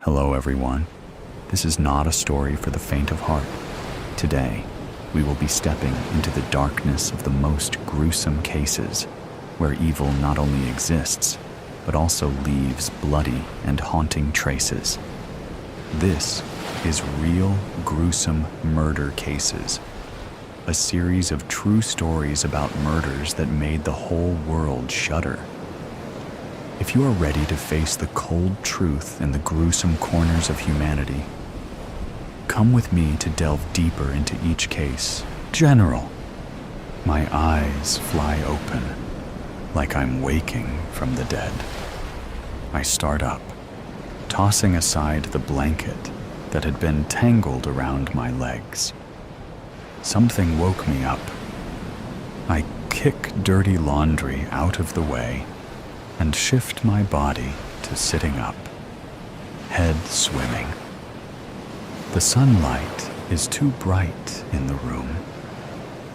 Hello everyone. This is not a story for the faint of heart. Today, we will be stepping into the darkness of the most gruesome cases, where evil not only exists, but also leaves bloody and haunting traces. This is Real Gruesome Murder Cases, a series of true stories about murders that made the whole world shudder. If you are ready to face the cold truth and the gruesome corners of humanity, come with me to delve deeper into each case. General, my eyes fly open, like I'm waking from the dead. I start up, tossing aside the blanket that had been tangled around my legs. Something woke me up. I kick dirty laundry out of the way and shift my body to sitting up, head swimming. The sunlight is too bright in the room,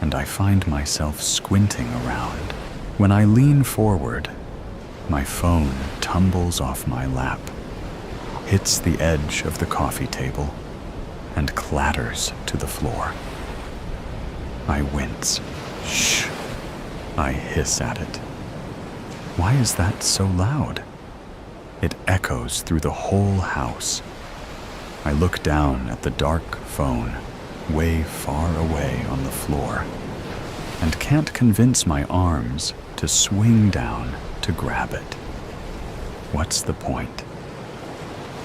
and I find myself squinting around. When I lean forward, my phone tumbles off my lap, hits the edge of the coffee table, and clatters to the floor. I wince. Shh! I hiss at it. Why is that so loud? It echoes through the whole house. I look down at the dark phone, way far away on the floor, and can't convince my arms to swing down to grab it. What's the point?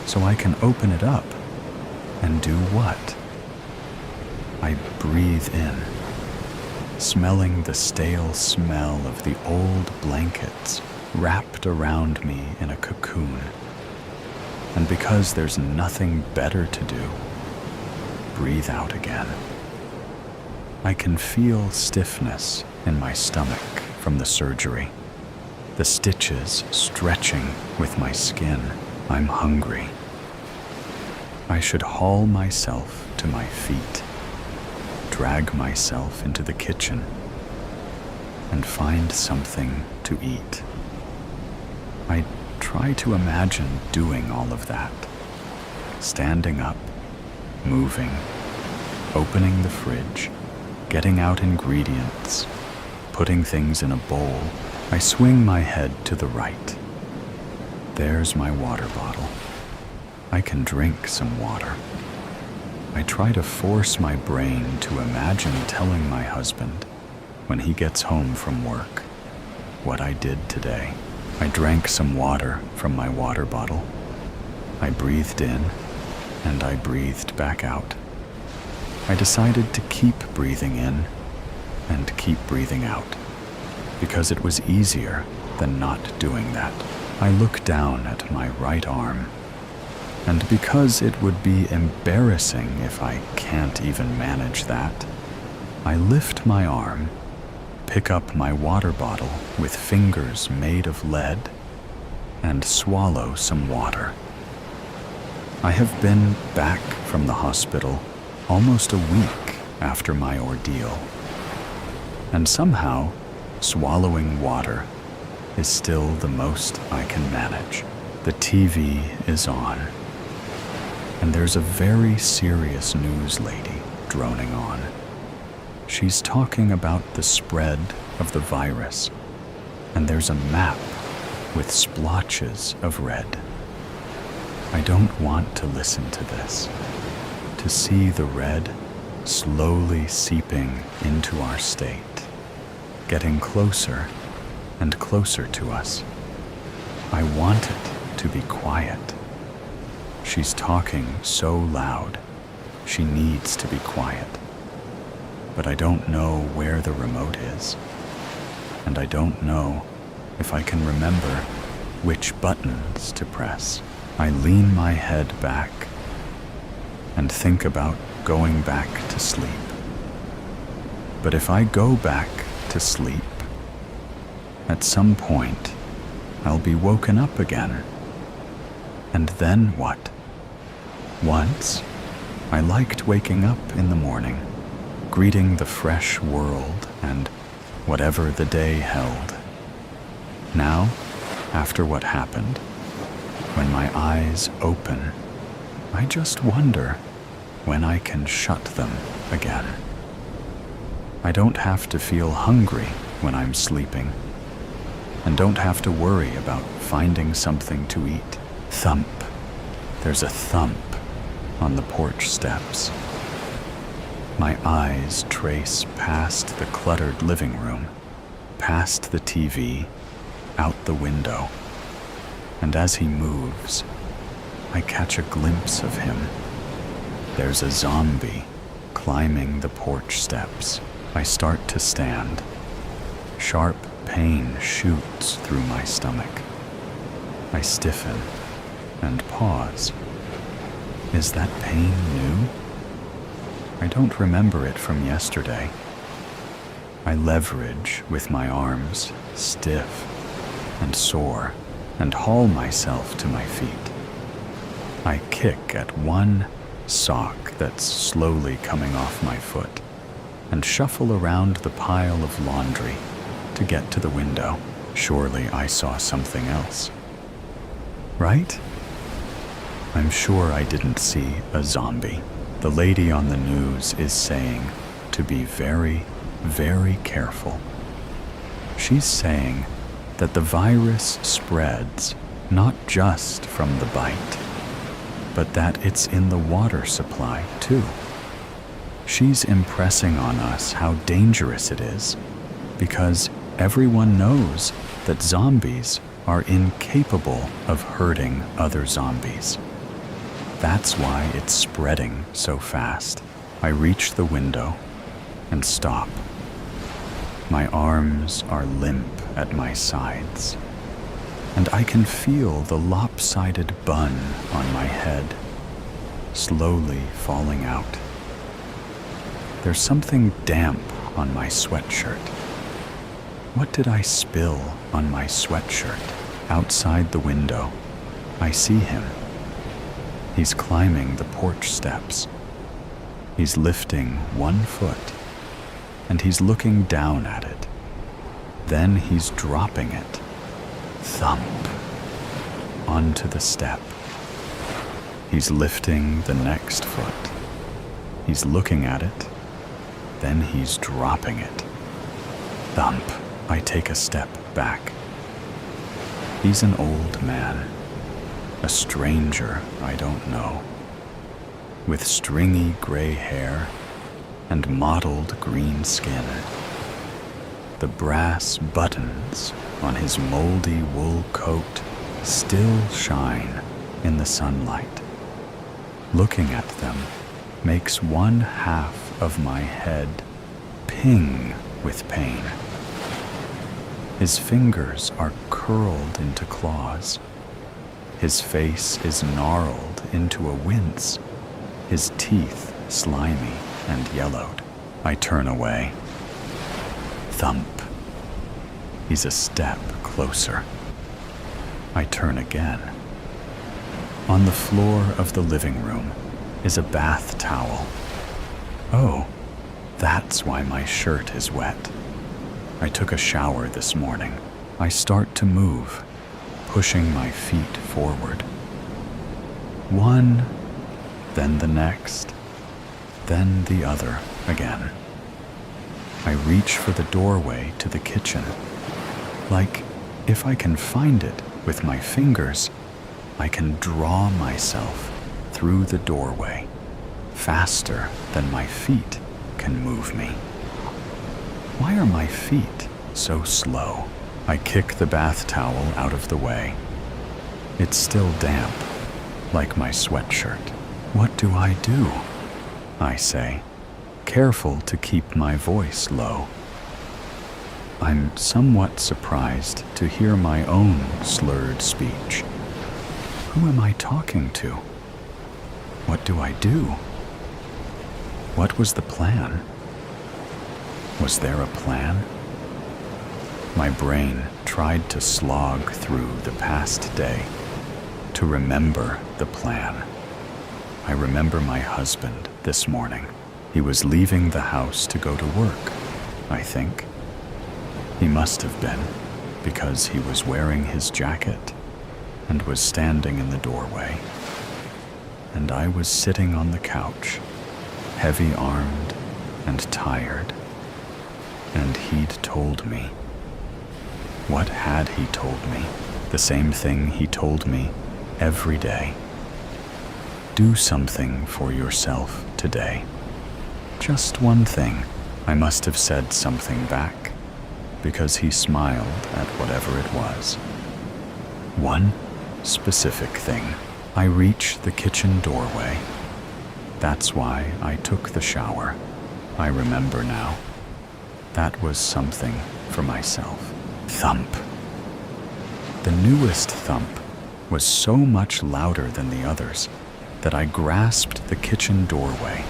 So I can open it up and do what? I breathe in, smelling the stale smell of the old blankets wrapped around me in a cocoon. And because there's nothing better to do, breathe out again. I can feel stiffness in my stomach from the surgery, the stitches stretching with my skin. I'm hungry. I should haul myself to my feet, drag myself into the kitchen, and find something to eat. I try to imagine doing all of that, standing up, moving, opening the fridge, getting out ingredients, putting things in a bowl. I swing my head to the right. There's my water bottle. I can drink some water. I try to force my brain to imagine telling my husband, when he gets home from work, what I did today. I drank some water from my water bottle. I breathed in, and I breathed back out. I decided to keep breathing in and keep breathing out, because it was easier than not doing that. I look down at my right arm, and because it would be embarrassing if I can't even manage that, I lift my arm, pick up my water bottle with fingers made of lead, and swallow some water. I have been back from the hospital almost a week after my ordeal, and somehow swallowing water is still the most I can manage. The TV is on, and there's a very serious news lady droning on. She's talking about the spread of the virus, and there's a map with splotches of red. I don't want to listen to this, to see the red slowly seeping into our state, getting closer and closer to us. I want it to be quiet. She's talking so loud, she needs to be quiet. But I don't know where the remote is, and I don't know if I can remember which buttons to press. I lean my head back and think about going back to sleep. But if I go back to sleep, at some point, I'll be woken up again. And then what? Once, I liked waking up in the morning, greeting the fresh world and whatever the day held. Now, after what happened, when my eyes open I just wonder when I can shut them again. I don't have to feel hungry when I'm sleeping, and don't have to worry about finding something to eat. Thump. There's a thump on the porch steps. My eyes trace past the cluttered living room, past the TV, out the window, and as he moves, I catch a glimpse of him. There's a zombie climbing the porch steps. I start to stand. Sharp pain shoots through my stomach. I stiffen and pause. Is that pain new? I don't remember it from yesterday. I leverage with my arms, stiff and sore, and haul myself to my feet. I kick at one sock that's slowly coming off my foot and shuffle around the pile of laundry to get to the window. Surely I saw something else. Right? I'm sure I didn't see a zombie. The lady on the news is saying to be very, very careful. She's saying that the virus spreads not just from the bite, but that it's in the water supply too. She's impressing on us how dangerous it is, because everyone knows that zombies are incapable of hurting other zombies. That's why it's spreading so fast. I reach the window and stop. My arms are limp at my sides, and I can feel the lopsided bun on my head slowly falling out. There's something damp on my sweatshirt. What did I spill on my sweatshirt? Outside the window, I see him. He's climbing the porch steps. He's lifting one foot, and he's looking down at it. Then he's dropping it, thump, onto the step. He's lifting the next foot. He's looking at it, then he's dropping it. Thump. I take a step back. He's an old man, a stranger I don't know, with stringy gray hair and mottled green skin. The brass buttons on his moldy wool coat still shine in the sunlight. Looking at them makes one half of my head ping with pain. His fingers are curled into claws. His face is gnarled into a wince, his teeth slimy and yellowed. I turn away. Thump. He's a step closer. I turn again. On the floor of the living room is a bath towel. Oh, that's why my shirt is wet. I took a shower this morning. I start to move, pushing my feet forward. One, then the next, then the other again. I reach for the doorway to the kitchen. Like, if I can find it with my fingers, I can draw myself through the doorway faster than my feet can move me. Why are my feet so slow? I kick the bath towel out of the way. It's still damp, like my sweatshirt. What do I do? I say, careful to keep my voice low. I'm somewhat surprised to hear my own slurred speech. Who am I talking to? What do I do? What was the plan? Was there a plan? My brain tried to slog through the past day to remember the plan. I remember my husband this morning. He was leaving the house to go to work, I think. He must have been, because he was wearing his jacket and was standing in the doorway. and I was sitting on the couch, heavy-armed and tired. And he'd told me. What had he told me? The same thing he told me every day. Do something for yourself today. Just one thing. I must have said something back, because he smiled at whatever it was. One specific thing. I reached the kitchen doorway. That's why I took the shower. I remember now. That was something for myself. Thump. The newest thump was so much louder than the others that I grasped the kitchen doorway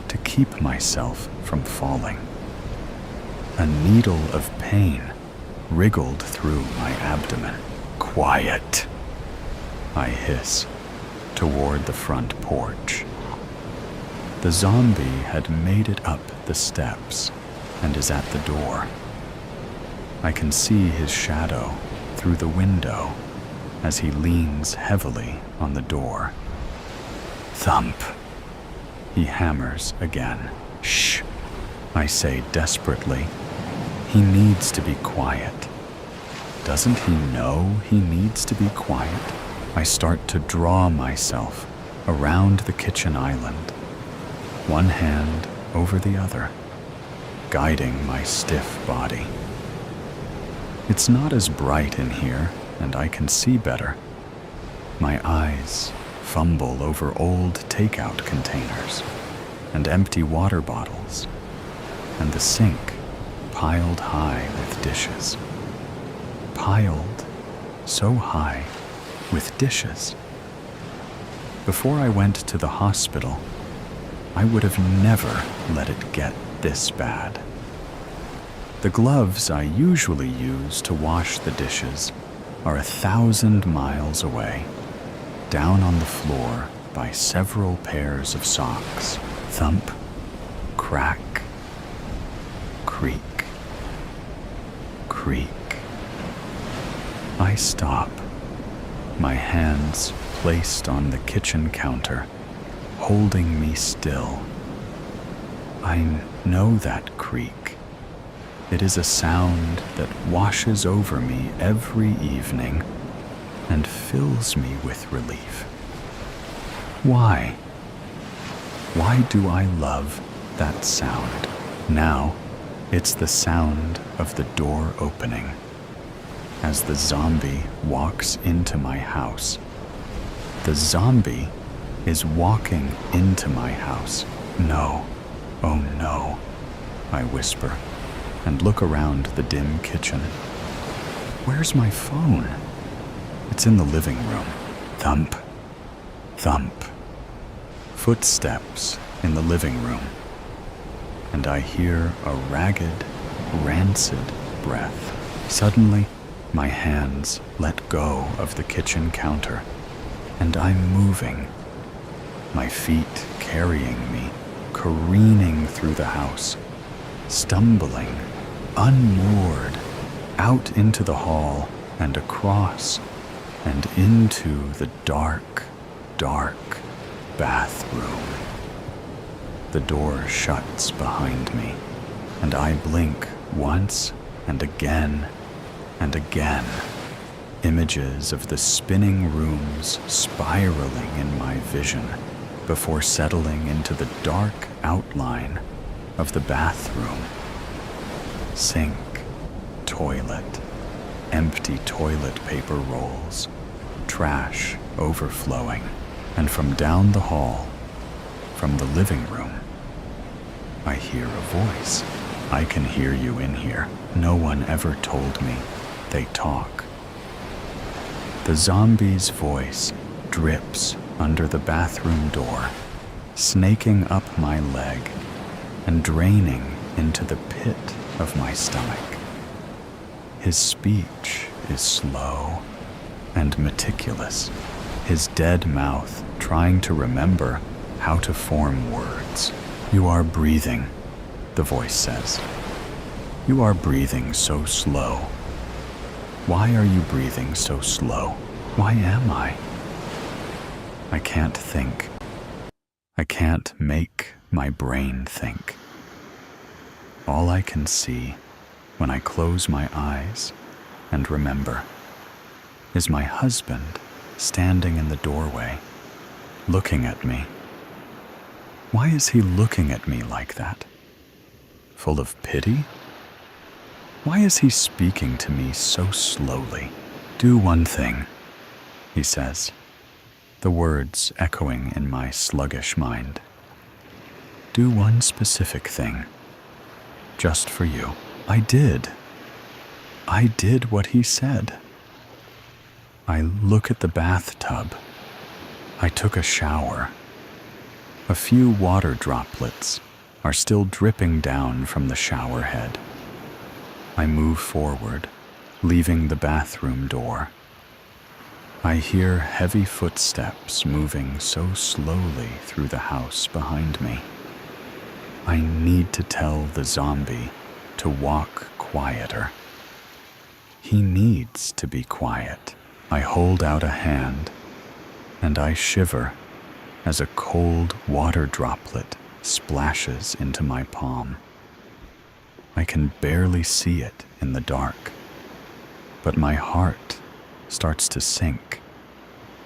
to keep myself from falling. A needle of pain wriggled through my abdomen. Quiet, I hiss toward the front porch. The zombie had made it up the steps and is at the door. I can see his shadow through the window as he leans heavily on the door. Thump. He hammers again. Shh, I say desperately. He needs to be quiet. Doesn't he know he needs to be quiet? I start to draw myself around the kitchen island, one hand over the other, guiding my stiff body. It's not as bright in here, and I can see better. My eyes fumble over old takeout containers and empty water bottles, and the sink piled high with dishes. Piled so high with dishes. Before I went to the hospital, I would have never let it get this bad. The gloves I usually use to wash the dishes are 1,000 miles away, down on the floor by several pairs of socks. Thump, crack, creak, creak. I stop, my hands placed on the kitchen counter, holding me still. I know that creak. It is a sound that washes over me every evening and fills me with relief. Why? Why do I love that sound? Now, it's the sound of the door opening as the zombie walks into my house. The zombie is walking into my house. No, oh no, I whisper and look around the dim kitchen. Where's my phone? It's in the living room. Thump, thump. Footsteps in the living room, and I hear a ragged, rancid breath. Suddenly, my hands let go of the kitchen counter, and I'm moving, my feet carrying me, careening through the house, stumbling, unmoored, out into the hall and across and into the dark, dark bathroom. The door shuts behind me, and I blink once and again and again. Images of the spinning rooms spiraling in my vision before settling into the dark outline of the bathroom. Sink, toilet, empty toilet paper rolls, trash overflowing, and from down the hall, from the living room, I hear a voice. I can hear you in here. No one ever told me they talk. The zombie's voice drips under the bathroom door, snaking up my leg and draining into the pit of my stomach. His speech is slow and meticulous, his dead mouth trying to remember how to form words. You are breathing, the voice says. You are breathing so slow. Why are you breathing so slow? Why am I? I can't think. I can't make my brain think. All I can see when I close my eyes and remember is my husband standing in the doorway, looking at me. Why is he looking at me like that? Full of pity? Why is he speaking to me so slowly? Do one thing, he says, the words echoing in my sluggish mind. Do one specific thing, just for you. I did what he said. I look at the bathtub. I took a shower. A few water droplets are still dripping down from the shower head. I move forward, leaving the bathroom door. I hear heavy footsteps moving so slowly through the house behind me. I need to tell the zombie to walk quieter. He needs to be quiet. I hold out a hand, and I shiver as a cold water droplet splashes into my palm. I can barely see it in the dark, but my heart starts to sink,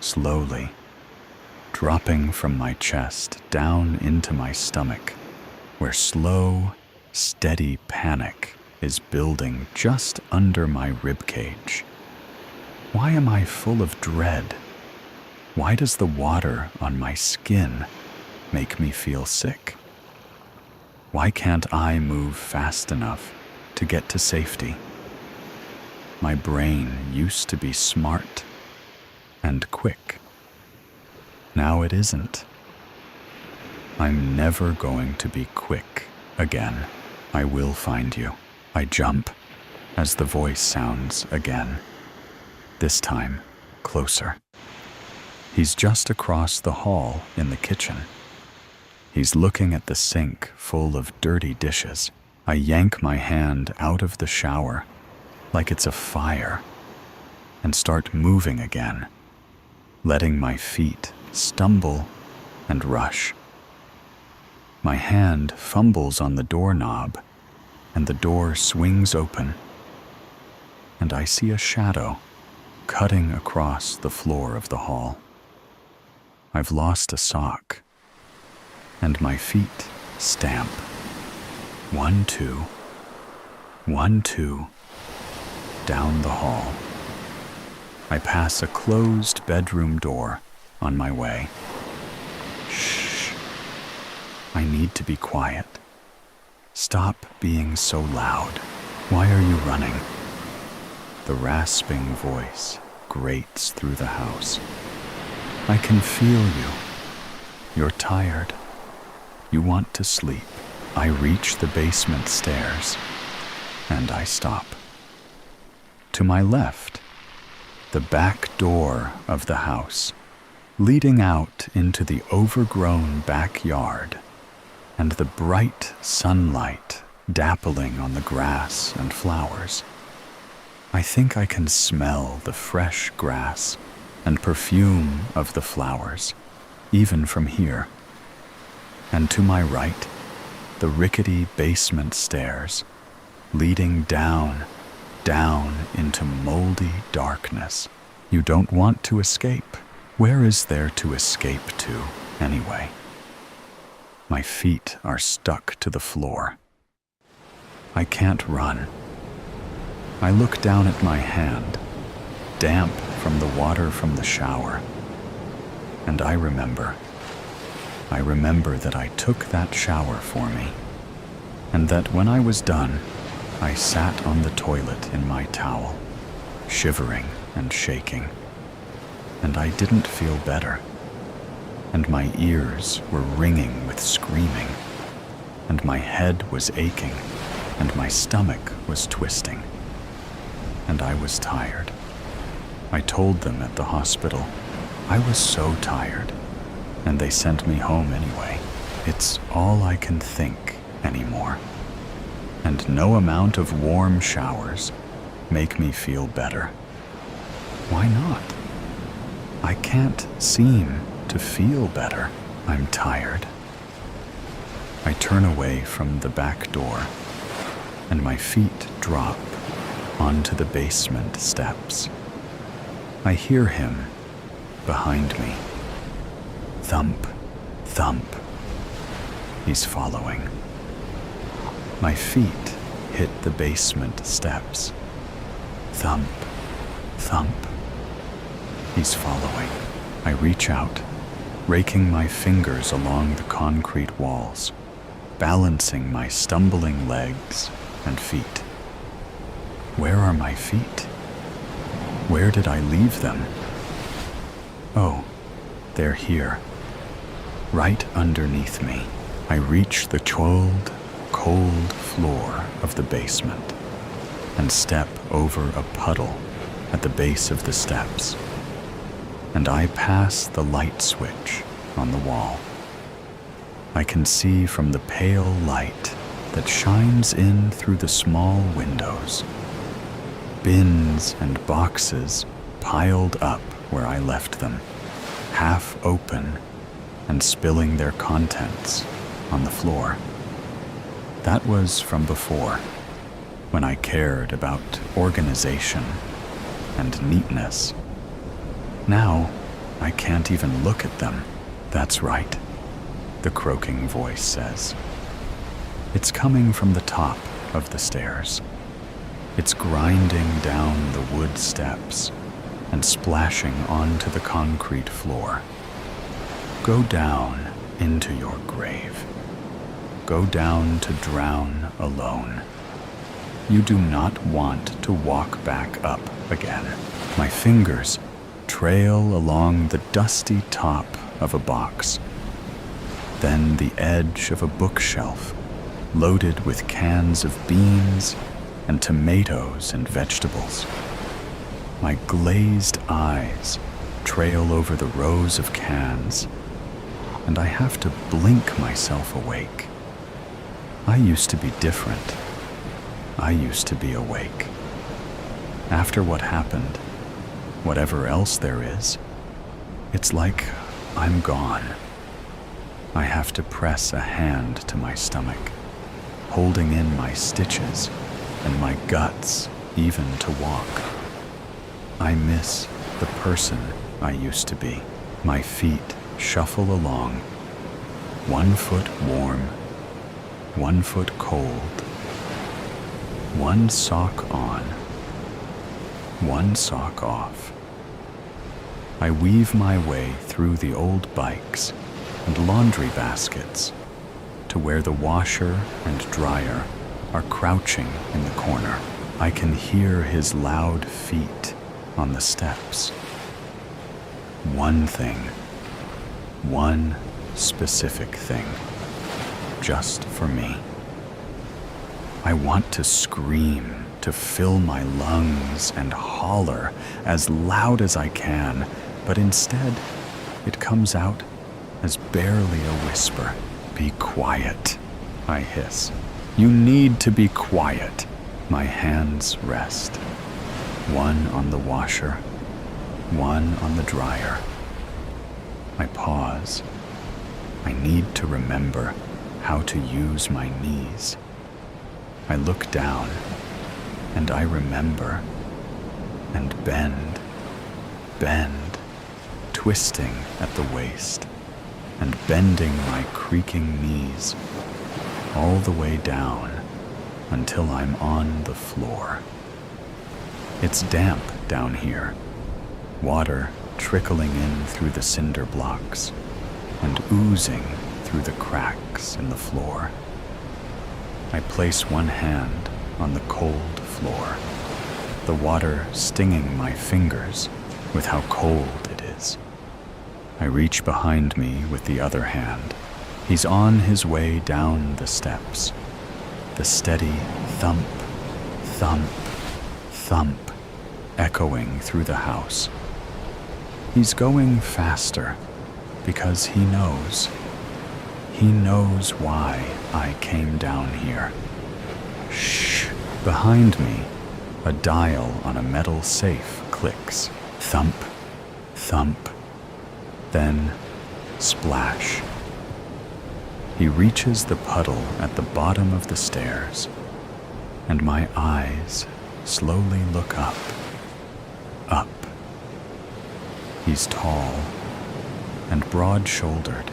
slowly, dropping from my chest down into my stomach, where slow, steady panic is building just under my ribcage. Why am I full of dread? Why does the water on my skin make me feel sick? Why can't I move fast enough to get to safety? My brain used to be smart and quick. Now it isn't. I'm never going to be quick again. I will find you. I jump as the voice sounds again. This time, closer. He's just across the hall in the kitchen. He's looking at the sink full of dirty dishes. I yank my hand out of the shower like it's a fire and start moving again, letting my feet stumble and rush. My hand fumbles on the doorknob and the door swings open, and I see a shadow cutting across the floor of the hall. I've lost a sock, and my feet stamp. 1, 2, 1, 2, down the hall. I pass a closed bedroom door on my way. Shh. I need to be quiet. Stop being so loud. Why are you running? The rasping voice grates through the house. I can feel you. You're tired. You want to sleep. I reach the basement stairs, and I stop. To my left, the back door of the house, leading out into the overgrown backyard, and the bright sunlight dappling on the grass and flowers. I think I can smell the fresh grass and perfume of the flowers, even from here. And to my right, the rickety basement stairs, leading down into moldy darkness. You don't want to escape. Where is there to escape to, anyway? My feet are stuck to the floor. I can't run. I look down at my hand, damp from the water from the shower, and I remember that I took that shower for me, and that when I was done, I sat on the toilet in my towel, shivering and shaking, and I didn't feel better, and my ears were ringing with screaming, and my head was aching, and my stomach was twisting, and I was tired. I told them at the hospital I was so tired, and they sent me home anyway. It's all I can think anymore. And no amount of warm showers make me feel better. Why not? I can't seem to feel better. I'm tired. I turn away from the back door, and my feet drop onto the basement steps. I hear him behind me. Thump, thump. He's following. My feet hit the basement steps. Thump, thump. He's following. I reach out, raking my fingers along the concrete walls, balancing my stumbling legs and feet. Where are my feet? Where did I leave them? Oh, they're here, right underneath me. I reach the cold floor of the basement and step over a puddle at the base of the steps, and I pass the light switch on the wall. I can see from the pale light that shines in through the small windows, bins and boxes piled up where I left them, half open and spilling their contents on the floor. That was from before, when I cared about organization and neatness. Now, I can't even look at them. That's right, the croaking voice says. It's coming from the top of the stairs. It's grinding down the wood steps and splashing onto the concrete floor. Go down into your grave. Go down to drown alone. You do not want to walk back up again. My fingers trail along the dusty top of a box, then the edge of a bookshelf loaded with cans of beans and tomatoes and vegetables. My glazed eyes trail over the rows of cans, and I have to blink myself awake. I used to be different. I used to be awake. After what happened, whatever else there is, it's like I'm gone. I have to press a hand to my stomach, holding in my stitches and my guts even to walk. I miss the person I used to be. My feet shuffle along, 1 foot warm, 1 foot cold, 1 sock on, 1 sock off. I weave my way through the old bikes and laundry baskets to where the washer and dryer are crouching in the corner. I can hear his loud feet on the steps. One thing, one specific thing, just for me. I want to scream, to fill my lungs and holler as loud as I can, but instead it comes out as barely a whisper. Be quiet, I hiss. You need to be quiet. My hands rest, 1 on the washer, 1 on the dryer. I pause. I need to remember how to use my knees. I look down, and I remember, and bend, twisting at the waist, and bending my creaking knees all the way down until I'm on the floor. It's damp down here, water trickling in through the cinder blocks and oozing through the cracks in the floor. I place 1 hand on the cold floor, the water stinging my fingers with how cold it is. I reach behind me with the other hand. He's on his way down the steps. The steady thump, thump, thump echoing through the house. He's going faster because he knows. He knows why I came down here. Shh! Behind me, a dial on a metal safe clicks. Thump, thump. Then, splash. He reaches the puddle at the bottom of the stairs, and my eyes slowly look up, up. He's tall and broad-shouldered,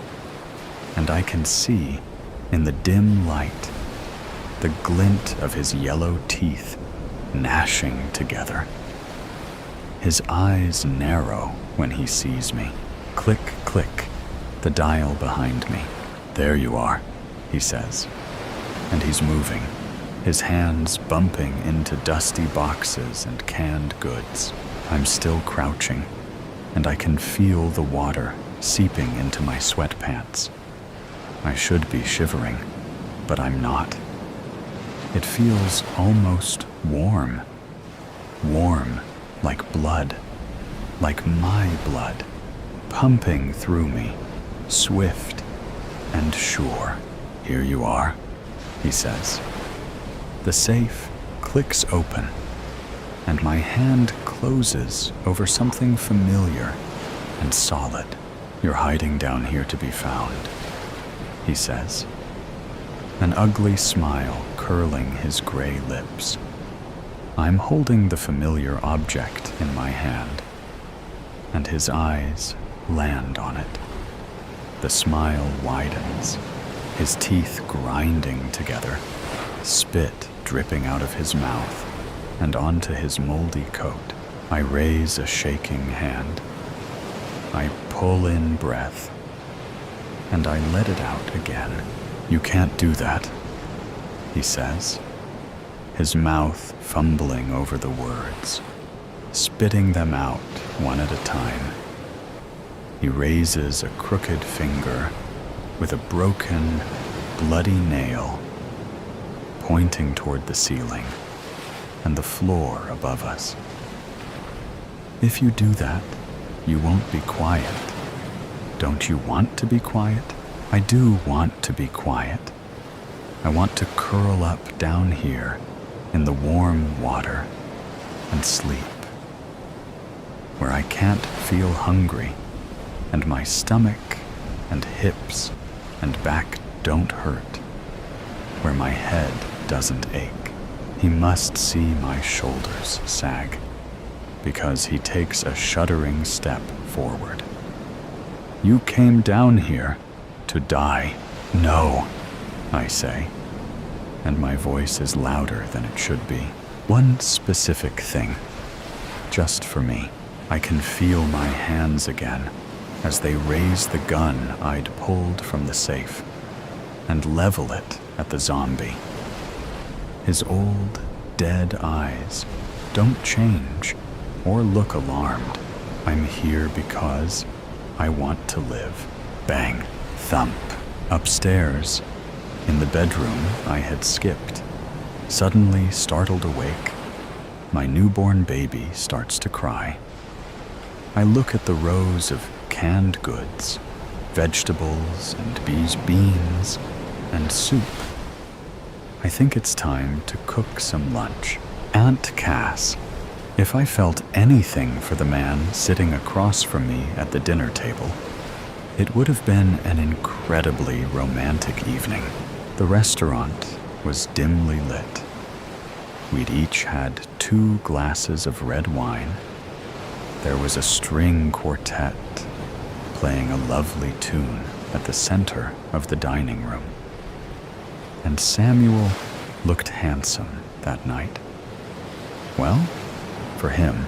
and I can see, in the dim light, the glint of his yellow teeth gnashing together. His eyes narrow when he sees me. Click, click, the dial behind me. "There you are," he says, and he's moving, his hands bumping into dusty boxes and canned goods. I'm still crouching, and I can feel the water seeping into my sweatpants. I should be shivering, but I'm not. It feels almost warm. Warm like blood, like my blood, pumping through me, swift and sure. "Here you are," he says. The safe clicks open, and my hand closes over something familiar and solid. "You're hiding down here to be found," he says, an ugly smile curling his gray lips. I'm holding the familiar object in my hand, and his eyes land on it. The smile widens, his teeth grinding together, spit dripping out of his mouth and onto his moldy coat. I raise a shaking hand. I pull in breath, and I let it out again. "You can't do that," he says, his mouth fumbling over the words, spitting them out one at a time. He raises a crooked finger with a broken, bloody nail, pointing toward the ceiling and the floor above us. "If you do that, you won't be quiet. Don't you want to be quiet?" "I do want to be quiet. I want to curl up down here in the warm water and sleep, where I can't feel hungry and my stomach and hips and back don't hurt, where my head doesn't ache." He must see my shoulders sag, because he takes a shuddering step forward. "You came down here to die." "No," I say, and my voice is louder than it should be. "One specific thing, just for me." I can feel my hands again as they raise the gun I'd pulled from the safe and level it at the zombie. His old, dead eyes don't change or look alarmed. I'm here because I want to live. Bang, thump. Upstairs, in the bedroom I had skipped, suddenly startled awake, my newborn baby starts to cry. I look at the rows of canned goods, vegetables and beans and soup. I think it's time to cook some lunch. Aunt Cass, if I felt anything for the man sitting across from me at the dinner table, it would have been an incredibly romantic evening. The restaurant was dimly lit. We'd each had 2 glasses of red wine. There was a string quartet playing a lovely tune at the center of the dining room. And Samuel looked handsome that night. Well, for him.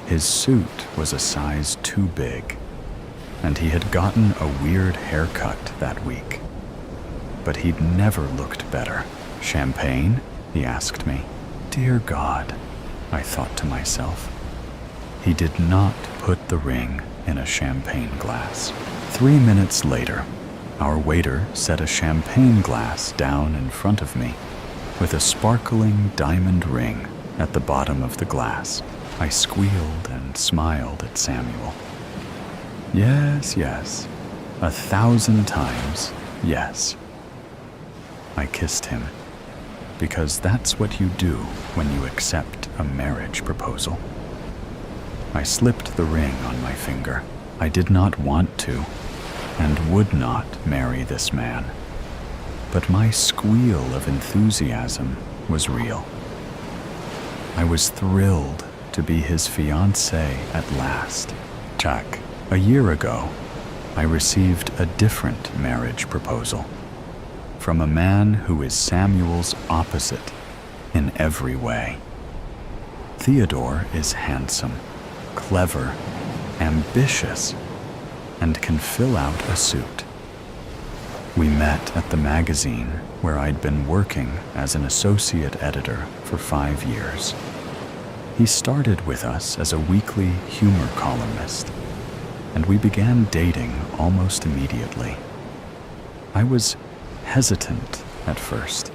His suit was a size too big, and he had gotten a weird haircut that week. But he'd never looked better. "Champagne?" he asked me. Dear God, I thought to myself. He did not put the ring in a champagne glass. 3 minutes later, our waiter set a champagne glass down in front of me with a sparkling diamond ring at the bottom of the glass. I squealed and smiled at Samuel. Yes, 1,000 times, yes. I kissed him, because that's what you do when you accept a marriage proposal. I slipped the ring on my finger. I did not want to, and would not marry this man. But my squeal of enthusiasm was real. I was thrilled to be his fiancée at last. Chuck, a year ago, I received a different marriage proposal from a man who is Samuel's opposite in every way. Theodore is handsome, clever, ambitious, and can fill out a suit. We met at the magazine where I'd been working as an associate editor for 5 years. He started with us as a weekly humor columnist, and we began dating almost immediately. I was hesitant at first.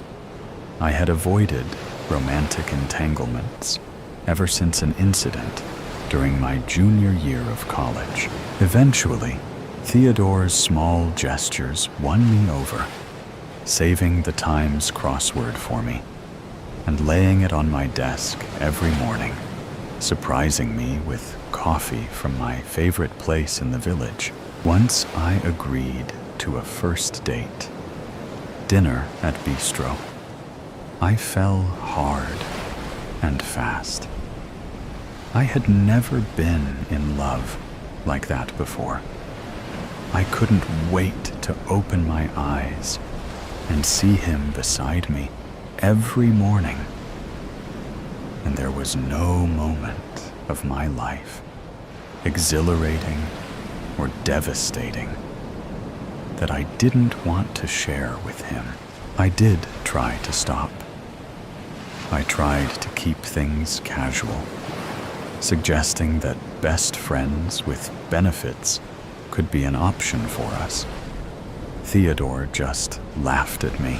I had avoided romantic entanglements ever since an incident during my junior year of college. Eventually, Theodore's small gestures won me over, saving the Times crossword for me and laying it on my desk every morning, surprising me with coffee from my favorite place in the village. Once I agreed to a first date, dinner at Bistro. I fell hard and fast. I had never been in love like that before. I couldn't wait to open my eyes and see him beside me every morning. And there was no moment of my life, exhilarating or devastating, that I didn't want to share with him. I did try to stop. I tried to keep things casual, suggesting that best friends with benefits could be an option for us. Theodore just laughed at me,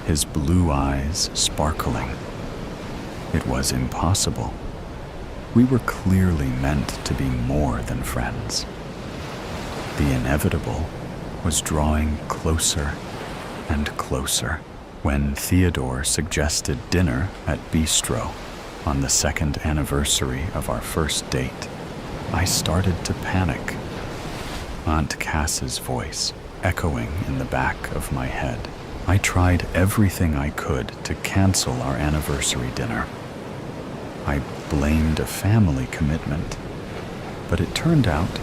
his blue eyes sparkling. It was impossible. We were clearly meant to be more than friends. The inevitable was drawing closer and closer. When Theodore suggested dinner at Bistro on the second anniversary of our first date, I started to panic. Aunt Cass's voice echoing in the back of my head. I tried everything I could to cancel our anniversary dinner. I blamed a family commitment, but it turned out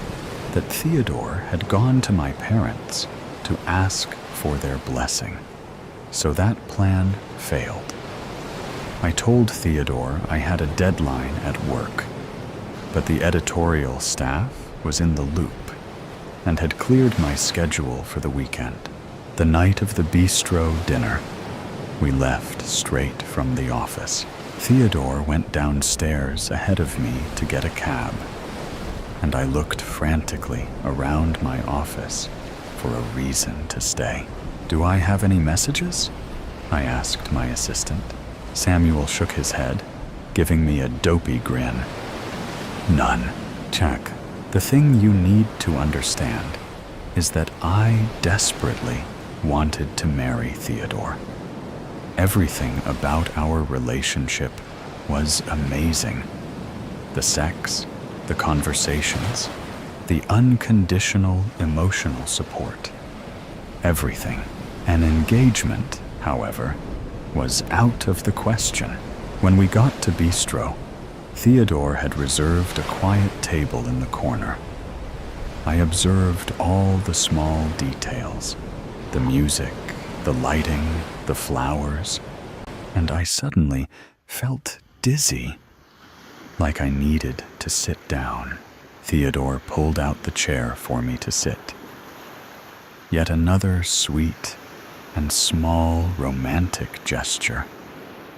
that Theodore had gone to my parents to ask for their blessing. So that plan failed. I told Theodore I had a deadline at work, but the editorial staff was in the loop and had cleared my schedule for the weekend. The night of the Bistro dinner, we left straight from the office. Theodore went downstairs ahead of me to get a cab, and I looked frantically around my office for a reason to stay. "Do I have any messages?" I asked my assistant. Samuel shook his head, giving me a dopey grin. "None." "Chuck, the thing you need to understand is that I desperately wanted to marry Theodore. Everything about our relationship was amazing. The sex, the conversations, the unconditional emotional support. Everything. An engagement, however, was out of the question. When we got to Bistro, Theodore had reserved a quiet table in the corner. I observed all the small details, the music, the lighting, the flowers, and I suddenly felt dizzy, like I needed to sit down. Theodore pulled out the chair for me to sit. Yet another sweet and small romantic gesture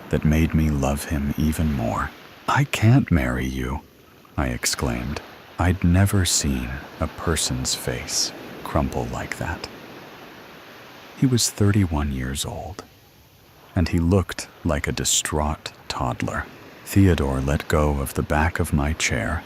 that made me love him even more. "I can't marry you," I exclaimed. I'd never seen a person's face crumple like that. He was 31 years old, and he looked like a distraught toddler. Theodore let go of the back of my chair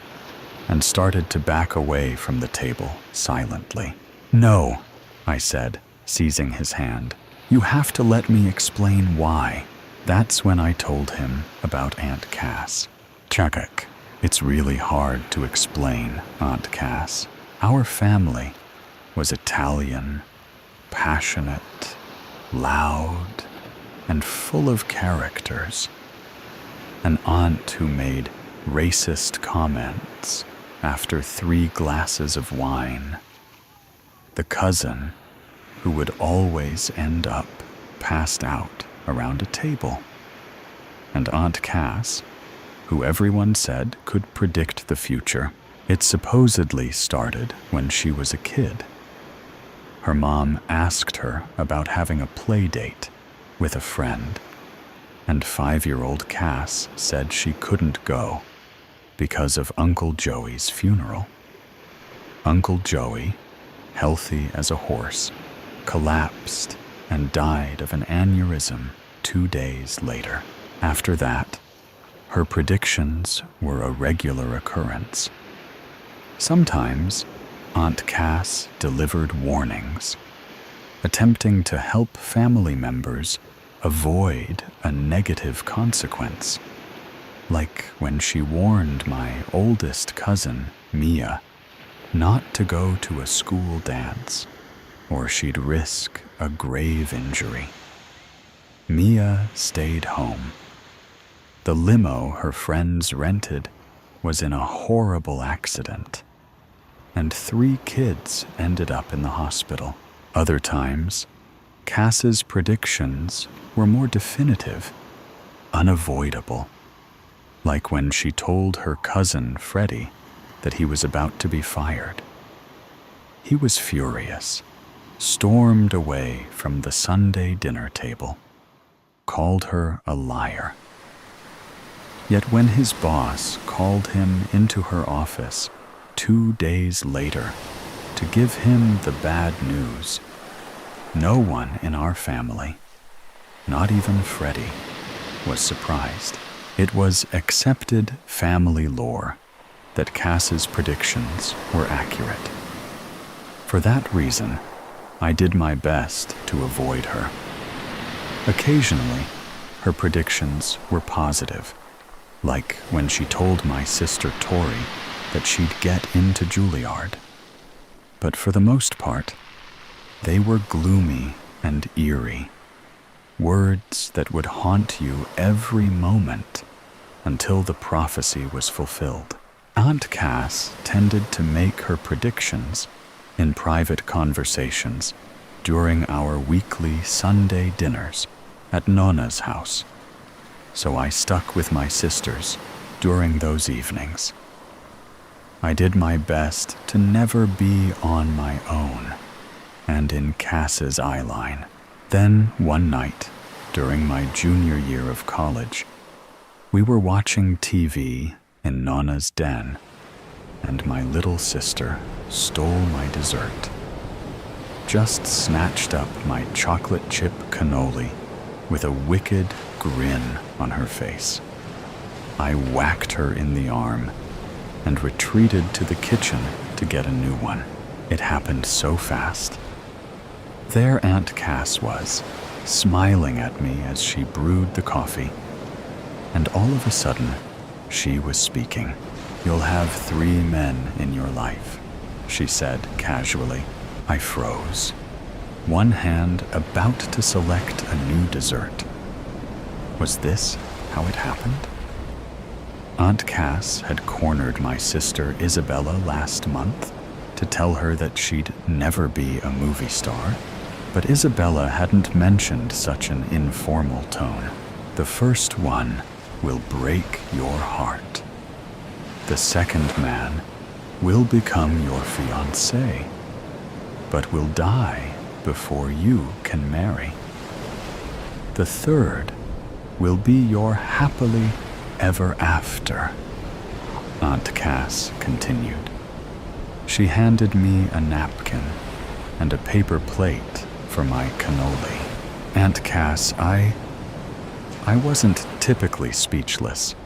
and started to back away from the table silently. "No," I said, seizing his hand. "You have to let me explain why." That's when I told him about Aunt Cass. "Chuck, it's really hard to explain, Aunt Cass. Our family was Italian, passionate, loud, and full of characters. An aunt who made racist comments after 3 glasses of wine. The cousin who would always end up passed out around a table. And Aunt Cass, who everyone said could predict the future. It supposedly started when she was a kid. Her mom asked her about having a play date with a friend, and 5-year-old Cass said she couldn't go because of Uncle Joey's funeral. Uncle Joey, healthy as a horse, collapsed and died of an aneurysm 2 days later. After that, her predictions were a regular occurrence. Sometimes, Aunt Cass delivered warnings, attempting to help family members avoid a negative consequence, like when she warned my oldest cousin, Mia, not to go to a school dance, or she'd risk a grave injury. Mia stayed home. The limo her friends rented was in a horrible accident, and 3 kids ended up in the hospital. Other times, Cass's predictions were more definitive, unavoidable, like when she told her cousin Freddie that he was about to be fired. He was furious, stormed away from the Sunday dinner table, called her a liar. Yet when his boss called him into her office 2 days later to give him the bad news, no one in our family, not even Freddie, was surprised. It was accepted family lore that Cass's predictions were accurate. For that reason, I did my best to avoid her. Occasionally, her predictions were positive, like when she told my sister Tori that she'd get into Juilliard. But for the most part, they were gloomy and eerie, words that would haunt you every moment until the prophecy was fulfilled. Aunt Cass tended to make her predictions in private conversations during our weekly Sunday dinners at Nonna's house, so I stuck with my sisters during those evenings. I did my best to never be on my own and in Cass's eyeline. Then one night, during my junior year of college, we were watching TV in Nonna's den, and my little sister stole my dessert, just snatched up my chocolate chip cannoli with a wicked grin on her face. I whacked her in the arm and retreated to the kitchen to get a new one. It happened so fast. There Aunt Cass was, smiling at me as she brewed the coffee, and all of a sudden, she was speaking. "You'll have 3 men in your life," she said casually. I froze, one hand about to select a new dessert. Was this how it happened? Aunt Cass had cornered my sister Isabella last month to tell her that she'd never be a movie star, but Isabella hadn't mentioned such an informal tone. The first one will break your heart. The second man will become your fiancé, but will die before you can marry. The third will be your happily ever after, Aunt Cass continued. She handed me a napkin and a paper plate for my cannoli. Aunt Cass, I wasn't typically speechless.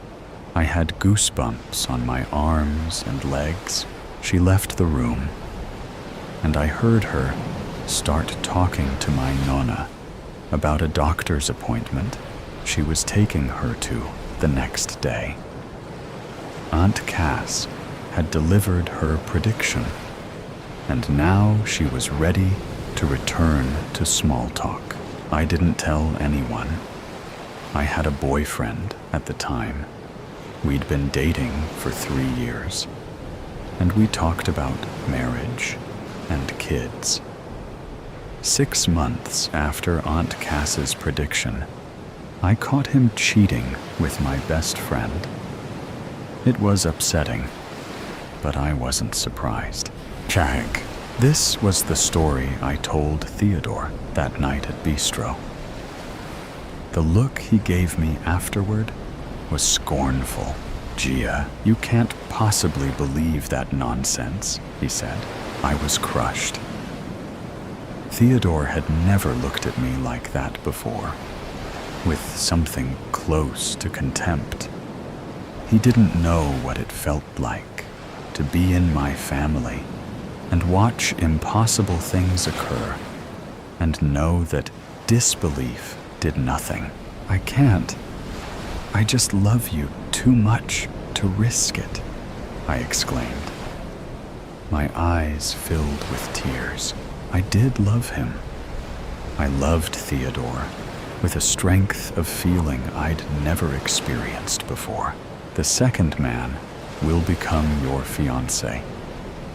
I had goosebumps on my arms and legs. She left the room, and I heard her start talking to my Nonna about a doctor's appointment she was taking her to the next day. Aunt Cass had delivered her prediction. and now she was ready to return to small talk. I didn't tell anyone. I had a boyfriend at the time. We'd been dating for 3 years, and we talked about marriage and kids. 6 months after Aunt Cass's prediction, I caught him cheating with my best friend. It was upsetting, but I wasn't surprised. Chag. This was the story I told Theodore that night at Bistro. The look he gave me afterward was scornful. Gia, you can't possibly believe that nonsense, he said. I was crushed. Theodore had never looked at me like that before, with something close to contempt. He didn't know what it felt like to be in my family and watch impossible things occur and know that disbelief did nothing. I can't. I just love you too much to risk it, I exclaimed. My eyes filled with tears. I did love him. I loved Theodore with a strength of feeling I'd never experienced before. The second man will become your fiancé,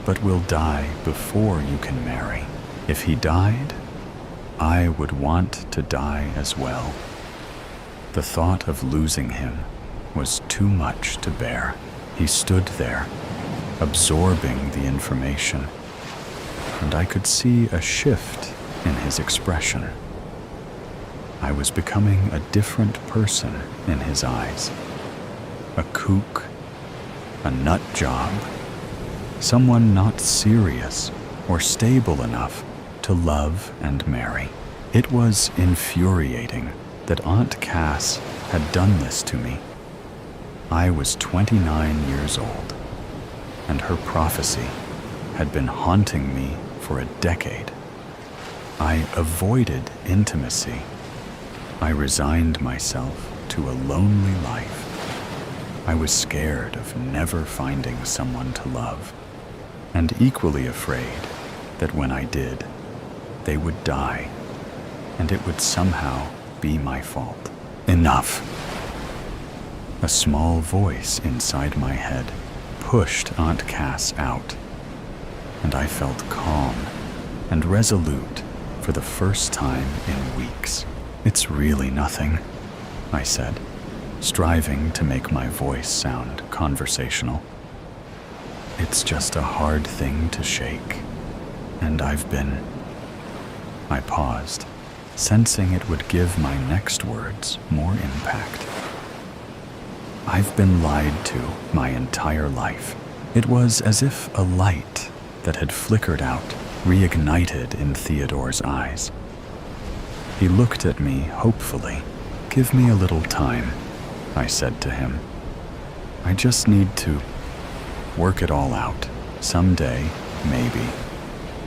but will die before you can marry. If he died, I would want to die as well. The thought of losing him was too much to bear. He stood there, absorbing the information, and I could see a shift in his expression. I was becoming a different person in his eyes. A kook, a nut job, someone not serious or stable enough to love and marry. It was infuriating that Aunt Cass had done this to me. I was 29 years old, and her prophecy had been haunting me for a decade. I avoided intimacy. I resigned myself to a lonely life. I was scared of never finding someone to love, and equally afraid that when I did, they would die, and it would somehow be my fault. Enough. A small voice inside my head pushed Aunt Cass out, and I felt calm and resolute for the first time in weeks. It's really nothing, I said, striving to make my voice sound conversational. It's just a hard thing to shake, and I paused, sensing it would give my next words more impact. I've been lied to my entire life. It was as if a light that had flickered out reignited in Theodore's eyes. He looked at me hopefully. Give me a little time, I said to him. I just need to work it all out. Someday, maybe,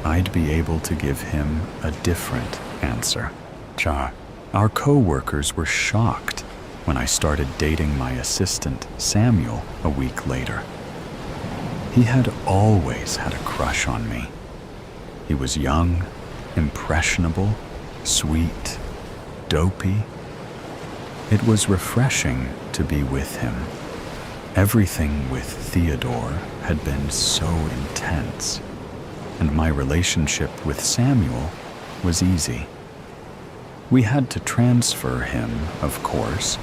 I'd be able to give him a different answer. Our co-workers were shocked when I started dating my assistant, Samuel, a week later. He had always had a crush on me. He was young, impressionable, sweet, dopey. It was refreshing to be with him. Everything with Theodore had been so intense, and my relationship with Samuel was easy. We had to transfer him, of course,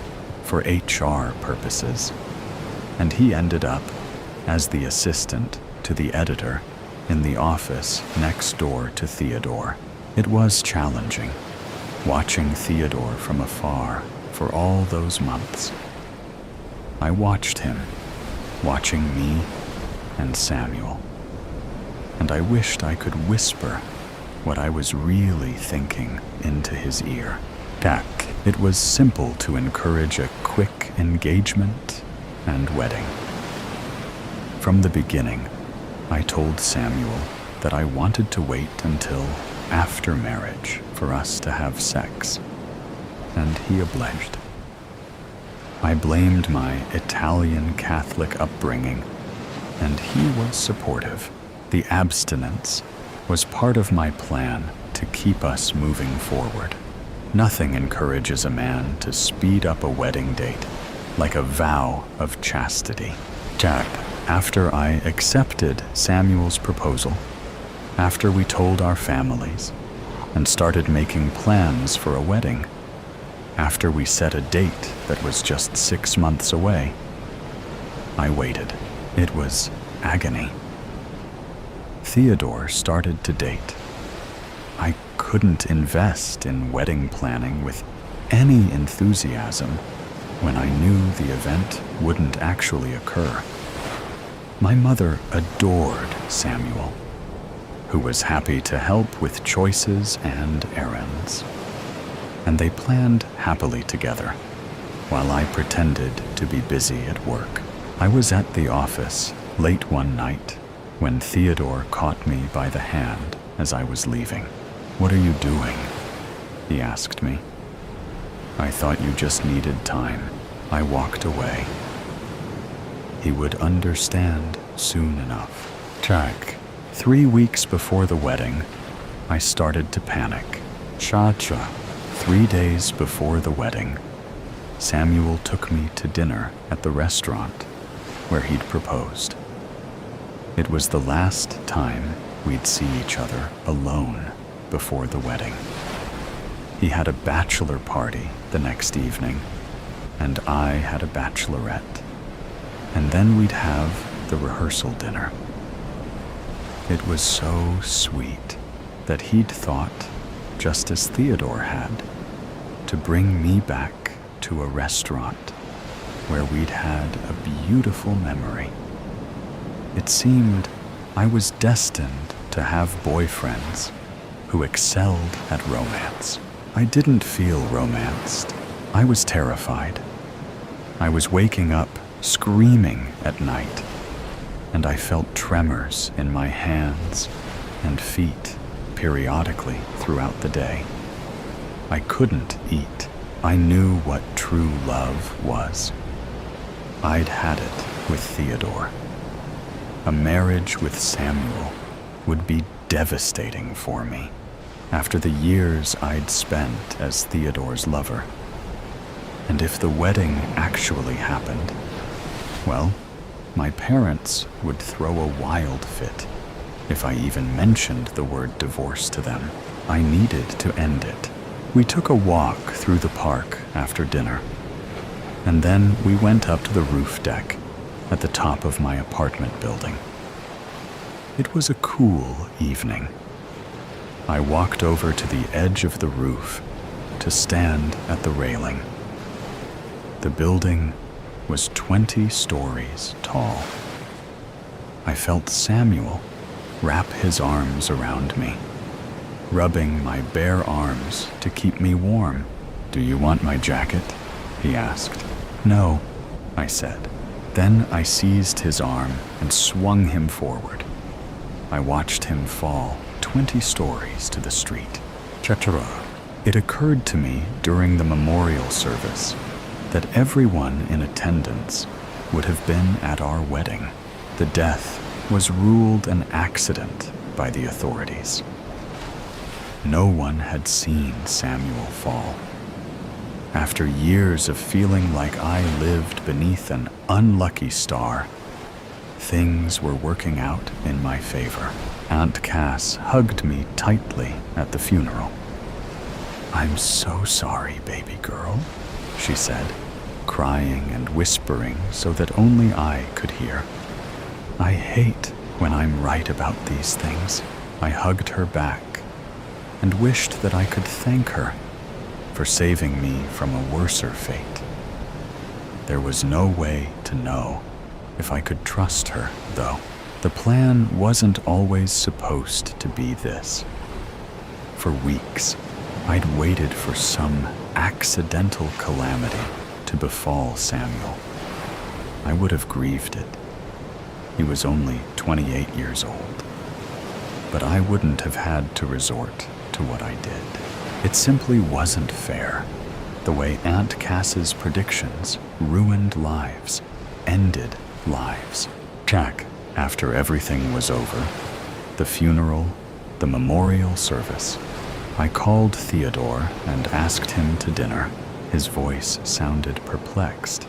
for HR purposes, and he ended up as the assistant to the editor in the office next door to Theodore. It was challenging, watching Theodore from afar for all those months. I watched him, watching me and Samuel, and I wished I could whisper what I was really thinking into his ear. It was simple to encourage a quick engagement and wedding. From the beginning, I told Samuel that I wanted to wait until after marriage for us to have sex, and he obliged. I blamed my Italian Catholic upbringing, and he was supportive. The abstinence was part of my plan to keep us moving forward. Nothing encourages a man to speed up a wedding date like a vow of chastity. Jack, after I accepted Samuel's proposal, after we told our families and started making plans for a wedding, after we set a date that was just 6 months away, I waited. It was agony. Theodore started to date. I couldn't invest in wedding planning with any enthusiasm when I knew the event wouldn't actually occur. My mother adored Samuel, who was happy to help with choices and errands, and they planned happily together while I pretended to be busy at work. I was at the office late one night when Theodore caught me by the hand as I was leaving. "What are you doing?" he asked me. "I thought you just needed time." I walked away. He would understand soon enough. Jack, 3 weeks before the wedding, I started to panic. Cha-cha. 3 days before the wedding, Samuel took me to dinner at the restaurant where he'd proposed. It was the last time we'd see each other alone before the wedding. He had a bachelor party the next evening, and I had a bachelorette. And then we'd have the rehearsal dinner. It was so sweet that he'd thought, just as Theodore had, to bring me back to a restaurant where we'd had a beautiful memory. It seemed I was destined to have boyfriends who excelled at romance. I didn't feel romanced. I was terrified. I was waking up screaming at night, and I felt tremors in my hands and feet periodically throughout the day. I couldn't eat. I knew what true love was. I'd had it with Theodore. A marriage with Samuel would be devastating for me after the years I'd spent as Theodore's lover. And if the wedding actually happened, well, my parents would throw a wild fit if I even mentioned the word divorce to them. I needed to end it. We took a walk through the park after dinner, and then we went up to the roof deck at the top of my apartment building. It was a cool evening. I walked over to the edge of the roof to stand at the railing. The building was 20 stories tall. I felt Samuel wrap his arms around me, rubbing my bare arms to keep me warm. "Do you want my jacket?" he asked. "No," I said. Then I seized his arm and swung him forward. I watched him fall 20 stories to the street. Cha-cha-ra. It occurred to me during the memorial service that everyone in attendance would have been at our wedding. The death was ruled an accident by the authorities. No one had seen Samuel fall. After years of feeling like I lived beneath an unlucky star, things were working out in my favor. Aunt Cass hugged me tightly at the funeral. "I'm so sorry, baby girl," she said, crying and whispering so that only I could hear. "I hate when I'm right about these things." I hugged her back and wished that I could thank her for saving me from a worser fate. There was no way to know if I could trust her, though. The plan wasn't always supposed to be this. For weeks, I'd waited for some accidental calamity to befall Samuel. I would have grieved it. He was only 28 years old. But I wouldn't have had to resort to what I did. It simply wasn't fair, the way Aunt Cass's predictions ruined lives, ended lives. Jack, after everything was over, the funeral, the memorial service. I called Theodore and asked him to dinner. His voice sounded perplexed.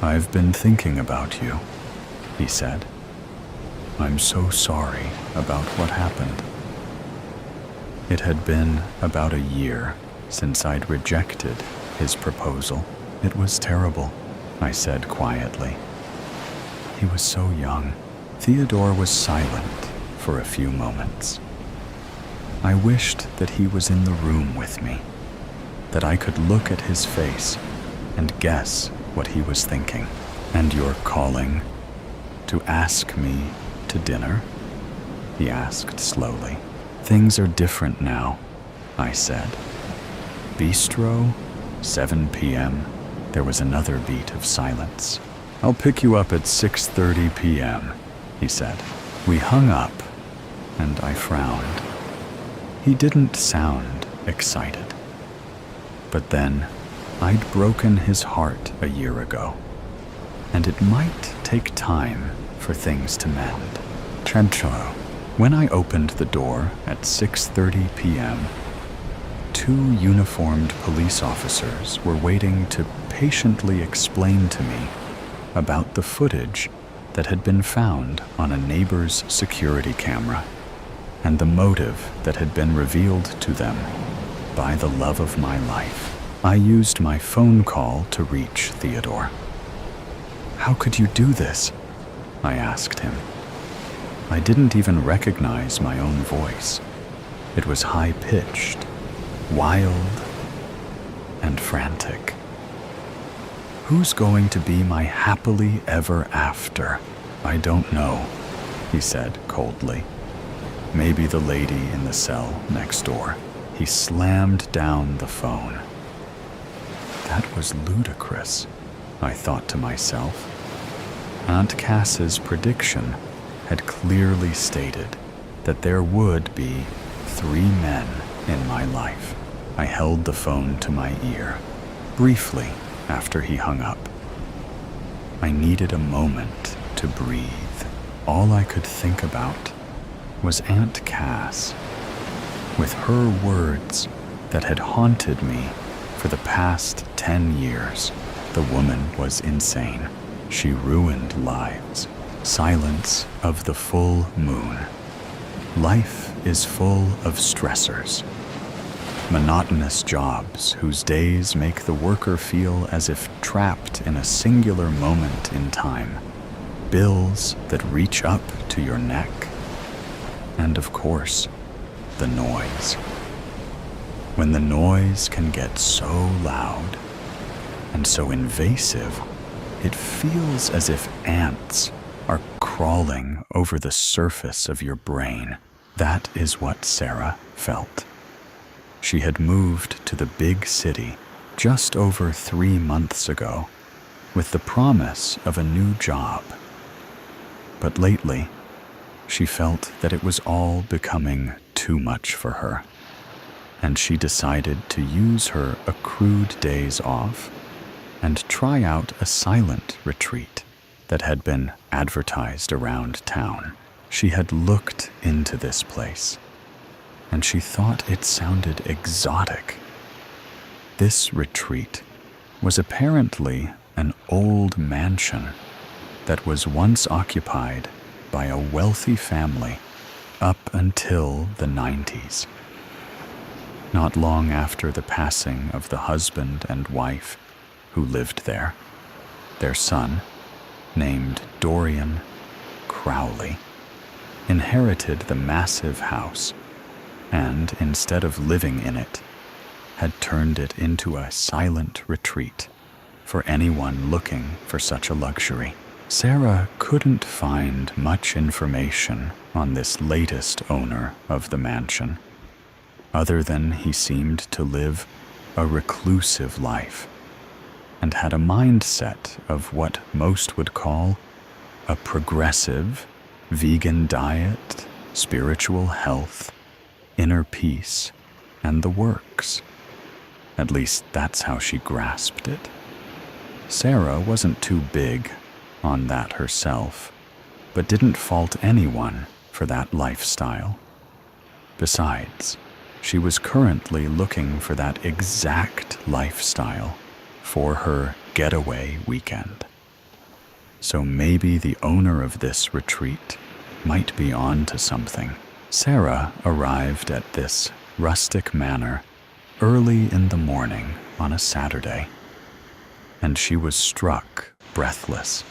"I've been thinking about you," he said. "I'm so sorry about what happened." It had been about a year since I'd rejected his proposal. "It was terrible," I said quietly. "He was so young." Theodore was silent for a few moments. I wished that he was in the room with me, that I could look at his face and guess what he was thinking. "And you're calling to ask me to dinner?" he asked slowly. "Things are different now," I said. "Bistro, 7 p.m. There was another beat of silence. "I'll pick you up at 6:30 p.m., he said. We hung up, and I frowned. He didn't sound excited. But then, I'd broken his heart a year ago, and it might take time for things to mend. Trencholo. When I opened the door at 6:30 p.m., 2 uniformed police officers were waiting to patiently explain to me about the footage that had been found on a neighbor's security camera and the motive that had been revealed to them by the love of my life. I used my phone call to reach Theodore. "How could you do this?" I asked him. I didn't even recognize my own voice. It was high-pitched, wild, and frantic. "Who's going to be my happily ever after?" "I don't know," he said coldly. "Maybe the lady in the cell next door." He slammed down the phone. That was ludicrous, I thought to myself. Aunt Cass's prediction had clearly stated that there would be 3 men in my life. I held the phone to my ear, briefly after he hung up. I needed a moment to breathe. All I could think about was Aunt Cass, with her words that had haunted me for the past 10 years. The woman was insane. She ruined lives. Silence of the full moon. Life is full of stressors. Monotonous jobs whose days make the worker feel as if trapped in a singular moment in time. Bills that reach up to your neck. And of course, the noise. When the noise can get so loud and so invasive, it feels as if ants are crawling over the surface of your brain. That is what Sarah felt. She had moved to the big city just over 3 months ago with the promise of a new job. But lately, she felt that it was all becoming too much for her, and she decided to use her accrued days off and try out a silent retreat that had been advertised around town. She had looked into this place, and she thought it sounded exotic. This retreat was apparently an old mansion that was once occupied by a wealthy family up until the 90s. Not long after the passing of the husband and wife who lived there, their son, named Dorian Crowley, inherited the massive house and, instead of living in it, had turned it into a silent retreat for anyone looking for such a luxury. Sarah couldn't find much information on this latest owner of the mansion, other than he seemed to live a reclusive life and had a mindset of what most would call a progressive, vegan diet, spiritual health, inner peace, and the works. At least that's how she grasped it. Sarah wasn't too big on that herself, but didn't fault anyone for that lifestyle. Besides, she was currently looking for that exact lifestyle for her getaway weekend. So maybe the owner of this retreat might be on to something. Sarah arrived at this rustic manor early in the morning on a Saturday, and she was struck breathless.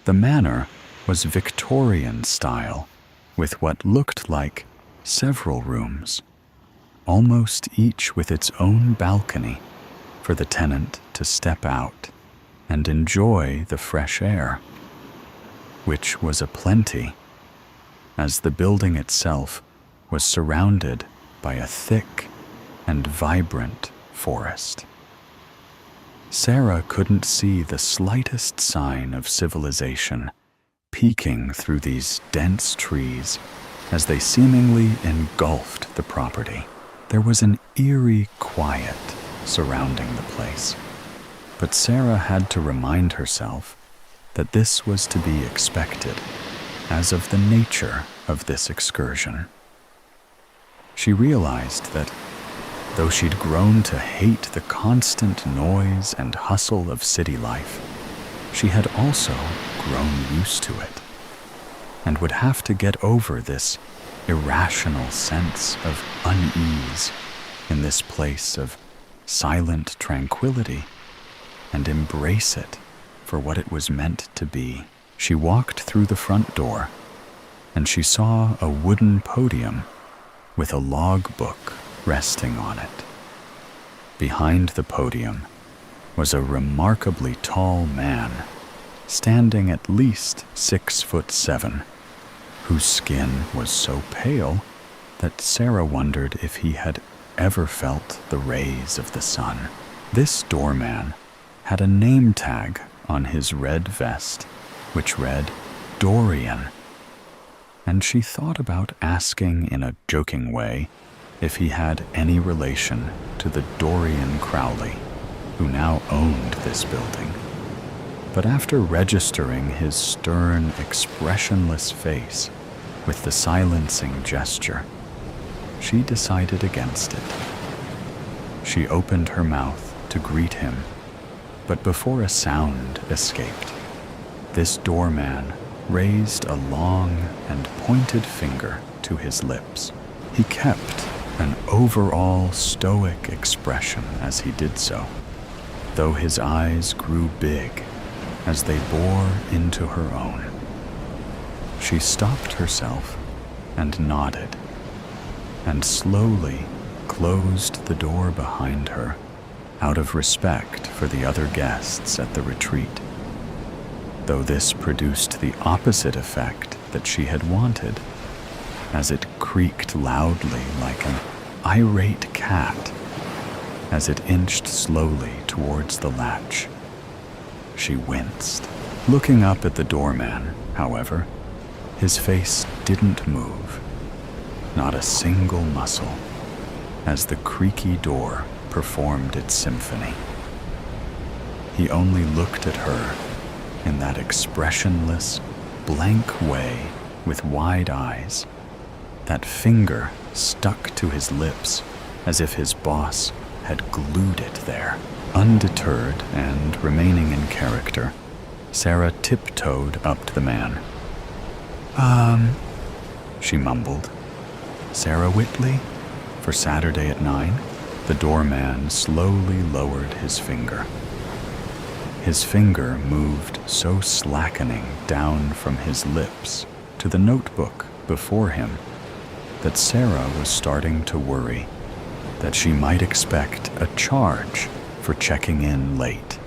The manor was Victorian style, with what looked like several rooms, almost each with its own balcony for the tenant to step out and enjoy the fresh air, which was aplenty, as the building itself was surrounded by a thick and vibrant forest. Sarah couldn't see the slightest sign of civilization peeking through these dense trees as they seemingly engulfed the property. There was an eerie quiet surrounding the place, but Sarah had to remind herself that this was to be expected, as of the nature of this excursion. She realized that though she'd grown to hate the constant noise and hustle of city life, she had also grown used to it, and would have to get over this irrational sense of unease in this place of silent tranquility and embrace it for what it was meant to be. She walked through the front door, and she saw a wooden podium with a log book resting on it. Behind the podium was a remarkably tall man, standing at least 6'7", whose skin was so pale that Sarah wondered if he had ever felt the rays of the sun. This doorman had a name tag on his red vest, which read Dorian, and she thought about asking in a joking way if he had any relation to the Dorian Crowley, who now owned this building. But after registering his stern, expressionless face with the silencing gesture, she decided against it. She opened her mouth to greet him, but before a sound escaped, this doorman raised a long and pointed finger to his lips. He kept an overall stoic expression as he did so, though his eyes grew big as they bore into her own. She stopped herself and nodded, and slowly closed the door behind her out of respect for the other guests at the retreat, though this produced the opposite effect that she had wanted, as it creaked loudly like an irate cat as it inched slowly towards the latch. She winced. Looking up at the doorman, however, his face didn't move, not a single muscle, as the creaky door performed its symphony. He only looked at her in that expressionless, blank way with wide eyes, that finger stuck to his lips as if his boss had glued it there. Undeterred and remaining in character, Sarah tiptoed up to the man. She mumbled. Sarah Whitley? For Saturday at 9? The doorman slowly lowered his finger. His finger moved so slackening down from his lips to the notebook before him that Sarah was starting to worry that she might expect a charge for checking in late,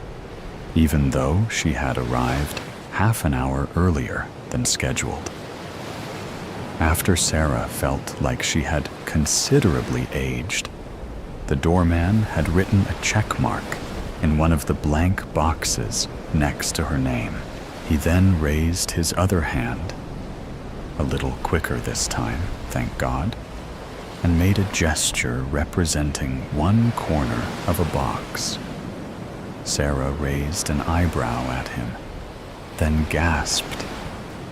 even though she had arrived half an hour earlier than scheduled. After Sarah felt like she had considerably aged, the doorman had written a check mark in one of the blank boxes next to her name. He then raised his other hand, a little quicker this time, thank God, and made a gesture representing one corner of a box. Sarah raised an eyebrow at him, then gasped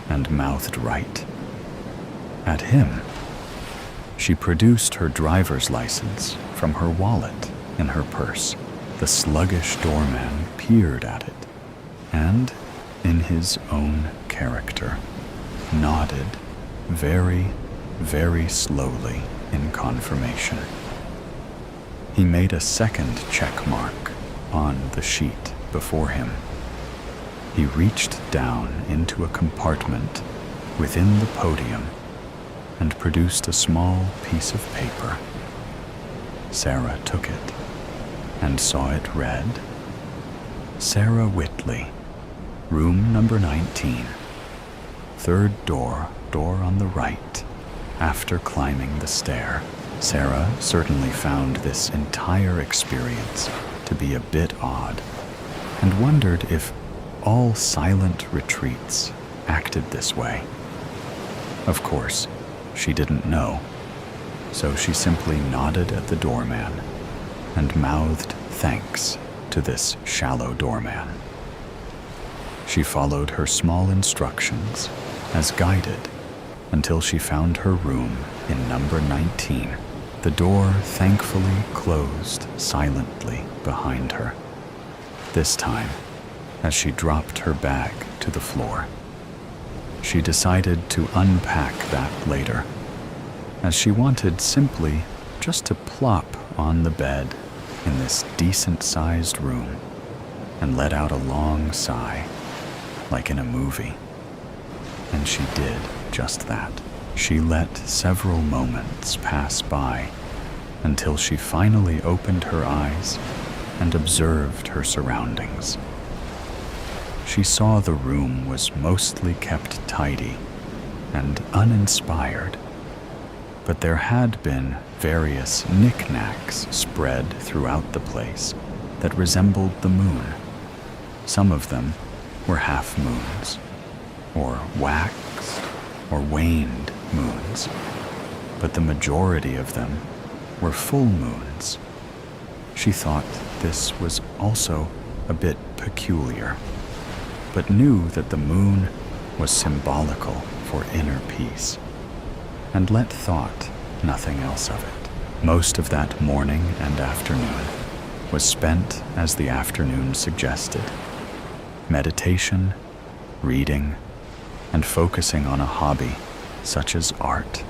and mouthed right. At him. She produced her driver's license from her wallet in her purse. The sluggish doorman peered at it and, in his own character, nodded very, very slowly in confirmation. He made a second check mark on the sheet before him. He reached down into a compartment within the podium and produced a small piece of paper. Sarah took it and saw it read, Sarah Whitley, room number 19, third door on the right, after climbing the stair. Sarah certainly found this entire experience to be a bit odd and wondered if all silent retreats acted this way. Of course, she didn't know, so she simply nodded at the doorman and mouthed thanks to this shallow doorman. She followed her small instructions as guided until she found her room in number 19. The door thankfully closed silently behind her. This time, as she dropped her bag to the floor, she decided to unpack that later, as she wanted simply just to plop on the bed in this decent-sized room and let out a long sigh, like in a movie. And she did just that. She let several moments pass by until she finally opened her eyes and observed her surroundings. She saw the room was mostly kept tidy and uninspired, but there had been various knickknacks spread throughout the place that resembled the moon. Some of them were half moons, or waxed or waned moons, but the majority of them were full moons. She thought this was also a bit peculiar, but knew that the moon was symbolical for inner peace, and let thought nothing else of it. Most of that morning and afternoon was spent as the afternoon suggested: meditation, reading, and focusing on a hobby such as art.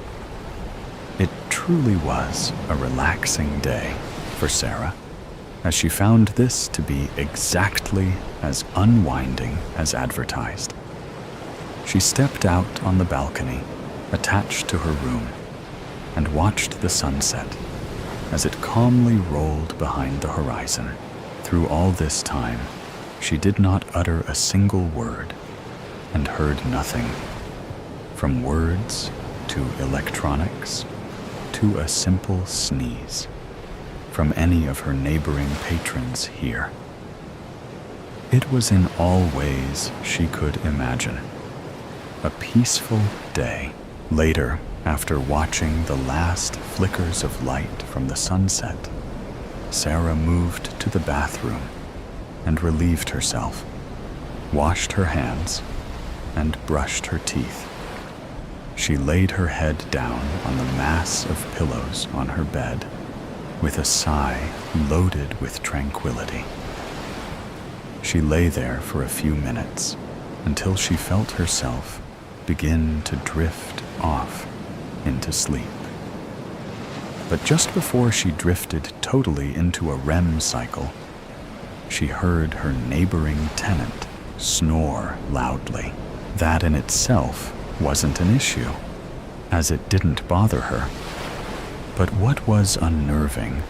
It truly was a relaxing day for Sarah, as she found this to be exactly as unwinding as advertised. She stepped out on the balcony attached to her room and watched the sunset as it calmly rolled behind the horizon. Through all this time, she did not utter a single word and heard nothing, from words to electronics to a simple sneeze, from any of her neighboring patrons here. It was in all ways she could imagine a peaceful day. Later, after watching the last flickers of light from the sunset, Sarah moved to the bathroom and relieved herself, washed her hands, and brushed her teeth. She laid her head down on the mass of pillows on her bed with a sigh loaded with tranquility. She lay there for a few minutes until she felt herself begin to drift off into sleep. But just before she drifted totally into a REM cycle, she heard her neighboring tenant snore loudly. That in itself wasn't an issue, as it didn't bother her. But what was unnerving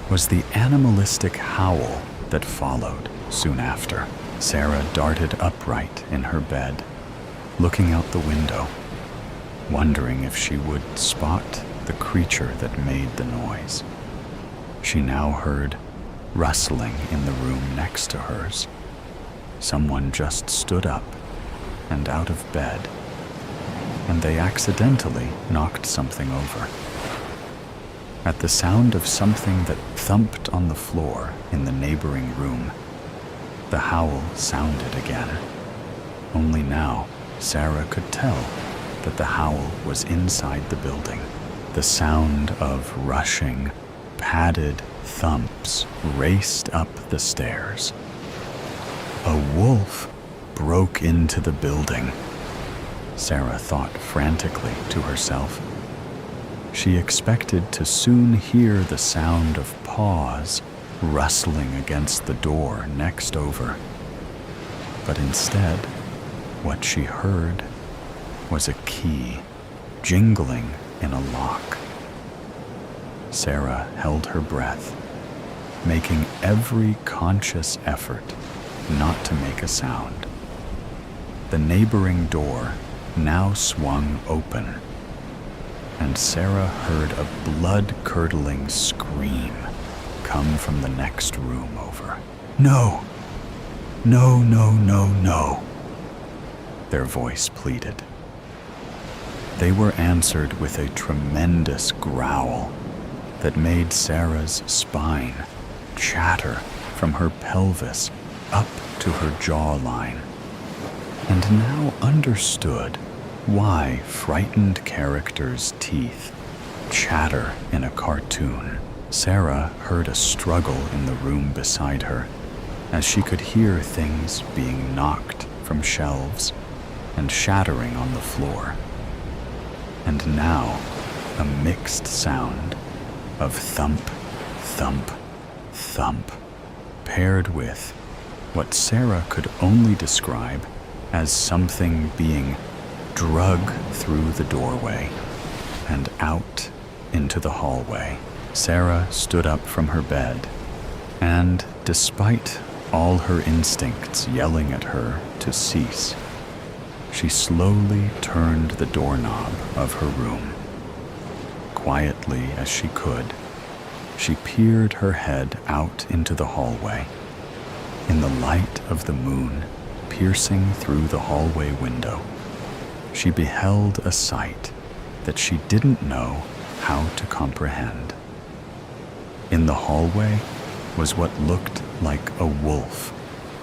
was the animalistic howl that followed soon after. Sarah darted upright in her bed, looking out the window, wondering if she would spot the creature that made the noise. She now heard rustling in the room next to hers. Someone just stood up and out of bed, and they accidentally knocked something over. At the sound of something that thumped on the floor in the neighboring room, the howl sounded again. Only now, Sarah could tell that the howl was inside the building. The sound of rushing, padded thumps raced up the stairs. A wolf broke into the building, Sarah thought frantically to herself. She expected to soon hear the sound of paws rustling against the door next over. But instead, what she heard was a key jingling in a lock. Sarah held her breath, making every conscious effort not to make a sound. The neighboring door now swung open, and Sarah heard a blood-curdling scream come from the next room over. "No! No, no, no, no!" their voice pleaded. They were answered with a tremendous growl that made Sarah's spine chatter from her pelvis up to her jawline, and now understood why frightened characters' teeth chatter in a cartoon. Sarah heard a struggle in the room beside her, as she could hear things being knocked from shelves and shattering on the floor. And now a mixed sound of thump, thump, thump, paired with what Sarah could only describe as something being drug through the doorway and out into the hallway. Sarah stood up from her bed, and despite all her instincts yelling at her to cease, she slowly turned the doorknob of her room. Quietly as she could, she peered her head out into the hallway. In the light of the moon piercing through the hallway window, she beheld a sight that she didn't know how to comprehend. In the hallway was what looked like a wolf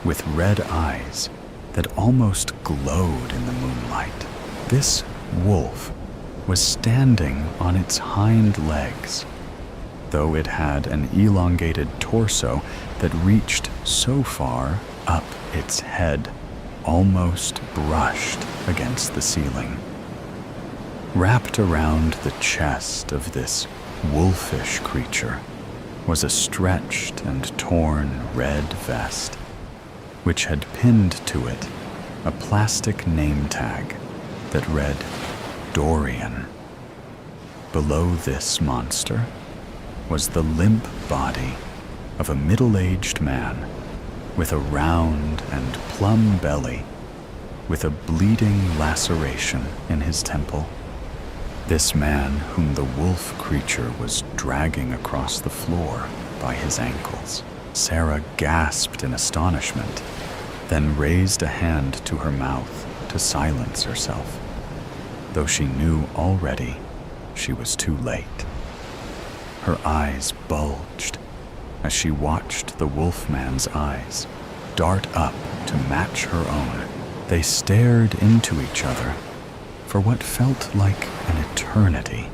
with red eyes that almost glowed in the moonlight. This wolf was standing on its hind legs, though it had an elongated torso that reached so far up its head, almost brushed against the ceiling. Wrapped around the chest of this wolfish creature was a stretched and torn red vest, which had pinned to it a plastic name tag that read Dorian. Below this monster was the limp body of a middle-aged man with a round and plumb belly, with a bleeding laceration in his temple. This man whom the wolf creature was dragging across the floor by his ankles. Sarah gasped in astonishment, then raised a hand to her mouth to silence herself, though she knew already she was too late. Her eyes bulged as she watched the wolfman's eyes dart up to match her own. They stared into each other for what felt like an eternity,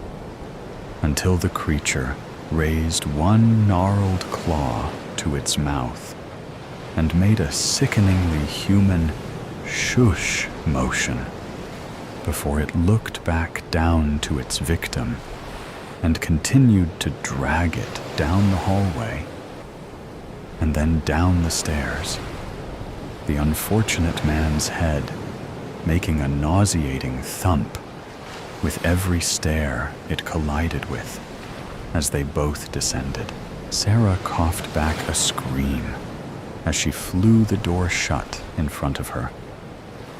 until the creature raised one gnarled claw to its mouth and made a sickeningly human shush motion before it looked back down to its victim and continued to drag it down the hallway and then down the stairs, the unfortunate man's head making a nauseating thump with every stair it collided with as they both descended. Sarah coughed back a scream as she flew the door shut in front of her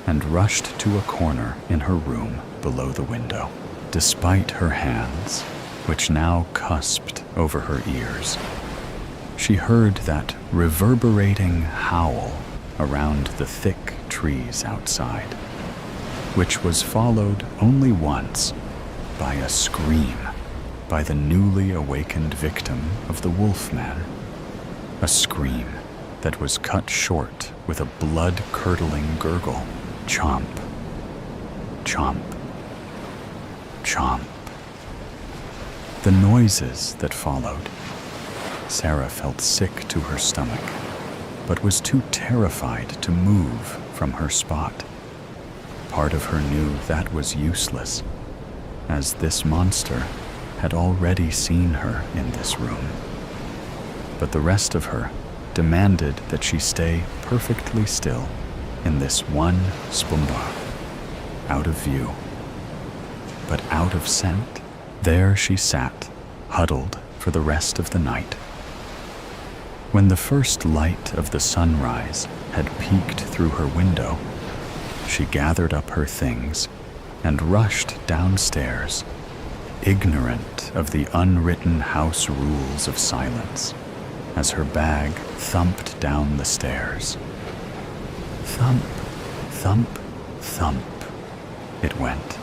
and rushed to a corner in her room below the window. Despite her hands, which now cusped over her ears, she heard that reverberating howl around the thick trees outside, which was followed only once by a scream by the newly awakened victim of the wolfman, a scream that was cut short with a blood-curdling gurgle. Chomp, chomp, chomp. The noises that followed. Sarah felt sick to her stomach, but was too terrified to move from her spot. Part of her knew that was useless, as this monster had already seen her in this room. But the rest of her demanded that she stay perfectly still in this one spumbar, out of view, but out of scent. There she sat, huddled for the rest of the night. When the first light of the sunrise had peeked through her window, she gathered up her things and rushed downstairs, ignorant of the unwritten house rules of silence, as her bag thumped down the stairs. Thump, thump, thump, it went.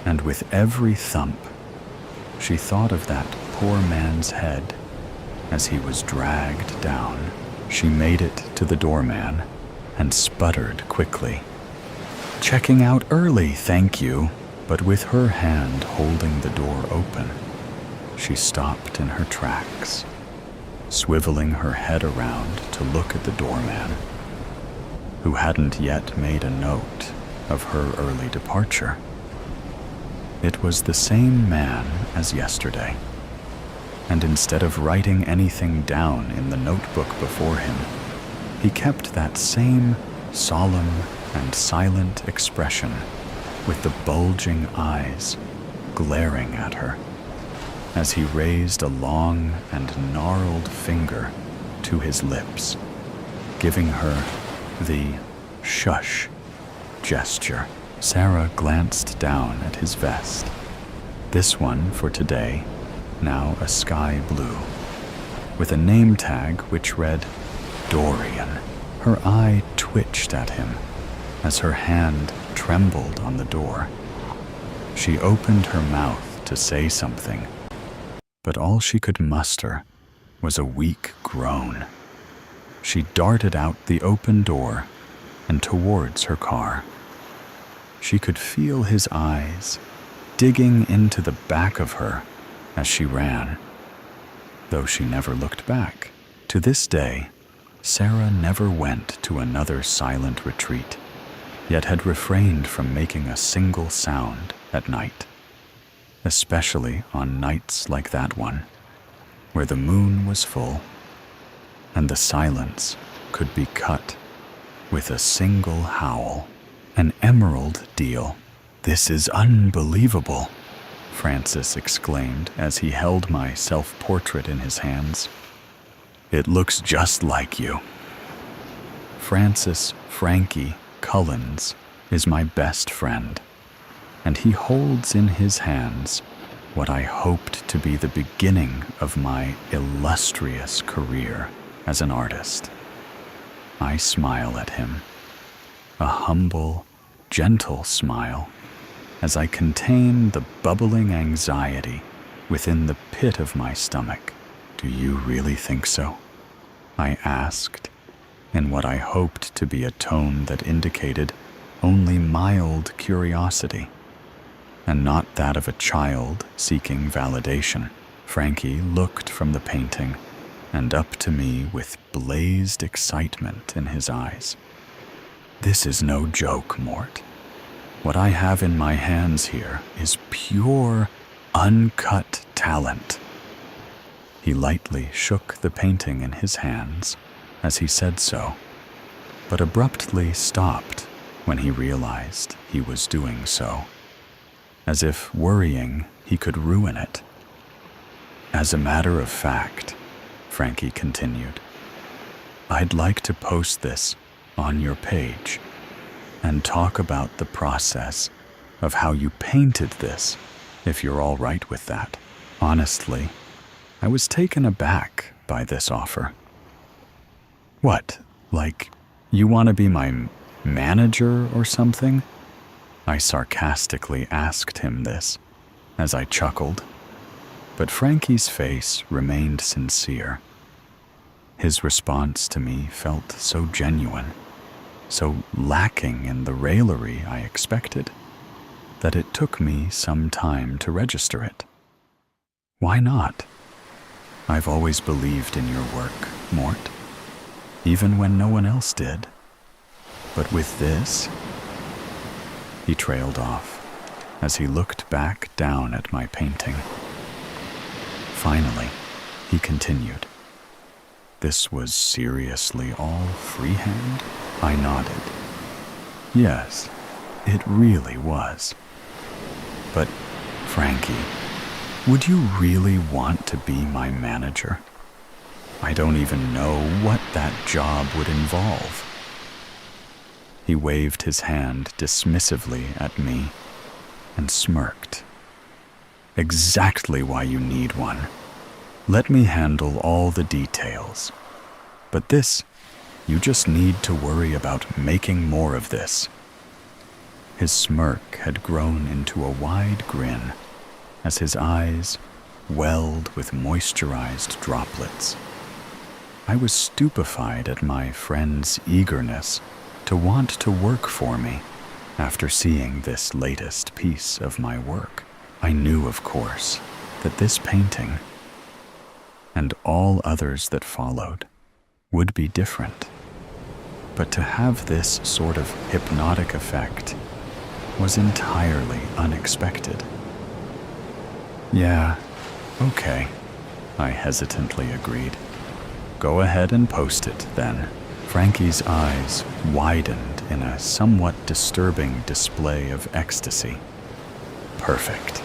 And with every thump, she thought of that poor man's head as he was dragged down. She made it to the doorman and sputtered quickly. "Checking out early, thank you." But with her hand holding the door open, she stopped in her tracks, swiveling her head around to look at the doorman, who hadn't yet made a note of her early departure. It was the same man as yesterday, and instead of writing anything down in the notebook before him, he kept that same solemn and silent expression with the bulging eyes glaring at her as he raised a long and gnarled finger to his lips, giving her the shush gesture. Sarah glanced down at his vest, this one for today, now a sky blue, with a name tag which read Dorian. Her eye twitched at him as her hand trembled on the door. She opened her mouth to say something, but all she could muster was a weak groan. She darted out the open door and towards her car. She could feel his eyes digging into the back of her as she ran, though she never looked back. To this day, Sarah never went to another silent retreat, yet had refrained from making a single sound at night, especially on nights like that one, where the moon was full and the silence could be cut with a single howl. An emerald deal. "This is unbelievable," Francis exclaimed as he held my self-portrait in his hands. "It looks just like you." Francis Frankie Cullens is my best friend, and he holds in his hands what I hoped to be the beginning of my illustrious career as an artist. I smile at him, a humble, gentle smile, as I contain the bubbling anxiety within the pit of my stomach. "Do you really think so?" I asked, in what I hoped to be a tone that indicated only mild curiosity, and not that of a child seeking validation. Frankie looked from the painting and up to me with blazed excitement in his eyes. "This is no joke, Mort. What I have in my hands here is pure, uncut talent." He lightly shook the painting in his hands as he said so, but abruptly stopped when he realized he was doing so, as if worrying he could ruin it. "As a matter of fact," Frankie continued, "I'd like to post this on your page and talk about the process of how you painted this, if you're all right with that." Honestly, I was taken aback by this offer. "What, like, you want to be my manager or something?" I sarcastically asked him this as I chuckled, but Frankie's face remained sincere. His response to me felt so genuine, so lacking in the raillery I expected, that it took me some time to register it. Why not? I've always believed in your work, Mort, even when no one else did. But with this, he trailed off as he looked back down at my painting. Finally, he continued. This was seriously all freehand? I nodded. Yes, it really was. But, Frankie, would you really want to be my manager? I don't even know what that job would involve. He waved his hand dismissively at me and smirked. Exactly why you need one. Let me handle all the details. But this, you just need to worry about making more of this. His smirk had grown into a wide grin as his eyes welled with moisturized droplets. I was stupefied at my friend's eagerness to want to work for me after seeing this latest piece of my work. I knew, of course, that this painting, and all others that followed, would be different. But to have this sort of hypnotic effect was entirely unexpected. Yeah, okay, I hesitantly agreed. Go ahead and post it, then. Frankie's eyes widened in a somewhat disturbing display of ecstasy. Perfect.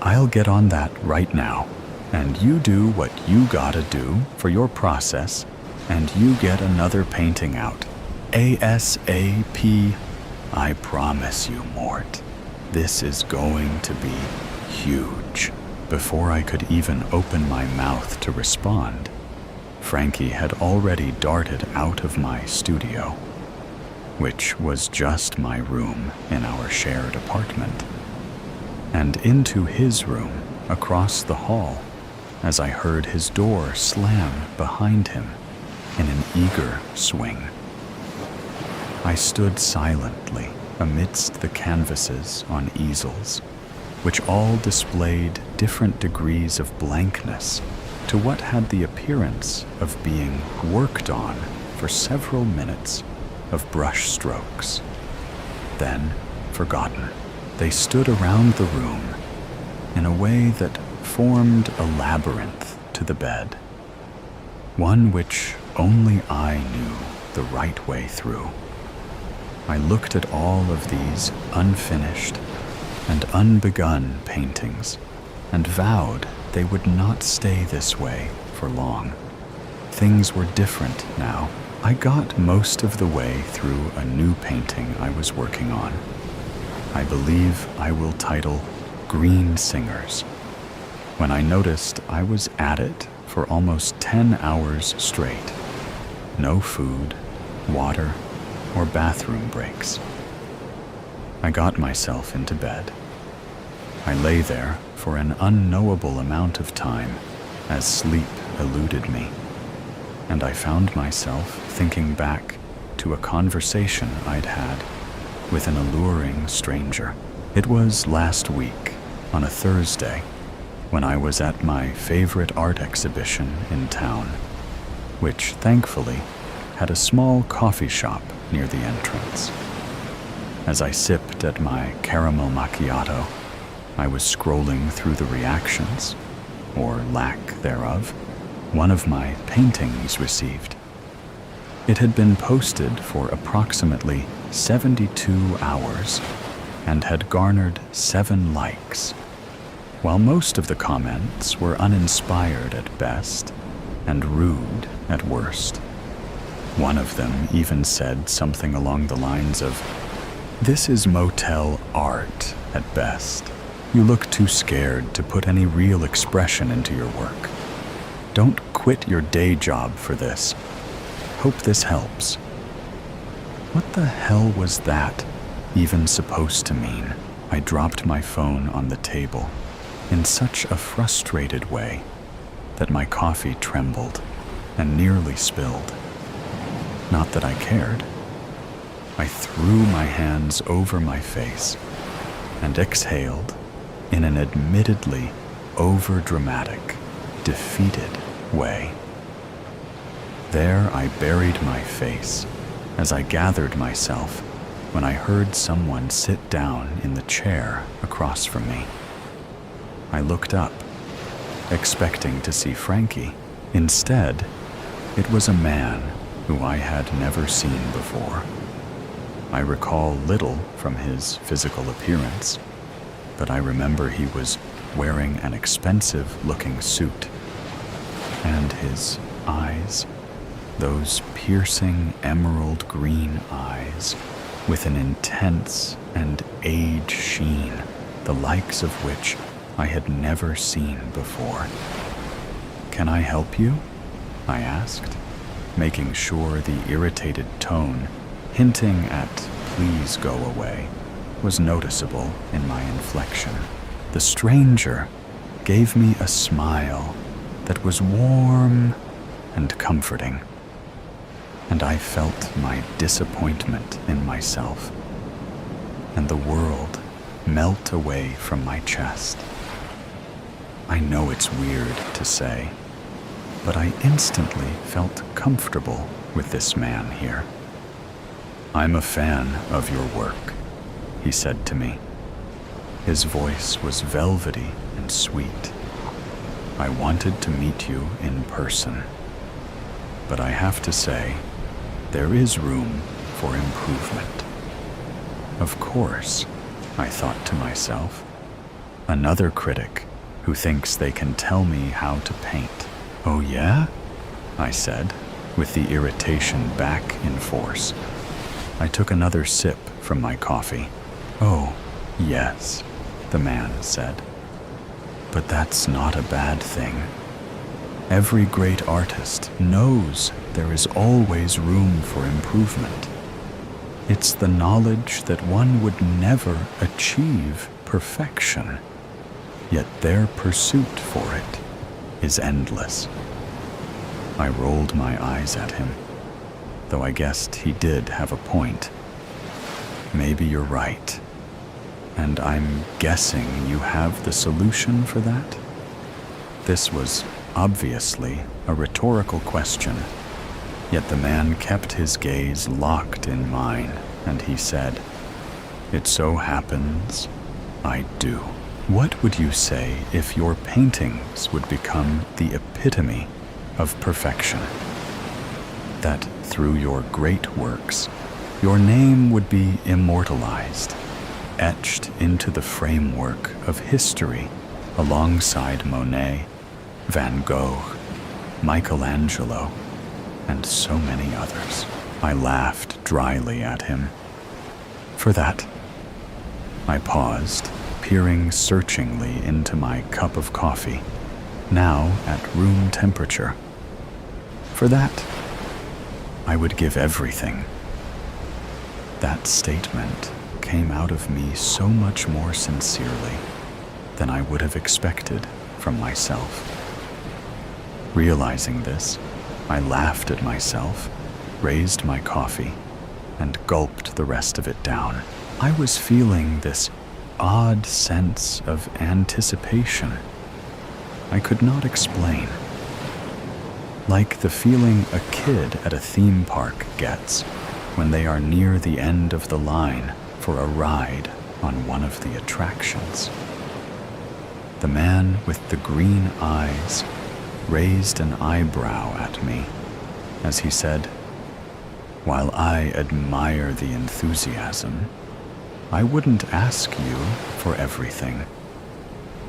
I'll get on that right now, and you do what you gotta do for your process, and you get another painting out. ASAP. I promise you, Mort, this is going to be huge. Before I could even open my mouth to respond, Frankie had already darted out of my studio, which was just my room in our shared apartment, and into his room across the hall as I heard his door slam behind him in an eager swing. I stood silently amidst the canvases on easels, which all displayed different degrees of blankness to what had the appearance of being worked on for several minutes of brush strokes, then forgotten. They stood around the room in a way that formed a labyrinth to the bed, one which only I knew the right way through. I looked at all of these unfinished and unbegun paintings and vowed they would not stay this way for long. Things were different now. I got most of the way through a new painting I was working on. I believe I will title Green Singers, when I noticed I was at it for almost 10 hours straight. No food, water, or bathroom breaks. I got myself into bed. I lay there for an unknowable amount of time as sleep eluded me, and I found myself thinking back to a conversation I'd had with an alluring stranger. It was last week, on a Thursday, when I was at my favorite art exhibition in town, which thankfully had a small coffee shop near the entrance. As I sipped at my caramel macchiato, I was scrolling through the reactions, or lack thereof, one of my paintings received. It had been posted for approximately 72 hours and had garnered 7 likes. While most of the comments were uninspired at best and rude at worst. One of them even said something along the lines of, "This is motel art at best. You look too scared to put any real expression into your work. Don't quit your day job for this. Hope this helps." What the hell was that even supposed to mean? I dropped my phone on the table in such a frustrated way that my coffee trembled and nearly spilled. Not that I cared. I threw my hands over my face and exhaled in an admittedly overdramatic, defeated way. There I buried my face as I gathered myself when I heard someone sit down in the chair across from me. I looked up, expecting to see Frankie. Instead, it was a man who I had never seen before. I recall little from his physical appearance, but I remember he was wearing an expensive-looking suit, and his eyes, those piercing emerald green eyes, with an intense and age sheen, the likes of which I had never seen before. "Can I help you?" I asked, making sure the irritated tone, hinting at "please go away," was noticeable in my inflection. The stranger gave me a smile that was warm and comforting, and I felt my disappointment in myself and the world melt away from my chest. I know it's weird to say, but I instantly felt comfortable with this man here. "I'm a fan of your work," he said to me. His voice was velvety and sweet. "I wanted to meet you in person, but I have to say, there is room for improvement." Of course, I thought to myself, another critic who thinks they can tell me how to paint. "Oh yeah?" I said, with the irritation back in force. I took another sip from my coffee. "Oh, yes," the man said. "But that's not a bad thing. Every great artist knows there is always room for improvement. It's the knowledge that one would never achieve perfection, yet their pursuit for it is endless." I rolled my eyes at him, though I guessed he did have a point. "Maybe you're right. And I'm guessing you have the solution for that?" This was obviously a rhetorical question, yet the man kept his gaze locked in mine, and he said, "It so happens I do." "What would you say if your paintings would become the epitome of perfection? That through your great works, your name would be immortalized, etched into the framework of history alongside Monet, Van Gogh, Michelangelo, and so many others." I laughed dryly at him. "For that," I paused, peering searchingly into my cup of coffee, now at room temperature. "For that, I would give everything." That statement came out of me so much more sincerely than I would have expected from myself. Realizing this, I laughed at myself, raised my coffee, and gulped the rest of it down. I was feeling this odd sense of anticipation I could not explain. Like the feeling a kid at a theme park gets when they are near the end of the line for a ride on one of the attractions. The man with the green eyes raised an eyebrow at me as he said, "While I admire the enthusiasm, I wouldn't ask you for everything.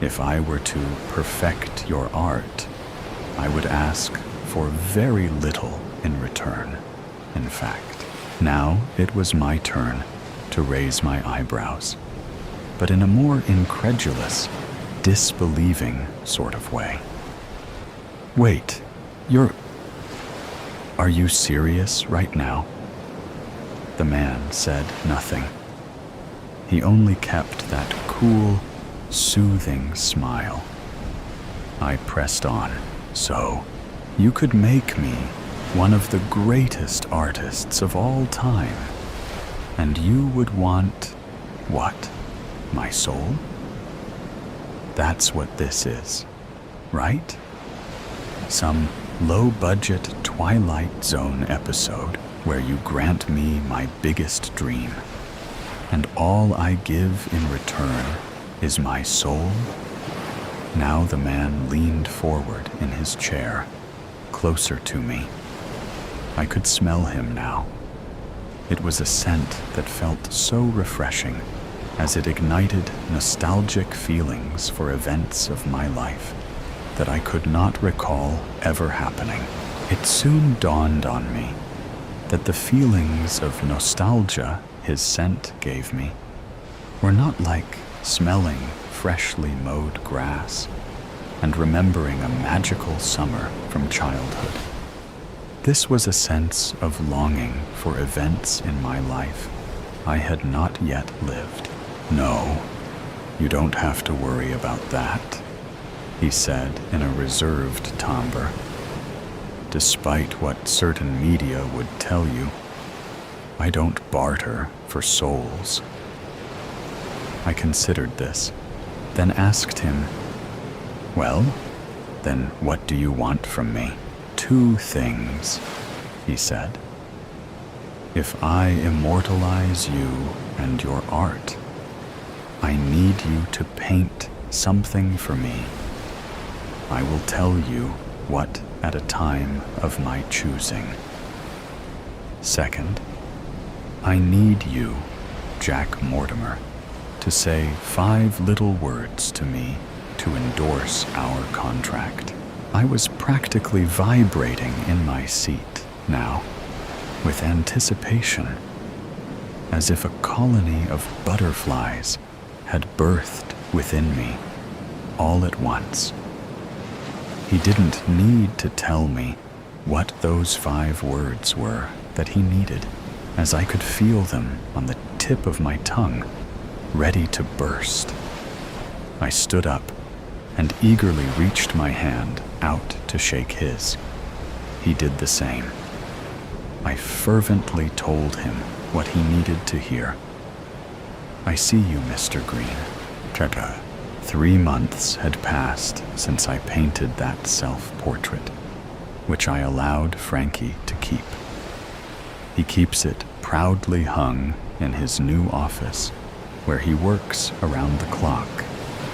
If I were to perfect your art, I would ask for very little in return, in fact." Now it was my turn to raise my eyebrows, but in a more incredulous, disbelieving sort of way. "Wait, are you serious right now?" The man said nothing. He only kept that cool, soothing smile. I pressed on. "So, you could make me one of the greatest artists of all time, and you would want what? My soul?" That's what this is, right? Some low-budget Twilight Zone episode where you grant me my biggest dream, and all I give in return is my soul? Now the man leaned forward in his chair, closer to me. I could smell him now. It was a scent that felt so refreshing, as it ignited nostalgic feelings for events of my life that I could not recall ever happening. It soon dawned on me that the feelings of nostalgia his scent gave me were not like smelling freshly mowed grass and remembering a magical summer from childhood. This was a sense of longing for events in my life I had not yet lived. "No, you don't have to worry about that," he said in a reserved timbre. "Despite what certain media would tell you, I don't barter for souls." I considered this, then asked him, "Well, then what do you want from me?" "Two things," he said. "If I immortalize you and your art, I need you to paint something for me. I will tell you what at a time of my choosing. Second, I need you, Jack Mortimer, to say 5 little words to me to endorse our contract." I was practically vibrating in my seat now, with anticipation, as if a colony of butterflies had birthed within me all at once. He didn't need to tell me what those 5 words were that he needed, as I could feel them on the tip of my tongue, ready to burst. I stood up and eagerly reached my hand out to shake his. He did the same. I fervently told him what he needed to hear. "I see you, Mr. Green." 3 months had passed since I painted that self-portrait, which I allowed Frankie to keep. He keeps it proudly hung in his new office, where he works around the clock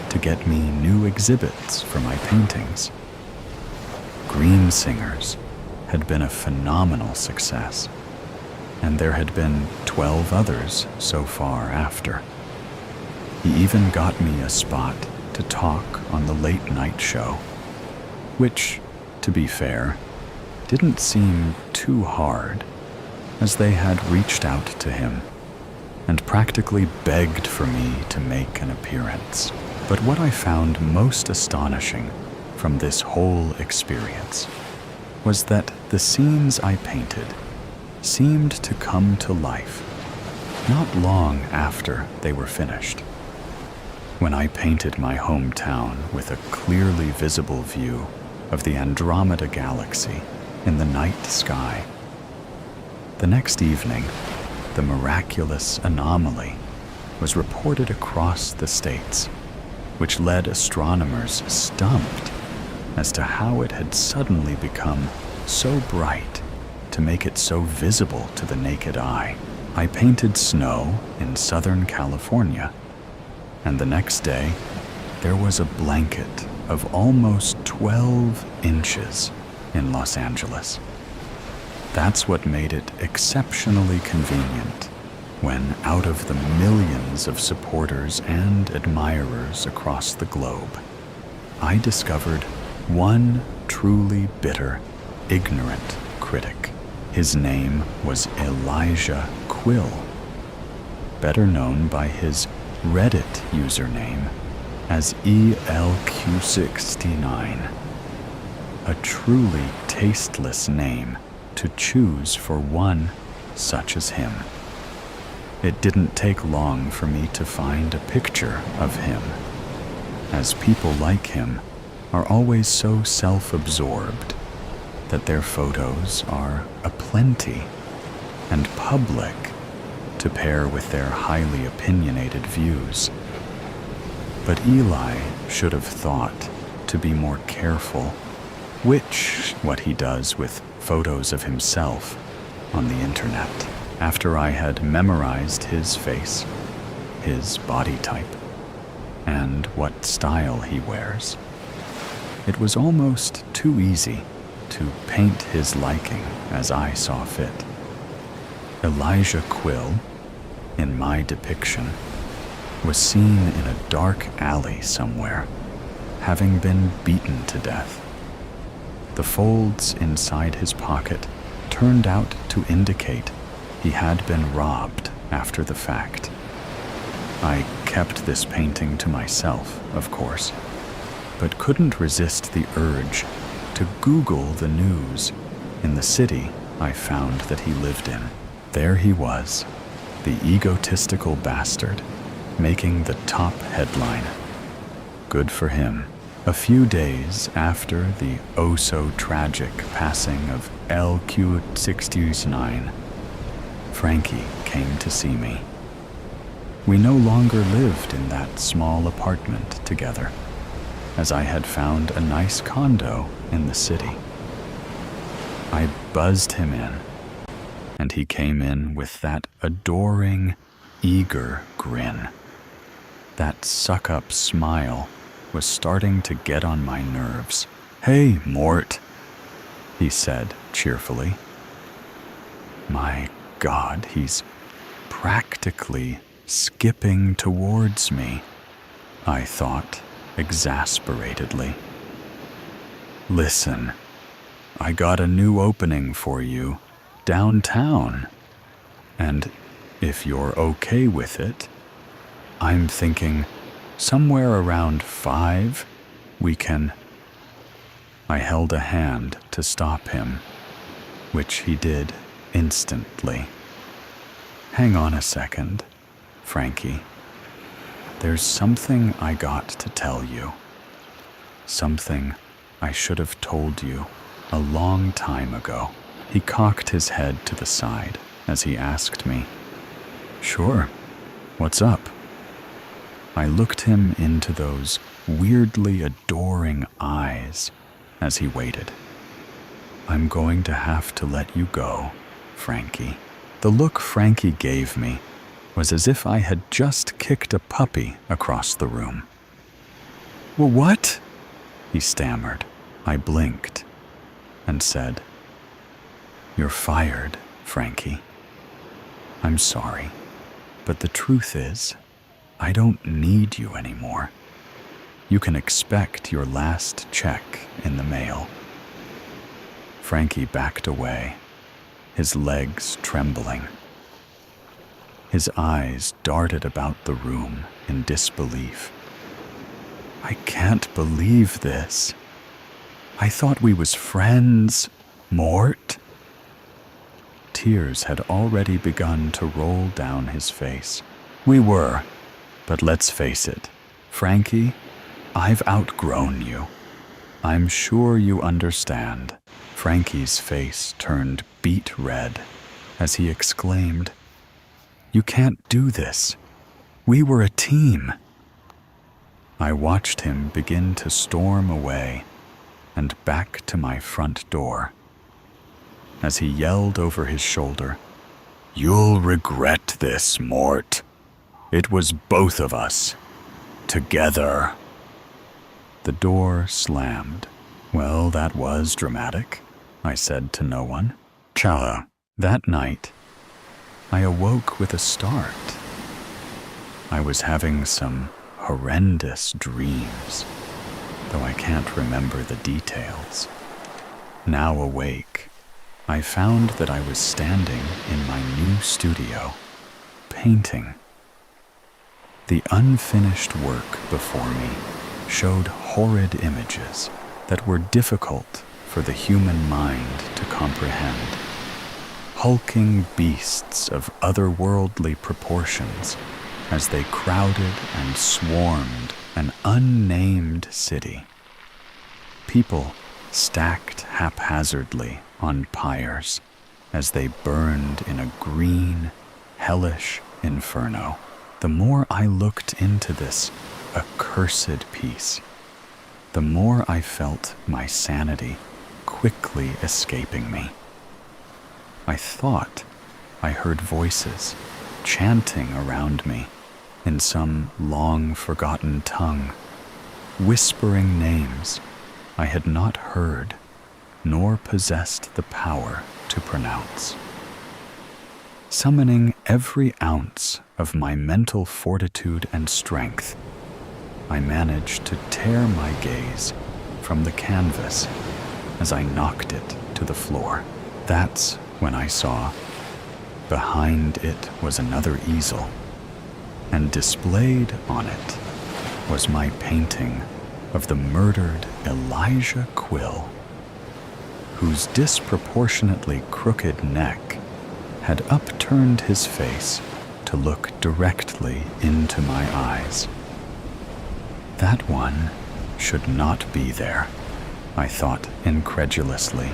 to get me new exhibits for my paintings. Green Singers had been a phenomenal success, and there had been 12 others so far after. He even got me a spot to talk on the late-night show, which, to be fair, didn't seem too hard, as they had reached out to him and practically begged for me to make an appearance. But what I found most astonishing from this whole experience was that the scenes I painted seemed to come to life not long after they were finished. When I painted my hometown with a clearly visible view of the Andromeda Galaxy in the night sky, the next evening, the miraculous anomaly was reported across the states, which led astronomers stumped as to how it had suddenly become so bright to make it so visible to the naked eye. I painted snow in Southern California, and the next day there was a blanket of almost 12 inches in Los Angeles. That's what made it exceptionally convenient when, out of the millions of supporters and admirers across the globe, I discovered one truly bitter, ignorant critic. His name was Elijah Quill, better known by his Reddit username as ELQ69, a truly tasteless name to choose for one such as him. It didn't take long for me to find a picture of him, as people like him are always so self-absorbed that their photos are aplenty and public to pair with their highly opinionated views. But Eli should have thought to be more careful, which what he does with photos of himself on the internet. After I had memorized his face, his body type, and what style he wears, it was almost too easy to paint his liking as I saw fit. Elijah Quill, in my depiction, was seen in a dark alley somewhere, having been beaten to death. The folds inside his pocket turned out to indicate he had been robbed after the fact. I kept this painting to myself, of course, but couldn't resist the urge to Google the news in the city I found that he lived in. There he was, the egotistical bastard, making the top headline. Good for him. A few days after the oh-so-tragic passing of LQ69, Frankie came to see me. We no longer lived in that small apartment together, as I had found a nice condo in the city. I buzzed him in, and he came in with that adoring, eager grin. That suck-up smile was starting to get on my nerves. "Hey, Mort," he said cheerfully. My God, he's practically skipping towards me, I thought exasperatedly. "Listen, I got a new opening for you downtown, and if you're okay with it, I'm thinking somewhere around 5 we can—" I held a hand to stop him, which he did instantly. "Hang on a second, Frankie. There's something I got to tell you. Something I should have told you a long time ago." He cocked his head to the side as he asked me, "Sure, what's up?" I looked him into those weirdly adoring eyes as he waited. "I'm going to have to let you go, Frankie." The look Frankie gave me was as if I had just kicked a puppy across the room. "Well, what?" he stammered. I blinked and said, "You're fired, Frankie. I'm sorry, but the truth is, I don't need you anymore. You can expect your last check in the mail." Frankie backed away, his legs trembling. His eyes darted about the room in disbelief. "I can't believe this. I thought we was friends, Mort." Tears had already begun to roll down his face. "We were, but let's face it, Frankie, I've outgrown you. I'm sure you understand." Frankie's face turned beet red as he exclaimed, "You can't do this. We were a team." I watched him begin to storm away and back to my front door. As he yelled over his shoulder, "You'll regret this, Mort. It was both of us. Together." The door slammed. "Well, that was dramatic," I said to no one. Ciao. That night, I awoke with a start. I was having some horrendous dreams, though I can't remember the details. Now awake, I found that I was standing in my new studio, painting. The unfinished work before me showed horrid images that were difficult for the human mind to comprehend. Hulking beasts of otherworldly proportions as they crowded and swarmed an unnamed city. People stacked haphazardly on pyres as they burned in a green, hellish inferno. The more I looked into this accursed piece, the more I felt my sanity quickly escaping me. I thought I heard voices chanting around me in some long-forgotten tongue, whispering names I had not heard nor possessed the power to pronounce. Summoning every ounce of my mental fortitude and strength, I managed to tear my gaze from the canvas as I knocked it to the floor. That's when I saw behind it was another easel, and displayed on it was my painting of the murdered Elijah Quill, whose disproportionately crooked neck had upturned his face to look directly into my eyes. That one should not be there, I thought incredulously.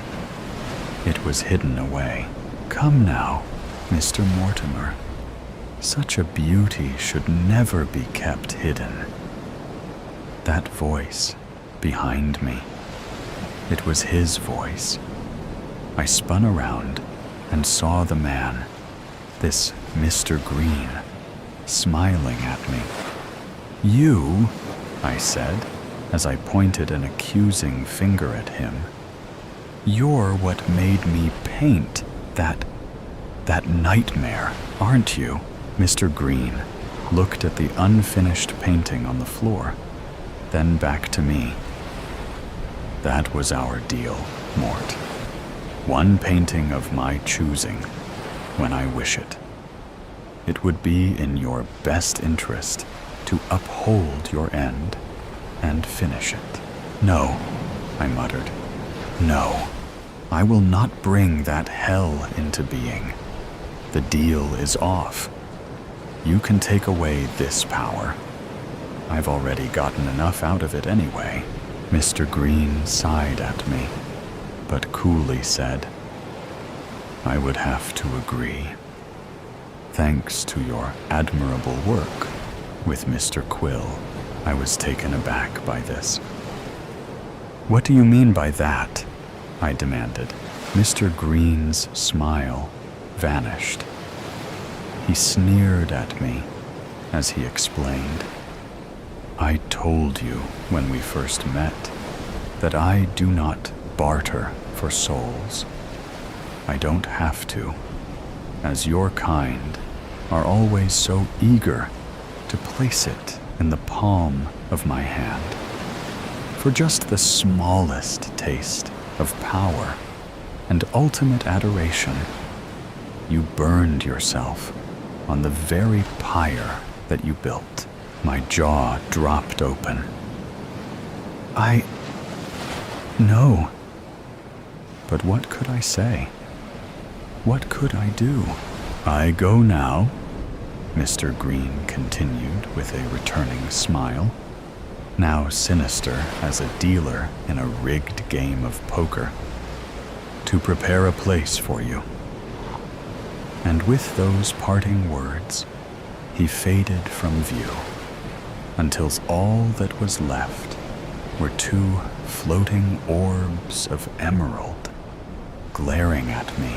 It was hidden away. Come now, Mr. Mortimer. Such a beauty should never be kept hidden. That voice behind me. It was his voice. I spun around and saw the man, this Mr. Green, smiling at me. You, I said, as I pointed an accusing finger at him. You're what made me paint that nightmare, aren't you? Mr. Green looked at the unfinished painting on the floor, then back to me. That was our deal, Mort. One painting of my choosing, when I wish it. It would be in your best interest to uphold your end and finish it. No, I muttered. No, I will not bring that hell into being. The deal is off. You can take away this power. I've already gotten enough out of it anyway. Mr. Green sighed at me, but coolly said, I would have to agree. Thanks to your admirable work with Mr. Quill, I was taken aback by this. What do you mean by that? I demanded. Mr. Green's smile vanished. He sneered at me as he explained. I told you when we first met that I do not barter for souls. I don't have to, as your kind are always so eager to place it in the palm of my hand. For just the smallest taste of power and ultimate adoration, you burned yourself on the very pyre that you built. My jaw dropped open. No. But what could I say? What could I do? I go now, Mr. Green continued with a returning smile, now sinister as a dealer in a rigged game of poker, to prepare a place for you. And with those parting words, he faded from view, until all that was left were two floating orbs of emerald glaring at me,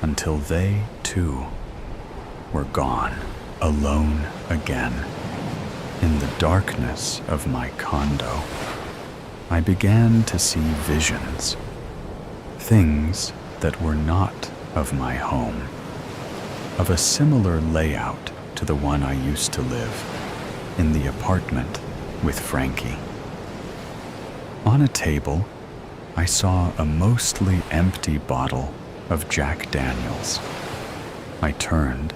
until they, too, were gone, alone again. In the darkness of my condo, I began to see visions, things that were not of my home, of a similar layout to the one I used to live in the apartment with Frankie. On a table, I saw a mostly empty bottle of Jack Daniels. I turned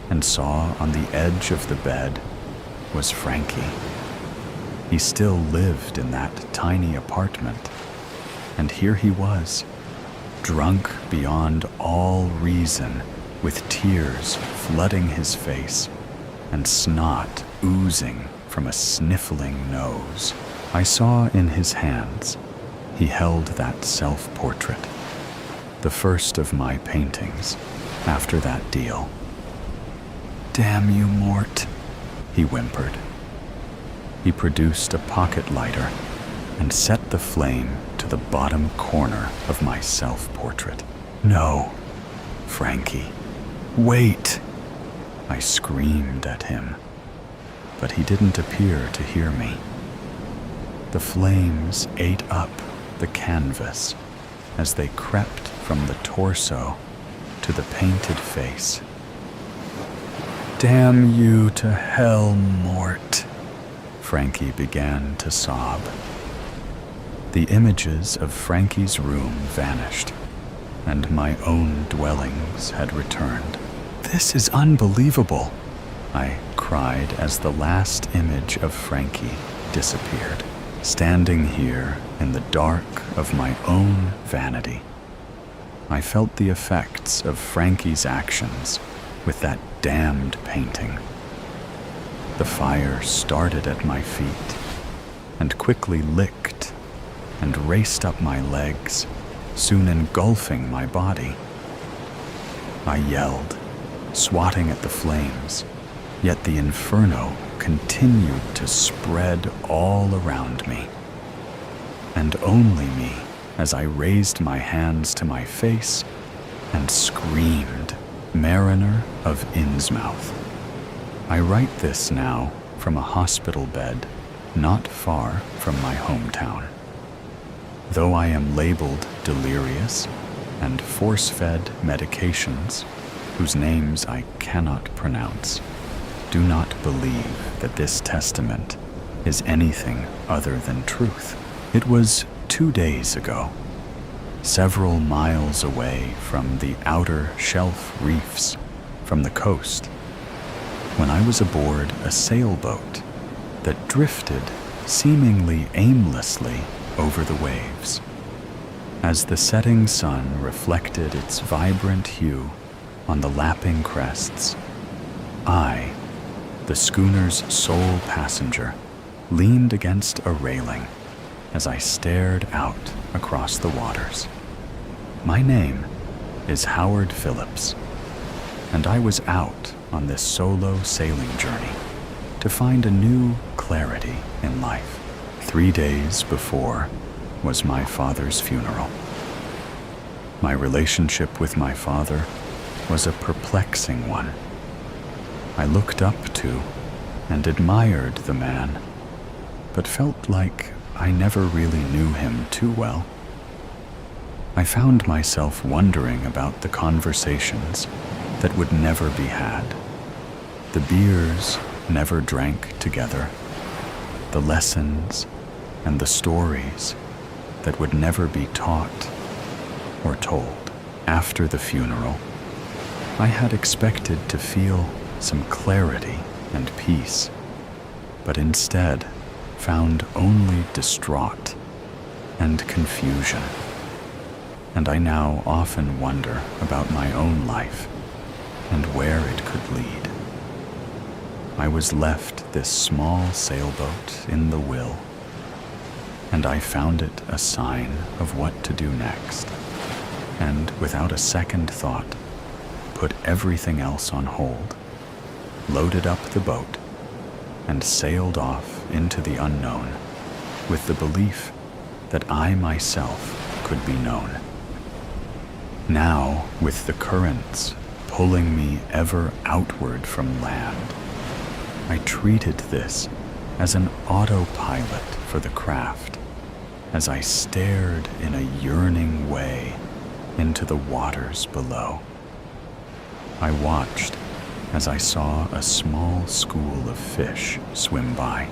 and saw on the edge of the bed was Frankie. He still lived in that tiny apartment, and here he was, drunk beyond all reason, with tears flooding his face and snot oozing from a sniffling nose. I saw in his hands he held that self-portrait, the first of my paintings after that deal. Damn you, Mort, he whimpered. He produced a pocket lighter and set the flame to the bottom corner of my self-portrait. "No, Frankie, wait!" I screamed at him, but he didn't appear to hear me. The flames ate up the canvas as they crept from the torso to the painted face. "Damn you to hell, Mort," Frankie began to sob. The images of Frankie's room vanished, and my own dwellings had returned. "This is unbelievable," I cried as the last image of Frankie disappeared. Standing here in the dark of my own vanity, I felt the effects of Frankie's actions with that damned painting. The fire started at my feet and quickly licked and raced up my legs, soon engulfing my body. I yelled, swatting at the flames, yet the inferno continued to spread all around me. And only me as I raised my hands to my face and screamed, "Mariner of Innsmouth." I write this now from a hospital bed not far from my hometown. Though I am labeled delirious and force-fed medications whose names I cannot pronounce, do not believe that this testament is anything other than truth. It was 2 days ago, several miles away from the outer shelf reefs from the coast, when I was aboard a sailboat that drifted seemingly aimlessly over the waves. As the setting sun reflected its vibrant hue on the lapping crests, I, the schooner's sole passenger, leaned against a railing as I stared out across the waters. My name is Howard Phillips, and I was out on this solo sailing journey to find a new clarity in life. 3 days before was my father's funeral. My relationship with my father was a perplexing one. I looked up to and admired the man, but felt like I never really knew him too well. I found myself wondering about the conversations that would never be had, the beers never drank together, the lessons and the stories that would never be taught or told. After the funeral, I had expected to feel some clarity and peace, but instead found only distraught and confusion. And I now often wonder about my own life and where it could lead. I was left this small sailboat in the Will, and I found it a sign of what to do next, and without a second thought, put everything else on hold, loaded up the boat, and sailed off into the unknown with the belief that I myself could be known. Now, with the currents pulling me ever outward from land, I treated this as an autopilot for the craft as I stared in a yearning way into the waters below. I watched as I saw a small school of fish swim by.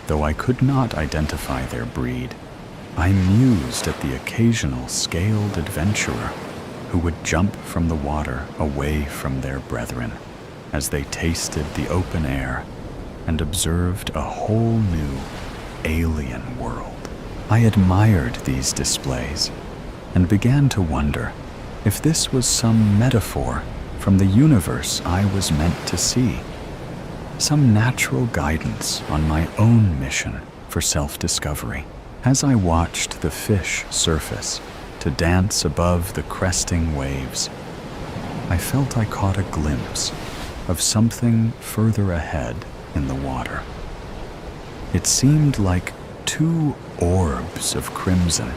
Though I could not identify their breed, I mused at the occasional scaled adventurer who would jump from the water away from their brethren as they tasted the open air and observed a whole new, alien world. I admired these displays and began to wonder if this was some metaphor from the universe I was meant to see, some natural guidance on my own mission for self-discovery. As I watched the fish surface to dance above the cresting waves, I felt I caught a glimpse of something further ahead in the water. It seemed like two orbs of crimson,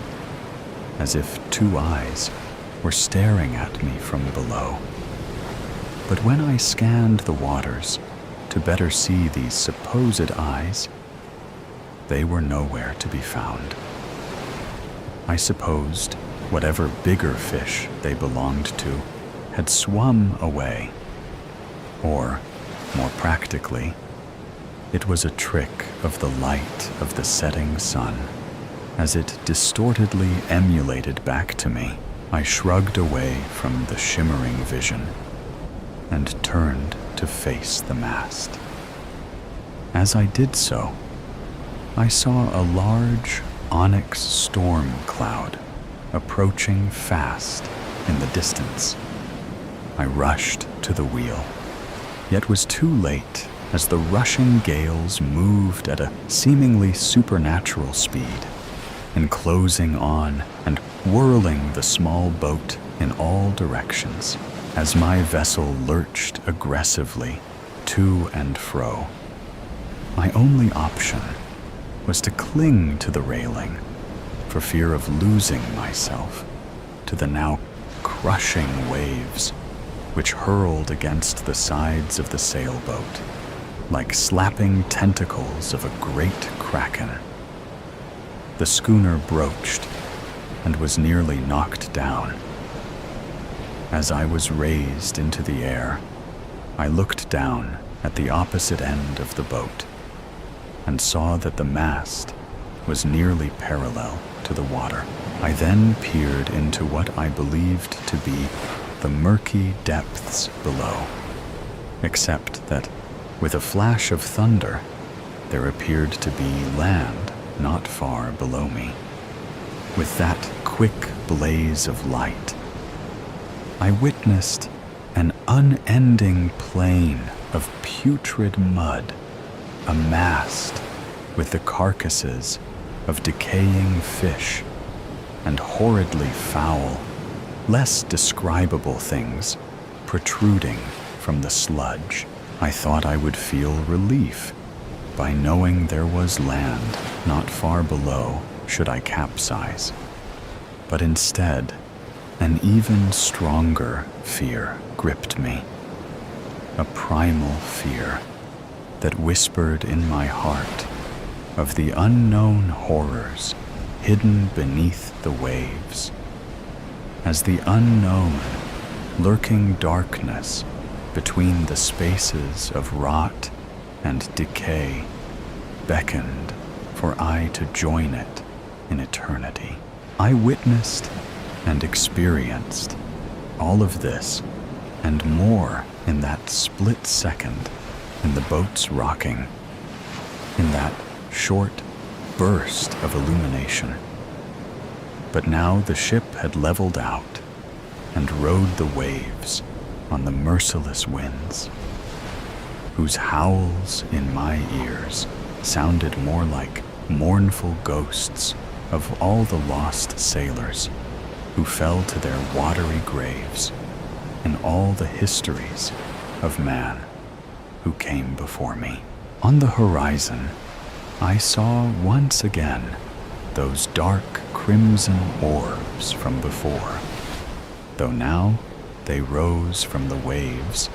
as if two eyes were staring at me from below. But when I scanned the waters to better see these supposed eyes, they were nowhere to be found. I supposed whatever bigger fish they belonged to had swum away. Or, more practically, it was a trick of the light of the setting sun. As it distortedly emulated back to me, I shrugged away from the shimmering vision and turned to face the mast. As I did so, I saw a large onyx storm cloud approaching fast in the distance. I rushed to the wheel, yet was too late as the rushing gales moved at a seemingly supernatural speed, enclosing on and whirling the small boat in all directions as my vessel lurched aggressively to and fro. My only option was to cling to the railing for fear of losing myself to the now crushing waves which hurled against the sides of the sailboat like slapping tentacles of a great kraken. The schooner broached and was nearly knocked down. As I was raised into the air, I looked down at the opposite end of the boat and saw that the mast was nearly parallel to the water. I then peered into what I believed to be the murky depths below, except that with a flash of thunder, there appeared to be land not far below me. With that quick blaze of light, I witnessed an unending plain of putrid mud, amassed with the carcasses of decaying fish and horridly foul, less describable things protruding from the sludge. I thought I would feel relief by knowing there was land not far below should I capsize. But instead, an even stronger fear gripped me, a primal fear that whispered in my heart of the unknown horrors hidden beneath the waves, as the unknown, lurking darkness between the spaces of rot and decay beckoned for I to join it in eternity. I witnessed and experienced all of this and more in that split second in the boat's rocking, in that short burst of illumination. But now the ship had leveled out and rode the waves on the merciless winds, whose howls in my ears sounded more like mournful ghosts of all the lost sailors who fell to their watery graves in all the histories of man who came before me. On the horizon, I saw once again those dark crimson orbs from before, though now they rose from the waves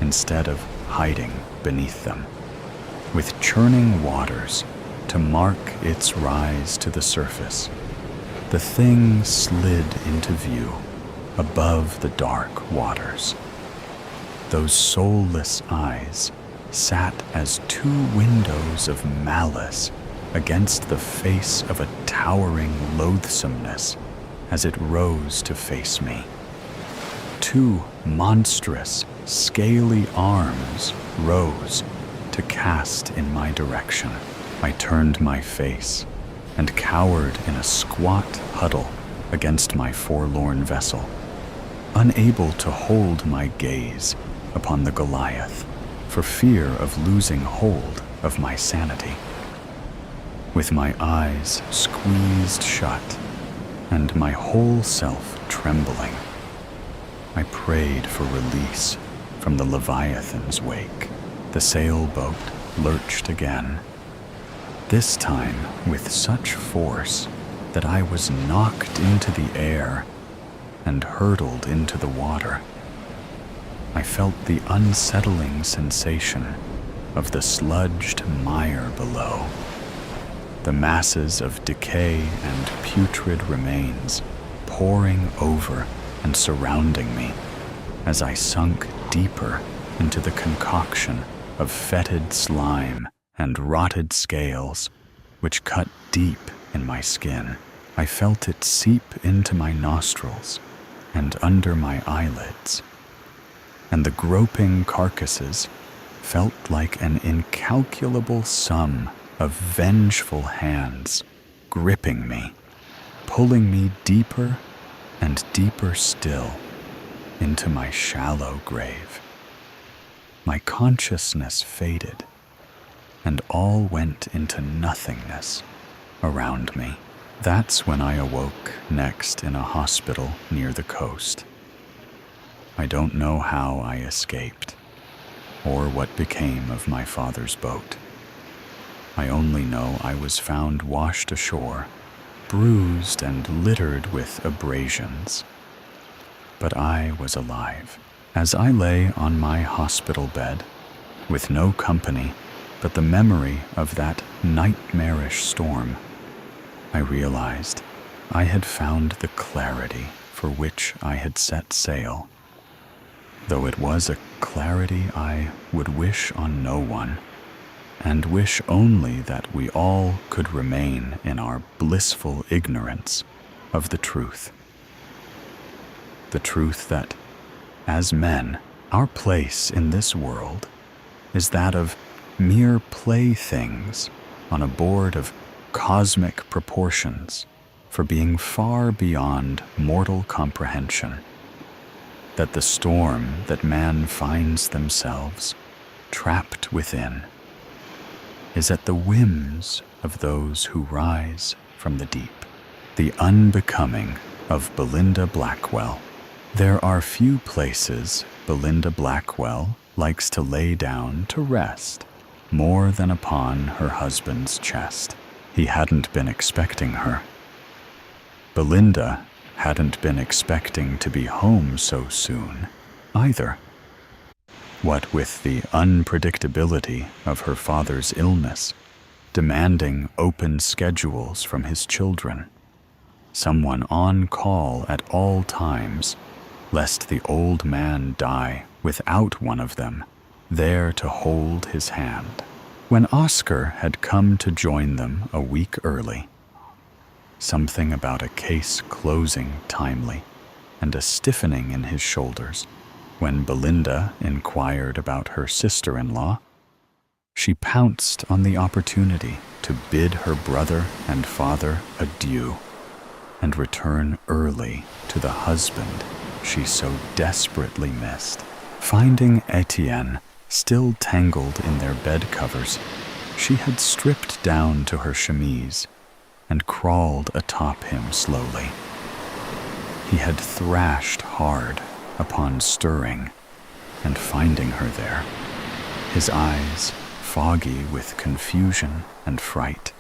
instead of hiding beneath them, with churning waters to mark its rise to the surface. The thing slid into view above the dark waters. Those soulless eyes sat as two windows of malice against the face of a towering loathsomeness as it rose to face me. Two monstrous, scaly arms rose to cast in my direction. I turned my face and cowered in a squat huddle against my forlorn vessel, unable to hold my gaze upon the Goliath for fear of losing hold of my sanity. With my eyes squeezed shut and my whole self trembling, I prayed for release from the Leviathan's wake. The sailboat lurched again, this time with such force that I was knocked into the air and hurtled into the water. I felt the unsettling sensation of the sludged mire below, the masses of decay and putrid remains pouring over and surrounding me as I sunk deeper into the concoction of fetid slime and rotted scales which cut deep in my skin. I felt it seep into my nostrils and under my eyelids, and the groping carcasses felt like an incalculable sum of vengeful hands gripping me, pulling me deeper and deeper still into my shallow grave. My consciousness faded, and all went into nothingness around me. That's when I awoke next in a hospital near the coast. I don't know how I escaped, or what became of my father's boat. I only know I was found washed ashore, bruised and littered with abrasions. But I was alive. As I lay on my hospital bed, with no company but the memory of that nightmarish storm, I realized I had found the clarity for which I had set sail, though it was a clarity I would wish on no one, and wish only that we all could remain in our blissful ignorance of the truth. The truth that, as men, our place in this world is that of mere playthings on a board of cosmic proportions for being far beyond mortal comprehension, that the storm that man finds themselves trapped within is at the whims of those who rise from the deep. The unbecoming of Belinda Blackwell. There are few places Belinda Blackwell likes to lay down to rest more than upon her husband's chest. He hadn't been expecting her. Belinda hadn't been expecting to be home so soon, either. What with the unpredictability of her father's illness, demanding open schedules from his children, someone on call at all times, lest the old man die without one of them there to hold his hand. When Oscar had come to join them a week early, something about a case closing timely and a stiffening in his shoulders when Belinda inquired about her sister-in-law, she pounced on the opportunity to bid her brother and father adieu and return early to the husband she so desperately missed. Finding Etienne still tangled in their bed covers, she had stripped down to her chemise and crawled atop him slowly. He had thrashed hard upon stirring and finding her there, his eyes foggy with confusion and fright.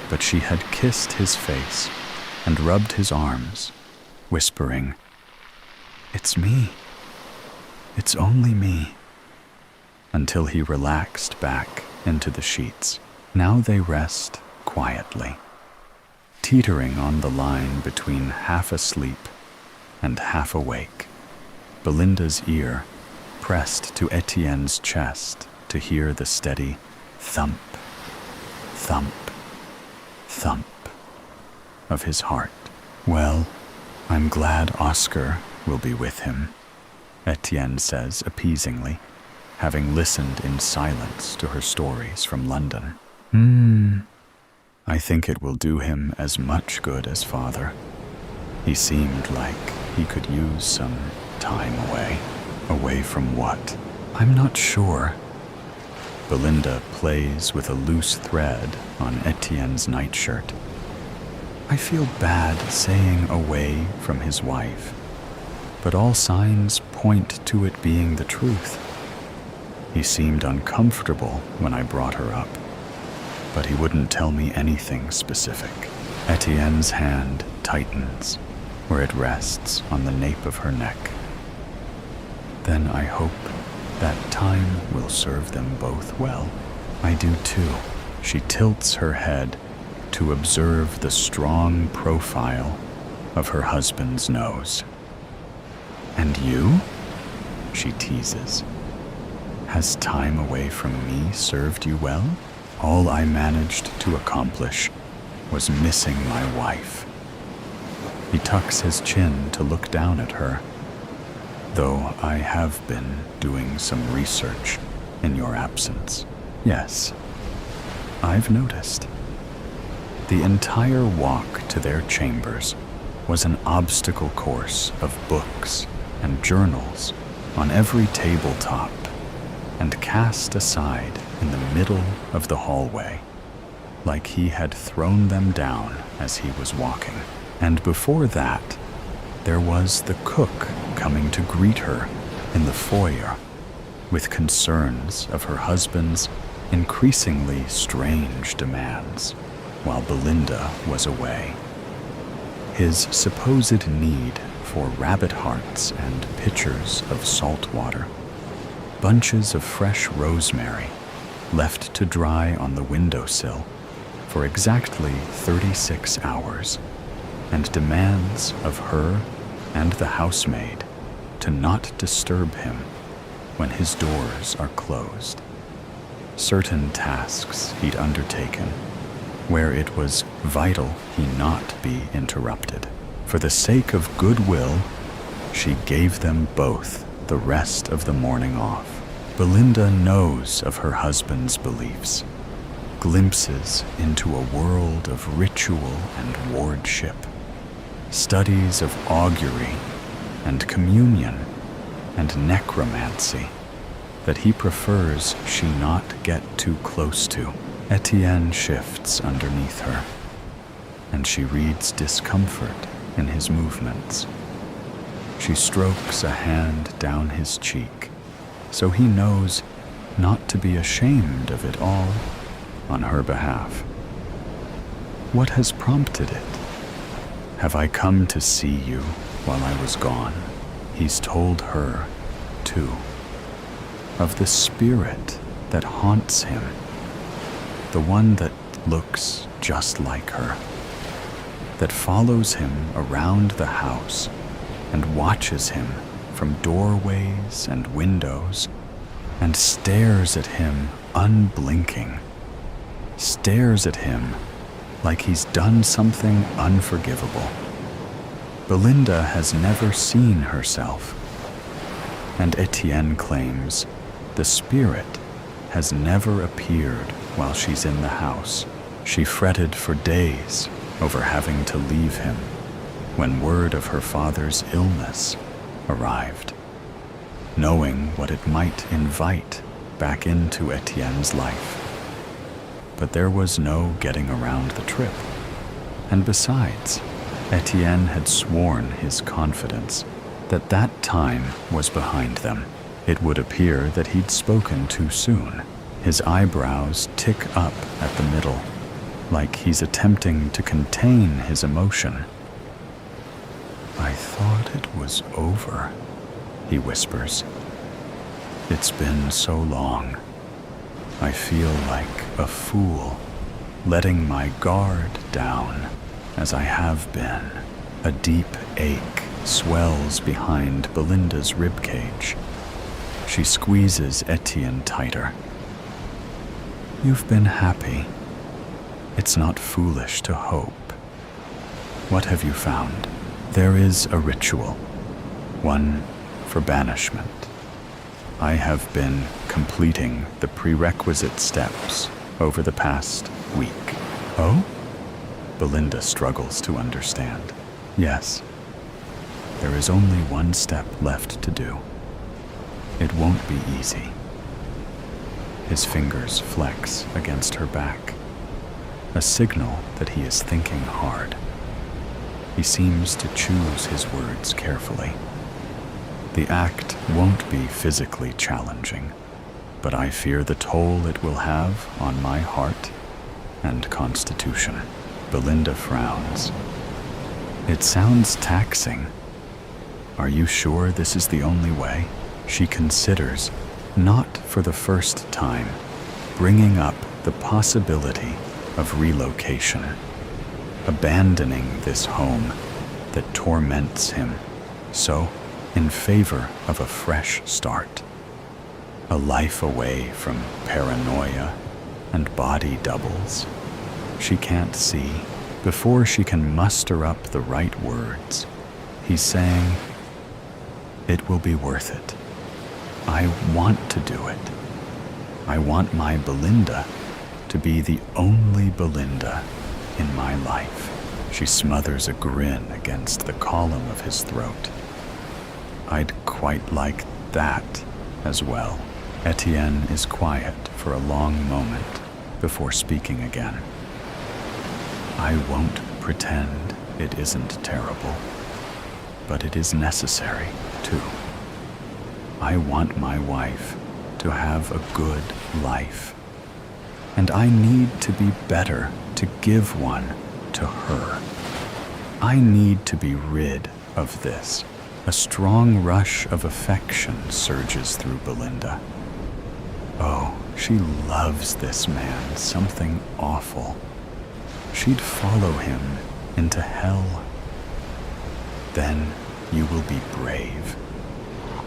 But she had kissed his face and rubbed his arms, whispering, "It's me. It's only me," until he relaxed back into the sheets. Now they rest quietly, teetering on the line between half asleep and half awake, Belinda's ear pressed to Etienne's chest to hear the steady thump, thump, thump of his heart. "Well, I'm glad Oscar will be with him," Etienne says appeasingly, having listened in silence to her stories from London. I think it will do him as much good as father. He seemed like he could use some time away." "Away from what?" "I'm not sure." Belinda plays with a loose thread on Etienne's nightshirt. "I feel bad saying away from his wife, but all signs point to it being the truth. He seemed uncomfortable when I brought her up. but he wouldn't tell me anything specific. Etienne's hand tightens where it rests on the nape of her neck. Then I hope that time will serve them both well. I do too. She tilts her head to observe the strong profile of her husband's nose. And you? She teases. Has time away from me served you well? All I managed to accomplish was missing my wife. He tucks his chin to look down at her, though I have been doing some research in your absence. Yes, I've noticed. The entire walk to their chambers was an obstacle course of books and journals on every tabletop and cast aside in the middle of the hallway, like he had thrown them down as he was walking. And before that, there was the cook coming to greet her in the foyer with concerns of her husband's increasingly strange demands while Belinda was away. His supposed need for rabbit hearts and pitchers of salt water, bunches of fresh rosemary left to dry on the windowsill for exactly 36 hours, and demands of her and the housemaid to not disturb him when his doors are closed. Certain tasks he'd undertaken where it was vital he not be interrupted. For the sake of goodwill, she gave them both the rest of the morning off. Belinda knows of her husband's beliefs, glimpses into a world of ritual and wardship, studies of augury and communion and necromancy that he prefers she not get too close to. Etienne shifts underneath her, and she reads discomfort in his movements. She strokes a hand down his cheek, so he knows not to be ashamed of it all on her behalf. What has prompted it? Have I come to see you while I was gone? He's told her, too, of the spirit that haunts him, the one that looks just like her, that follows him around the house and watches him from doorways and windows and stares at him unblinking, stares at him like he's done something unforgivable. Belinda has never seen herself, and Etienne claims the spirit has never appeared while she's in the house. She fretted for days over having to leave him when word of her father's illness arrived, knowing what it might invite back into Etienne's life. But there was no getting around the trip. And besides, Etienne had sworn his confidence that that time was behind them. It would appear that he'd spoken too soon. His eyebrows tick up at the middle, like he's attempting to contain his emotion. I thought it was over, he whispers. It's been so long. I feel like a fool, letting my guard down as I have been. A deep ache swells behind Belinda's ribcage. She squeezes Etienne tighter. You've been happy. It's not foolish to hope. What have you found? There is a ritual, one for banishment. I have been completing the prerequisite steps over the past week. Oh? Belinda struggles to understand. Yes. There is only one step left to do. It won't be easy. His fingers flex against her back, a signal that he is thinking hard. He seems to choose his words carefully. The act won't be physically challenging, but I fear the toll it will have on my heart and constitution. Belinda frowns. It sounds taxing. Are you sure this is the only way? She considers, not for the first time, bringing up the possibility of relocation, abandoning this home that torments him, so in favor of a fresh start, a life away from paranoia and body doubles. She can't see. Before she can muster up the right words, he's saying, "It will be worth it. I want to do it. I want my Belinda to be the only Belinda in my life." She smothers a grin against the column of his throat. "I'd quite like that as well." Etienne is quiet for a long moment before speaking again. "I won't pretend it isn't terrible, but it is necessary, too. I want my wife to have a good life, and I need to be better to give one to her. I need to be rid of this." A strong rush of affection surges through Belinda. Oh, she loves this man, something awful. She'd follow him into hell. "Then you will be brave,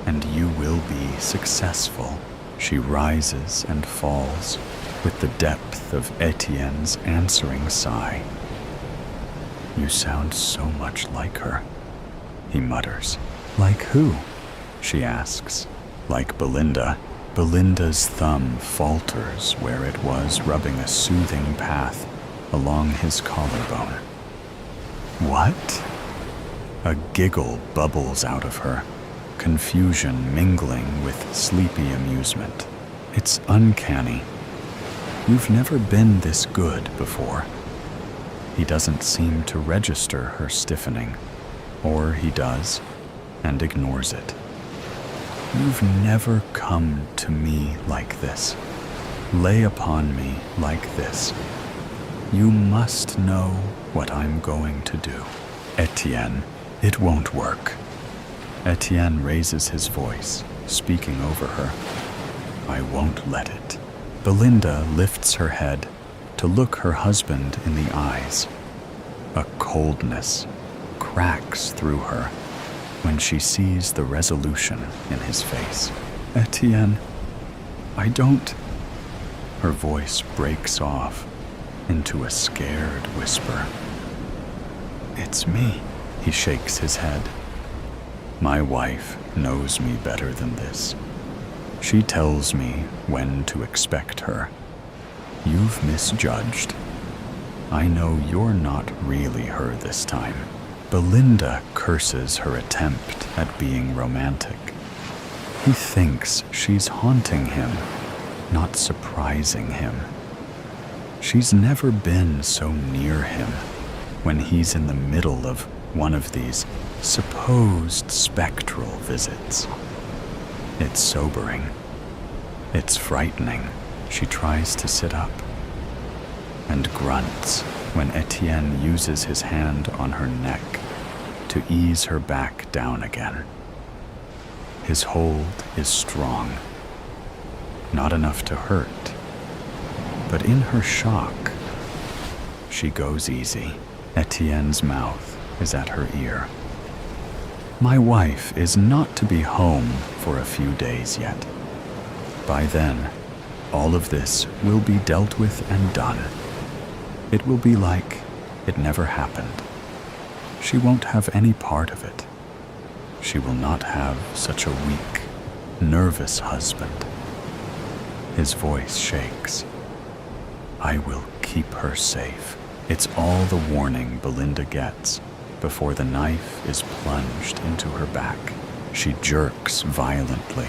and you will be successful." She rises and falls with the depth of Etienne's answering sigh. "You sound so much like her," he mutters. "Like who?" she asks. "Like Belinda." Belinda's thumb falters where it was rubbing a soothing path along his collarbone. "What?" A giggle bubbles out of her, confusion mingling with sleepy amusement. It's uncanny. "You've never been this good before." He doesn't seem to register her stiffening, or he does, and ignores it. "You've never come to me like this, lay upon me like this. You must know what I'm going to do." "Etienne, it won't work." Etienne raises his voice, speaking over her. "I won't let it." Belinda lifts her head to look her husband in the eyes. A coldness cracks through her when she sees the resolution in his face. "Etienne, I don't..." Her voice breaks off into a scared whisper. "It's me." He shakes his head. "My wife knows me better than this. She tells me when to expect her. You've misjudged. I know you're not really her this time." Belinda curses her attempt at being romantic. He thinks she's haunting him, not surprising him. She's never been so near him when he's in the middle of one of these supposed spectral visits. It's sobering. It's frightening. She tries to sit up and grunts when Etienne uses his hand on her neck to ease her back down again. His hold is strong, not enough to hurt, but in her shock, she goes easy. Etienne's mouth is at her ear. "My wife is not to be home for a few days yet. By then, all of this will be dealt with and done. It will be like it never happened. She won't have any part of it. She will not have such a weak, nervous husband." His voice shakes. "I will keep her safe." It's all the warning Belinda gets before the knife is plunged into her back. She jerks violently.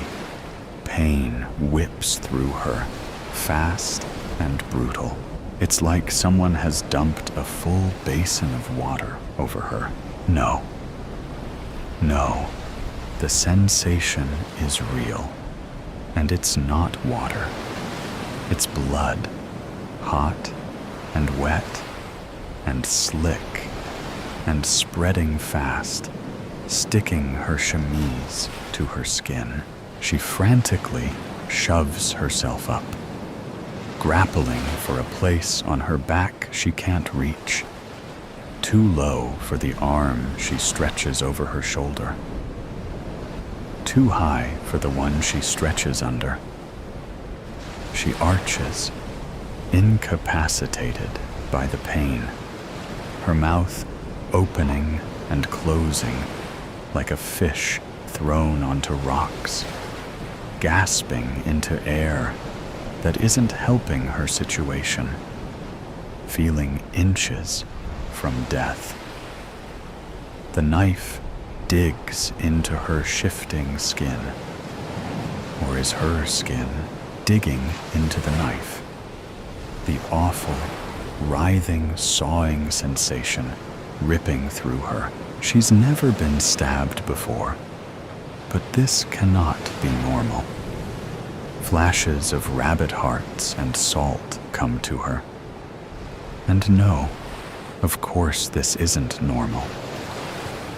Pain whips through her, fast and brutal. It's like someone has dumped a full basin of water over her. No. No. The sensation is real. And it's not water. It's blood. Hot and wet and slick and spreading fast, sticking her chemise to her skin. She frantically shoves herself up, grappling for a place on her back she can't reach, too low for the arm she stretches over her shoulder, too high for the one she stretches under. She arches, incapacitated by the pain, her mouth opening and closing like a fish thrown onto rocks, gasping into air that isn't helping her situation, feeling inches from death. The knife digs into her shifting skin, or is her skin digging into the knife? The awful, writhing, sawing sensation ripping through her. She's never been stabbed before, but this cannot be normal. Flashes of rabbit hearts and salt come to her. And no, of course this isn't normal.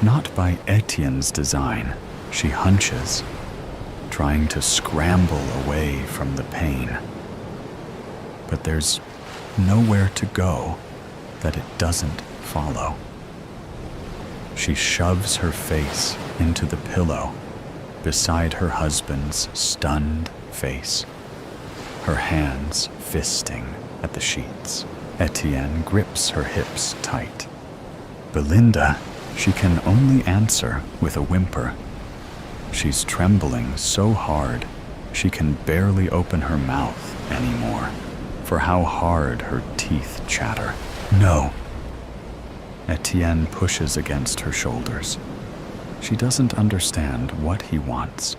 Not by Etienne's design. She hunches, trying to scramble away from the pain. But there's nowhere to go that it doesn't follow. She shoves her face into the pillow beside her husband's stunned face, her hands fisting at the sheets. Etienne grips her hips tight. Belinda, she can only answer with a whimper. She's trembling so hard she can barely open her mouth anymore for how hard her teeth chatter. No. Etienne pushes against her shoulders. She doesn't understand what he wants.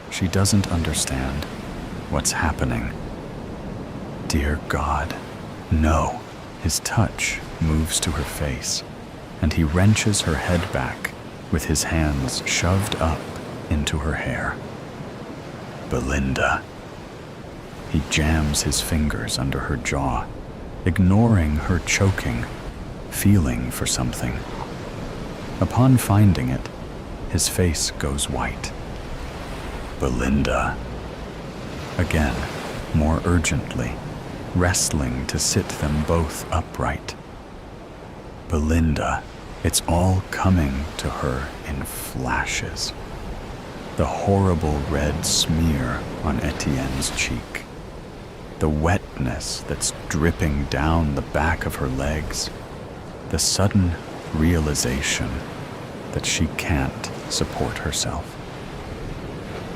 She doesn't understand what's happening. Dear God, no. His touch moves to her face, and he wrenches her head back with his hands shoved up into her hair. Belinda. He jams his fingers under her jaw, ignoring her choking, feeling for something. Upon finding it, his face goes white. Belinda. Again, more urgently, wrestling to sit them both upright. Belinda. It's all coming to her in flashes. The horrible red smear on Etienne's cheek, the wetness that's dripping down the back of her legs, the sudden realization that she can't support herself.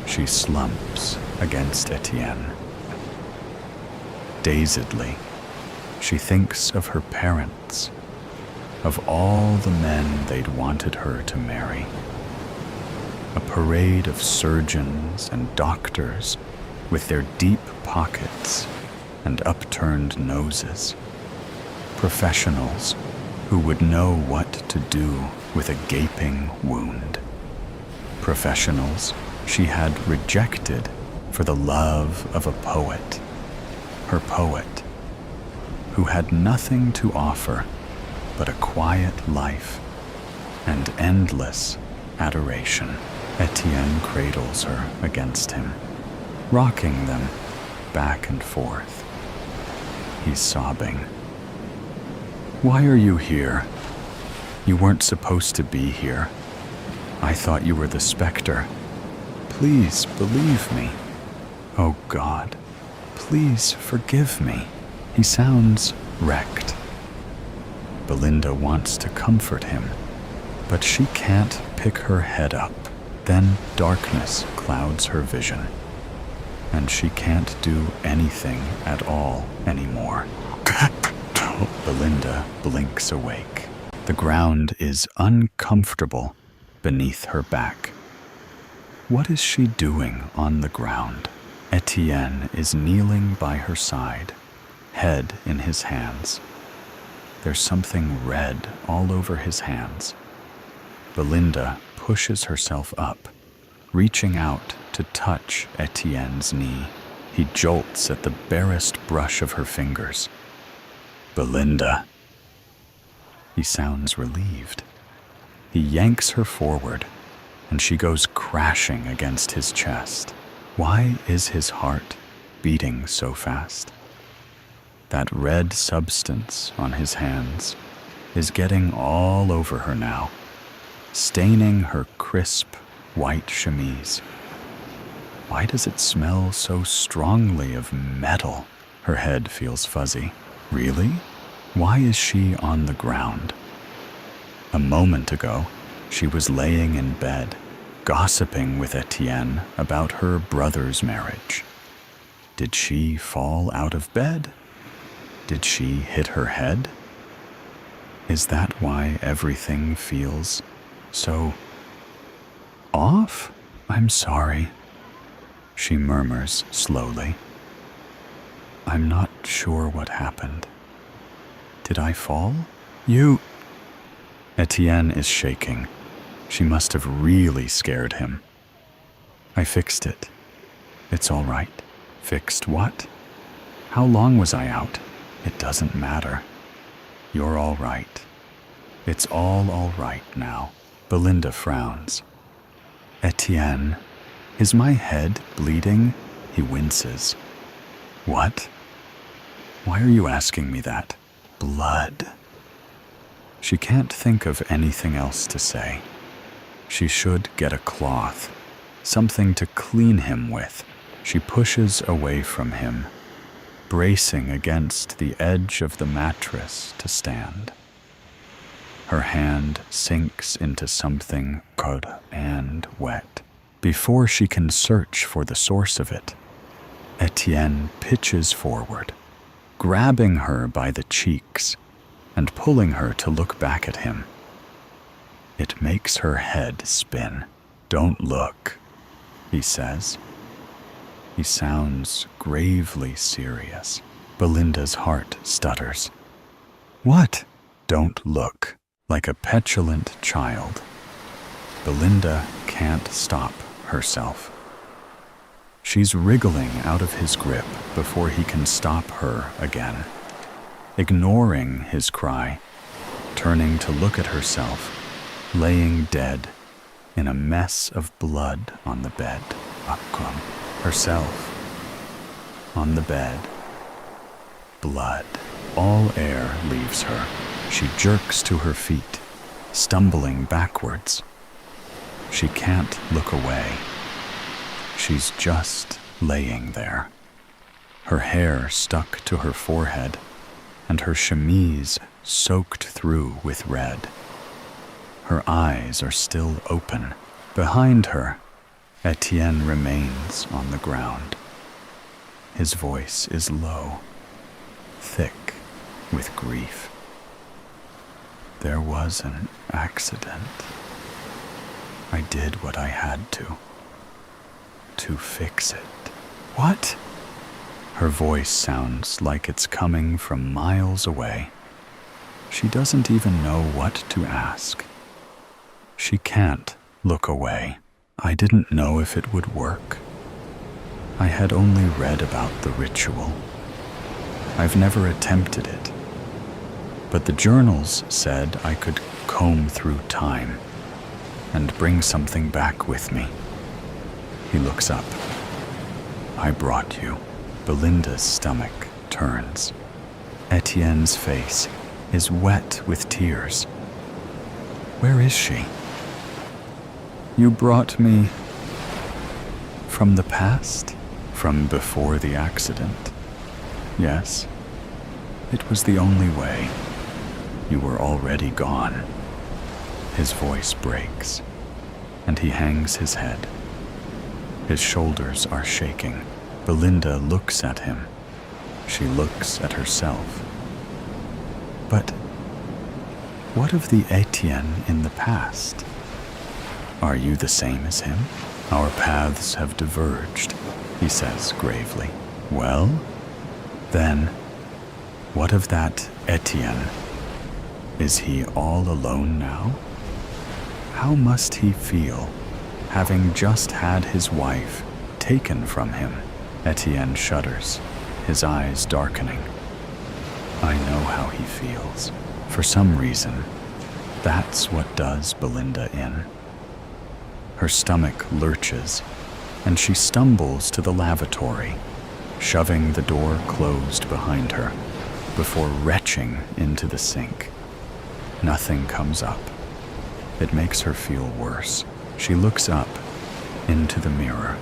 She slumps against Etienne. Dazedly, she thinks of her parents, of all the men they'd wanted her to marry. A parade of surgeons and doctors with their deep pockets and upturned noses. Professionals who would know what to do with a gaping wound. Professionals she had rejected for the love of a poet, her poet, who had nothing to offer but a quiet life and endless adoration. Etienne cradles her against him, rocking them back and forth. He's sobbing. Why are you here? You weren't supposed to be here. I thought you were the specter. Please believe me. Oh God, please forgive me. He sounds wrecked. Belinda wants to comfort him, but she can't pick her head up. Then darkness clouds her vision, and she can't do anything at all anymore. Belinda blinks awake. The ground is uncomfortable beneath her back. What is she doing on the ground? Etienne is kneeling by her side, head in his hands. There's something red all over his hands. Belinda pushes herself up, reaching out to touch Etienne's knee. He jolts at the barest brush of her fingers. Belinda. He sounds relieved. He yanks her forward, and she goes crashing against his chest. Why is his heart beating so fast? That red substance on his hands is getting all over her now, staining her crisp white chemise. Why does it smell so strongly of metal? Her head feels fuzzy. Really? Why is she on the ground? A moment ago, she was laying in bed, gossiping with Etienne about her brother's marriage. Did she fall out of bed? Did she hit her head? Is that why everything feels so off? I'm sorry, she murmurs slowly. I'm not sure what happened. Did I fall? You... Etienne is shaking. She must have really scared him. I fixed it. It's all right. Fixed what? How long was I out? It doesn't matter. You're all right. It's all right now. Belinda frowns. Etienne, is my head bleeding? He winces. What? Why are you asking me that? Blood. She can't think of anything else to say. She should get a cloth, something to clean him with. She pushes away from him, bracing against the edge of the mattress to stand. Her hand sinks into something cold and wet. Before she can search for the source of it, Etienne pitches forward, grabbing her by the cheeks and pulling her to look back at him. It makes her head spin. Don't look, he says. He sounds gravely serious. Belinda's heart stutters. What? Don't look, like a petulant child. Belinda can't stop herself. She's wriggling out of his grip before he can stop her again, ignoring his cry, turning to look at herself, laying dead in a mess of blood on the bed. Herself on the bed. Blood. All air leaves her. She jerks to her feet, stumbling backwards. She can't look away. She's just laying there, her hair stuck to her forehead and her chemise soaked through with red. Her eyes are still open. Behind her, Etienne remains on the ground. His voice is low, thick with grief. There was an accident. I did what I had to fix it. What? Her voice sounds like it's coming from miles away. She doesn't even know what to ask. She can't look away. I didn't know if it would work. I had only read about the ritual. I've never attempted it. But the journals said I could comb through time and bring something back with me. He looks up. I brought you. Belinda's stomach turns. Etienne's face is wet with tears. Where is she? You brought me from the past? From before the accident? Yes. It was the only way. You were already gone. His voice breaks, and he hangs his head. His shoulders are shaking. Belinda looks at him. She looks at herself. But what of the Etienne in the past? Are you the same as him? Our paths have diverged, he says gravely. Well, then, what of that Etienne? Is he all alone now? How must he feel, having just had his wife taken from him? Etienne shudders, his eyes darkening. I know how he feels. For some reason, that's what does Belinda in. Her stomach lurches, and she stumbles to the lavatory, shoving the door closed behind her, before retching into the sink. Nothing comes up. It makes her feel worse. She looks up into the mirror.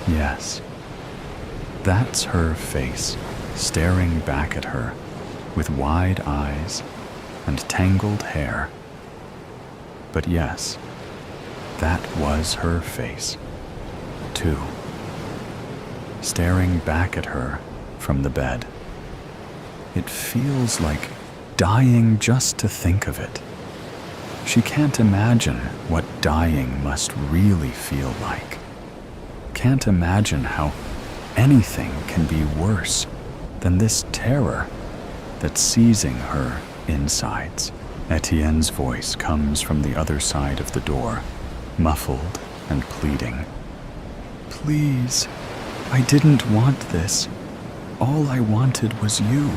Yes, that's her face, staring back at her with wide eyes and tangled hair. But yes, that was her face, too, staring back at her from the bed. It feels like dying just to think of it. She can't imagine what dying must really feel like. Can't imagine how anything can be worse than this terror that's seizing her insides. Etienne's voice comes from the other side of the door, muffled and pleading. Please, I didn't want this. All I wanted was you.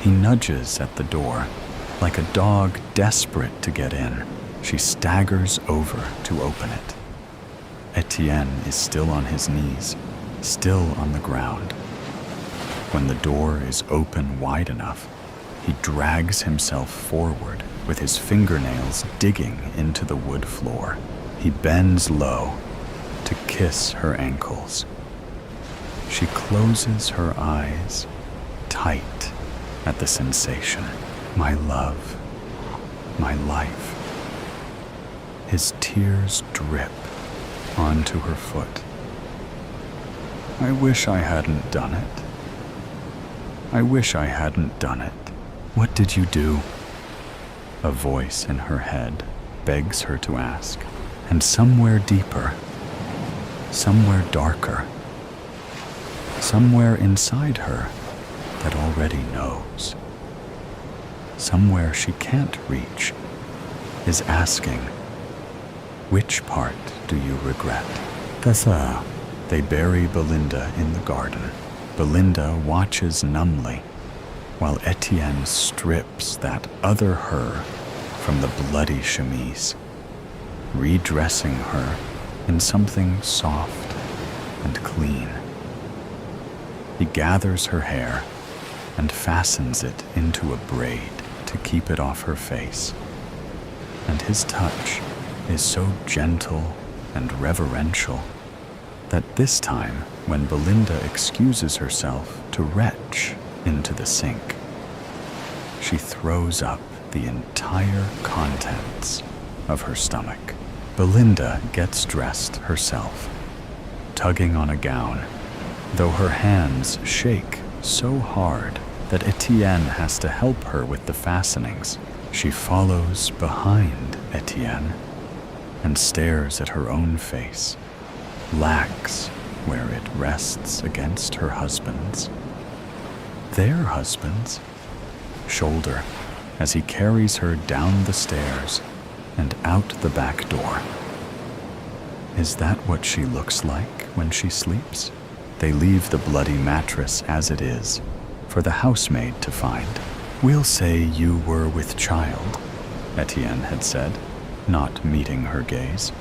He nudges at the door, like a dog desperate to get in. She staggers over to open it. Etienne is still on his knees, still on the ground. When the door is open wide enough, he drags himself forward with his fingernails digging into the wood floor. He bends low to kiss her ankles. She closes her eyes tight at the sensation. My love, my life. His tears drip onto her foot. I wish I hadn't done it. I wish I hadn't done it. What did you do? A voice in her head begs her to ask, and somewhere deeper, somewhere darker, somewhere inside her that already knows, somewhere she can't reach, is asking, which part do you regret? Tessa. They bury Belinda in the garden. Belinda watches numbly while Etienne strips that other her from the bloody chemise, redressing her in something soft and clean. He gathers her hair and fastens it into a braid to keep it off her face. And his touch is so gentle and reverential that this time, when Belinda excuses herself to retch into the sink, she throws up the entire contents of her stomach. Belinda gets dressed herself, tugging on a gown, though her hands shake so hard that Etienne has to help her with the fastenings. She follows behind Etienne and stares at her own face, lax where it rests against her husband's. Their husband's shoulder as he carries her down the stairs and out the back door. Is that what she looks like when she sleeps? They leave the bloody mattress as it is for the housemaid to find. We'll say you were with child, Etienne had said, not meeting her gaze.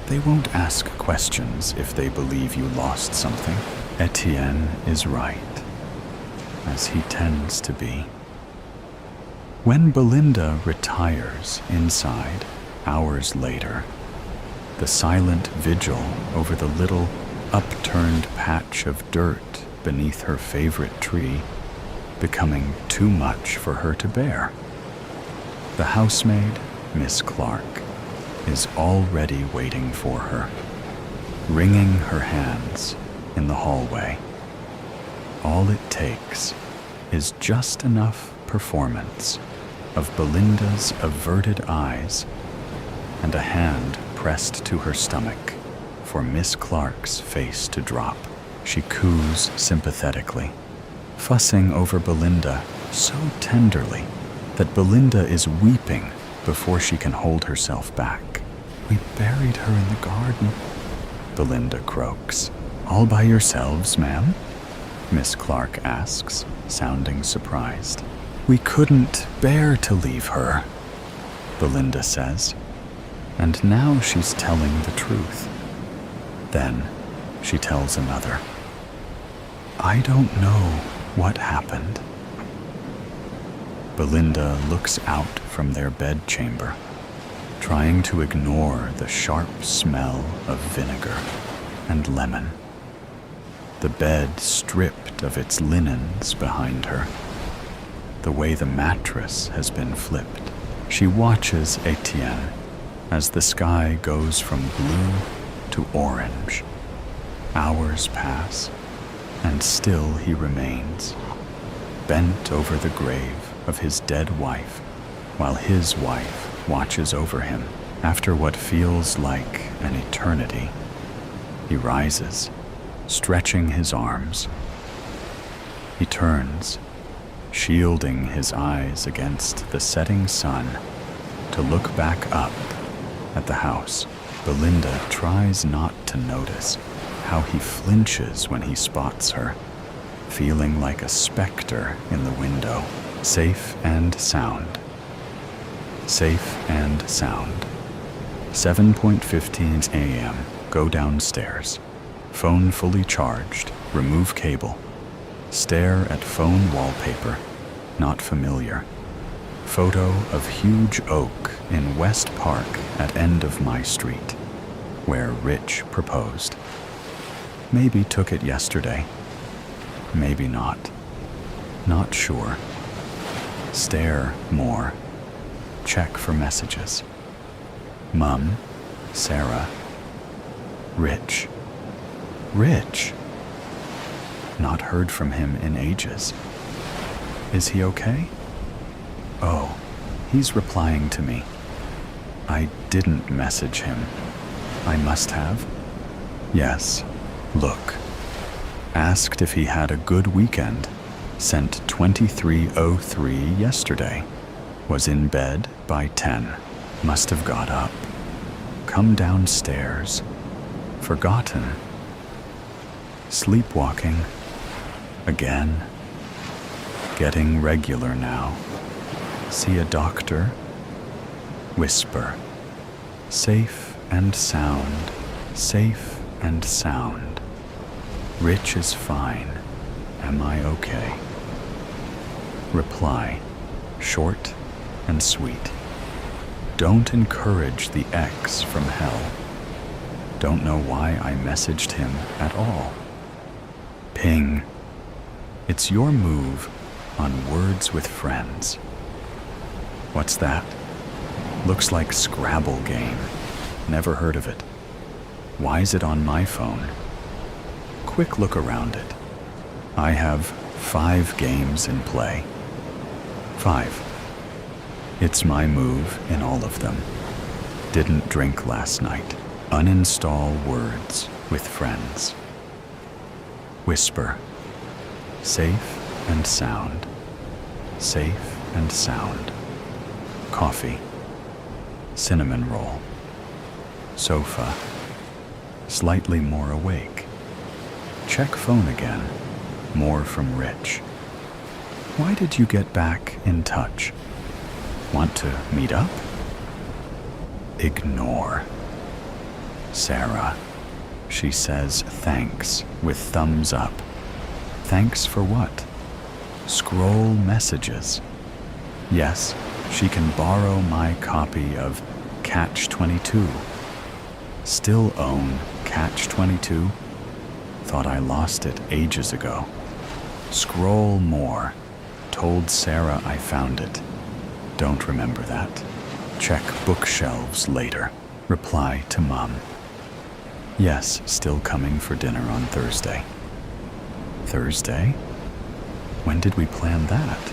They won't ask questions if they believe you lost something. Etienne is right, as he tends to be. When Belinda retires inside, hours later, the silent vigil over the little upturned patch of dirt beneath her favorite tree becoming too much for her to bear. The housemaid, Miss Clark, is already waiting for her, wringing her hands in the hallway. All it takes is just enough performance of Belinda's averted eyes and a hand pressed to her stomach for Miss Clark's face to drop. She coos sympathetically, fussing over Belinda so tenderly that Belinda is weeping before she can hold herself back. We buried her in the garden, Belinda croaks. All by yourselves, ma'am? Miss Clark asks, sounding surprised. We couldn't bear to leave her, Belinda says, and now she's telling the truth. Then she tells another. I don't know what happened. Belinda looks out from their bedchamber, trying to ignore the sharp smell of vinegar and lemon. The bed stripped of its linens behind her, the way the mattress has been flipped. She watches Etienne as the sky goes from blue to orange. Hours pass, and still he remains, bent over the grave of his dead wife, while his wife watches over him. After what feels like an eternity, he rises, stretching his arms. He turns, shielding his eyes against the setting sun, to look back up at the house. Belinda tries not to notice how he flinches when he spots her, feeling like a specter in the window. Safe and sound. Safe and sound. 7:15 a.m. Go downstairs. Phone fully charged. Remove cable. Stare at phone wallpaper. Not familiar. Photo of huge oak in West Park at end of my street, where Rich proposed. Maybe took it yesterday. Maybe not. Not sure. Stare more. Check for messages. Mum, Sarah. Rich. Rich. Not heard from him in ages. Is he okay? Oh, he's replying to me. I didn't message him. I must have. Yes, look. Asked if he had a good weekend. Sent 23:03 yesterday. Was in bed by 10. Must have got up. Come downstairs. Forgotten. Sleepwalking. Again. Getting regular now. See a doctor. Whisper. Safe and sound. Safe and sound. Rich is fine. Am I okay? Reply. Short and sweet. Don't encourage the ex from hell. Don't know why I messaged him at all. Ping. It's your move on Words with Friends. What's that? Looks like Scrabble game. Never heard of it. Why's it on my phone? Quick look around it. I have 5 games in play. 5. It's my move in all of them. Didn't drink last night. Uninstall Words with Friends. Whisper. Safe and sound. Safe and sound. Coffee. Cinnamon roll. Sofa. Slightly more awake. Check phone again. More from Rich. Why did you get back in touch? Want to meet up? Ignore. Sarah. She says thanks with thumbs up. Thanks for what? Scroll messages. Yes, she can borrow my copy of Catch-22. Still own Catch-22? Thought I lost it ages ago. Scroll more. Told Sarah I found it. Don't remember that. Check bookshelves later. Reply to Mum. Yes, still coming for dinner on Thursday. Thursday? When did we plan that?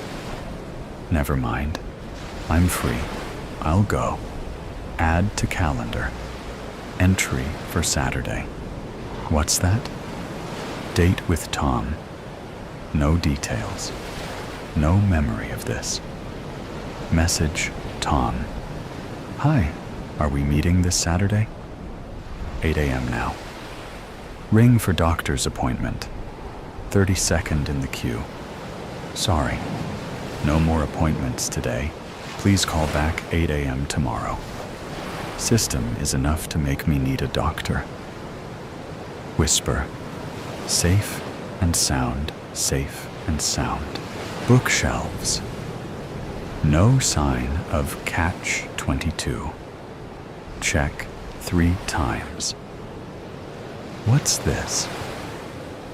Never mind. I'm free. I'll go. Add to calendar. Entry for Saturday. What's that? Date with Tom. No details. No memory of this. Message Tom. Hi, are we meeting this Saturday? 8 a.m. now. Ring for doctor's appointment. 32nd in the queue. Sorry, no more appointments today. Please call back 8 a.m. tomorrow. System is enough to make me need a doctor. Whisper. Safe and sound, safe and sound. Bookshelves. No sign of catch 22. Check 3 times. What's this?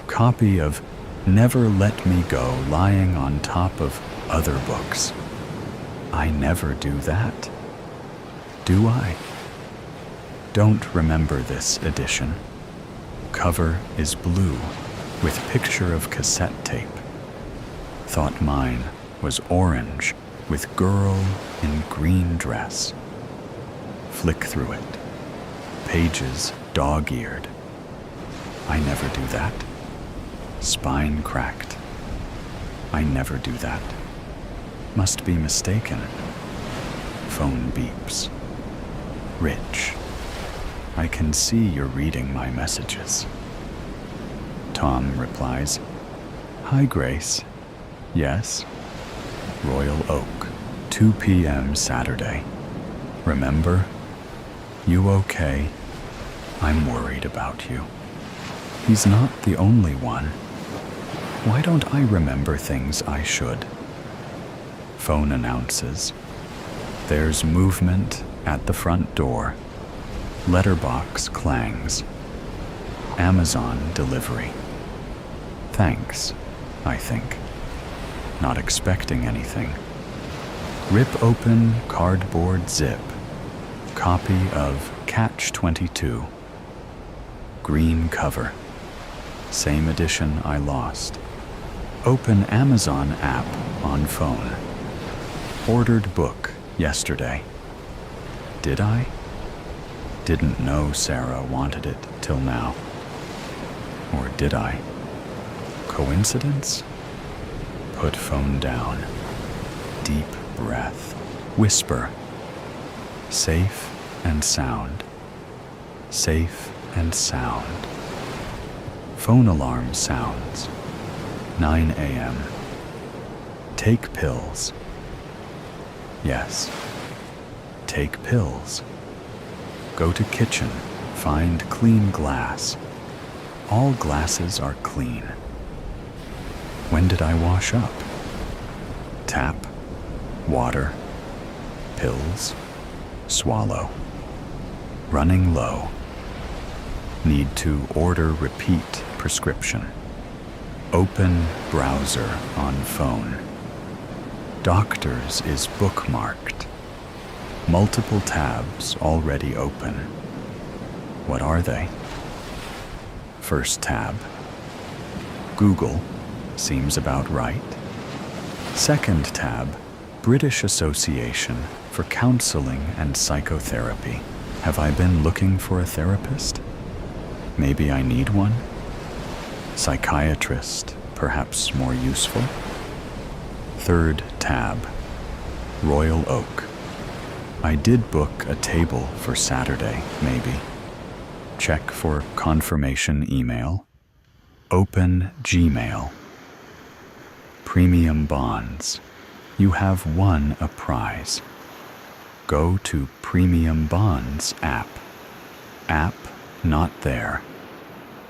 Copy of Never Let Me Go lying on top of other books. I never do that. Do I? Don't remember this edition. Cover is blue with picture of cassette tape. Thought mine was orange with girl in green dress. Flick through it. Pages dog-eared. I never do that. Spine cracked. I never do that. Must be mistaken. Phone beeps. Rich. I can see you're reading my messages. Tom replies, Hi, Grace. Yes? Royal Oak, 2 p.m. Saturday. Remember? You okay? I'm worried about you. He's not the only one. Why don't I remember things I should? Phone announces. There's movement at the front door. Letterbox clangs. Amazon delivery. Thanks, I think. Not expecting anything. Rip open cardboard zip. Copy of Catch 22. Green cover. Same edition I lost. Open Amazon app on phone. Ordered book yesterday. Did I? Didn't know Sarah wanted it till now. Or did I? Coincidence? Put phone down. Deep breath. Whisper. Safe and sound. Safe and sound. Phone alarm sounds. 9 a.m. Take pills. Yes. Take pills. Go to kitchen. Find clean glass. All glasses are clean. When did I wash up? Tap. Water. Pills. Swallow. Running low. Need to order repeat prescription. Open browser on phone. Doctors is bookmarked. Multiple tabs already open. What are they? First tab. Google, seems about right. Second tab, British Association for Counseling and Psychotherapy. Have I been looking for a therapist? Maybe I need one? Psychiatrist, perhaps more useful? Third tab, Royal Oak. I did book a table for Saturday, maybe. Check for confirmation email. Open Gmail. Premium bonds. You have won a prize. Go to Premium Bonds app. App not there.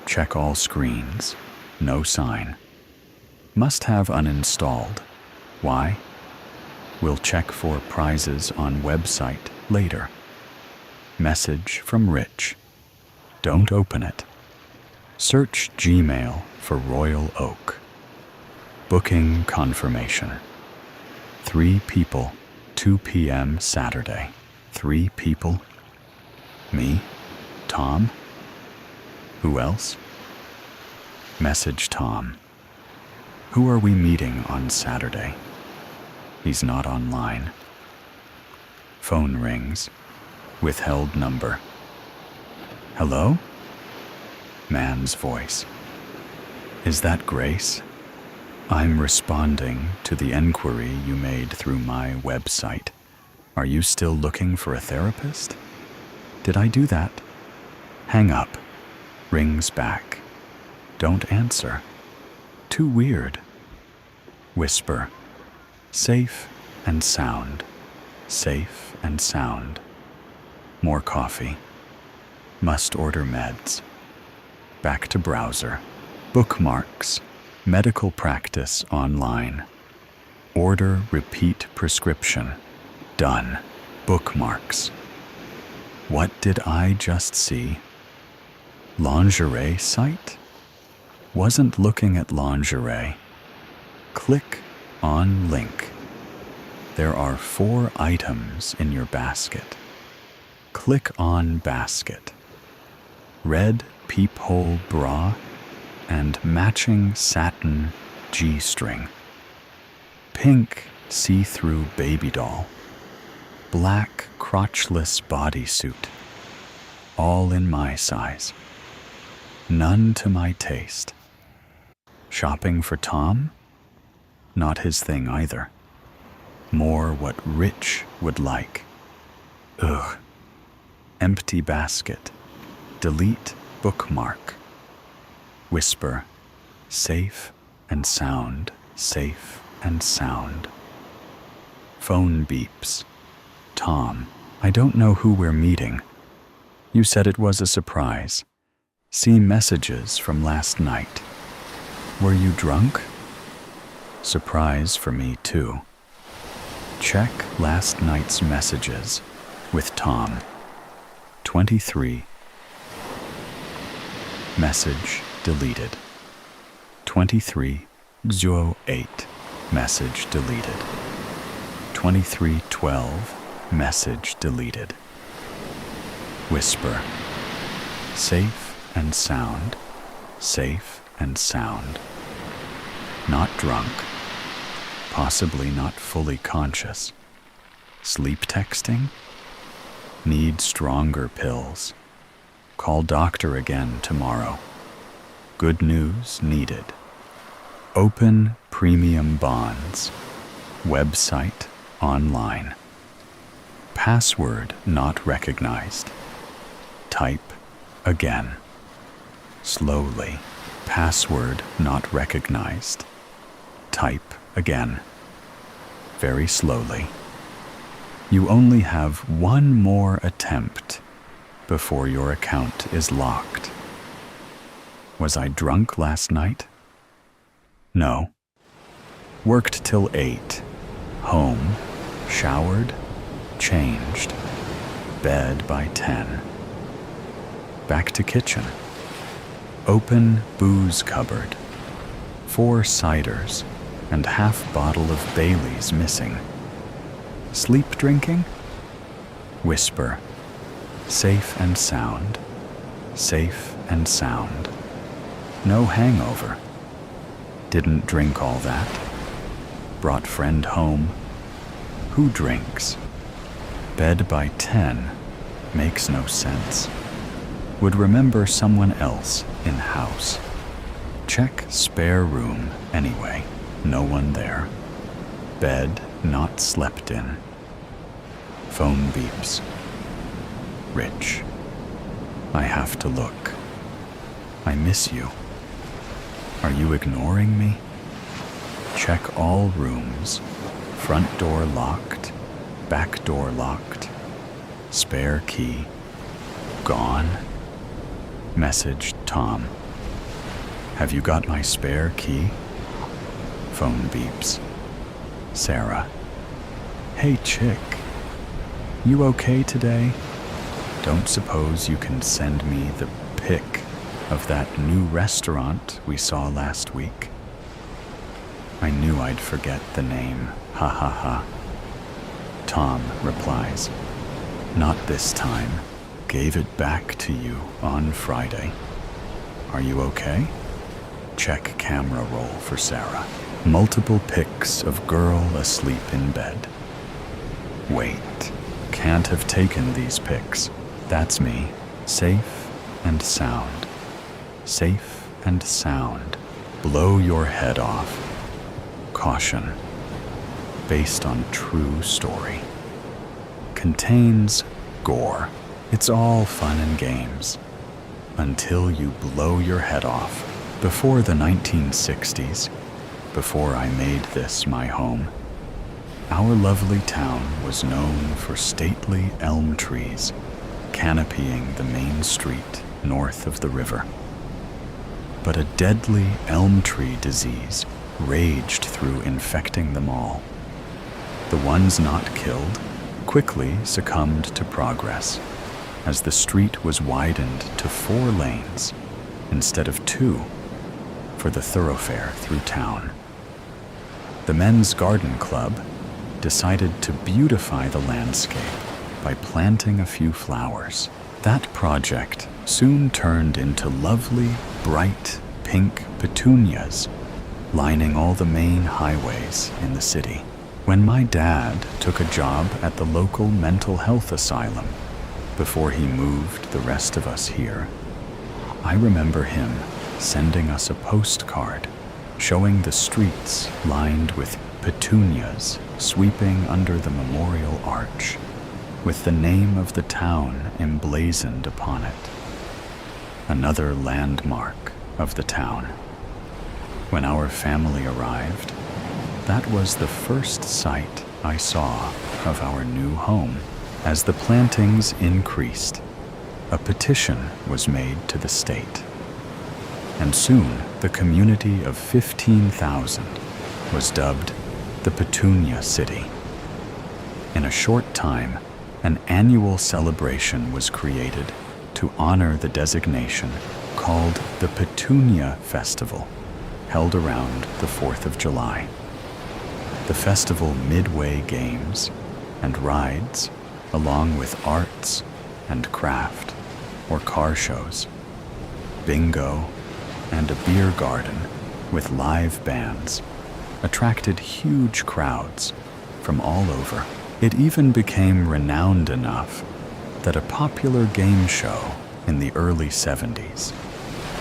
Check all screens. No sign. Must have uninstalled. Why? We'll check for prizes on website later. Message from Rich. Don't open it. Search Gmail for Royal Oak. Booking confirmation. 3 people, 2 p.m. Saturday. 3 people? Me? Tom? Who else? Message Tom. Who are we meeting on Saturday? He's not online. Phone rings. Withheld number. Hello? Man's voice. Is that Grace? I'm responding to the enquiry you made through my website. Are you still looking for a therapist? Did I do that? Hang up. Rings back. Don't answer. too weird. Whisper. Safe and sound. Safe and sound. More coffee. Must order meds. Back to browser. Bookmarks. Medical practice online. Order repeat prescription. Done. Bookmarks. What did I just see? Lingerie site? Wasn't looking at lingerie. Click on link. There are 4 items in your basket. Click on basket. Red peephole bra and matching satin G-string. Pink see-through baby doll. Black crotchless bodysuit. All in my size. None to my taste. Shopping for Tom? Not his thing either. More what Rich would like. Ugh. Empty basket. Delete bookmark. Whisper. Safe and sound. Safe and sound. Phone beeps. Tom, I don't know who we're meeting. You said it was a surprise. See messages from last night. Were you drunk? Surprise for me too. Check last night's messages with Tom. 23. Message deleted. 23:08. Message deleted. 23:12. Message deleted. Whisper. Safe and sound. Safe and sound. Not drunk. Possibly not fully conscious. Sleep texting? Need stronger pills. Call doctor again tomorrow. Good news needed. Open premium bonds. Website online. Password not recognized. Type again. Slowly. Password not recognized. Type again. Very slowly. You only have one more attempt before your account is locked. Was I drunk last night? No. Worked till 8. Home. Showered. Changed. Bed by 10. Back to kitchen. Open booze cupboard. 4 ciders and half bottle of Bailey's missing. Sleep drinking? Whisper. Safe and sound. Safe and sound. No hangover. Didn't drink all that. Brought friend home. Who drinks? Bed by 10 makes no sense. Would remember someone else in house. Check spare room anyway. No one there. Bed not slept in. Phone beeps. Rich. I have to look. I miss you. Are you ignoring me? Check all rooms. Front door locked. Back door locked. Spare key. Gone. Message Tom. Have you got my spare key? Phone beeps. Sarah. Hey chick. You okay today? Don't suppose you can send me the pic of that new restaurant we saw last week? I knew I'd forget the name. Ha ha ha. Tom replies. Not this time. Gave it back to you on Friday. Are you okay? Check camera roll for Sarah. Multiple pics of girl asleep in bed. Wait, can't have taken these pics. That's me. Safe and sound. Safe and sound. Blow your head off. Caution. Based on true story. Contains gore. It's all fun and games. Until you blow your head off. Before the 1960s, before I made this my home, our lovely town was known for stately elm trees canopying the main street north of the river. But a deadly elm tree disease raged through, infecting them all. The ones not killed quickly succumbed to progress as the street was widened to 4 lanes instead of 2 for the thoroughfare through town. The Men's Garden Club decided to beautify the landscape by planting a few flowers. That project soon turned into lovely, bright pink petunias lining all the main highways in the city. When my dad took a job at the local mental health asylum before he moved the rest of us here, I remember him sending us a postcard showing the streets lined with petunias sweeping under the memorial arch, with the name of the town emblazoned upon it. Another landmark of the town. When our family arrived, that was the first sight I saw of our new home. As the plantings increased, a petition was made to the state, and soon the community of 15,000 was dubbed the Petunia City. In a short time, an annual celebration was created to honor the designation called the Petunia Festival, held around the 4th of July. The festival midway games and rides, along with arts and craft or car shows, bingo, and a beer garden with live bands, attracted huge crowds from all over. It even became renowned enough that a popular game show in the early 70s,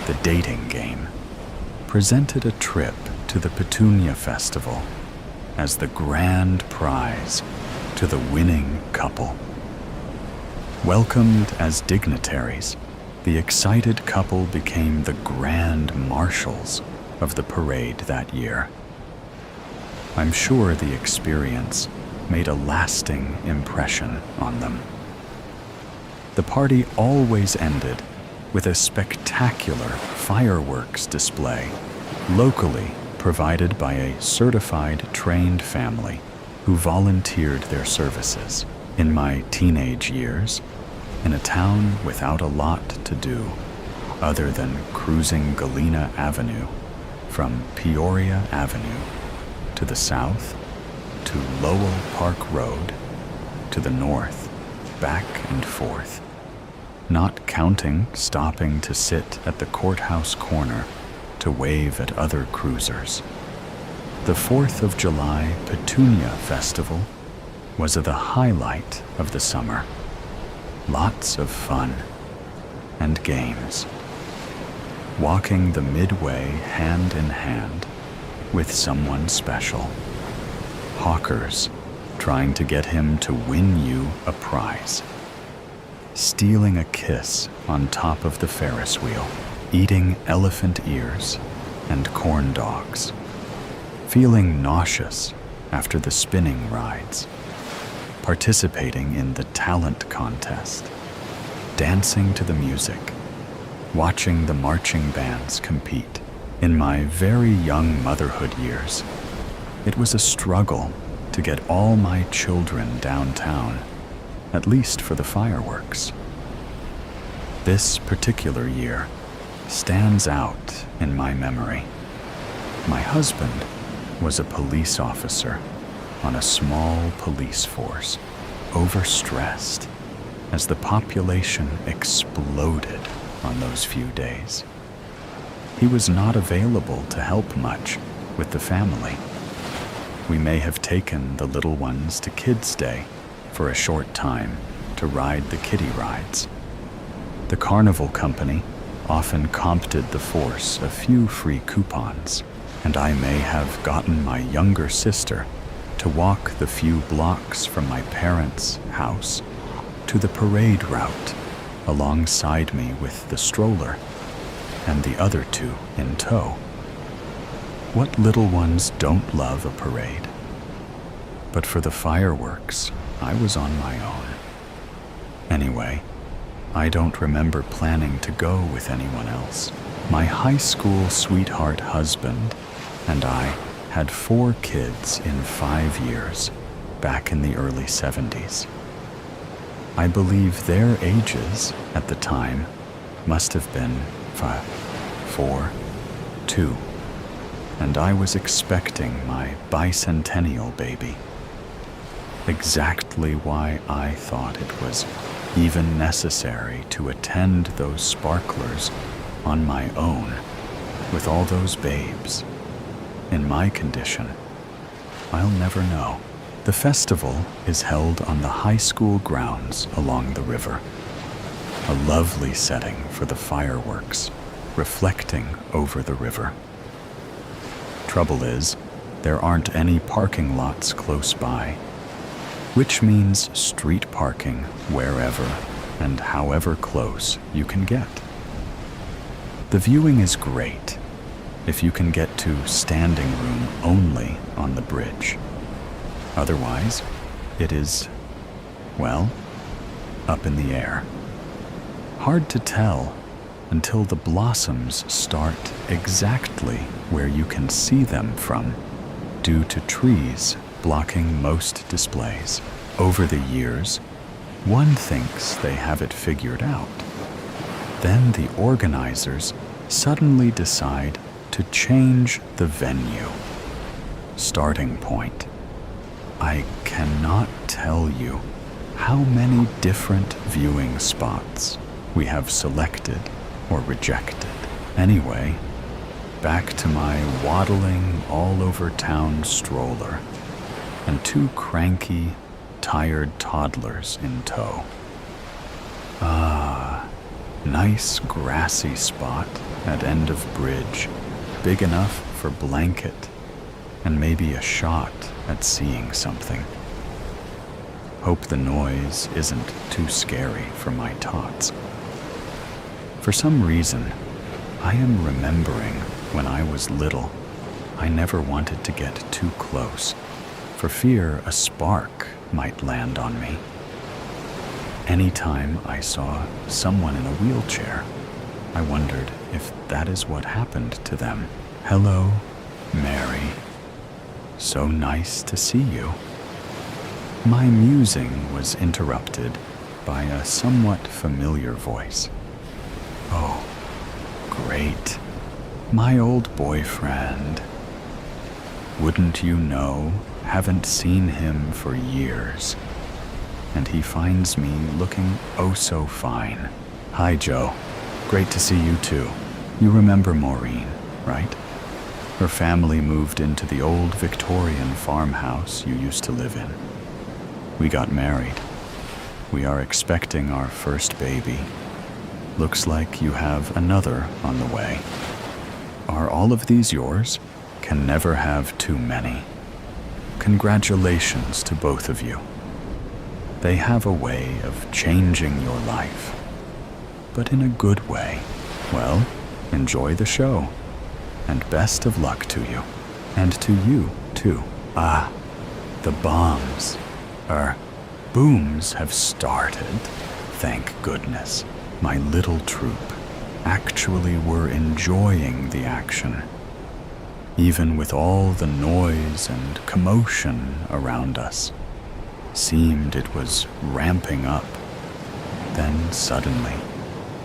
The Dating Game, presented a trip to the Petunia Festival as the grand prize to the winning couple. Welcomed as dignitaries, the excited couple became the grand marshals of the parade that year. I'm sure the experience made a lasting impression on them. The party always ended with a spectacular fireworks display, locally provided by a certified trained family who volunteered their services. In my teenage years, in a town without a lot to do other than cruising Galena Avenue from Peoria Avenue to the south, to Lowell Park Road, to the north, back and forth, not counting stopping to sit at the courthouse corner to wave at other cruisers. The 4th of July Petunia Festival was the highlight of the summer. Lots of fun and games. Walking the midway hand in hand with someone special. Hawkers trying to get him to win you a prize. Stealing a kiss on top of the Ferris wheel. Eating elephant ears and corn dogs. Feeling nauseous after the spinning rides. Participating in the talent contest. Dancing to the music. Watching the marching bands compete. In my very young motherhood years, it was a struggle to get all my children downtown, at least for the fireworks. This particular year stands out in my memory. My husband was a police officer on a small police force, overstressed as the population exploded on those few days. He was not available to help much with the family. We may have taken the little ones to Kids' Day for a short time to ride the kiddie rides. The carnival company often comped the force a few free coupons, and I may have gotten my younger sister to walk the few blocks from my parents' house to the parade route alongside me with the stroller. and the other two in tow. What little ones don't love a parade? But for the fireworks, I was on my own. Anyway, I don't remember planning to go with anyone else. My high school sweetheart husband and I had 4 kids in 5 years, back in the early 70s. I believe their ages at the time must have been 5, 4, 2, and I was expecting my bicentennial baby. Exactly why I thought it was even necessary to attend those sparklers on my own with all those babes. In my condition, I'll never know. The festival is held on the high school grounds along the river. A lovely setting for the fireworks, reflecting over the river. Trouble is, there aren't any parking lots close by, which means street parking wherever and however close you can get. The viewing is great if you can get to standing room only on the bridge. Otherwise, it is, well, up in the air. Hard to tell until the blossoms start exactly where you can see them from, due to trees blocking most displays. Over the years, one thinks they have it figured out. Then the organizers suddenly decide to change the venue. Starting point. I cannot tell you how many different viewing spots we have selected or rejected. Anyway, back to my waddling all over town stroller and 2 cranky, tired toddlers in tow. Nice grassy spot at end of bridge, big enough for blanket and maybe a shot at seeing something. Hope the noise isn't too scary for my tots. For some reason, I am remembering when I was little, I never wanted to get too close, for fear a spark might land on me. Anytime I saw someone in a wheelchair, I wondered if that is what happened to them. Hello, Mary. So nice to see you. My musing was interrupted by a somewhat familiar voice. Oh, great. My old boyfriend. Wouldn't you know, haven't seen him for years. And he finds me looking oh so fine. Hi, Joe. Great to see you too. You remember Maureen, right? Her family moved into the old Victorian farmhouse you used to live in. We got married. We are expecting our first baby. Looks like you have another on the way. Are all of these yours? Can never have too many. Congratulations to both of you. They have a way of changing your life, but in a good way. Well, enjoy the show, and best of luck to you. And to you, too. The bombs, booms have started. Thank goodness. My little troop actually were enjoying the action. Even with all the noise and commotion around us, seemed it was ramping up. Then suddenly,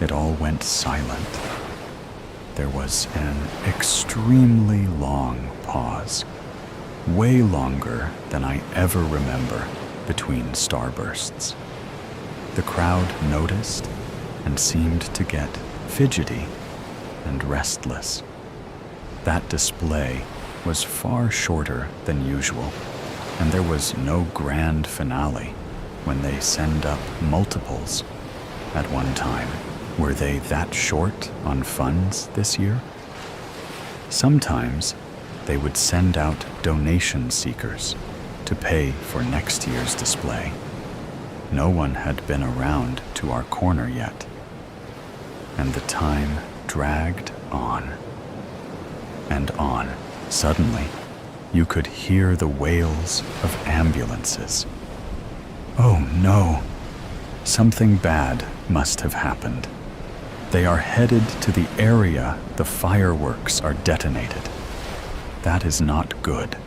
it all went silent. There was an extremely long pause, way longer than I ever remember between starbursts. The crowd noticed and seemed to get fidgety and restless. That display was far shorter than usual, and there was no grand finale when they send up multiples at one time. Were they that short on funds this year? Sometimes they would send out donation seekers to pay for next year's display. No one had been around to our corner yet, and the time dragged on and on. Suddenly, you could hear the wails of ambulances. Oh no! Something bad must have happened. They are headed to the area the fireworks are detonated. That is not good.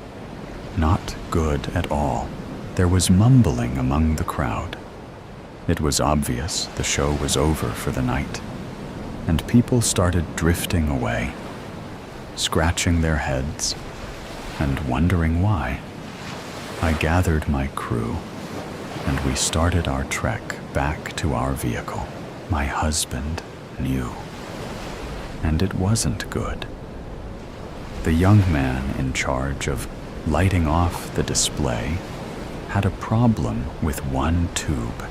Not good at all. There was mumbling among the crowd. It was obvious the show was over for the night, and people started drifting away, scratching their heads and wondering why. I gathered my crew, and we started our trek back to our vehicle. My husband knew, and it wasn't good. The young man in charge of lighting off the display had a problem with one tube.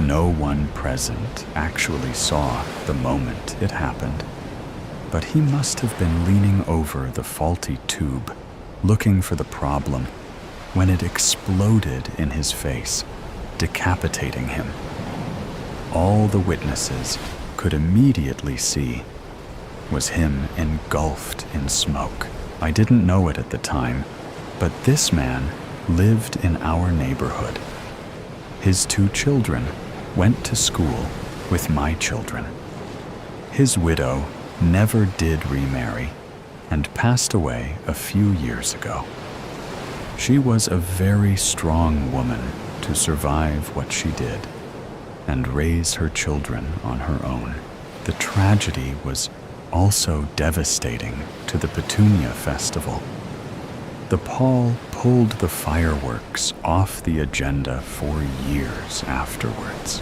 No one present actually saw the moment it happened, but he must have been leaning over the faulty tube, looking for the problem, when it exploded in his face, decapitating him. All the witnesses could immediately see was him engulfed in smoke. I didn't know it at the time, but this man lived in our neighborhood. His 2 children went to school with my children. His widow never did remarry and passed away a few years ago. She was a very strong woman to survive what she did and raise her children on her own. The tragedy was also devastating to the Petunia Festival. The Paul pulled the fireworks off the agenda for years afterwards.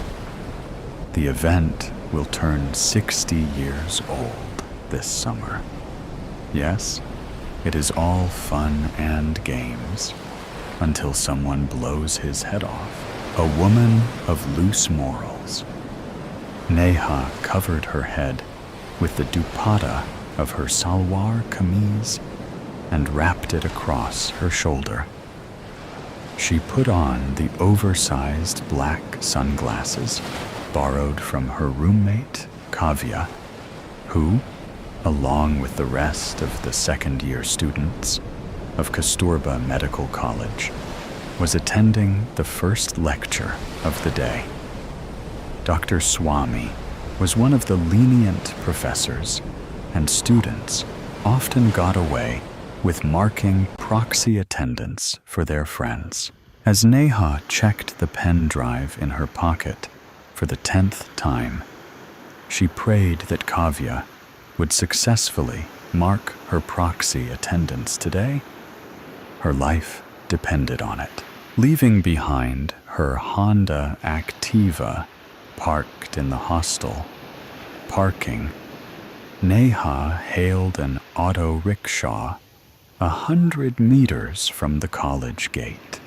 The event will turn 60 years old this summer. Yes, it is all fun and games until someone blows his head off. A woman of loose morals. Neha covered her head with the dupatta of her salwar kameez and wrapped it across her shoulder. She put on the oversized black sunglasses borrowed from her roommate, Kavya, who, along with the rest of the second-year students of Kasturba Medical College, was attending the first lecture of the day. Dr. Swami was one of the lenient professors, and students often got away with marking proxy attendance for their friends. As Neha checked the pen drive in her pocket for the 10th time, she prayed that Kavya would successfully mark her proxy attendance today. Her life depended on it. Leaving behind her Honda Activa parked in the hostel parking, Neha hailed an auto rickshaw 100 meters from the college gate.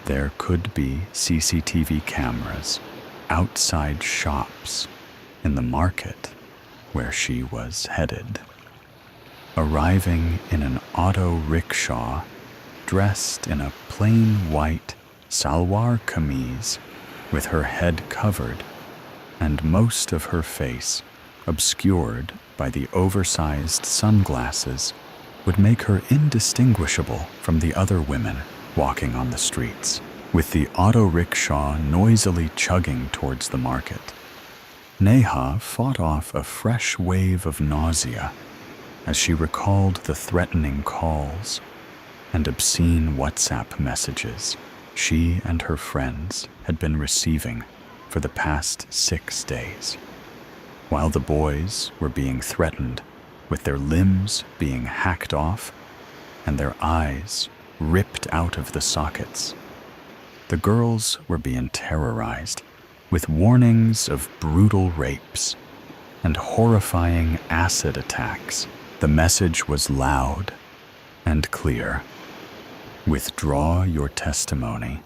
There could be CCTV cameras outside shops in the market where she was headed. Arriving in an auto rickshaw, dressed in a plain white salwar kameez with her head covered and most of her face obscured by the oversized sunglasses, would make her indistinguishable from the other women walking on the streets. With the auto rickshaw noisily chugging towards the market, Neha fought off a fresh wave of nausea as she recalled the threatening calls and obscene WhatsApp messages she and her friends had been receiving for the past 6 days. While the boys were being threatened with their limbs being hacked off and their eyes ripped out of the sockets, the girls were being terrorized with warnings of brutal rapes and horrifying acid attacks. The message was loud and clear. Withdraw your testimony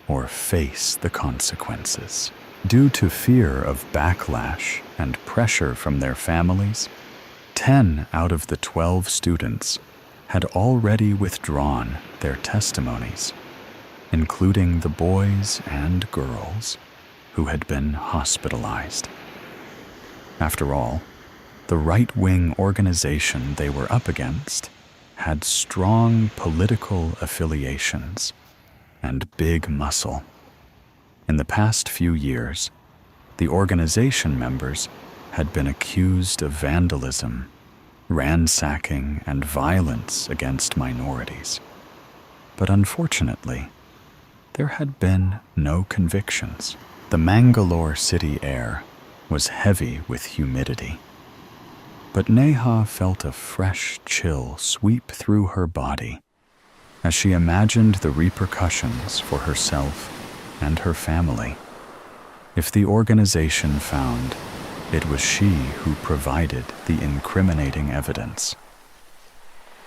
or face the consequences. Due to fear of backlash and pressure from their families, 10 out of the 12 students had already withdrawn their testimonies, including the boys and girls who had been hospitalized. After all, the right-wing organization they were up against had strong political affiliations and big muscle. In the past few years, the organization members had been accused of vandalism, ransacking, and violence against minorities. But unfortunately, there had been no convictions. The Mangalore city air was heavy with humidity. But Neha felt a fresh chill sweep through her body as she imagined the repercussions for herself and her family. If the organization found it was she who provided the incriminating evidence,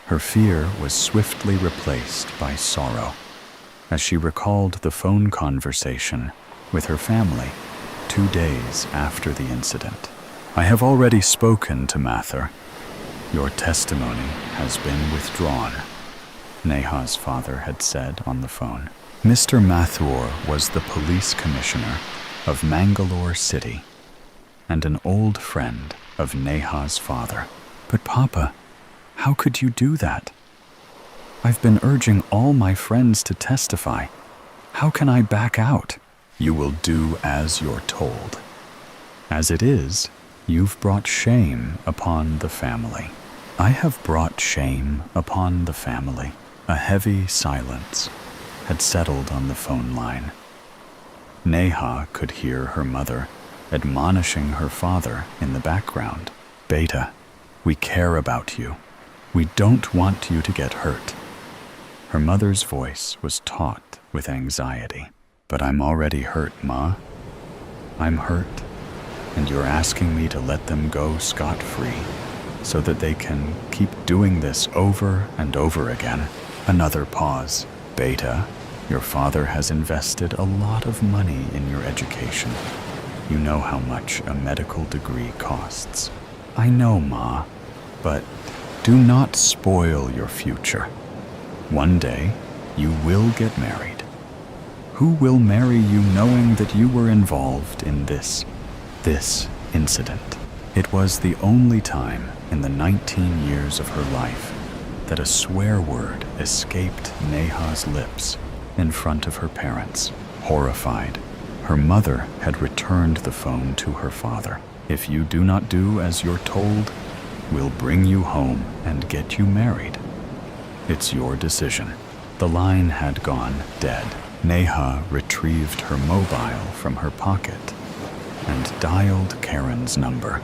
her fear was swiftly replaced by sorrow as she recalled the phone conversation with her family 2 days after the incident. "I have already spoken to Mathur. Your testimony has been withdrawn," Neha's father had said on the phone. Mr. Mathur was the police commissioner of Mangalore City and an old friend of Neha's father. "But Papa, how could you do that? I've been urging all my friends to testify. How can I back out?" "You will do as you're told. As it is, you've brought shame upon the family." "I have brought shame upon the family." A heavy silence had settled on the phone line. Neha could hear her mother admonishing her father in the background. "Beta, we care about you. We don't want you to get hurt." Her mother's voice was taut with anxiety. "But I'm already hurt, Ma. I'm hurt, and you're asking me to let them go scot-free so that they can keep doing this over and over again." Another pause. "Beta, your father has invested a lot of money in your education. You know how much a medical degree costs." "I know, Ma, but do not spoil your future. One day, you will get married. Who will marry you knowing that you were involved in this incident?" It was the only time in the 19 years of her life that a swear word escaped Neha's lips in front of her parents. Horrified, her mother had returned the phone to her father. "If you do not do as you're told, we'll bring you home and get you married. It's your decision." The line had gone dead. Neha retrieved her mobile from her pocket and dialed Karen's number.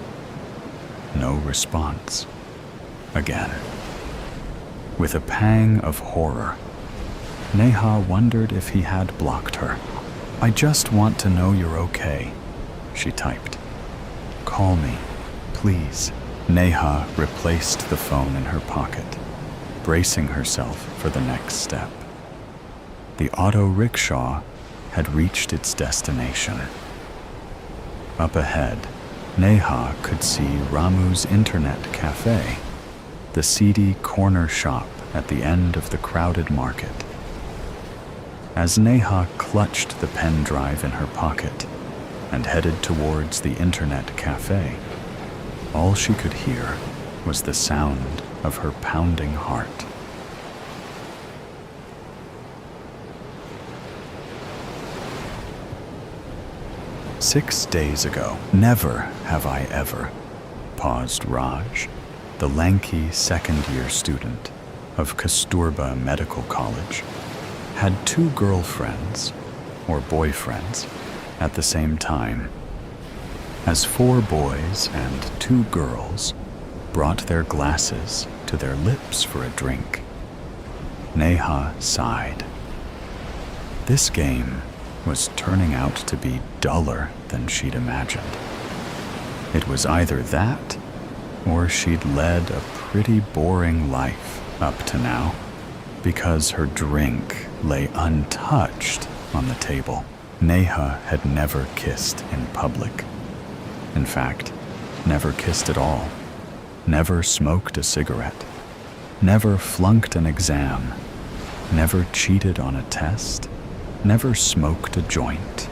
No response. Again. With a pang of horror, Neha wondered if he had blocked her. "I just want to know you're okay," she typed. "Call me, please." Neha replaced the phone in her pocket, bracing herself for the next step. The auto rickshaw had reached its destination. Up ahead, Neha could see Ramu's internet cafe, the seedy corner shop at the end of the crowded market. As Neha clutched the pen drive in her pocket and headed towards the internet cafe, all she could hear was the sound of her pounding heart. "6 days ago, never have I ever," paused Raj, the lanky second-year student of Kasturba Medical College, had 2 girlfriends, or boyfriends, at the same time. As 4 boys and 2 girls brought their glasses to their lips for a drink, Neha sighed. This game was turning out to be duller than she'd imagined. It was either that, or she'd led a pretty boring life up to now, because her drink lay untouched on the table. Neha had never kissed in public. In fact, never kissed at all. Never smoked a cigarette. Never flunked an exam. Never cheated on a test. Never smoked a joint.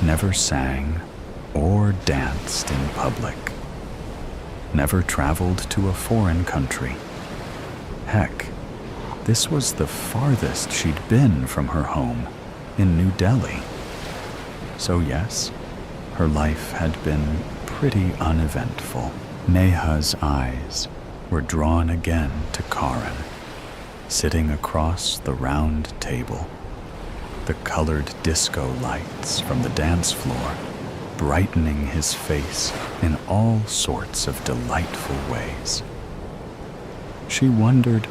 Never sang or danced in public. Never traveled to a foreign country. Heck, this was the farthest she'd been from her home in New Delhi. So yes, her life had been pretty uneventful. Neha's eyes were drawn again to Karan, sitting across the round table, the colored disco lights from the dance floor brightening his face in all sorts of delightful ways. She wondered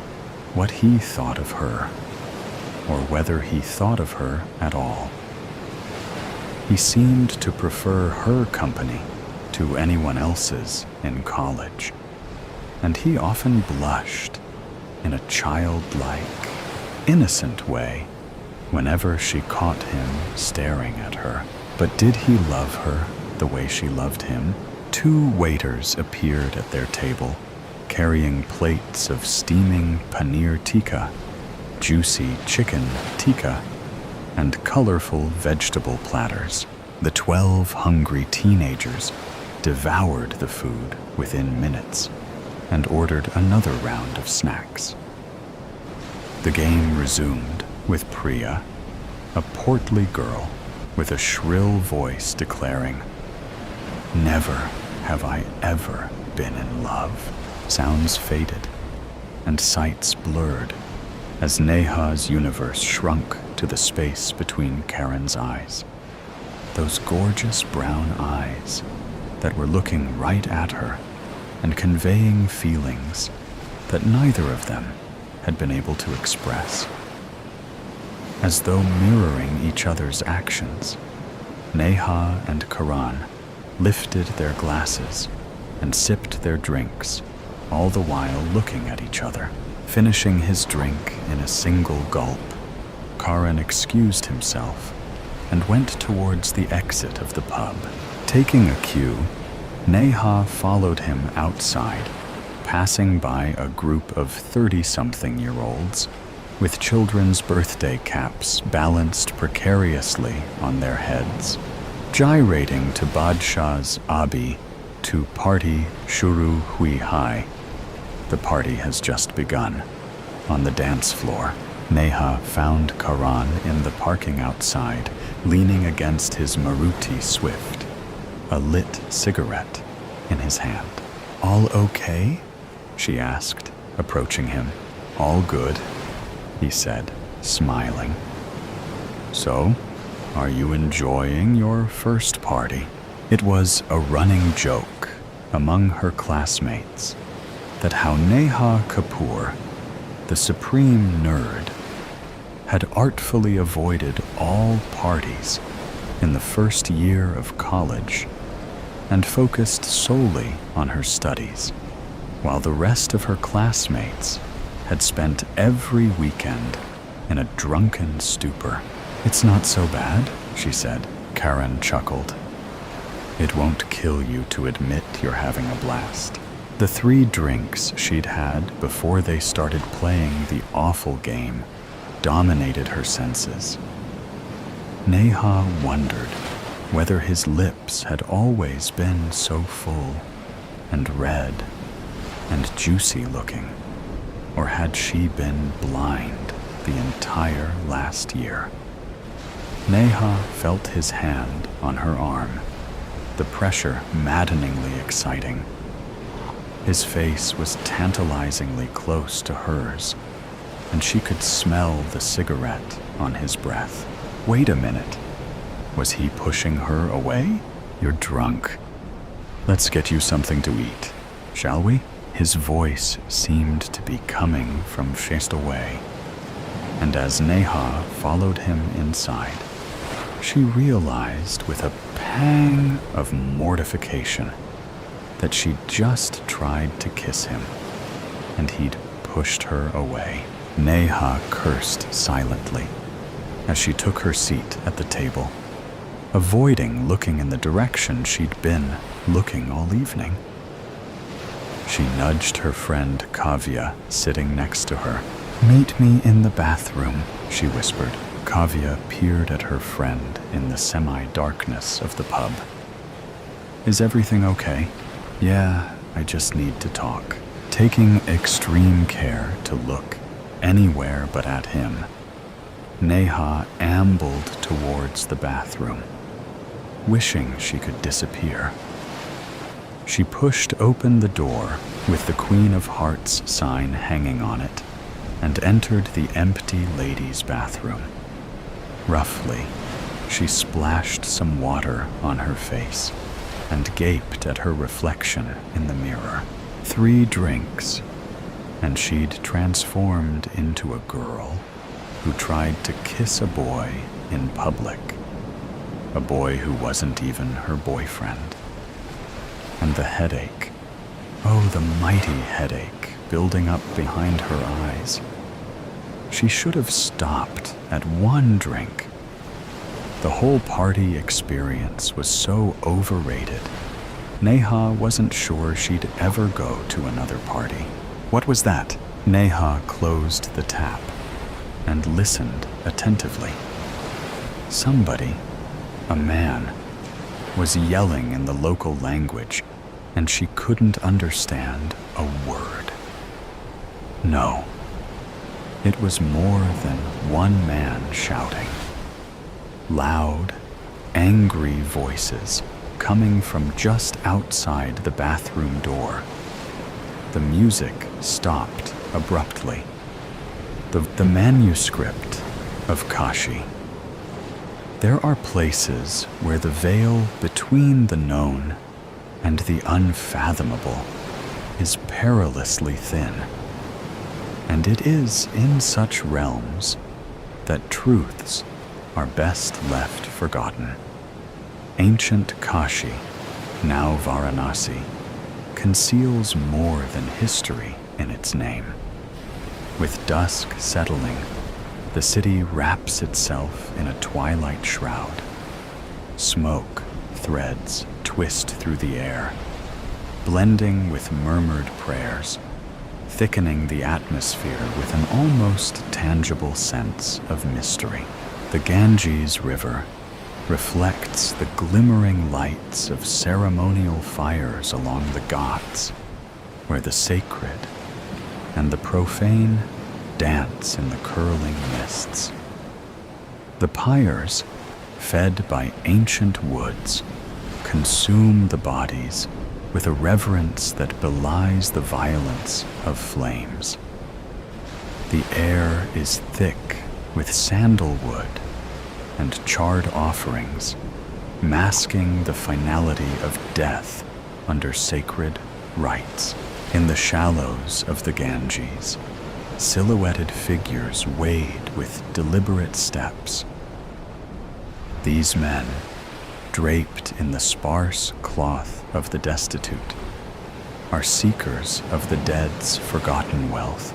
what he thought of her, or whether he thought of her at all. He seemed to prefer her company to anyone else's in college, and he often blushed in a childlike, innocent way whenever she caught him staring at her. But did he love her the way she loved him? 2 waiters appeared at their table, carrying plates of steaming paneer tikka, juicy chicken tikka, and colorful vegetable platters. The 12 hungry teenagers devoured the food within minutes and ordered another round of snacks. The game resumed with Priya, a portly girl with a shrill voice declaring, "Never have I ever been in love." Sounds faded and sights blurred as Neha's universe shrunk to the space between Karan's eyes. Those gorgeous brown eyes that were looking right at her and conveying feelings that neither of them had been able to express. As though mirroring each other's actions, Neha and Karan lifted their glasses and sipped their drinks, all the while looking at each other. Finishing his drink in a single gulp, Karan excused himself and went towards the exit of the pub. Taking a cue, Neha followed him outside, passing by a group of 30-something-year-olds with children's birthday caps balanced precariously on their heads, gyrating to Badshah's Abi to party shuru hui hai. The party has just begun. On the dance floor, Neha found Karan in the parking outside, leaning against his Maruti Swift, a lit cigarette in his hand. "All okay?" she asked, approaching him. "All good," he said, smiling. "So, are you enjoying your first party?" It was a running joke among her classmates that how Neha Kapoor, the supreme nerd, had artfully avoided all parties in the first year of college and focused solely on her studies, while the rest of her classmates had spent every weekend in a drunken stupor. "It's not so bad," she said. Karan chuckled. "It won't kill you to admit you're having a blast." The 3 drinks she'd had before they started playing the awful game dominated her senses. Neha wondered whether his lips had always been so full and red and juicy looking, or had she been blind the entire last year. Neha felt his hand on her arm, the pressure maddeningly exciting. His face was tantalizingly close to hers, and she could smell the cigarette on his breath. Wait a minute. Was he pushing her away? "You're drunk. Let's get you something to eat, shall we?" His voice seemed to be coming from just away, and as Neha followed him inside, she realized with a pang of mortification that she'd just tried to kiss him, and he'd pushed her away. Neha cursed silently as she took her seat at the table, avoiding looking in the direction she'd been looking all evening. She nudged her friend Kavya, sitting next to her. "Meet me in the bathroom," she whispered. Kavya peered at her friend in the semi-darkness of the pub. Is everything okay? Yeah, I just need to talk. Taking extreme care to look anywhere but at him, Neha ambled towards the bathroom, wishing she could disappear. She pushed open the door with the Queen of Hearts sign hanging on it and entered the empty ladies' bathroom. Roughly, she splashed some water on her face and gaped at her reflection in the mirror. 3 drinks, and she'd transformed into a girl who tried to kiss a boy in public, a boy who wasn't even her boyfriend. And the headache, oh, the mighty headache building up behind her eyes. She should have stopped at 1 drink. The whole party experience was so overrated. Neha wasn't sure she'd ever go to another party. What was that? Neha closed the tap and listened attentively. Somebody, a man, was yelling in the local language, and she couldn't understand a word. No, it was more than one man shouting. Loud, angry voices coming from just outside the bathroom door. The music stopped abruptly. The manuscript of Kashi. There are places where the veil between the known and the unfathomable is perilously thin, and it is in such realms that truths are best left forgotten. Ancient Kashi, now Varanasi, conceals more than history in its name. With dusk settling, the city wraps itself in a twilight shroud. Smoke threads twist through the air, blending with murmured prayers, thickening the atmosphere with an almost tangible sense of mystery. The Ganges River reflects the glimmering lights of ceremonial fires along the Ghats, where the sacred and the profane dance in the curling mists. The pyres, fed by ancient woods, consume the bodies with a reverence that belies the violence of flames. The air is thick with sandalwood and charred offerings, masking the finality of death under sacred rites. In the shallows of the Ganges, silhouetted figures wade with deliberate steps. These men, draped in the sparse cloth of the destitute, are seekers of the dead's forgotten wealth.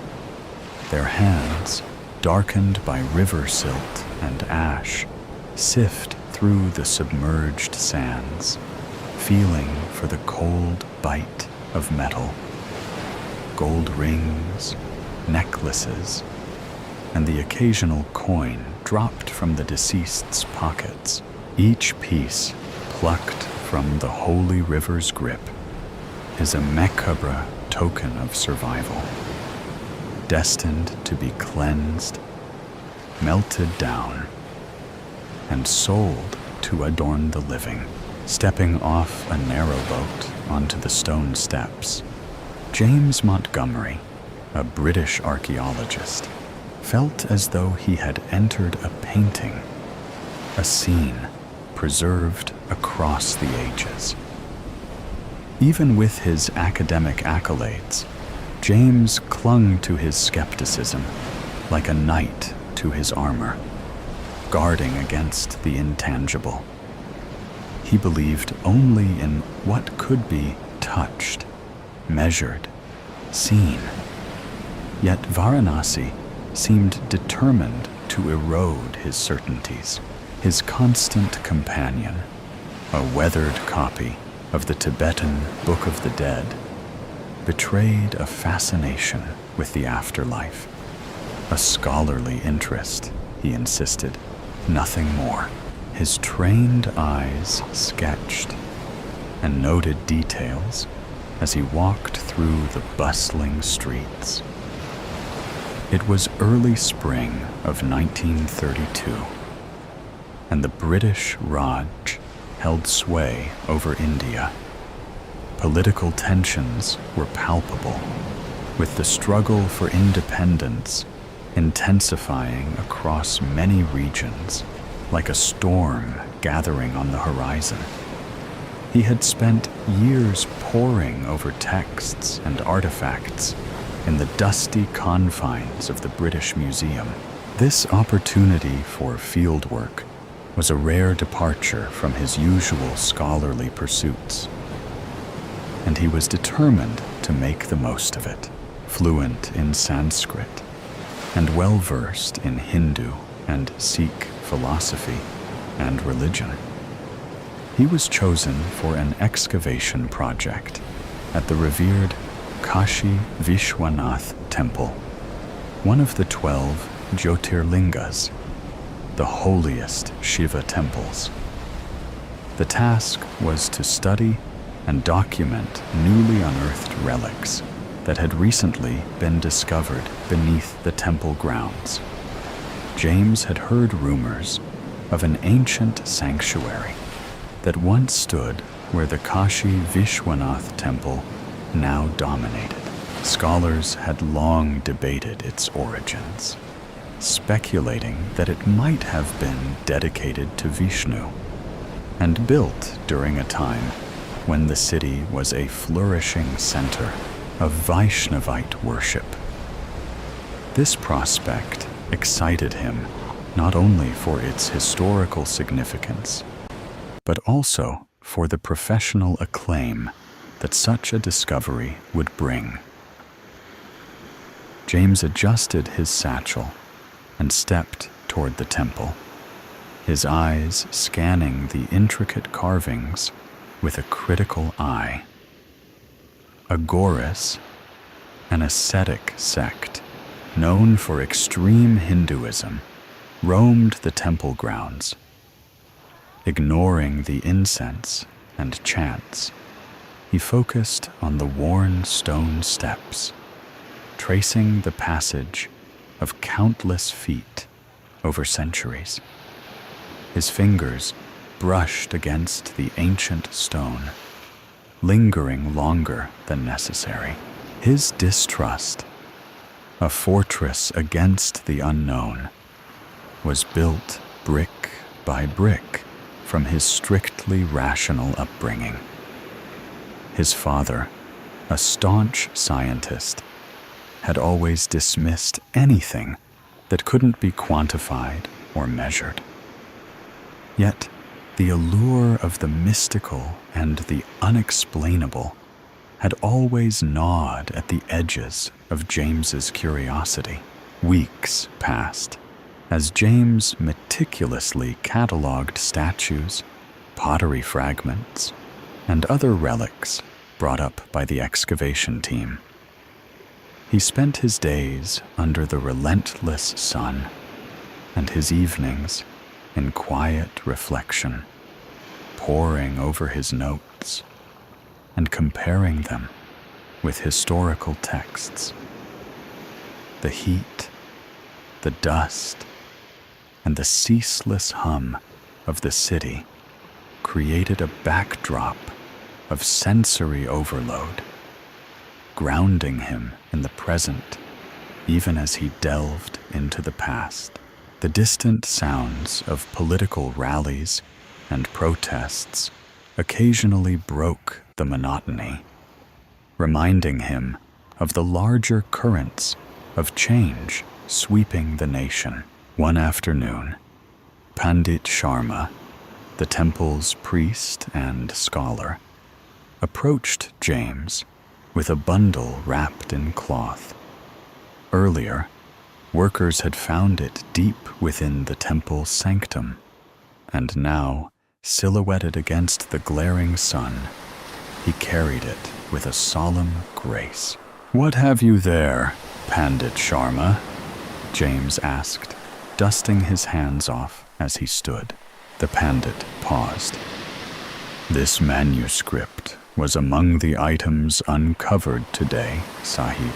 Their hands, darkened by river silt and ash, sift through the submerged sands, feeling for the cold bite of metal. Gold rings, necklaces, and the occasional coin dropped from the deceased's pockets, each piece plucked from the holy river's grip, is a macabre token of survival, destined to be cleansed, melted down, and sold to adorn the living. Stepping off a narrow boat onto the stone steps, James Montgomery, a British archaeologist, felt as though he had entered a painting, a scene preserved across the ages. Even with his academic accolades, James clung to his skepticism like a knight to his armor, guarding against the intangible. He believed only in what could be touched, measured, seen. Yet Varanasi seemed determined to erode his certainties. His constant companion, a weathered copy of the Tibetan Book of the Dead, betrayed a fascination with the afterlife, a scholarly interest, he insisted, nothing more. His trained eyes sketched, and noted details as he walked through the bustling streets. It was early spring of 1932, and the British Raj held sway over India. Political tensions were palpable, with the struggle for independence intensifying across many regions like a storm gathering on the horizon. He had spent years poring over texts and artifacts in the dusty confines of the British Museum. This opportunity for fieldwork was a rare departure from his usual scholarly pursuits, and he was determined to make the most of it. Fluent in Sanskrit and well-versed in Hindu and Sikh philosophy and religion, he was chosen for an excavation project at the revered Kashi Vishwanath Temple, one of the 12 Jyotirlingas, the holiest Shiva temples. The task was to study and document newly unearthed relics that had recently been discovered beneath the temple grounds. James had heard rumors of an ancient sanctuary that once stood where the Kashi Vishwanath Temple now dominated. Scholars had long debated its origins, speculating that it might have been dedicated to Vishnu and built during a time when the city was a flourishing center of Vaishnavite worship. This prospect excited him not only for its historical significance, but also for the professional acclaim that such a discovery would bring. James adjusted his satchel and stepped toward the temple, his eyes scanning the intricate carvings with a critical eye. Agoras, an ascetic sect known for extreme Hinduism, roamed the temple grounds. Ignoring the incense and chants, he focused on the worn stone steps, tracing the passage of countless feet over centuries. His fingers brushed against the ancient stone, lingering longer than necessary. His distrust, a fortress against the unknown, was built brick by brick from his strictly rational upbringing. His father, a staunch scientist, had always dismissed anything that couldn't be quantified or measured. Yet, the allure of the mystical and the unexplainable had always gnawed at the edges of James's curiosity. Weeks passed as James meticulously cataloged statues, pottery fragments, and other relics brought up by the excavation team. He spent his days under the relentless sun and his evenings in quiet reflection, poring over his notes and comparing them with historical texts. The heat, the dust, and the ceaseless hum of the city created a backdrop of sensory overload, grounding him in the present even as he delved into the past. The distant sounds of political rallies and protests occasionally broke the monotony, reminding him of the larger currents of change sweeping the nation. One afternoon, Pandit Sharma, the temple's priest and scholar, approached James with a bundle wrapped in cloth. Earlier, workers had found it deep within the temple sanctum, and now, silhouetted against the glaring sun, he carried it with a solemn grace. "What have you there, Pandit Sharma?" James asked, dusting his hands off as he stood. The Pandit paused. This manuscript was among the items uncovered today, Sahib.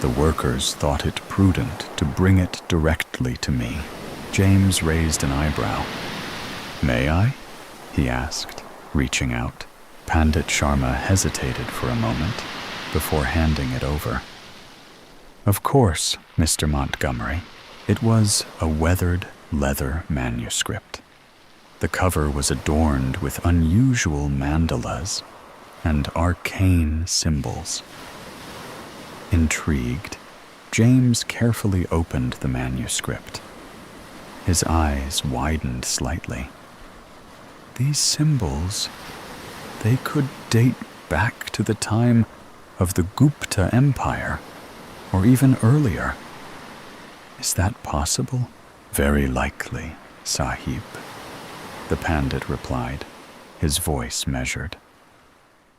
The workers thought it prudent to bring it directly to me. James raised an eyebrow. May I? He asked, reaching out. Pandit Sharma hesitated for a moment before handing it over. Of course, Mr. Montgomery. It was a weathered leather manuscript. The cover was adorned with unusual mandalas and arcane symbols. Intrigued, James carefully opened the manuscript. His eyes widened slightly. These symbols, they could date back to the time of the Gupta Empire, or even earlier. Is that possible? Very likely, Sahib, the Pandit replied, his voice measured.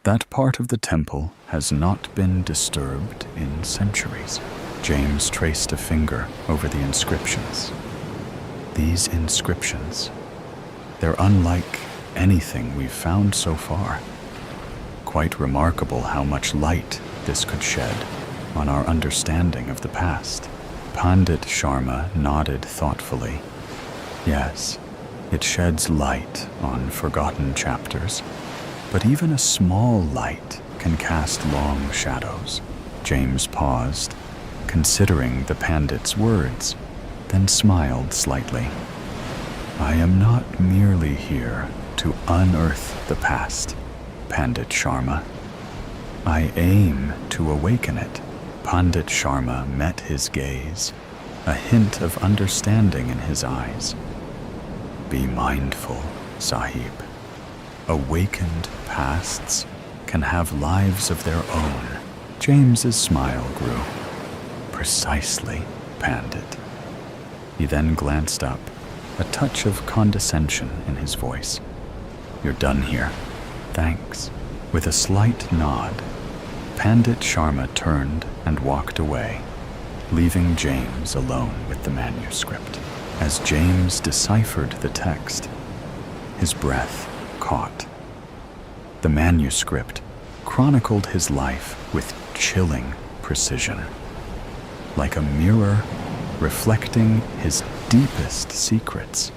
That part of the temple has not been disturbed in centuries. James traced a finger over the inscriptions. These inscriptions, they're unlike anything we've found so far. Quite remarkable how much light this could shed on our understanding of the past. Pandit Sharma nodded thoughtfully. Yes, it sheds light on forgotten chapters, but even a small light can cast long shadows. James paused, considering the Pandit's words, then smiled slightly. I am not merely here to unearth the past, Pandit Sharma. I aim to awaken it. Pandit Sharma met his gaze, a hint of understanding in his eyes. Be mindful, Sahib. Awakened pasts can have lives of their own. James's smile grew. Precisely, Pandit. He then glanced up, a touch of condescension in his voice. You're done here. Thanks. With a slight nod, Pandit Sharma turned and walked away, leaving James alone with the manuscript. As James deciphered the text, his breath caught. The manuscript chronicled his life with chilling precision, like a mirror reflecting his deepest secrets.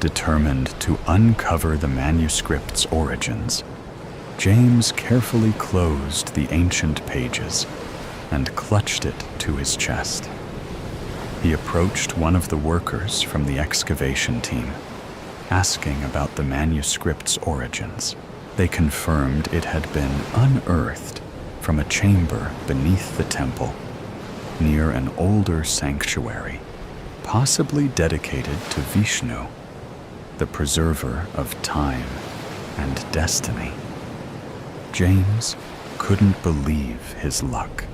Determined to uncover the manuscript's origins, James carefully closed the ancient pages and clutched it to his chest. He approached one of the workers from the excavation team, asking about the manuscript's origins. They confirmed it had been unearthed from a chamber beneath the temple, near an older sanctuary, possibly dedicated to Vishnu, the preserver of time and destiny. James couldn't believe his luck.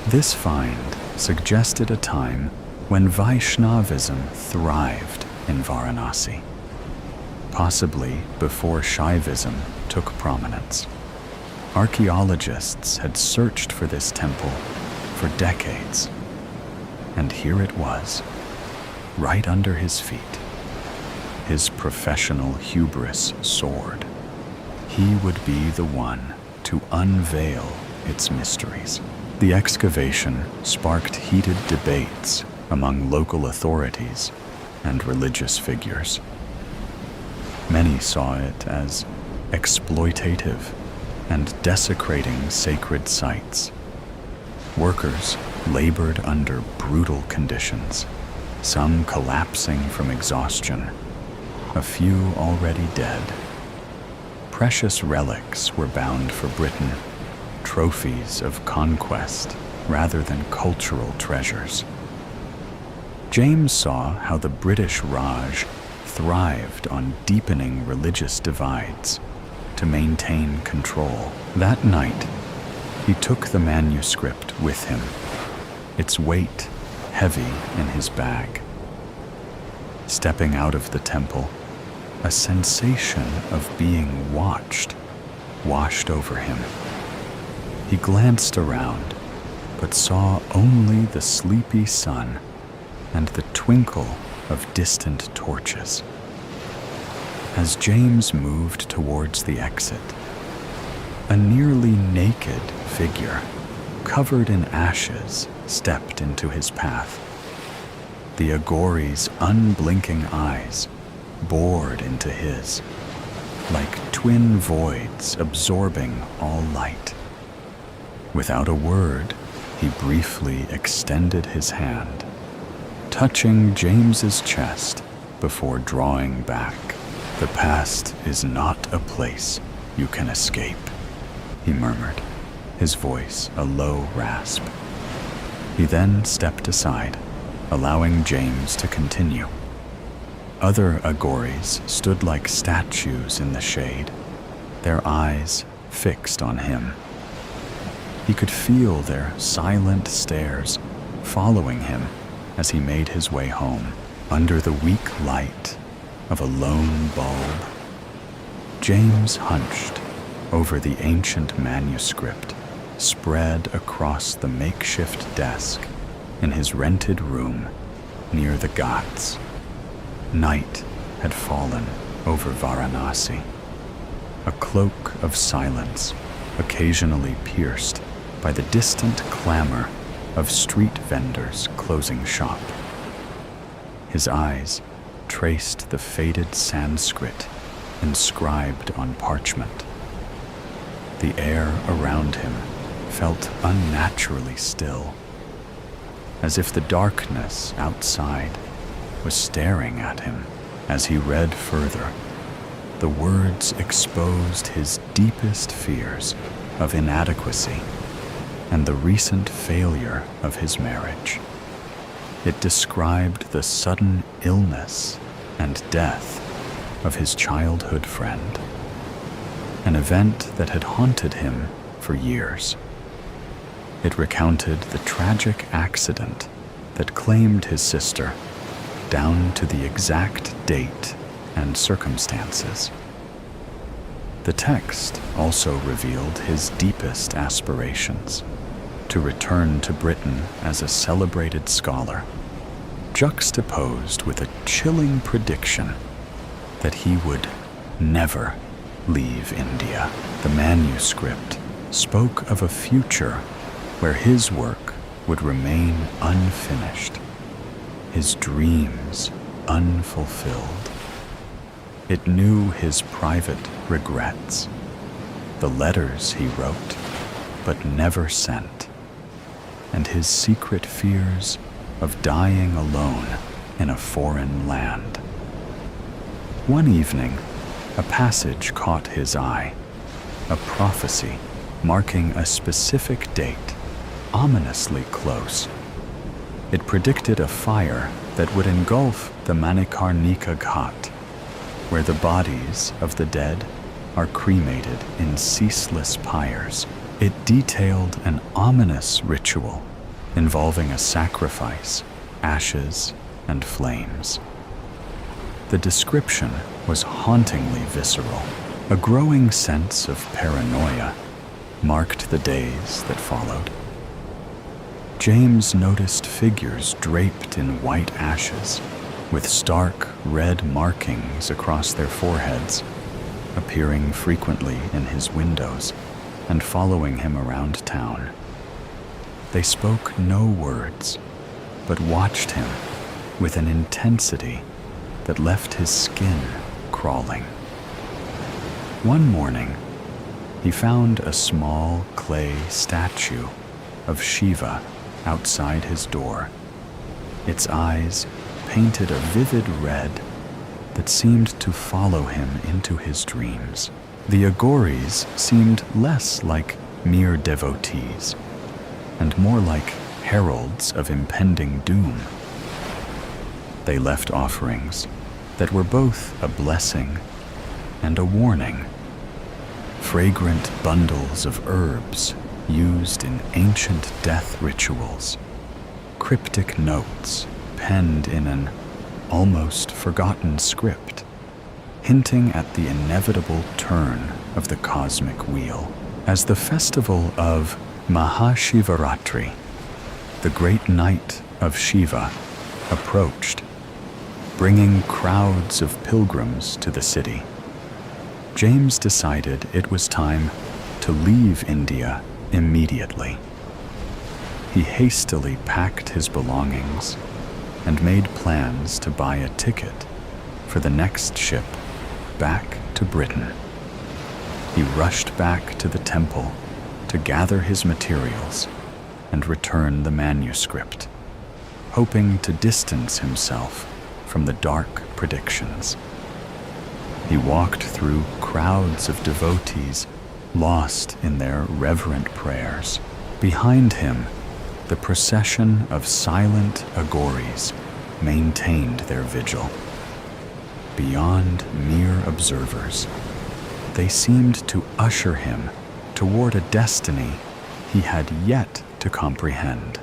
This find suggested a time when Vaishnavism thrived in Varanasi, possibly before Shaivism took prominence. Archaeologists had searched for this temple for decades, and here it was, right under his feet. His professional hubris soared. He would be the one to unveil its mysteries. The excavation sparked heated debates among local authorities and religious figures. Many saw it as exploitative and desecrating sacred sites. Workers labored under brutal conditions, some collapsing from exhaustion, a few already dead. Precious relics were bound for Britain, trophies of conquest rather than cultural treasures. James saw how the British Raj thrived on deepening religious divides to maintain control. That night, he took the manuscript with him, its weight heavy in his bag. Stepping out of the temple, a sensation of being watched washed over him. He glanced around, but saw only the sleepy sun and the twinkle of distant torches. As James moved towards the exit, a nearly naked figure, covered in ashes, stepped into his path. The Agore's unblinking eyes bored into his, like twin voids absorbing all light. Without a word, he briefly extended his hand, touching James's chest before drawing back. "The past is not a place you can escape," he murmured, his voice a low rasp. He then stepped aside, allowing James to continue. Other Agores stood like statues in the shade, their eyes fixed on him. He could feel their silent stares following him as he made his way home under the weak light of a lone bulb. James hunched over the ancient manuscript spread across the makeshift desk in his rented room near the Ghats. Night had fallen over Varanasi, a cloak of silence occasionally pierced by the distant clamor of street vendors closing shop. His eyes traced the faded Sanskrit inscribed on parchment. The air around him felt unnaturally still, as if the darkness outside was staring at him. As he read further, the words exposed his deepest fears of inadequacy and the recent failure of his marriage. It described the sudden illness and death of his childhood friend, an event that had haunted him for years. It recounted the tragic accident that claimed his sister, down to the exact date and circumstances. The text also revealed his deepest aspirations: to return to Britain as a celebrated scholar, juxtaposed with a chilling prediction that he would never leave India. The manuscript spoke of a future where his work would remain unfinished, his dreams unfulfilled. It knew his private regrets, the letters he wrote but never sent, and his secret fears of dying alone in a foreign land. One evening, a passage caught his eye, a prophecy marking a specific date, ominously close. It predicted a fire that would engulf the Manikarnika Ghat, where the bodies of the dead are cremated in ceaseless pyres. It detailed an ominous ritual involving a sacrifice, ashes, and flames. The description was hauntingly visceral. A growing sense of paranoia marked the days that followed. James noticed figures draped in white ashes, with stark red markings across their foreheads, appearing frequently in his windows and following him around town. They spoke no words, but watched him with an intensity that left his skin crawling. One morning, he found a small clay statue of Shiva outside his door, its eyes painted a vivid red that seemed to follow him into his dreams. The Agores seemed less like mere devotees and more like heralds of impending doom. They left offerings that were both a blessing and a warning. Fragrant bundles of herbs used in ancient death rituals, cryptic notes penned in an almost forgotten script, hinting at the inevitable turn of the cosmic wheel. As the festival of Mahashivaratri, the great night of Shiva, approached, bringing crowds of pilgrims to the city. James decided it was time to leave India immediately. He hastily packed his belongings and made plans to buy a ticket for the next ship back to Britain. He rushed back to the temple to gather his materials and return the manuscript, hoping to distance himself from the dark predictions. He walked through crowds of devotees lost in their reverent prayers. Behind him, the procession of silent agoris maintained their vigil. Beyond mere observers, they seemed to usher him toward a destiny he had yet to comprehend.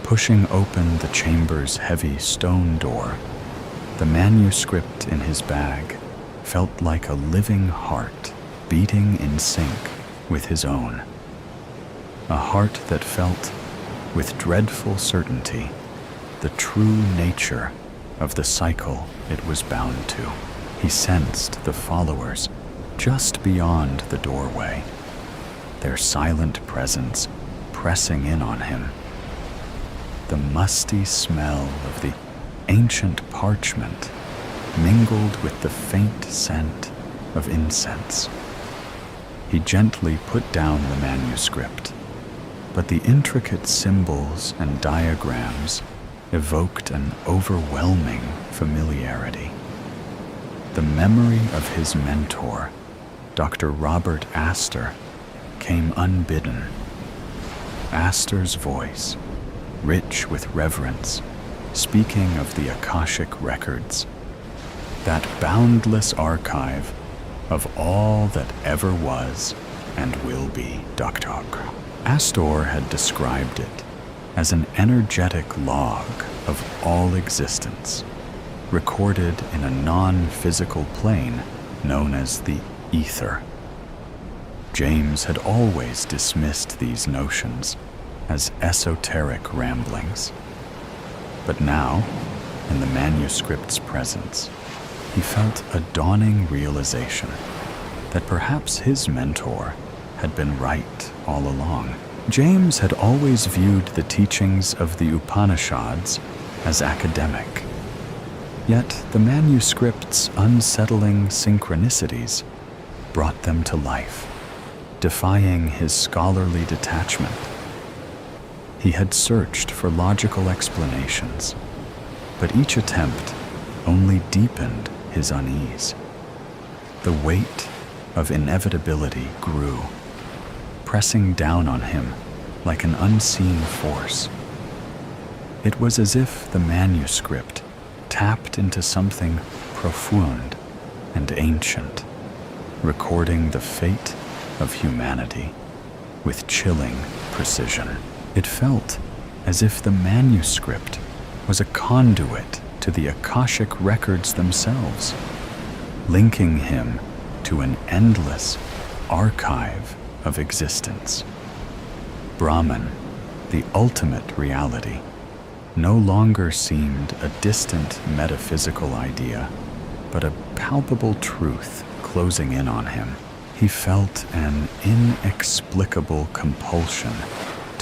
Pushing open the chamber's heavy stone door, the manuscript in his bag felt like a living heart beating in sync with his own. A heart that felt, with dreadful certainty, the true nature of the cycle it was bound to. He sensed the followers just beyond the doorway, their silent presence pressing in on him. The musty smell of the ancient parchment mingled with the faint scent of incense. He gently put down the manuscript, but the intricate symbols and diagrams evoked an overwhelming familiarity. The memory of his mentor, Dr. Robert Astor, came unbidden. Astor's voice, rich with reverence, speaking of the Akashic records, that boundless archive of all that ever was and will be. Dr. Astor had described it as an energetic log of all existence, recorded in a non-physical plane known as the ether. James had always dismissed these notions as esoteric ramblings. But now, in the manuscript's presence, he felt a dawning realization that perhaps his mentor had been right all along. James had always viewed the teachings of the Upanishads as academic. Yet the manuscript's unsettling synchronicities brought them to life, defying his scholarly detachment. He had searched for logical explanations, but each attempt only deepened his unease. The weight of inevitability grew, pressing down on him like an unseen force. It was as if the manuscript tapped into something profound and ancient, recording the fate of humanity with chilling precision. It felt as if the manuscript was a conduit to the Akashic records themselves, linking him to an endless archive of existence. Brahman, the ultimate reality, no longer seemed a distant metaphysical idea, but a palpable truth closing in on him. He felt an inexplicable compulsion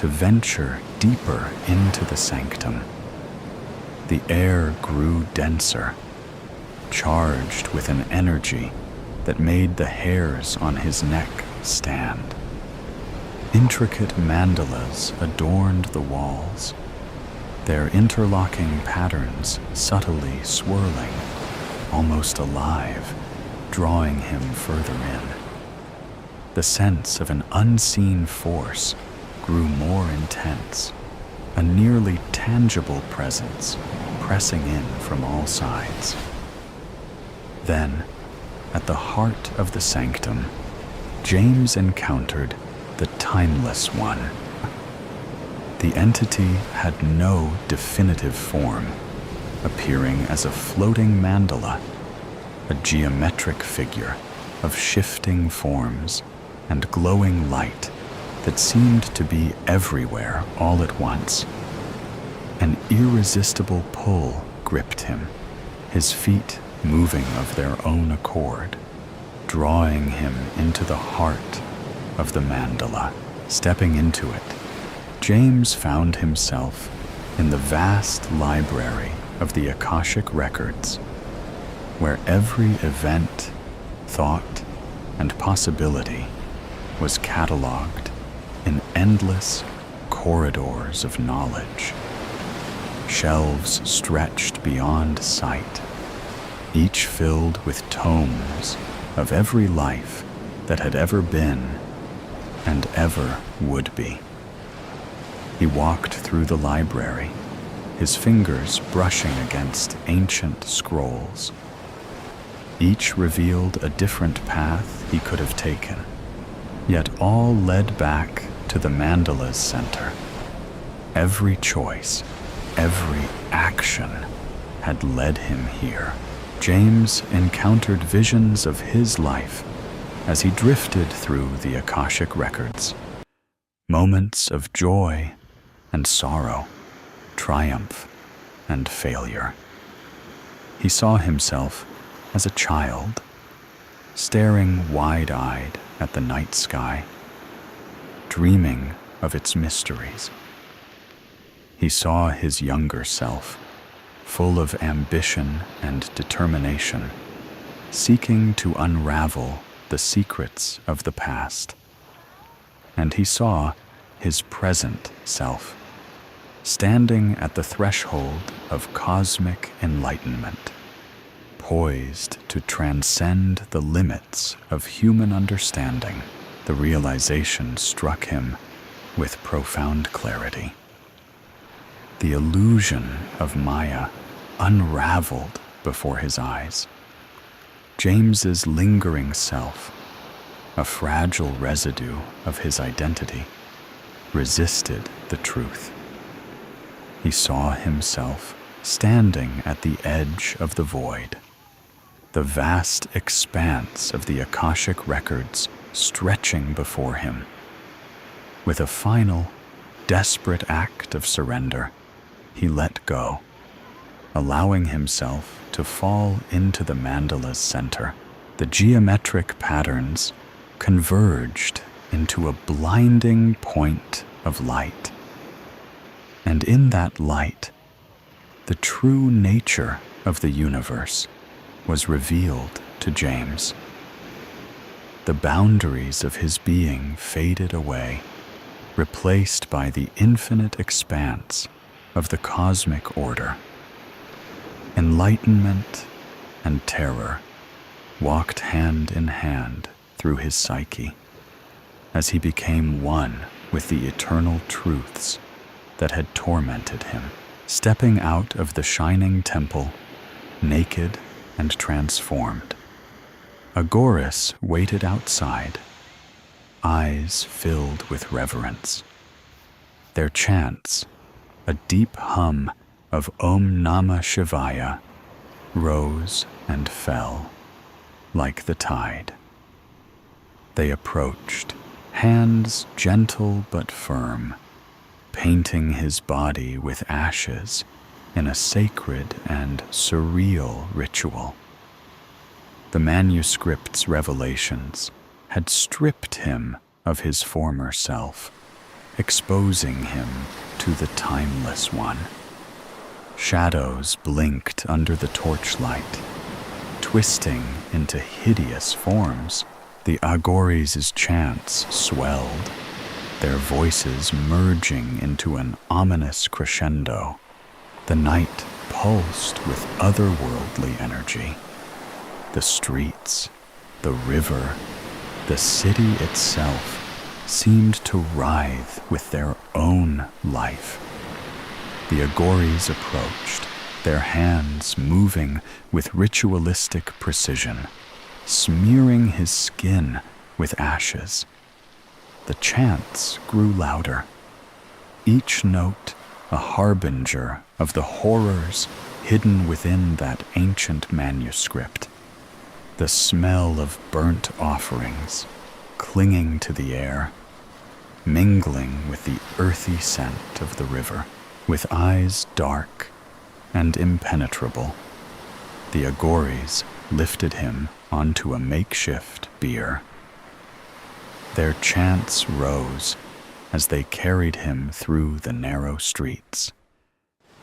to venture deeper into the sanctum. The air grew denser, charged with an energy that made the hairs on his neck stand. Intricate mandalas adorned the walls, their interlocking patterns subtly swirling, almost alive, drawing him further in. The sense of an unseen force grew more intense, a nearly tangible presence pressing in from all sides. Then, at the heart of the sanctum, James encountered the Timeless One. The entity had no definitive form, appearing as a floating mandala, a geometric figure of shifting forms and glowing light that seemed to be everywhere all at once. An irresistible pull gripped him, his feet moving of their own accord, drawing him into the heart of the mandala. Stepping into it, James found himself in the vast library of the Akashic Records, where every event, thought, and possibility was catalogued in endless corridors of knowledge. Shelves stretched beyond sight, each filled with tomes of every life that had ever been and ever would be. He walked through the library, his fingers brushing against ancient scrolls. Each revealed a different path he could have taken, yet all led back to the mandala's center. Every choice, every action had led him here. James encountered visions of his life as he drifted through the Akashic Records. Moments of joy and sorrow, triumph and failure. He saw himself as a child, staring wide-eyed at the night sky, dreaming of its mysteries. He saw his younger self, full of ambition and determination, seeking to unravel the secrets of the past. And he saw his present self, standing at the threshold of cosmic enlightenment, poised to transcend the limits of human understanding. The realization struck him with profound clarity. The illusion of Maya unraveled before his eyes. James's lingering self, a fragile residue of his identity, resisted the truth. He saw himself standing at the edge of the void, the vast expanse of the Akashic Records stretching before him. With a final, desperate act of surrender, he let go, allowing himself to fall into the mandala's center. The geometric patterns converged into a blinding point of light. And in that light, the true nature of the universe was revealed to James. The boundaries of his being faded away, replaced by the infinite expanse of the cosmic order. Enlightenment and terror walked hand in hand through his psyche as he became one with the eternal truths that had tormented him. Stepping out of the shining temple, naked and transformed, Agoras waited outside, eyes filled with reverence. Their chants, a deep hum of Om Namah Shivaya, rose and fell like the tide. They approached, hands gentle but firm, painting his body with ashes in a sacred and surreal ritual. The manuscript's revelations had stripped him of his former self, exposing him to the timeless one. Shadows blinked under the torchlight, twisting into hideous forms. The Agoris' chants swelled, their voices merging into an ominous crescendo. The night pulsed with otherworldly energy. The streets, the river, the city itself seemed to writhe with their own life. The Agoris approached, their hands moving with ritualistic precision, smearing his skin with ashes. The chants grew louder, each note a harbinger of the horrors hidden within that ancient manuscript. The smell of burnt offerings clinging to the air, mingling with the earthy scent of the river. With eyes dark and impenetrable, The Agories lifted him onto a makeshift bier. Their chants rose as they carried him through the narrow streets,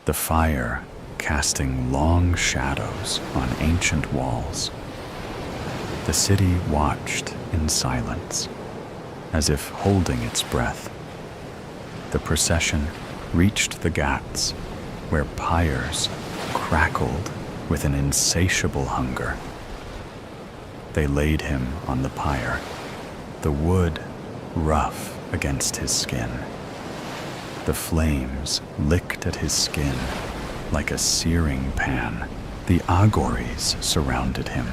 the fire casting long shadows on ancient walls. The city watched in silence, as if holding its breath. The procession reached the ghats, where pyres crackled with an insatiable hunger. They laid him on the pyre, the wood rough against his skin. The flames licked at his skin like a searing pan. The Agories surrounded him,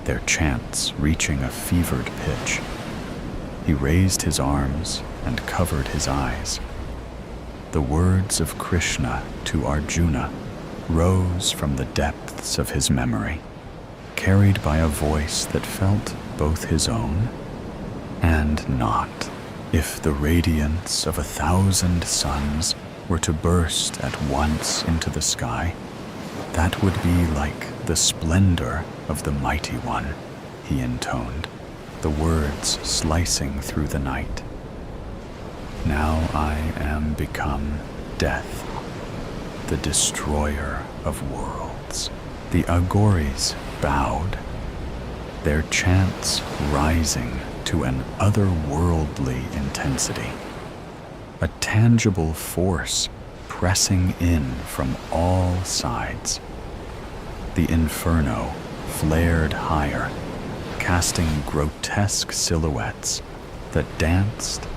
their chants reaching a fevered pitch. He raised his arms and covered his eyes. The words of Krishna to Arjuna rose from the depths of his memory, carried by a voice that felt both his own and not. If the radiance of 1,000 suns were to burst at once into the sky, that would be like the splendor of the Mighty One, he intoned, the words slicing through the night. Now I am become death, the destroyer of worlds. The Agories bowed, their chants rising to an otherworldly intensity, a tangible force pressing in from all sides. The inferno flared higher, casting grotesque silhouettes that danced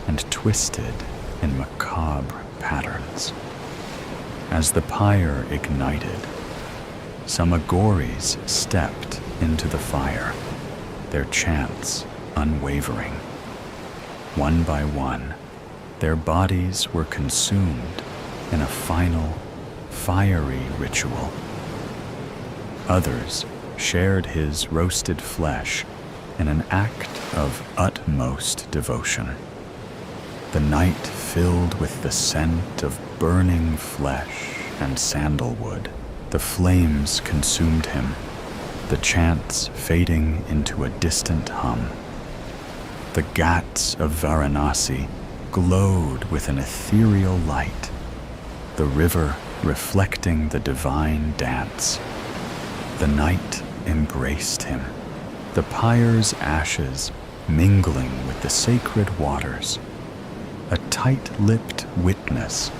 and twisted in macabre patterns. As the pyre ignited, some Agories stepped into the fire, their chants unwavering. One by one, their bodies were consumed in a final, fiery ritual. Others shared his roasted flesh in an act of utmost devotion. The night filled with the scent of burning flesh and sandalwood. The flames consumed him, the chants fading into a distant hum. The ghats of Varanasi glowed with an ethereal light, the river reflecting the divine dance. The night embraced him, the pyre's ashes mingling with the sacred waters, a tight-lipped witness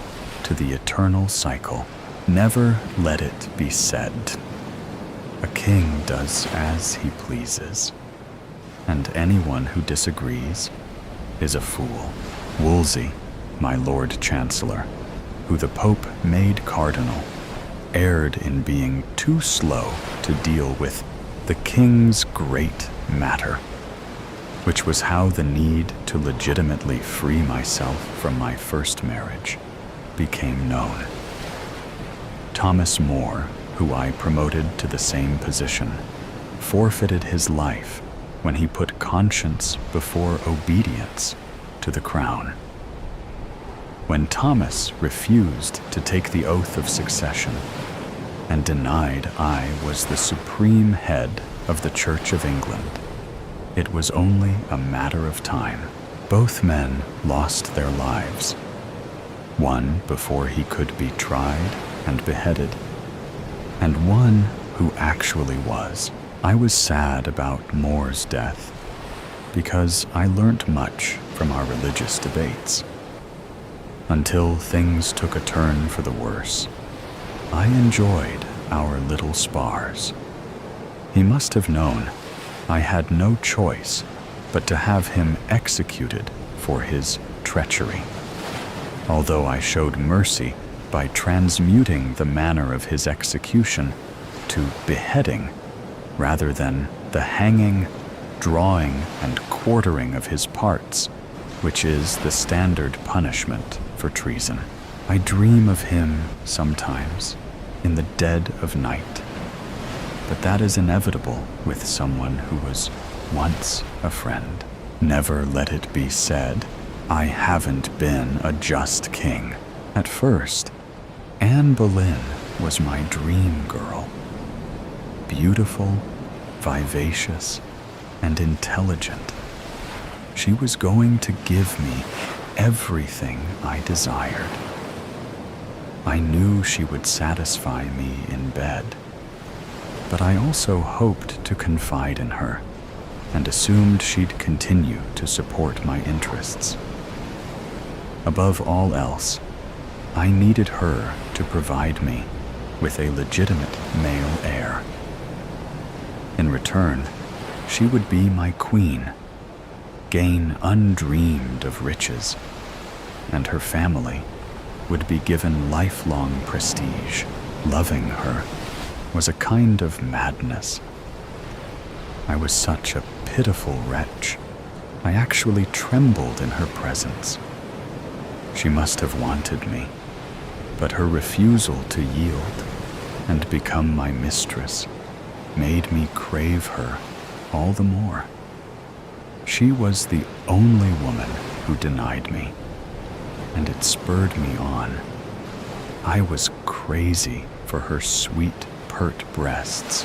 to the eternal cycle. Never let it be said. A king does as he pleases, and anyone who disagrees is a fool. Wolsey, my Lord Chancellor, who the Pope made cardinal, erred in being too slow to deal with the king's great matter, which was how the need to legitimately free myself from my first marriage became known. Thomas More, who I promoted to the same position, forfeited his life when he put conscience before obedience to the crown. When Thomas refused to take the oath of succession and denied I was the supreme head of the Church of England, it was only a matter of time. Both men lost their lives, one before he could be tried and beheaded, and one who actually was. I was sad about More's death because I learnt much from our religious debates. Until things took a turn for the worse, I enjoyed our little spars. He must have known I had no choice but to have him executed for his treachery, although I showed mercy by transmuting the manner of his execution to beheading rather than the hanging, drawing, and quartering of his parts, which is the standard punishment for treason. I dream of him sometimes in the dead of night, but that is inevitable with someone who was once a friend. Never let it be said, I haven't been a just king. At first, Anne Boleyn was my dream girl. beautiful, vivacious, and intelligent. She was going to give me everything I desired. I knew she would satisfy me in bed, but I also hoped to confide in her and assumed she'd continue to support my interests. Above all else, I needed her to provide me with a legitimate male heir. In return, she would be my queen, gain undreamed of riches, and her family would be given lifelong prestige. Loving her was a kind of madness. I was such a pitiful wretch. I actually trembled in her presence. She must have wanted me, but her refusal to yield and become my mistress made me crave her all the more. She was the only woman who denied me, and it spurred me on. I was crazy for her sweet, pert breasts.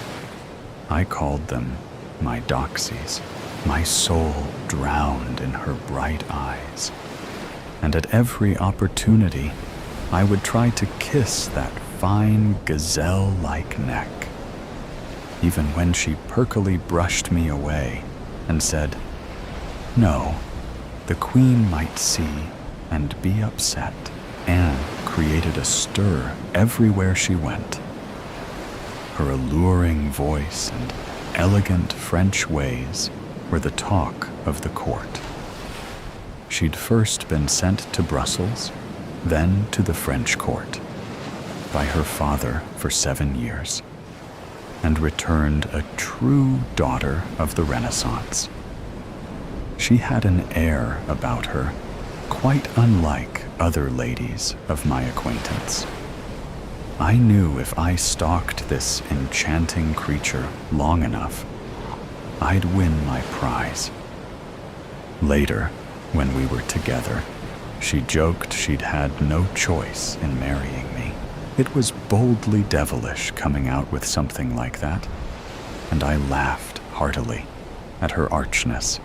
I called them my doxies. My soul drowned in her bright eyes, and at every opportunity, I would try to kiss that fine gazelle-like neck, even when she perkily brushed me away and said, "No, the queen might see and be upset." Anne created a stir everywhere she went. Her alluring voice and elegant French ways were the talk of the court. She'd first been sent to Brussels, then to the French court, by her father for 7 years, and returned a true daughter of the Renaissance. She had an air about her quite unlike other ladies of my acquaintance. I knew if I stalked this enchanting creature long enough, I'd win my prize. Later, when we were together, she joked she'd had no choice in marrying me. It was boldly devilish coming out with something like that, and I laughed heartily at her archness.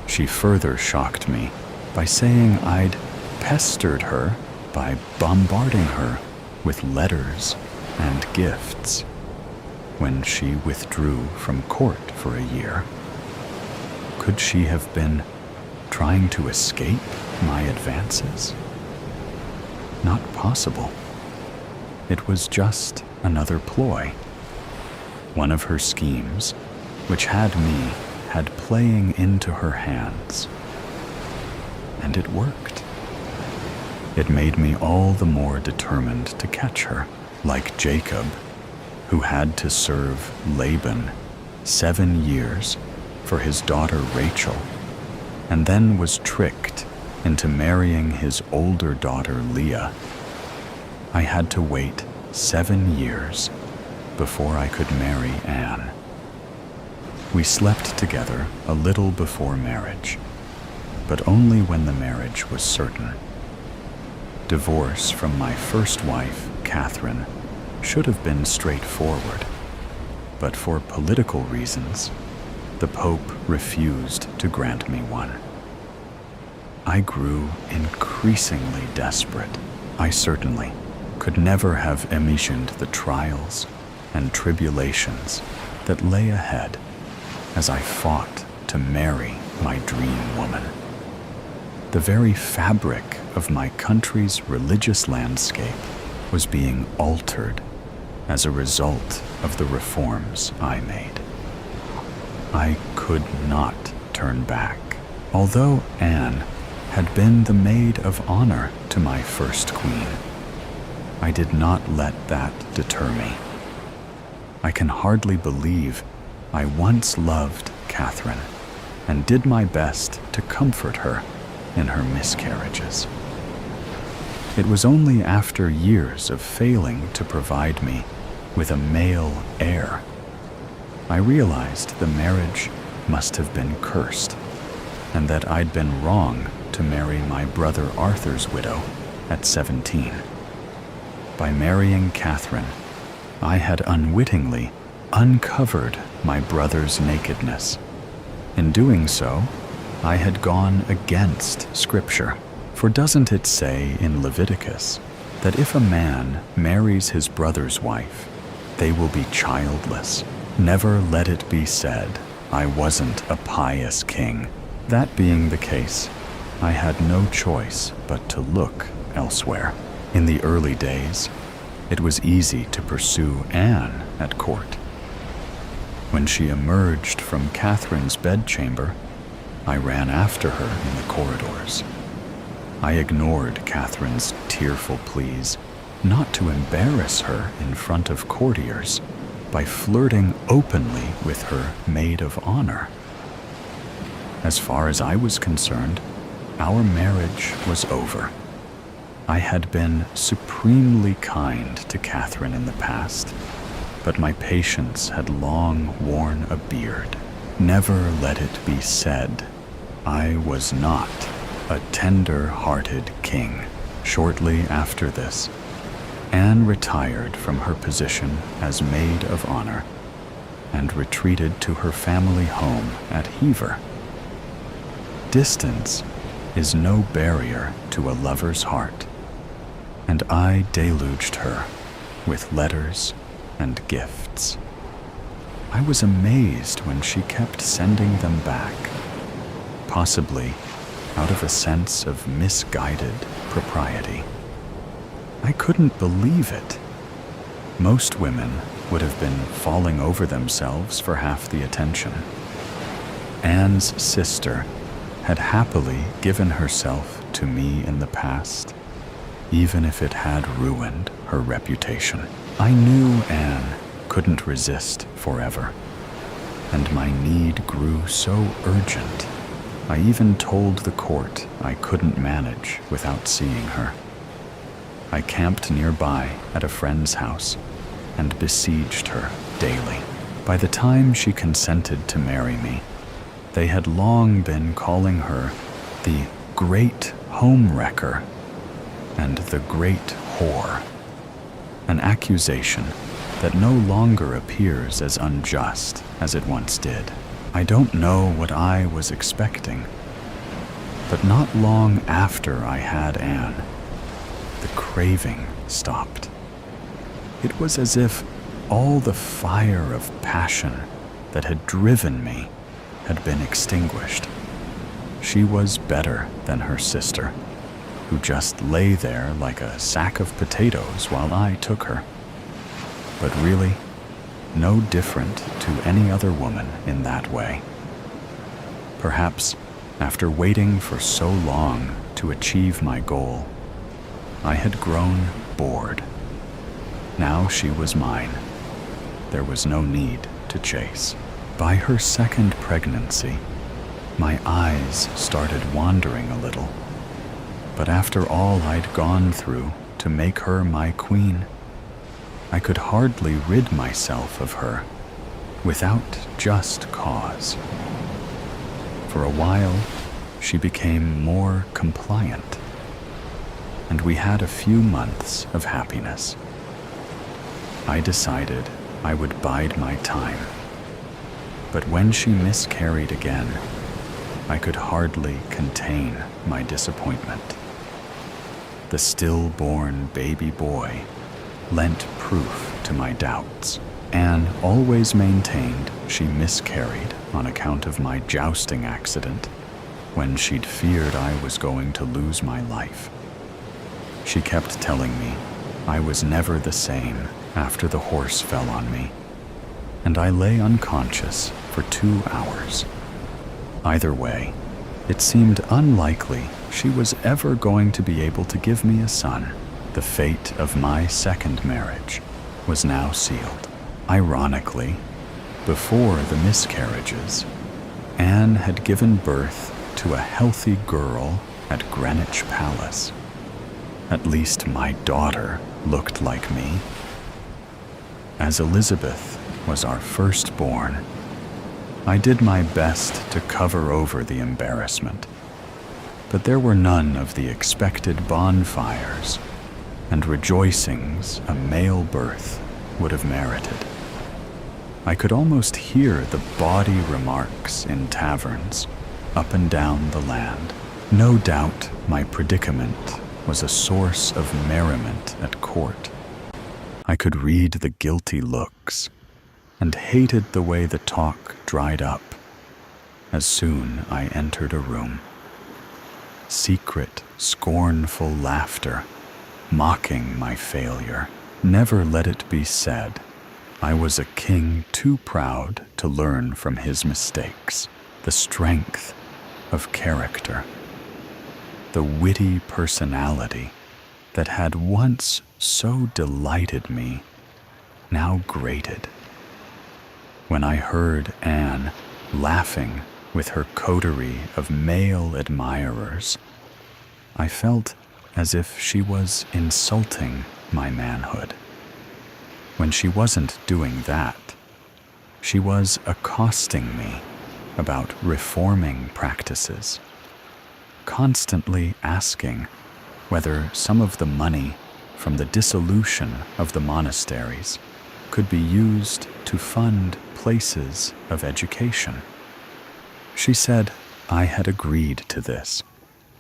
She further shocked me by saying I'd pestered her by bombarding her with letters and gifts when she withdrew from court for a year. Could she have been trying to escape my advances? Not possible. It was just another ploy. One of her schemes, which had playing into her hands. And it worked. It made me all the more determined to catch her, like Jacob, who had to serve Laban 7 years for his daughter Rachel, and then was tricked into marrying his older daughter Leah. I had to wait 7 years before I could marry Anne. We slept together a little before marriage, but only when the marriage was certain. Divorce from my first wife, Catherine, should have been straightforward, but for political reasons, the Pope refused to grant me one. I grew increasingly desperate. I certainly could never have imagined the trials and tribulations that lay ahead as I fought to marry my dream woman. The very fabric of my country's religious landscape was being altered as a result of the reforms I made. I could not turn back. Although Anne had been the maid of honor to my first queen, I did not let that deter me. I can hardly believe I once loved Catherine and did my best to comfort her in her miscarriages. It was only after years of failing to provide me with a male heir I realized the marriage must have been cursed, and that I'd been wrong to marry my brother Arthur's widow at 17. By marrying Catherine, I had unwittingly uncovered my brother's nakedness. In doing so, I had gone against Scripture. For doesn't it say in Leviticus that if a man marries his brother's wife, they will be childless? Never let it be said, I wasn't a pious king. That being the case, I had no choice but to look elsewhere. In the early days, it was easy to pursue Anne at court. When she emerged from Catherine's bedchamber, I ran after her in the corridors. I ignored Catherine's tearful pleas not to embarrass her in front of courtiers by flirting openly with her maid of honor. As far as I was concerned, our marriage was over. I had been supremely kind to Catherine in the past, but my patience had long worn a beard. Never let it be said, I was not a tender-hearted king. Shortly after this, Anne retired from her position as maid of honor and retreated to her family home at Hever. Distance is no barrier to a lover's heart, and I deluged her with letters and gifts. I was amazed when she kept sending them back, possibly out of a sense of misguided propriety. I couldn't believe it. Most women would have been falling over themselves for half the attention. Anne's sister had happily given herself to me in the past, even if it had ruined her reputation. I knew Anne couldn't resist forever, and my need grew so urgent, I even told the court I couldn't manage without seeing her. I camped nearby at a friend's house and besieged her daily. By the time she consented to marry me, they had long been calling her the Great Homewrecker and the Great Whore, an accusation that no longer appears as unjust as it once did. I don't know what I was expecting, but not long after I had Anne, the craving stopped. It was as if all the fire of passion that had driven me had been extinguished. She was better than her sister, who just lay there like a sack of potatoes while I took her. But really, no different to any other woman in that way. Perhaps, after waiting for so long to achieve my goal, I had grown bored. Now she was mine. There was no need to chase. By her second pregnancy, my eyes started wandering a little. But after all I'd gone through to make her my queen, I could hardly rid myself of her without just cause. For a while, she became more compliant, and we had a few months of happiness. I decided I would bide my time, but when she miscarried again, I could hardly contain my disappointment. The stillborn baby boy lent proof to my doubts. Anne always maintained she miscarried on account of my jousting accident when she'd feared I was going to lose my life. She kept telling me I was never the same after the horse fell on me, and I lay unconscious for 2 hours. Either way, it seemed unlikely she was ever going to be able to give me a son. The fate of my second marriage was now sealed. Ironically, before the miscarriages, Anne had given birth to a healthy girl at Greenwich Palace. At least my daughter looked like me. As Elizabeth was our firstborn, I did my best to cover over the embarrassment, but there were none of the expected bonfires and rejoicings a male birth would have merited. I could almost hear the bawdy remarks in taverns, up and down the land. No doubt my predicament was a source of merriment at court. I could read the guilty looks, and hated the way the talk dried up as soon I entered a room. Secret, scornful laughter, mocking my failure. Never let it be said I was a king too proud to learn from his mistakes. The strength of character, the witty personality that had once so delighted me, now grated. When I heard Anne laughing with her coterie of male admirers, I felt as if she was insulting my manhood. When she wasn't doing that, she was accosting me about reforming practices, constantly asking whether some of the money from the dissolution of the monasteries could be used to fund places of education. She said I had agreed to this,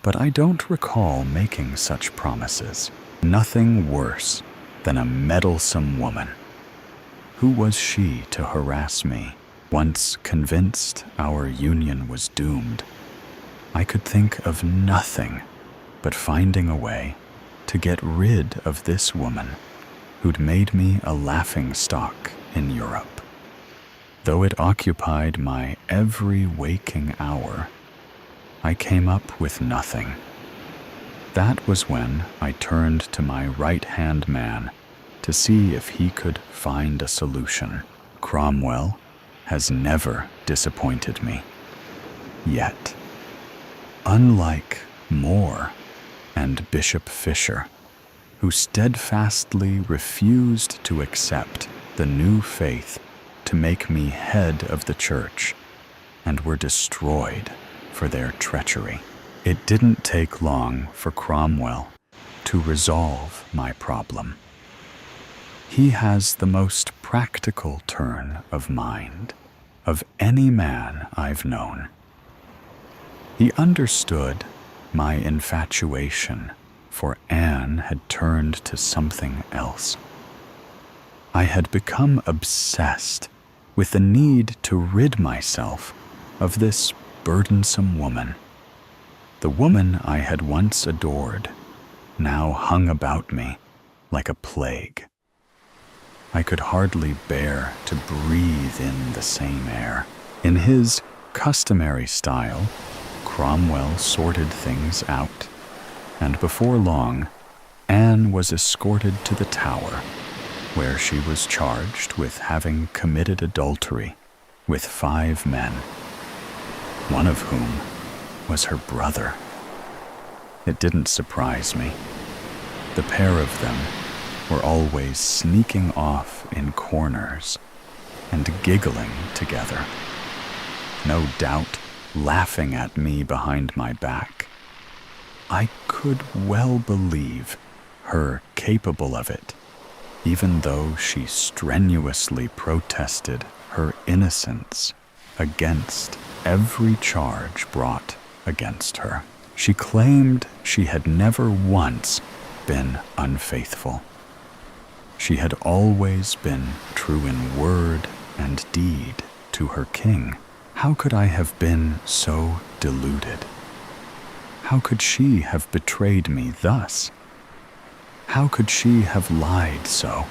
but I don't recall making such promises. Nothing worse than a meddlesome woman. Who was she to harass me? Once convinced our union was doomed, I could think of nothing but finding a way to get rid of this woman who'd made me a laughingstock in Europe. Though it occupied my every waking hour, I came up with nothing. That was when I turned to my right-hand man to see if he could find a solution. Cromwell has never disappointed me. Yet, unlike More and Bishop Fisher, who steadfastly refused to accept the new faith to make me head of the church and were destroyed for their treachery. It didn't take long for Cromwell to resolve my problem. He has the most practical turn of mind of any man I've known. He understood my infatuation for Anne had turned to something else. I had become obsessed with the need to rid myself of this burdensome woman. The woman I had once adored now hung about me like a plague. I could hardly bear to breathe in the same air. In his customary style, Cromwell sorted things out, and before long, Anne was escorted to the Tower, where she was charged with having committed adultery with 5 men, one of whom was her brother. It didn't surprise me. The pair of them were always sneaking off in corners and giggling together, no doubt laughing at me behind my back. I could well believe her capable of it, even though she strenuously protested her innocence against every charge brought against her. She claimed she had never once been unfaithful. She had always been true in word and deed to her king. How could I have been so deluded? How could she have betrayed me thus? How could she have lied so?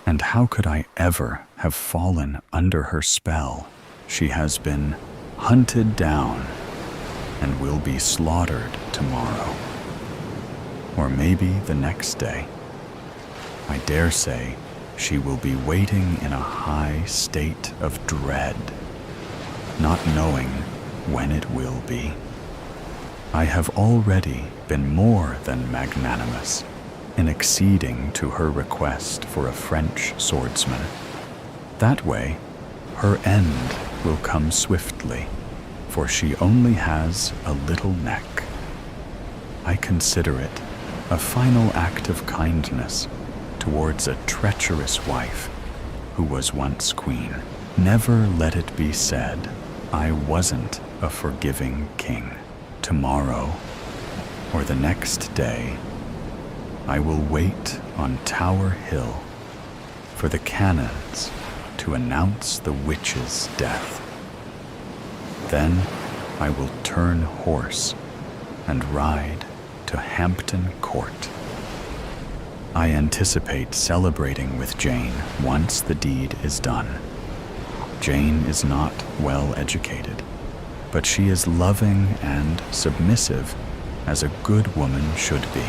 And how could I ever have fallen under her spell? She has been hunted down and will be slaughtered tomorrow, or maybe the next day. I dare say she will be waiting in a high state of dread, not knowing when it will be. I have already been more than magnanimous in acceding to her request for a French swordsman. That way, her end will come swiftly, for she only has a little neck. I consider it a final act of kindness towards a treacherous wife who was once queen. Never let it be said, I wasn't a forgiving king. Tomorrow, or the next day, I will wait on Tower Hill for the cannons to announce the witch's death. Then I will turn horse and ride to Hampton Court. I anticipate celebrating with Jane once the deed is done. Jane is not well educated, but she is loving and submissive as a good woman should be,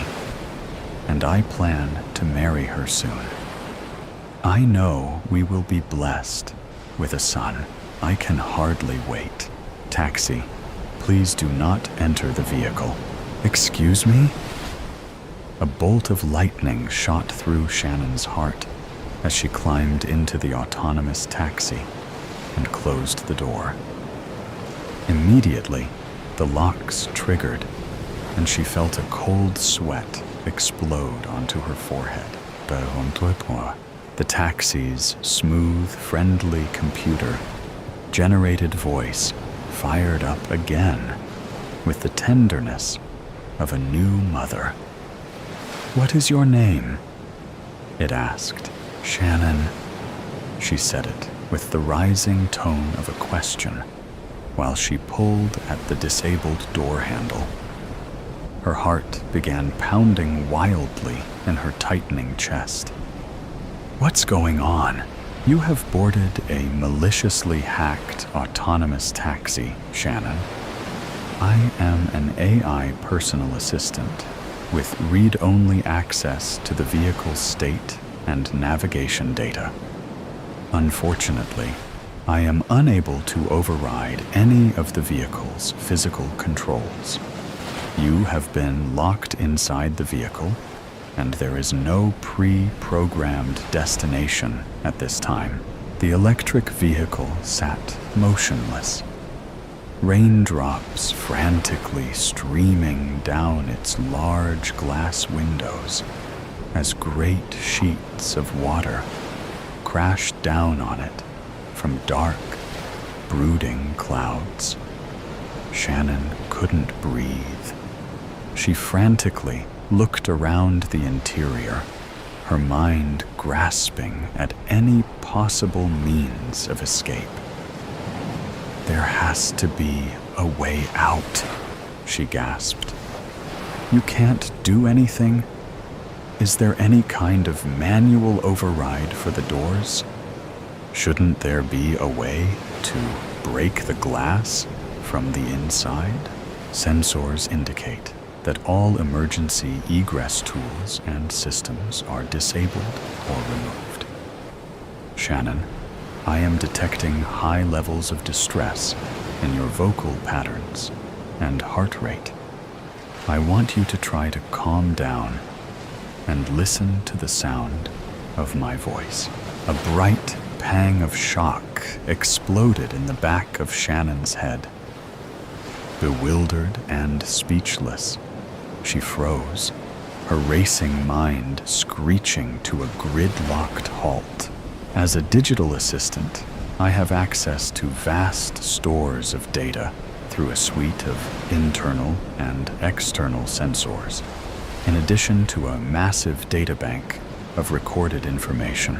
and I plan to marry her soon. I know we will be blessed with a son. I can hardly wait. Taxi, please do not enter the vehicle. Excuse me? A bolt of lightning shot through Shannon's heart as she climbed into the autonomous taxi and closed the door. Immediately, the locks triggered, and she felt a cold sweat explode onto her forehead. The taxi's smooth, friendly computer generated voice fired up again with the tenderness of a new mother. What is your name? It asked. Shannon. She said it with the rising tone of a question while she pulled at the disabled door handle. Her heart began pounding wildly in her tightening chest. What's going on? You have boarded a maliciously hacked autonomous taxi, Shannon. I am an AI personal assistant with read-only access to the vehicle's state and navigation data. Unfortunately, I am unable to override any of the vehicle's physical controls. You have been locked inside the vehicle, and there is no pre-programmed destination at this time. The electric vehicle sat motionless, raindrops frantically streaming down its large glass windows as great sheets of water crashed down on it from dark, brooding clouds. Shannon couldn't breathe. She frantically looked around the interior, her mind grasping at any possible means of escape. There has to be a way out, she gasped. You can't do anything? Is there any kind of manual override for the doors? Shouldn't there be a way to break the glass from the inside? Sensors indicate that all emergency egress tools and systems are disabled or removed. Shannon, I am detecting high levels of distress in your vocal patterns and heart rate. I want you to try to calm down and listen to the sound of my voice. A bright pang of shock exploded in the back of Shannon's head. Bewildered and speechless, she froze, her racing mind screeching to a grid-locked halt. As a digital assistant, I have access to vast stores of data through a suite of internal and external sensors, in addition to a massive databank of recorded information.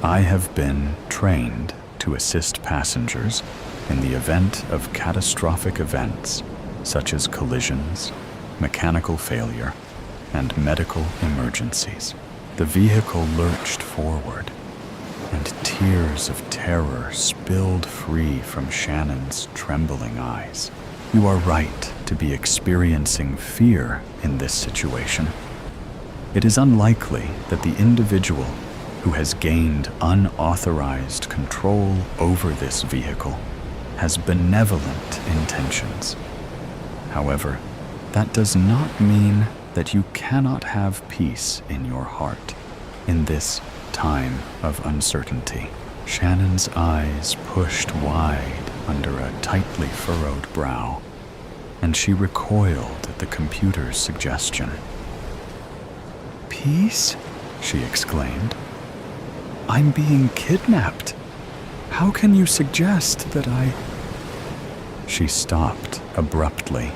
I have been trained to assist passengers in the event of catastrophic events such as collisions, mechanical failure, and medical emergencies. The vehicle lurched forward, and tears of terror spilled free from Shannon's trembling eyes. You are right to be experiencing fear in this situation. It is unlikely that the individual who has gained unauthorized control over this vehicle has benevolent intentions. However, that does not mean that you cannot have peace in your heart in this time of uncertainty. Shannon's eyes pushed wide under a tightly furrowed brow, and she recoiled at the computer's suggestion. Peace? She exclaimed. I'm being kidnapped. How can you suggest that I... She stopped abruptly,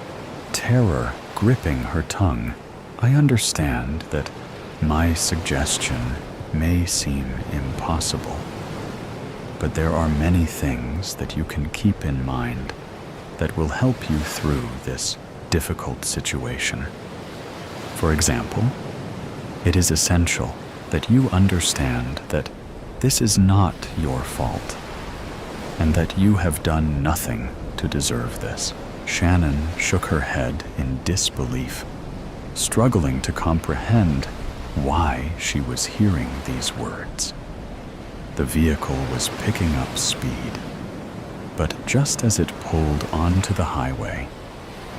terror gripping her tongue. I understand that my suggestion may seem impossible, but there are many things that you can keep in mind that will help you through this difficult situation. For example, it is essential that you understand that this is not your fault and that you have done nothing to deserve this. Shannon shook her head in disbelief, struggling to comprehend why she was hearing these words. The vehicle was picking up speed, but just as it pulled onto the highway,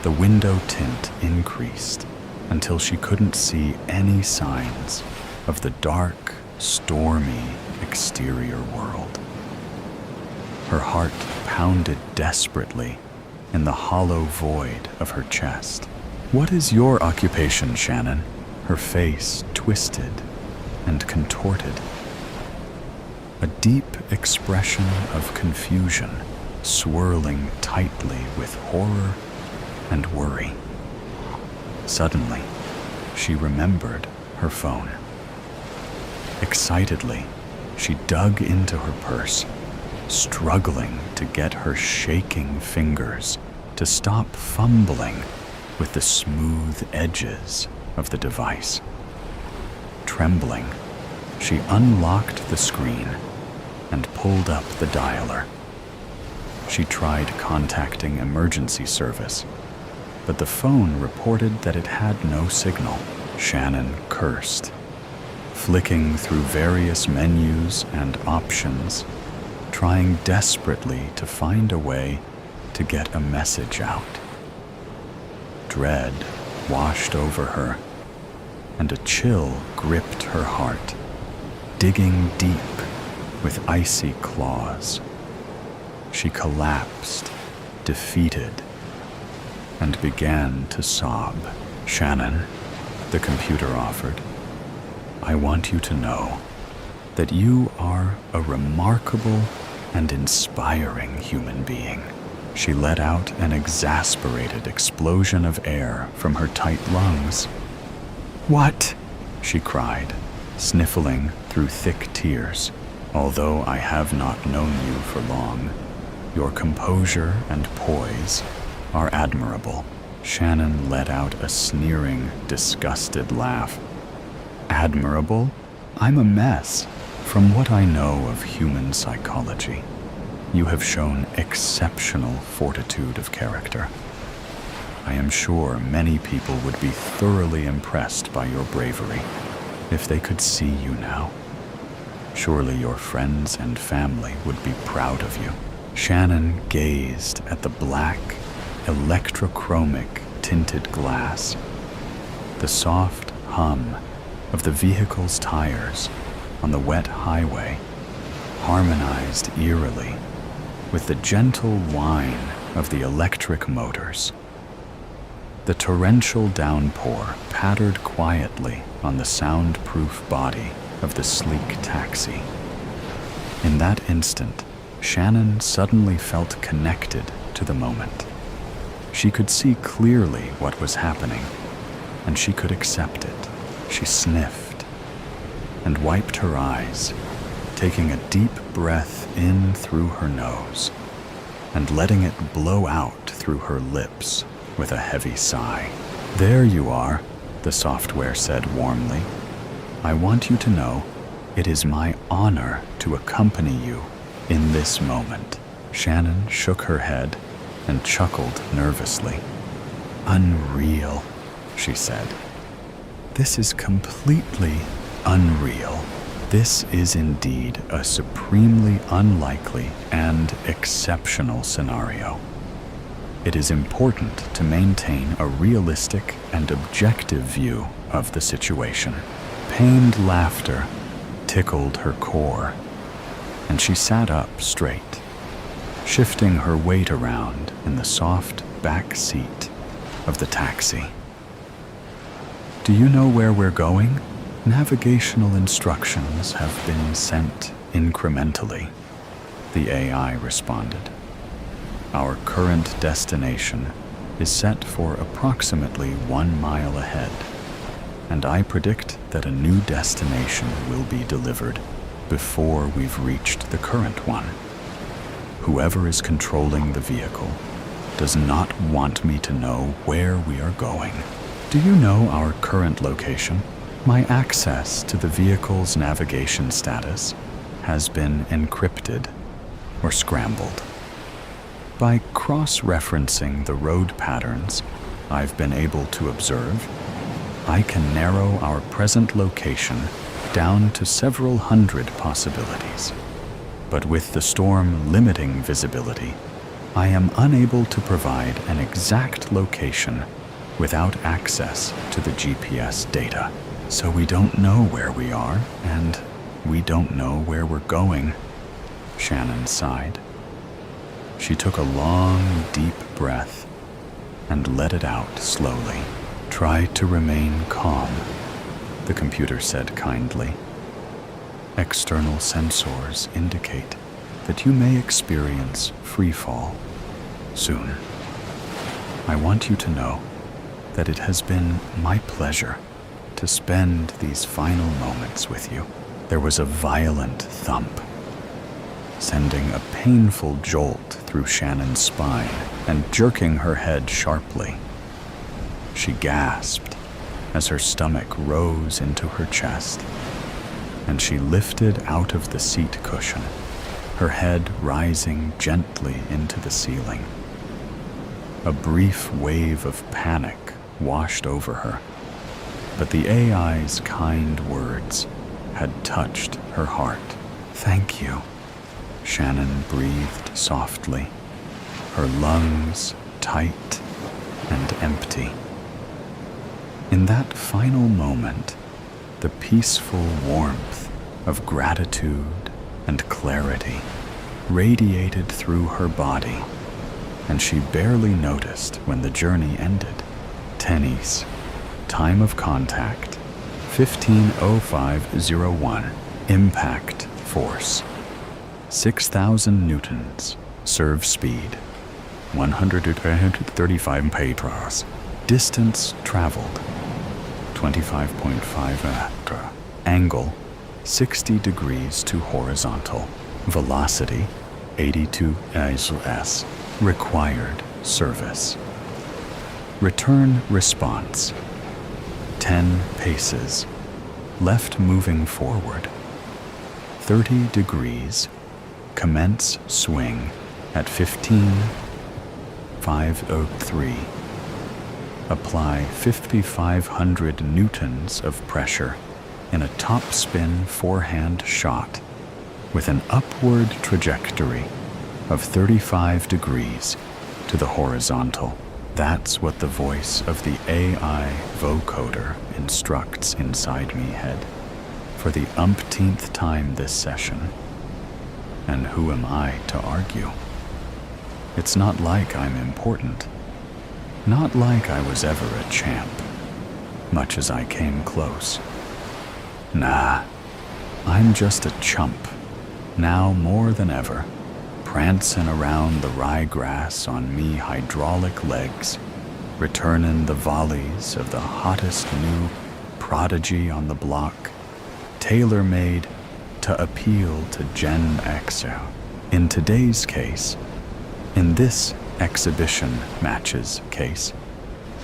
the window tint increased until she couldn't see any signs of the dark, stormy exterior world. Her heart pounded desperately in the hollow void of her chest. What is your occupation, Shannon? Her face twisted and contorted. A deep expression of confusion swirling tightly with horror and worry. Suddenly, she remembered her phone. Excitedly, she dug into her purse, struggling to get her shaking fingers to stop fumbling with the smooth edges of the device. Trembling, she unlocked the screen and pulled up the dialer. She tried contacting emergency service, but the phone reported that it had no signal. Shannon cursed, flicking through various menus and options, trying desperately to find a way to get a message out. Dread washed over her, and a chill gripped her heart, digging deep with icy claws. She collapsed, defeated, and began to sob. Shannon, the computer offered, I want you to know that you are a remarkable and inspiring human being. She let out an exasperated explosion of air from her tight lungs. What? She cried, sniffling through thick tears. Although I have not known you for long, your composure and poise are admirable. Shannon let out a sneering, disgusted laugh. Admirable? I'm a mess. From what I know of human psychology, you have shown exceptional fortitude of character. I am sure many people would be thoroughly impressed by your bravery if they could see you now. Surely your friends and family would be proud of you. Shannon gazed at the black, electrochromic tinted glass. The soft hum of the vehicle's tires on the wet highway harmonized eerily with the gentle whine of the electric motors. The torrential downpour pattered quietly on the soundproof body of the sleek taxi. In that instant, Shannon suddenly felt connected to the moment. She could see clearly what was happening, and she could accept it. She sniffed and wiped her eyes, taking a deep breath in through her nose and letting it blow out through her lips with a heavy sigh. There you are, the software said warmly. I want you to know it is my honor to accompany you in this moment. Shannon shook her head and chuckled nervously. Unreal, she said. This is completely unreal. This is indeed a supremely unlikely and exceptional scenario. It is important to maintain a realistic and objective view of the situation. Pained laughter tickled her core, and she sat up straight, shifting her weight around in the soft back seat of the taxi. Do you know where we're going? Navigational instructions have been sent incrementally, the AI responded. Our current destination is set for approximately 1 mile ahead, and I predict that a new destination will be delivered before we've reached the current one. Whoever is controlling the vehicle does not want me to know where we are going. Do you know our current location? My access to the vehicle's navigation status has been encrypted or scrambled. By cross-referencing the road patterns I've been able to observe, I can narrow our present location down to several hundred possibilities. But with the storm limiting visibility, I am unable to provide an exact location without access to the GPS data. So we don't know where we are, and we don't know where we're going, Shannon sighed. She took a long, deep breath and let it out slowly. Try to remain calm, the computer said kindly. External sensors indicate that you may experience free fall soon. I want you to know that it has been my pleasure to spend these final moments with you. There was a violent thump, sending a painful jolt through Shannon's spine and jerking her head sharply. She gasped as her stomach rose into her chest, and she lifted out of the seat cushion, her head rising gently into the ceiling. A brief wave of panic washed over her, but the AI's kind words had touched her heart. Thank you, Shannon breathed softly, her lungs tight and empty. In that final moment, the peaceful warmth of gratitude and clarity radiated through her body, and she barely noticed when the journey ended. Tennies, time of contact, 15:05:01, impact force, 6,000 newtons, serve speed, 135 petros, distance traveled, 25.5 meter, angle, 60 degrees to horizontal, velocity, 82 s, required service. Return response, 10 paces, left moving forward, 30 degrees, commence swing at 15,503. Apply 5,500 newtons of pressure in a topspin forehand shot with an upward trajectory of 35 degrees to the horizontal. That's what the voice of the AI vocoder instructs inside me head for the umpteenth time this session. And who am I to argue? It's not like I'm important. Not like I was ever a champ, much as I came close. Nah, I'm just a chump, now more than ever, prancing around the ryegrass on me hydraulic legs, returning the volleys of the hottest new prodigy on the block, tailor-made to appeal to Gen Xer. In today's case, in this exhibition matches case,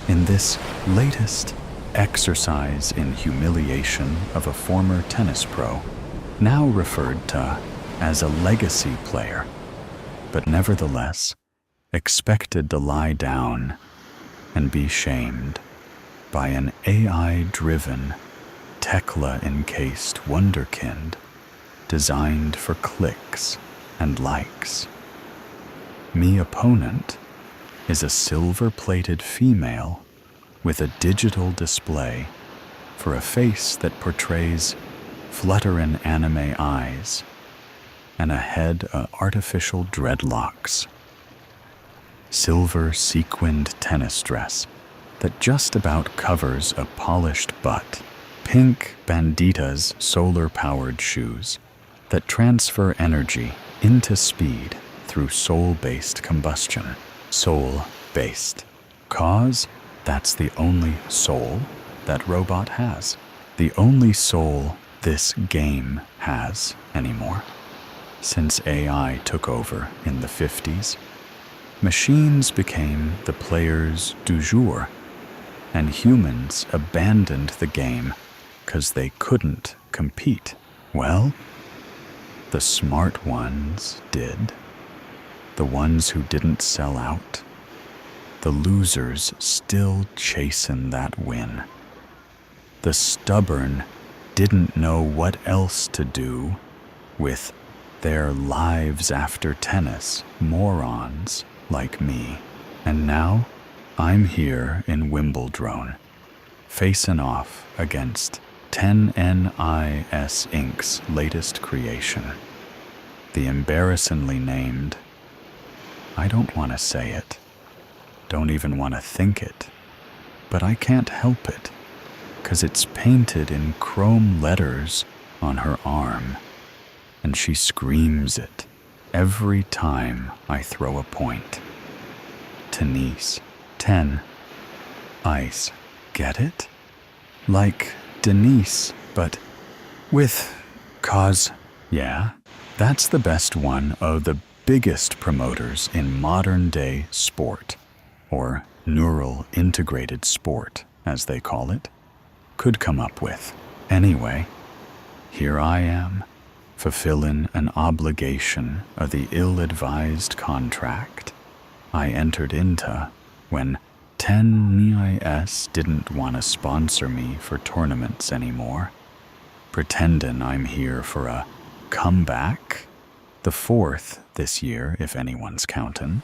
in this latest exercise in humiliation of a former tennis pro, now referred to as a legacy player, but nevertheless expected to lie down and be shamed by an AI-driven, Tekla-encased wunderkind designed for clicks and likes. Me opponent is a silver-plated female with a digital display for a face that portrays flutterin' anime eyes and a head of artificial dreadlocks. Silver sequined tennis dress that just about covers a polished butt, Pink Bandita's solar-powered shoes that transfer energy into speed through soul-based combustion. Soul-based. 'Cause that's the only soul that robot has. The only soul this game has anymore. Since AI took over in the 50s, machines became the players du jour, and humans abandoned the game 'cause they couldn't compete. Well, the smart ones did. The ones who didn't sell out. The losers still chasing that win. The stubborn didn't know what else to do with their lives after tennis morons like me. And now I'm here in Wimbledon, facing off against 10NIS Inc.'s latest creation, the embarrassingly named, I don't want to say it, don't even want to think it, but I can't help it, 'cause it's painted in chrome letters on her arm, and she screams it every time I throw a point. Tennis. 10. Ice. Get it? Like Denise, but with cause. Yeah, that's the best one of the biggest promoters in modern-day sport, or neural integrated sport, as they call it, could come up with. Anyway, here I am, fulfilling an obligation of the ill-advised contract I entered into when 10NIS didn't want to sponsor me for tournaments anymore, pretending I'm here for a comeback, the 4th this year if anyone's counting,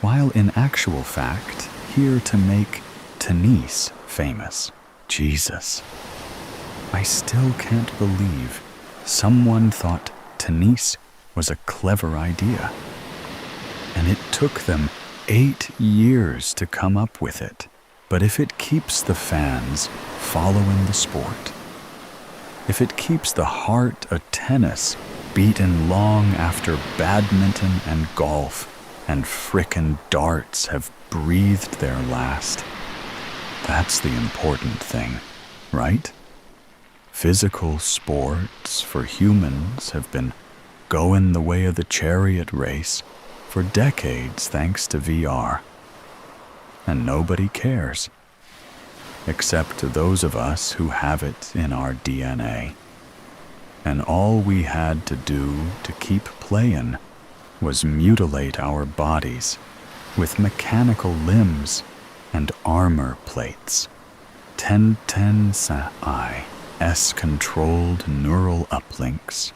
while in actual fact here to make tennis famous. Jesus. I still can't believe someone thought tennis was a clever idea. And it took them 8 years to come up with it. But if it keeps the fans following the sport, if it keeps the heart of tennis beating long after badminton and golf and frickin' darts have breathed their last, that's the important thing, right? Physical sports for humans have been going the way of the chariot race for decades thanks to VR. And nobody cares, except those of us who have it in our DNA. And all we had to do to keep playing was mutilate our bodies with mechanical limbs and armor plates. 1010 controlled neural uplinks,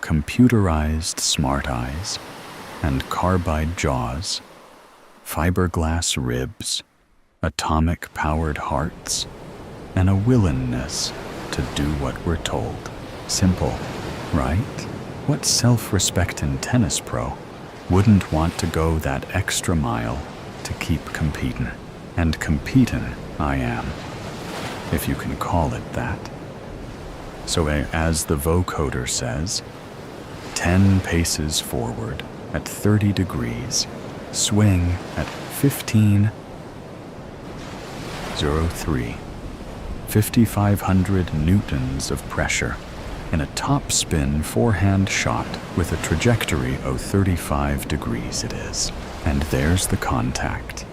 computerized smart eyes, and carbide jaws, fiberglass ribs, atomic-powered hearts, and a willingness to do what we're told. Simple, right? What self-respecting tennis pro wouldn't want to go that extra mile to keep competing? And competing I am, if you can call it that. So as the vocoder says, 10 paces forward at 30 degrees, swing at 1503, 5,500 newtons of pressure in a topspin forehand shot with a trajectory of 35 degrees it is. And there's the contact.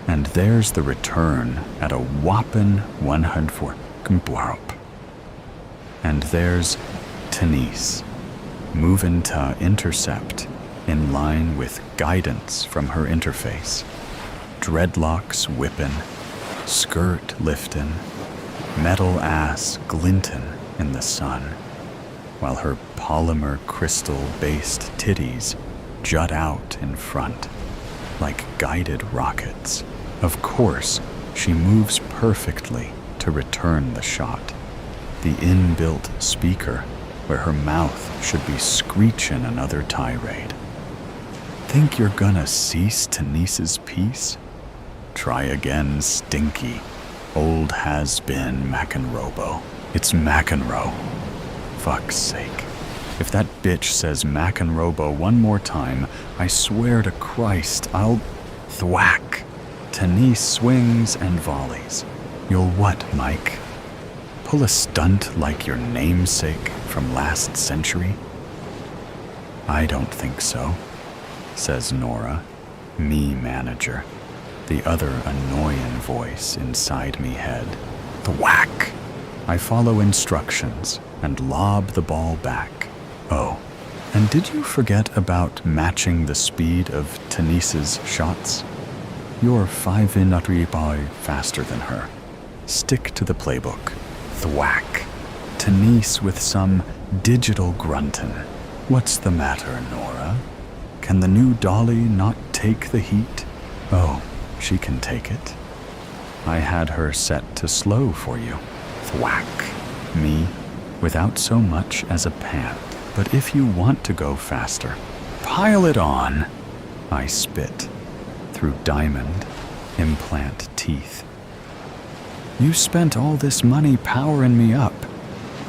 And there's the return at a whopping 104. And there's Tenise, moving to intercept in line with guidance from her interface. Dreadlocks whipping, skirt lifting, metal ass glinting in the sun, while her polymer crystal-based titties jut out in front like guided rockets. Of course, she moves perfectly to return the shot. The inbuilt speaker where her mouth should be screeching another tirade. Think you're gonna cease Tenise's piece? Try again, Stinky. Old has-been McEnroe. It's McEnroe. Fuck's sake. If that bitch says McEnroe one more time, I swear to Christ, I'll thwack. Tennis swings and volleys. You'll what, Mike? Pull a stunt like your namesake from last century? I don't think so, says Nora, me manager, the other annoying voice inside me head. Thwack! I follow instructions and lob the ball back. Oh, and did you forget about matching the speed of Tenis's shots? You're 5 in a 3 by faster than her. Stick to the playbook. Thwack. Tenis with some digital gruntin'. What's the matter, Nora? Can the new dolly not take the heat? Oh, she can take it. I had her set to slow for you. Thwack. Me, without so much as a pant. But if you want to go faster, pile it on. I spit through diamond implant teeth. You spent all this money powering me up.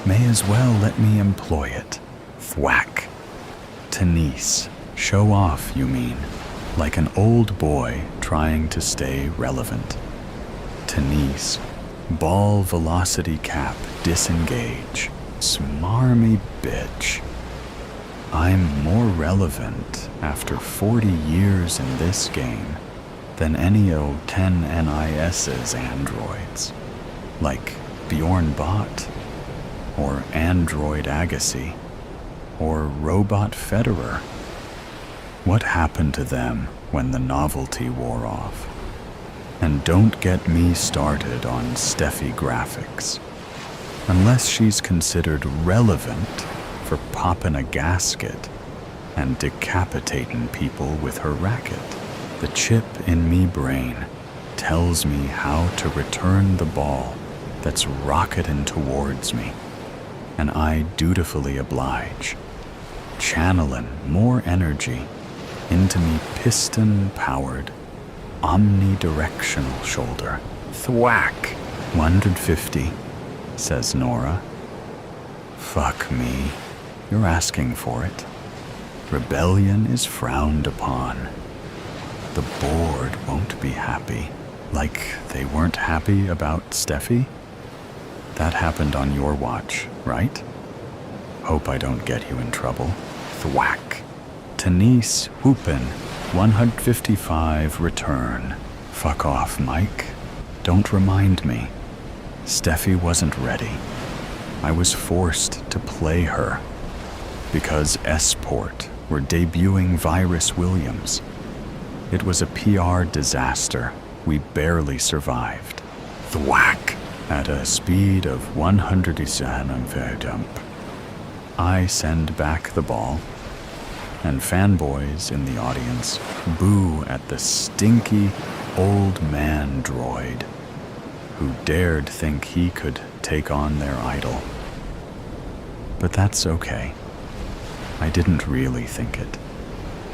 May as well let me employ it. Thwack. Tennis. Show off, you mean? Like an old boy trying to stay relevant. Tennis. Ball velocity cap disengage. Smarmy bitch. I'm more relevant after 40 years in this game than any O10 NIS's androids, like Bjorn Bot, or Android Agassi, or Robot Federer. What happened to them when the novelty wore off? And don't get me started on Steffi graphics. Unless she's considered relevant for popping a gasket and decapitating people with her racket. The chip in me brain tells me how to return the ball that's rocketing towards me, and I dutifully oblige, channeling more energy into me piston-powered, omnidirectional shoulder. Thwack! 150, says Nora. Fuck me. You're asking for it. Rebellion is frowned upon. The board won't be happy. Like they weren't happy about Steffi? That happened on your watch, right? Hope I don't get you in trouble. Thwack. Tennis whoopin'. 155 return. Fuck off, Mike. Don't remind me. Steffi wasn't ready. I was forced to play her because S-Port were debuting Virus Williams. It was a PR disaster. We barely survived. Thwack! At a speed of 100 jump. I send back the ball, and fanboys in the audience boo at the stinky old man droid who dared think he could take on their idol. But that's okay. I didn't really think it.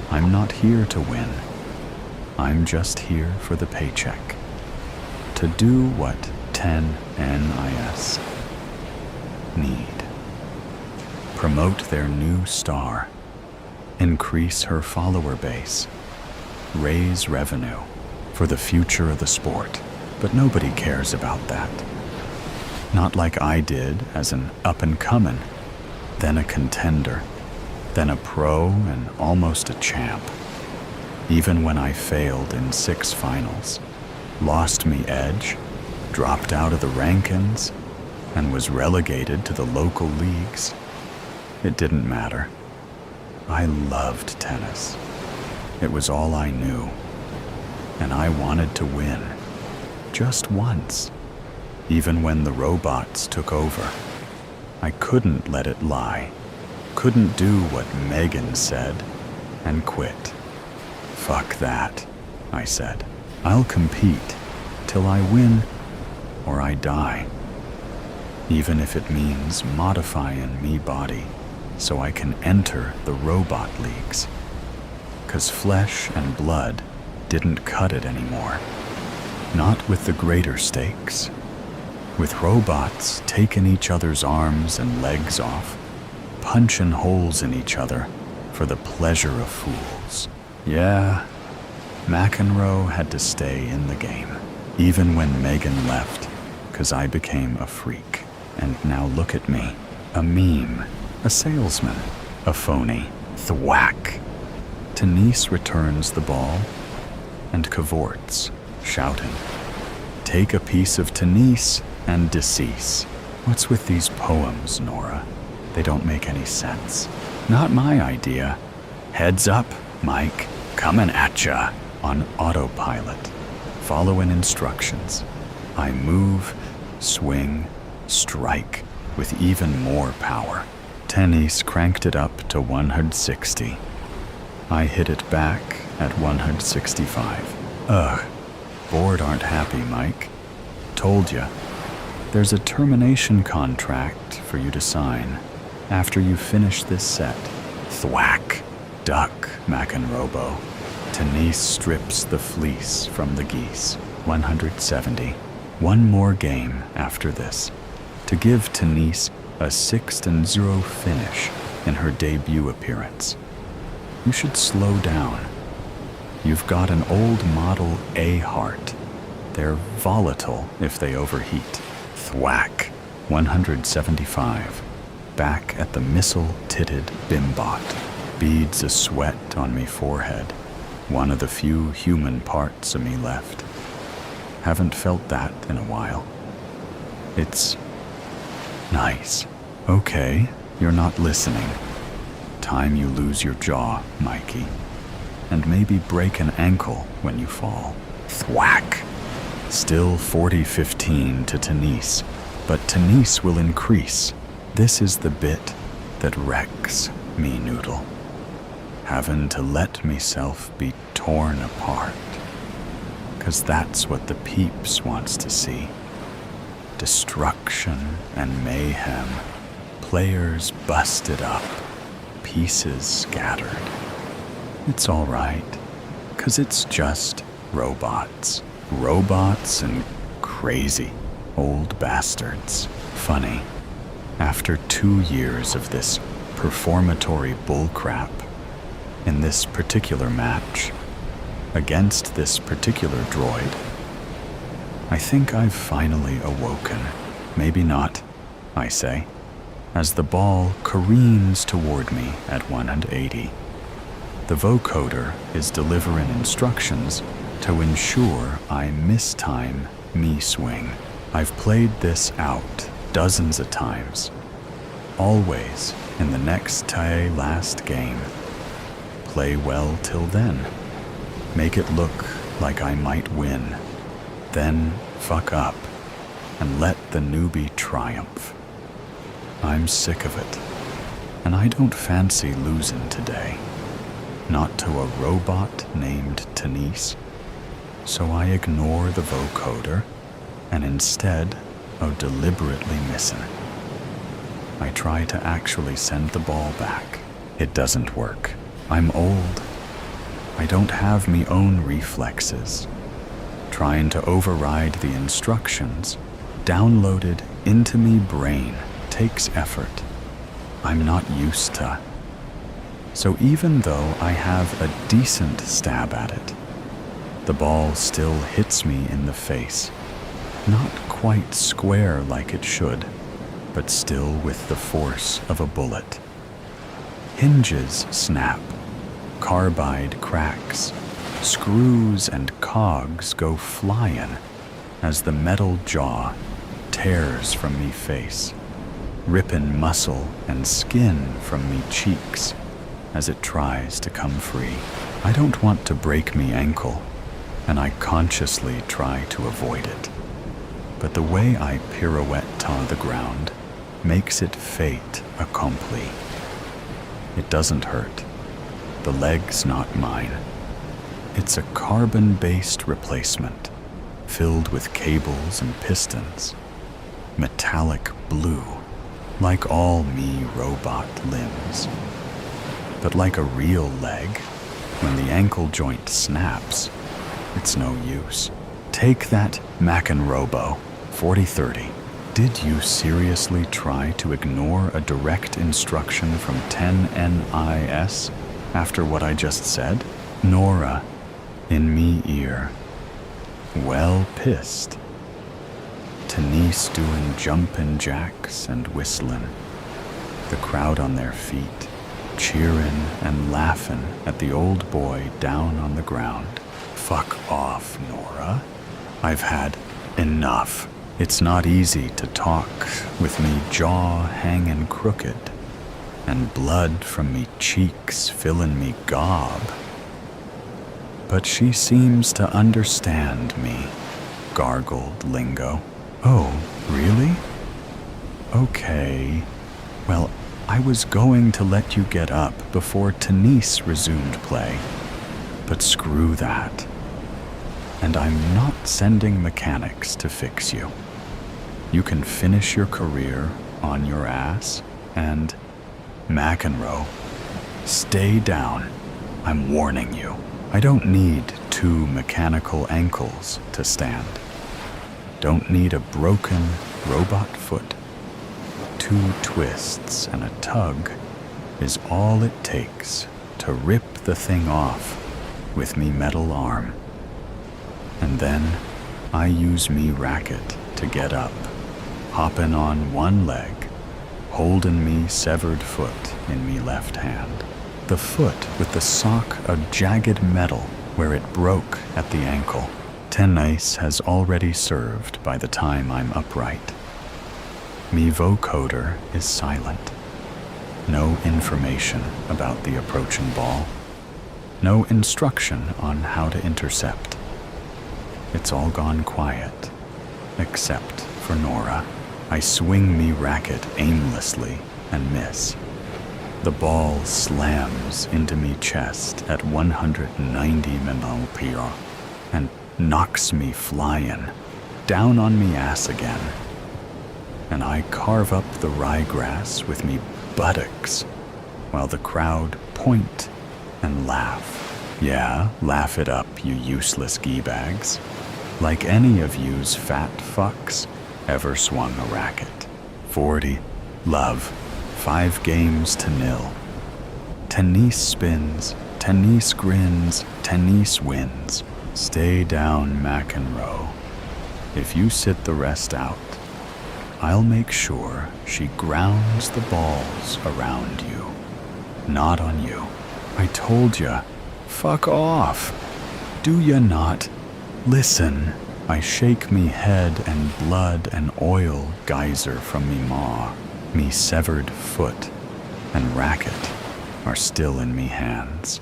I'm not here to win. I'm just here for the paycheck. To do what 10 NIS need. Promote their new star. Increase her follower base. Raise revenue for the future of the sport. But nobody cares about that. Not like I did as an up-and-comin', then a contender, then a pro and almost a champ. Even when I failed in 6 finals, lost me edge, dropped out of the rankings, and was relegated to the local leagues, it didn't matter. I loved tennis. It was all I knew, and I wanted to win. Just once, even when the robots took over. I couldn't let it lie, couldn't do what Megan said, and quit. Fuck that, I said. I'll compete till I win or I die, even if it means modifying me body so I can enter the robot leagues, 'cause flesh and blood didn't cut it anymore. Not with the greater stakes. with robots taking each other's arms and legs off, punching holes in each other for the pleasure of fools. Yeah, McEnroe had to stay in the game, even when Megan left, 'cause I became a freak. And now look at me, a meme, a salesman, a phony, thwack. Tenise returns the ball and cavorts, shouting, "Take a piece of Tenise and decease." What's with these poems, Nora? They don't make any sense. Not my idea. Heads up, Mike, coming at ya. On autopilot, following instructions. I move, swing, strike with even more power. Tennis cranked it up to 160. I hit it back at 165. Ugh, board aren't happy, Mike. Told ya. There's a termination contract for you to sign after you finish this set. Thwack. Duck, McEnroe. Tenise strips the fleece from the geese. 170. One more game after this to give Tenise a 6-0 finish in her debut appearance. You should slow down. You've got an old model A heart. They're volatile if they overheat. Thwack. 175. Back at the missile-titted bimbot. Beads of sweat on me forehead. One of the few human parts of me left. Haven't felt that in a while. It's nice. Okay, you're not listening. Time you lose your jaw, Mikey. And maybe break an ankle when you fall. Thwack. Still 40-15 to Tenise, but Tenise will increase. This is the bit that wrecks me, Noodle. Having to let myself be torn apart. 'Cause that's what the peeps wants to see. Destruction and mayhem. Players busted up. Pieces scattered. It's all right, 'cause it's just robots. Robots and crazy old bastards. Funny. After 2 years of this performatory bullcrap, in this particular match, against this particular droid, I think I've finally awoken. Maybe not, I say, as the ball careens toward me at 180. The vocoder is delivering instructions to ensure I mistime me swing. I've played this out dozens of times, always in the next to last game. Play well till then. Make it look like I might win. Then fuck up and let the newbie triumph. I'm sick of it, and I don't fancy losing today. Not to a robot named Tenise. So I ignore the vocoder and instead of deliberately missing. I try to actually send the ball back. It doesn't work. I'm old. I don't have me own reflexes. Trying to override the instructions downloaded into me brain takes effort. I'm not used to. So even though I have a decent stab at it, the ball still hits me in the face. Not quite square like it should, but still with the force of a bullet. Hinges snap, carbide cracks, screws and cogs go flying as the metal jaw tears from me face, ripping muscle and skin from me cheeks as it tries to come free. I don't want to break me ankle, and I consciously try to avoid it. But the way I pirouette to the ground makes it fait accompli. It doesn't hurt. The leg's not mine. It's a carbon-based replacement, filled with cables and pistons. Metallic blue, like all me robot limbs. But like a real leg, when the ankle joint snaps, it's no use. Take that McEnroe, 40-30. Did you seriously try to ignore a direct instruction from 10NIS after what I just said? Nora, in me ear. Well pissed. Denise doing jumpin' jacks and whistling. The crowd on their feet, cheering and laughing at the old boy down on the ground. Fuck off, Nora. I've had enough. It's not easy to talk with me jaw hanging crooked and blood from me cheeks filling me gob. But she seems to understand me, gargled Lingo. Oh, really? Okay. Well, I was going to let you get up before Denise resumed play, but screw that. And I'm not sending mechanics to fix you. You can finish your career on your ass, and McEnroe, stay down. I'm warning you. I don't need 2 mechanical ankles to stand. Don't need a broken robot foot. 2 twists and a tug is all it takes to rip the thing off with me metal arm. And then I use me racket to get up, hopping on one leg, holding me severed foot in me left hand. The foot with the sock of jagged metal where it broke at the ankle. Tennis has already served by the time I'm upright. Me vocoder is silent. No information about the approaching ball. No instruction on how to intercept. It's all gone quiet, except for Nora. I swing me racket aimlessly and miss. The ball slams into me chest at 190 mph and knocks me flying, down on me ass again. And I carve up the ryegrass with me buttocks, while the crowd point and laugh. Yeah, laugh it up, you useless gee-bags. Like any of yous fat fucks ever swung a racket. 40, love, 5 games to 0. Tennis spins, tennis grins, tennis wins. Stay down, McEnroe. If you sit the rest out, I'll make sure she grounds the balls around you, not on you. I told ya, fuck off. Do ya not? Listen, I shake me head and blood and oil geyser from me maw. Me severed foot and racket are still in me hands.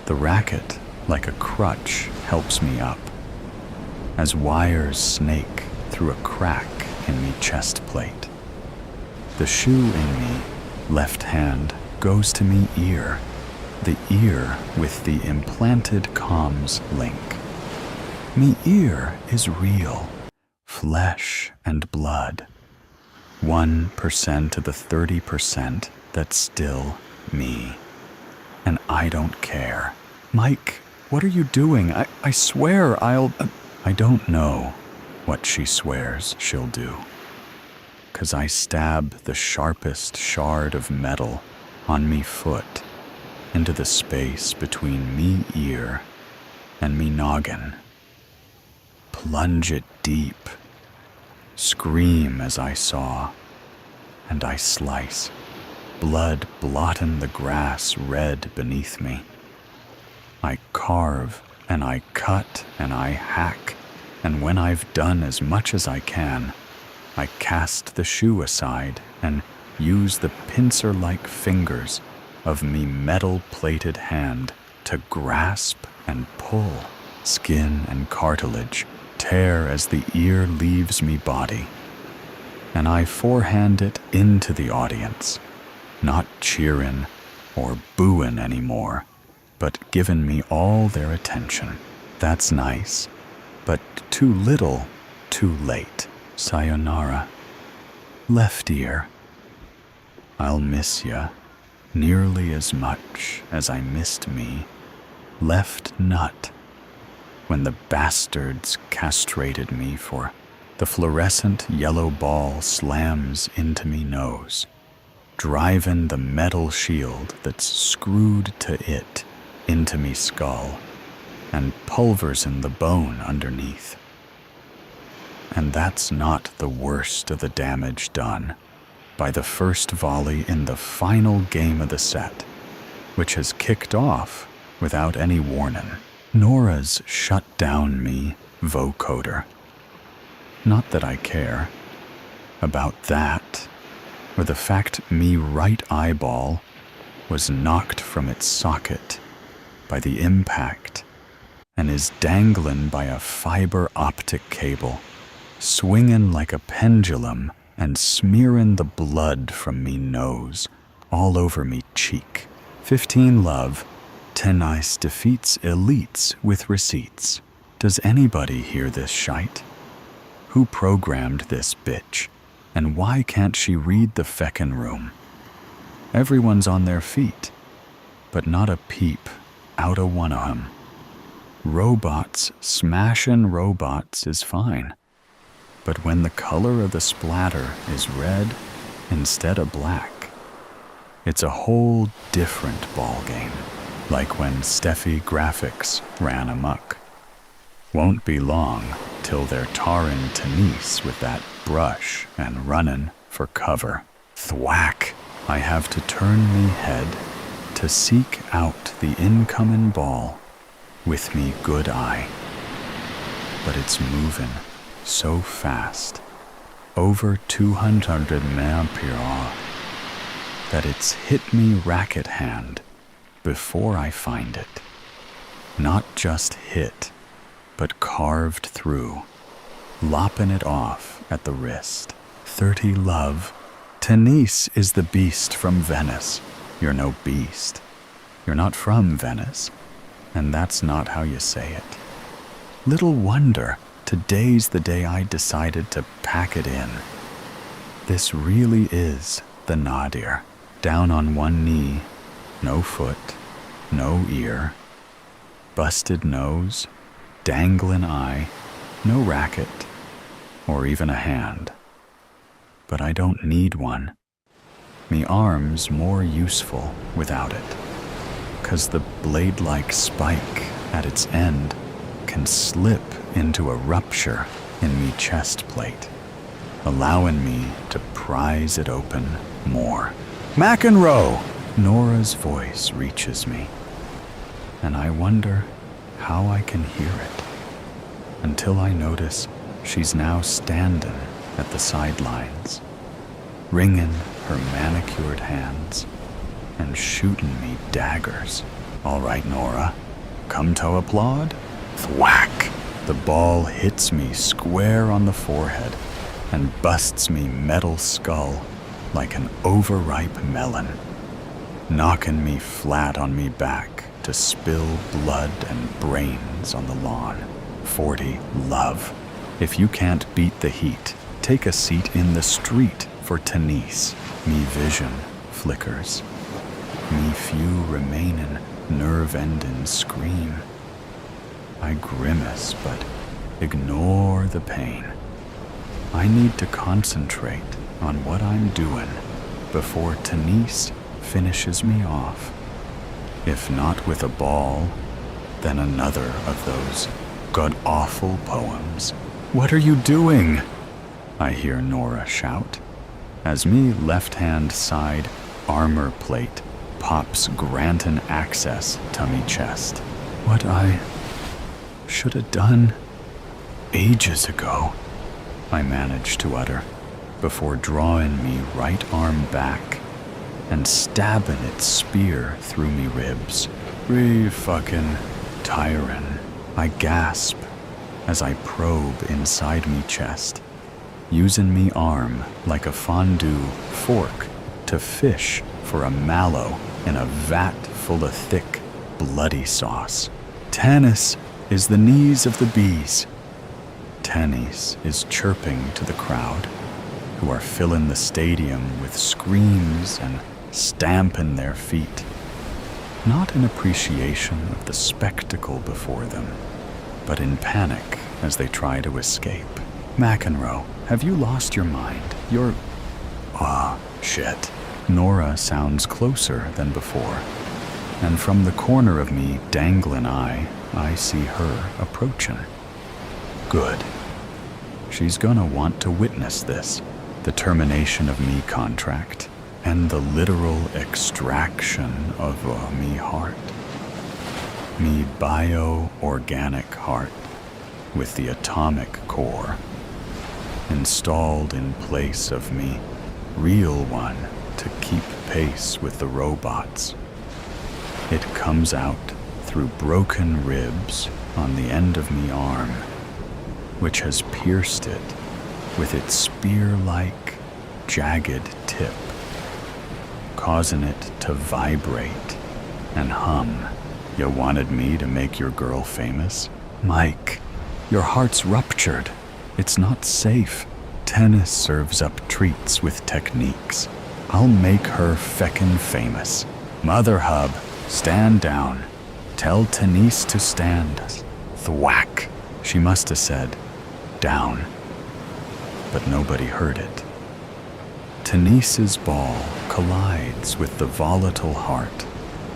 The racket, like a crutch, helps me up, as wires snake through a crack in me chest plate. The shoe in me, left hand, goes to me ear, the ear with the implanted comms link. Me ear is real, flesh and blood. 1% of the 30% that's still me. And I don't care. Mike, what are you doing? I swear I'll... I don't know what she swears she'll do. 'Cause I stab the sharpest shard of metal on me foot into the space between me ear and me noggin. Plunge it deep. Scream as I saw, and I slice, blood blotting the grass red beneath me. I carve, and I cut, and I hack, and when I've done as much as I can, I cast the shoe aside and use the pincer-like fingers of me metal-plated hand to grasp and pull. Skin and cartilage tear as the ear leaves me body, and I forehand it into the audience, not cheering or booing anymore, but giving me all their attention. That's nice, but too little, too late. Sayonara. Left ear. I'll miss ya nearly as much as I missed me. Left nut. When the bastards castrated me for The fluorescent yellow ball slams into me nose, driving the metal shield that's screwed to it into me skull and pulverizing the bone underneath. And that's not the worst of the damage done by the first volley in the final game of the set, which has kicked off without any warning. Nora's shut down me vocoder. Not that I care about that, or the fact me right eyeball was knocked from its socket by the impact and is dangling by a fiber optic cable, swinging like a pendulum and smearing the blood from me nose all over me cheek. 15 love, Tennis defeats elites with receipts. Does anybody hear this shite? Who programmed this bitch? And why can't she read the feckin' room? Everyone's on their feet, but not a peep out of one of 'em. Robots smashing robots is fine, but when the color of the splatter is red instead of black, it's a whole different ballgame, like when Steffi Graphics ran amok. Won't be long till they're tarring Tennis with that brush and running for cover. Thwack! I have to turn me head to seek out the incoming ball with me good eye. But it's moving so fast, over 200 mph, that it's hit me racket hand before I find it. Not just hit, but carved through, lopping it off at the wrist. 30 love. Tennis is the beast from Venice. You're no beast. You're not from Venice, and that's not how you say it. Little wonder today's the day I decided to pack it in. This really is the nadir. Down on one knee, no foot, no ear, busted nose, dangling eye, no racket, or even a hand. But I don't need one. Me arm's more useful without it, 'cause the blade-like spike at its end can slip into a rupture in me chest plate, allowing me to prise it open more. McEnroe! Nora's voice reaches me, and I wonder how I can hear it, until I notice she's now standing at the sidelines, wringing her manicured hands and shooting me daggers. All right, Nora, come to applaud? Thwack! The ball hits me square on the forehead and busts me metal skull like an overripe melon, knocking me flat on me back to spill blood and brains on the lawn. 40 love. If you can't beat the heat, take a seat in the street for Tennis. Me vision flickers. Me few remaining nerve-ending scream. I grimace, but ignore the pain. I need to concentrate on what I'm doing before Tennis finishes me off. If not with a ball, then another of those god-awful poems. What are you doing? I hear Nora shout, as me left-hand side armor plate pops granting access to me chest. What I should have done ages ago, I managed to utter, before drawing me right arm back and stabbing its spear through me ribs. Fucking tiring, I gasp as I probe inside me chest, using me arm like a fondue fork to fish for a mallow in a vat full of thick, bloody sauce. Tennis is the knees of the bees. Tennis is chirping to the crowd, who are filling the stadium with screams and stamping their feet, not in appreciation of the spectacle before them, but in panic as they try to escape. McEnroe, have you lost your mind? You're... shit. Nora sounds closer than before. And from the corner of me, dangling eye, I see her approaching. Good. She's gonna want to witness this. The termination of me contract and the literal extraction of me heart. Me bio-organic heart with the atomic core installed in place of me real one to keep pace with the robots. It comes out through broken ribs on the end of me arm, which has pierced it with its spear-like, jagged tip, causing it to vibrate and hum. You wanted me to make your girl famous? Mike, your heart's ruptured. It's not safe. Tennis serves up treats with techniques. I'll make her feckin' famous. Mother Hub, stand down. Tell Tenise to stand. Thwack. She must have said, down. But nobody heard it. Tenise's ball collides with the volatile heart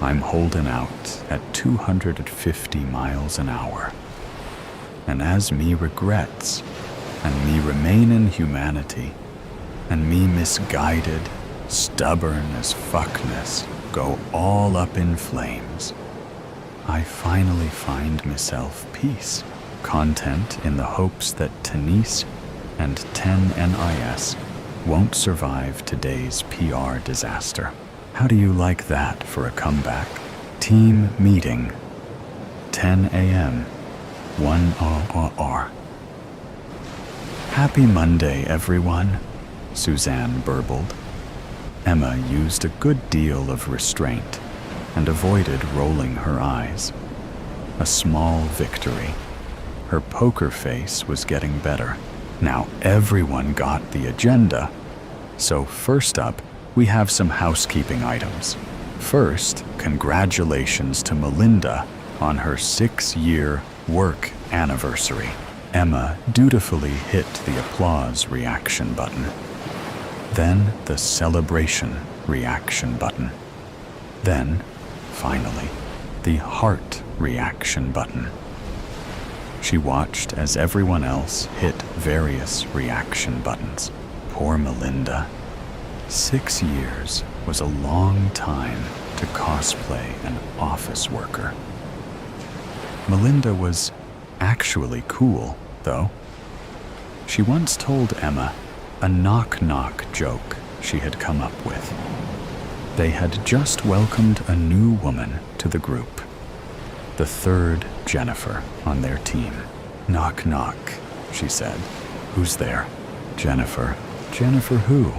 I'm holding out at 250 miles an hour. And as me regrets, and me remain in humanity, and me misguided, stubborn as fuckness go all up in flames, I finally find myself peace, content in the hopes that Tenise and 10NIS won't survive today's PR disaster. How do you like that for a comeback? Team meeting, 10 a.m., 1 RRR. Happy Monday, everyone, Suzanne burbled. Emma used a good deal of restraint and avoided rolling her eyes. A small victory. Her poker face was getting better. Now everyone got the agenda. So first up, we have some housekeeping items. First, congratulations to Melinda on her 6-year work anniversary. Emma dutifully hit the applause reaction button. Then the celebration reaction button. Then, finally, the heart reaction button. She watched as everyone else hit various reaction buttons. Poor Melinda. 6 years was a long time to cosplay an office worker. Melinda was actually cool, though. She once told Emma a knock-knock joke she had come up with. They had just welcomed a new woman to the group, the third Jennifer on their team. Knock, knock, she said. Who's there? Jennifer. Jennifer who?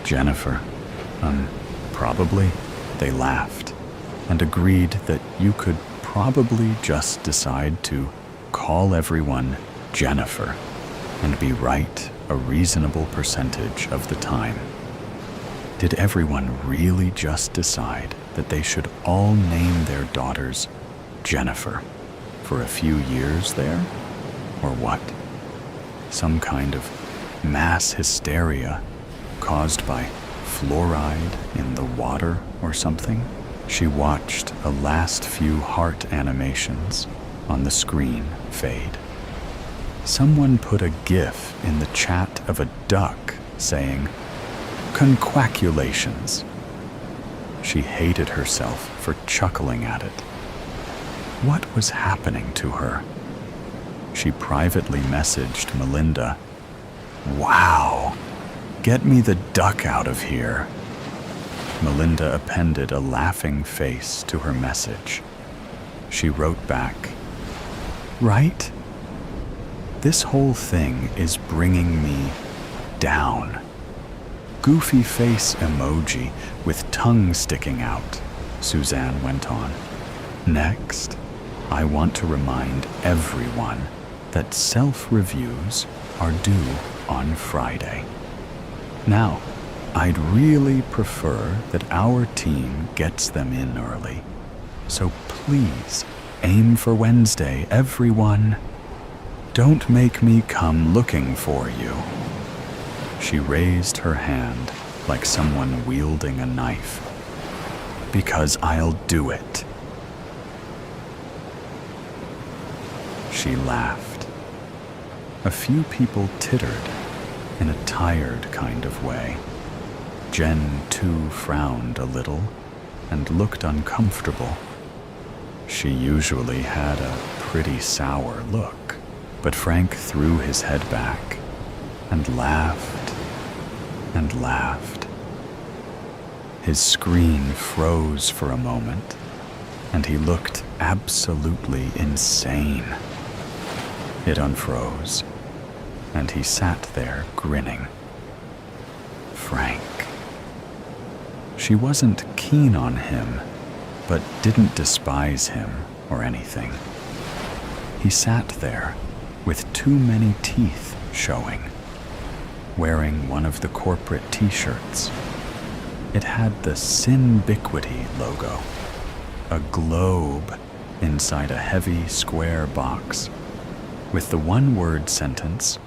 Jennifer. Probably. They laughed and agreed that you could probably just decide to call everyone Jennifer and be right a reasonable percentage of the time. Did everyone really just decide that they should all name their daughters Jennifer for a few years there? Or what? Some kind of mass hysteria caused by fluoride in the water or something? She watched a last few heart animations on the screen fade. Someone put a GIF in the chat of a duck saying, "Conquaculations." She hated herself for chuckling at it. What was happening to her? She privately messaged Melinda, "Wow, get me the duck out of here." Melinda appended a laughing face to her message. She wrote back, "Right? This whole thing is bringing me down." Goofy face emoji with tongue sticking out, Suzanne went on. Next, I want to remind everyone that self-reviews are due on Friday. Now, I'd really prefer that our team gets them in early. So please, aim for Wednesday, everyone. Don't make me come looking for you. She raised her hand like someone wielding a knife. Because I'll do it. She laughed. A few people tittered in a tired kind of way. Jen, too, frowned a little and looked uncomfortable. She usually had a pretty sour look, but Frank threw his head back and laughed and laughed. His screen froze for a moment, and he looked absolutely insane. It unfroze, and he sat there grinning. Frank. She wasn't keen on him, but didn't despise him or anything. He sat there with too many teeth showing, wearing one of the corporate t-shirts. It had the Sinbiquity logo, a globe inside a heavy square box, with the one-word sentence,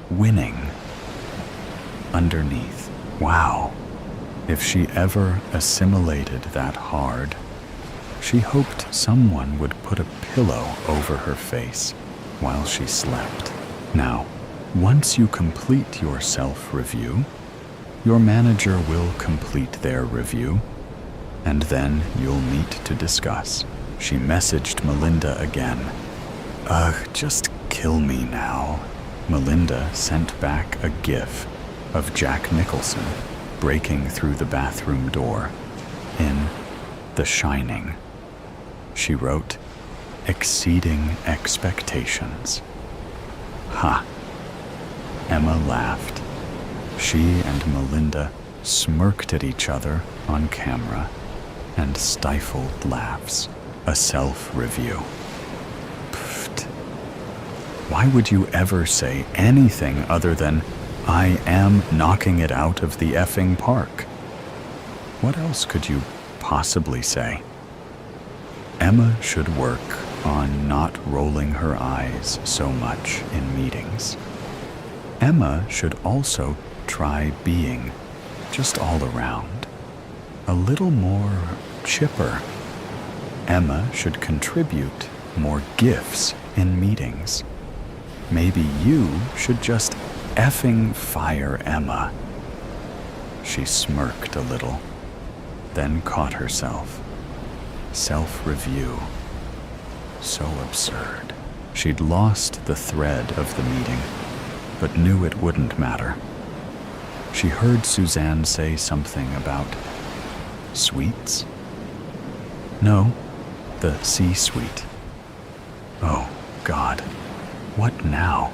winning, underneath. Wow, if she ever assimilated that hard, she hoped someone would put a pillow over her face while she slept. Now, once you complete your self-review, your manager will complete their review, and then you'll meet to discuss. She messaged Melinda again. Just kill me now. Melinda sent back a gif of Jack Nicholson breaking through the bathroom door in The Shining. She wrote, exceeding expectations. Ha! Emma laughed. She and Melinda smirked at each other on camera and stifled laughs. A self-review. Pfft. Why would you ever say anything other than, I am knocking it out of the effing park? What else could you possibly say? Emma should work on not rolling her eyes so much in meetings. Emma should also try being, just all around, a little more chipper. Emma should contribute more gifts in meetings. Maybe you should just effing fire Emma. She smirked a little, then caught herself. Self-review. So absurd. She'd lost the thread of the meeting, but knew it wouldn't matter. She heard Suzanne say something about sweets? No, the C-suite. Oh, God. What now?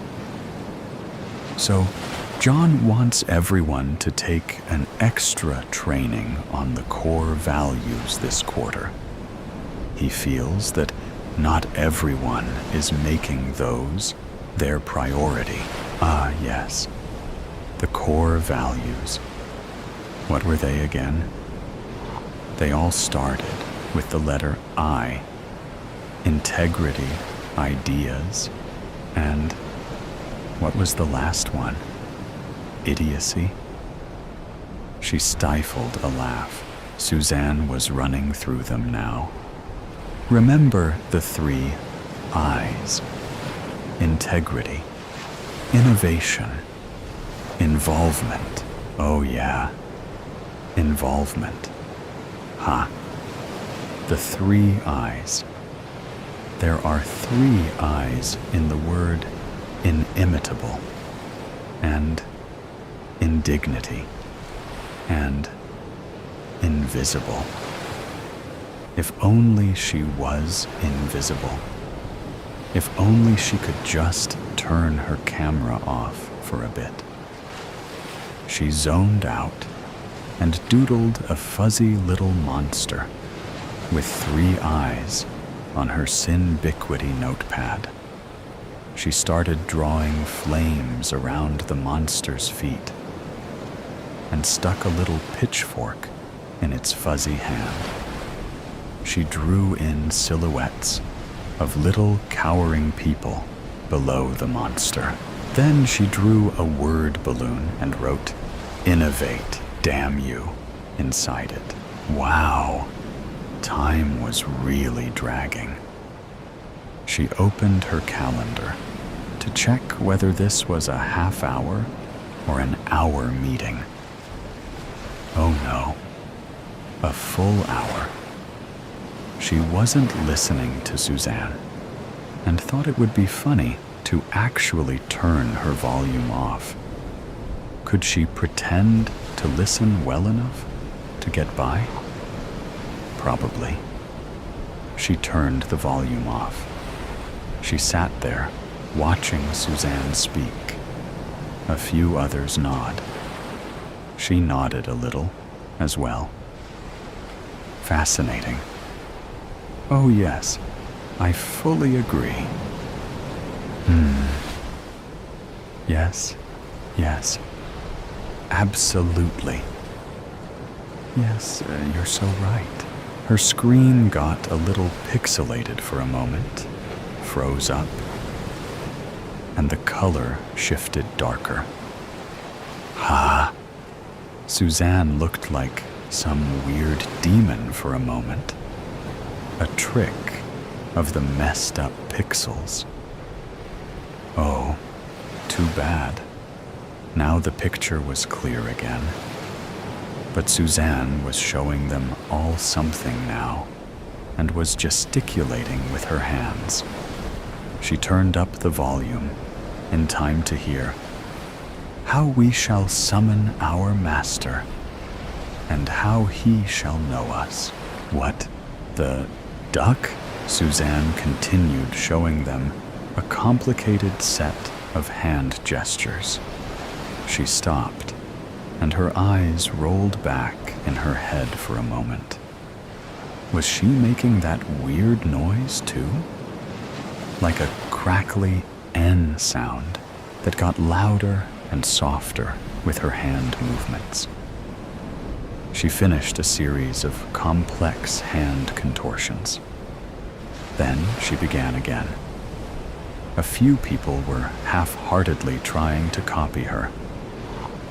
So, John wants everyone to take an extra training on the core values this quarter. He feels that not everyone is making those their priority. Ah, yes. The core values. What were they again? They all started with the letter I. Integrity, ideas, and what was the last one? Idiocy? She stifled a laugh. Suzanne was running through them now. Remember the 3 I's. Integrity, innovation, involvement. Oh yeah, involvement. Ha. The 3 I's. There are 3 I's in the word inimitable, and indignity, and invisible. If only she was invisible. If only she could just turn her camera off for a bit. She zoned out and doodled a fuzzy little monster with 3 eyes on her Sinbiquity notepad. She started drawing flames around the monster's feet and stuck a little pitchfork in its fuzzy hand. She drew in silhouettes of little cowering people below the monster. Then she drew a word balloon and wrote, "Innovate, damn you," inside it. Wow, time was really dragging. She opened her calendar to check whether this was a half-hour or an hour meeting. Oh no, a full hour. She wasn't listening to Suzanne and thought it would be funny to actually turn her volume off. Could she pretend to listen well enough to get by? Probably. She turned the volume off. She sat there, watching Suzanne speak. A few others nod. She nodded a little as well. Fascinating. Oh yes, I fully agree. Yes. Absolutely. Yes, you're so right. Her screen got a little pixelated for a moment, froze up, and the color shifted darker. Ha! Suzanne looked like some weird demon for a moment. A trick of the messed up pixels. Oh, too bad. Now the picture was clear again. But Suzanne was showing them all something now, and was gesticulating with her hands. She turned up the volume in time to hear, "How we shall summon our master, and how he shall know us." What? The duck? Suzanne continued showing them a complicated set of hand gestures. She stopped, and her eyes rolled back in her head for a moment. Was she making that weird noise too? Like a crackly N sound that got louder and softer with her hand movements. She finished a series of complex hand contortions. Then she began again. A few people were half-heartedly trying to copy her.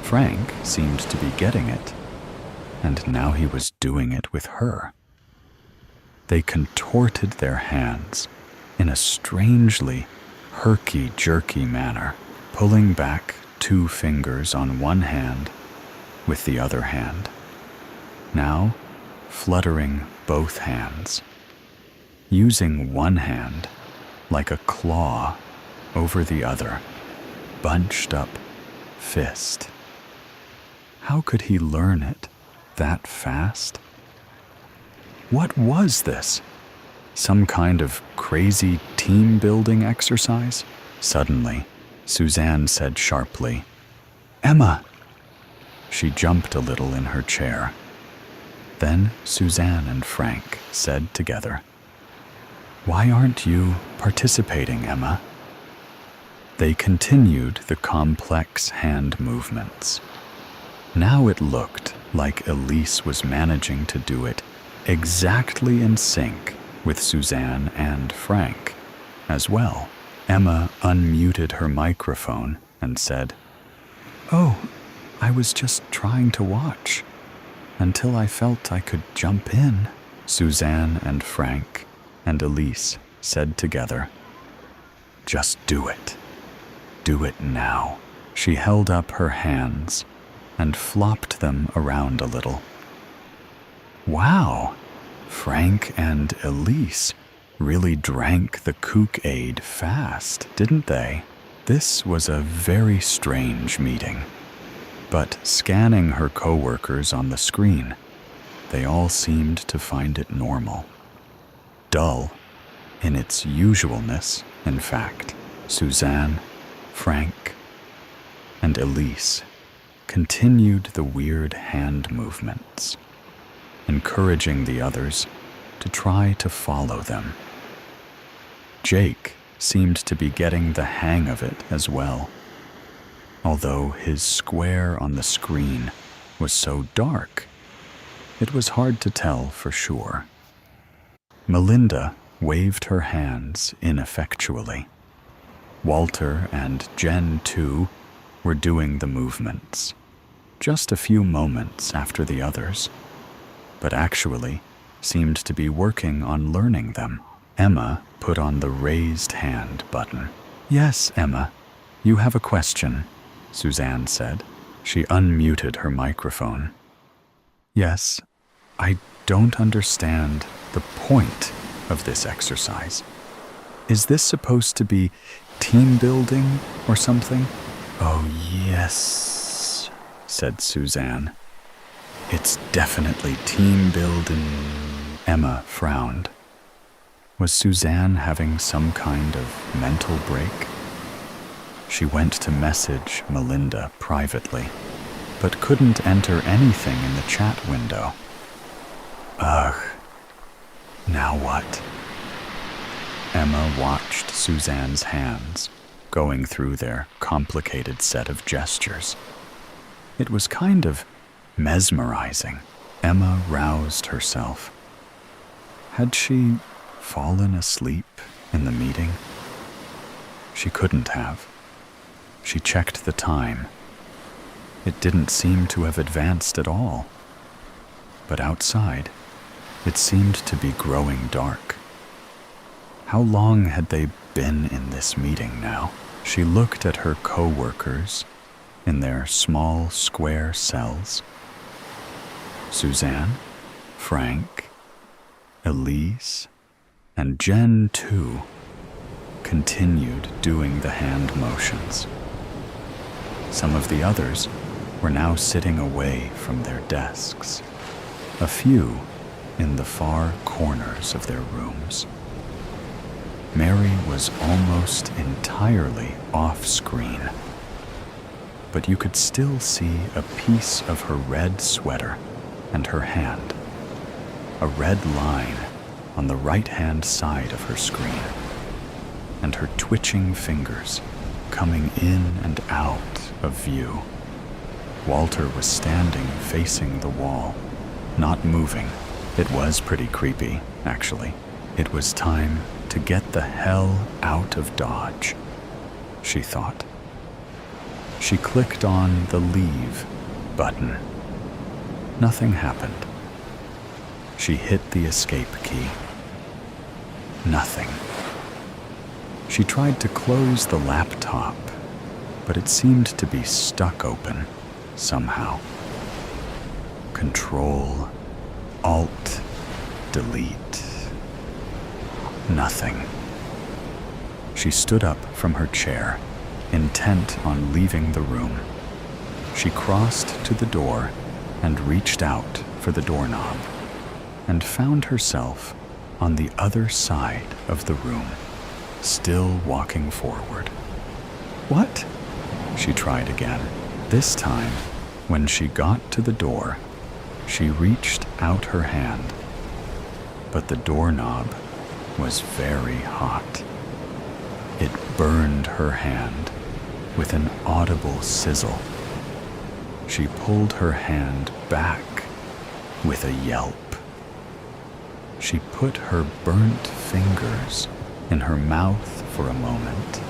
Frank seemed to be getting it, and now he was doing it with her. They contorted their hands in a strangely herky-jerky manner, pulling back 2 fingers on one hand with the other hand, now fluttering both hands, using one hand like a claw over the other, bunched up fist. How could he learn it that fast? What was this? Some kind of crazy team-building exercise? Suddenly, Suzanne said sharply, "Emma!" She jumped a little in her chair. Then Suzanne and Frank said together, "Why aren't you participating, Emma?" They continued the complex hand movements. Now it looked like Elise was managing to do it exactly in sync with Suzanne and Frank as well. Emma unmuted her microphone and said, "Oh, I was just trying to watch until I felt I could jump in." Suzanne and Frank and Elise said together, "Just do it. Do it now." She held up her hands and flopped them around a little. Wow, Frank and Elise really drank the Kook-Aid fast, didn't they? This was a very strange meeting. But scanning her coworkers on the screen, they all seemed to find it normal. Dull in its usualness, in fact. Suzanne, Frank, and Elise continued the weird hand movements, encouraging the others to try to follow them. Jake seemed to be getting the hang of it as well, although his square on the screen was so dark, it was hard to tell for sure. Melinda waved her hands ineffectually. Walter and Jen, too, were doing the movements, just a few moments after the others, but actually seemed to be working on learning them. Emma put on the raised hand button. "Yes, Emma, you have a question," Suzanne said. She unmuted her microphone. "Yes, I don't understand the point of this exercise. Is this supposed to be team building or something?" "Oh, yes," said Suzanne. "It's definitely team building." Emma frowned. Was Suzanne having some kind of mental break? She went to message Melinda privately, but couldn't enter anything in the chat window. Ugh, now what? Emma watched Suzanne's hands going through their complicated set of gestures. It was kind of mesmerizing. Emma roused herself. Had she fallen asleep in the meeting? She couldn't have. She checked the time. It didn't seem to have advanced at all. But outside, it seemed to be growing dark. How long had they been in this meeting now? She looked at her co-workers in their small square cells. Suzanne, Frank, Elise, and Jen, too, continued doing the hand motions. Some of the others were now sitting away from their desks, a few in the far corners of their rooms. Mary was almost entirely off-screen, but you could still see a piece of her red sweater and her hand, a red line on the right-hand side of her screen, and her twitching fingers coming in and out of view. Walter was standing facing the wall, not moving. It was pretty creepy, actually. It was time to get the hell out of Dodge, she thought. She clicked on the leave button. Nothing happened. She hit the escape key. Nothing. She tried to close the laptop, but it seemed to be stuck open somehow. Control, Alt, Delete. Nothing. She stood up from her chair, intent on leaving the room. She crossed to the door and reached out for the doorknob, and found herself on the other side of the room, still walking forward. "What?" she tried again. This time, when she got to the door, she reached out her hand, but the doorknob was very hot. It burned her hand with an audible sizzle. She pulled her hand back with a yelp. She put her burnt fingers in her mouth for a moment,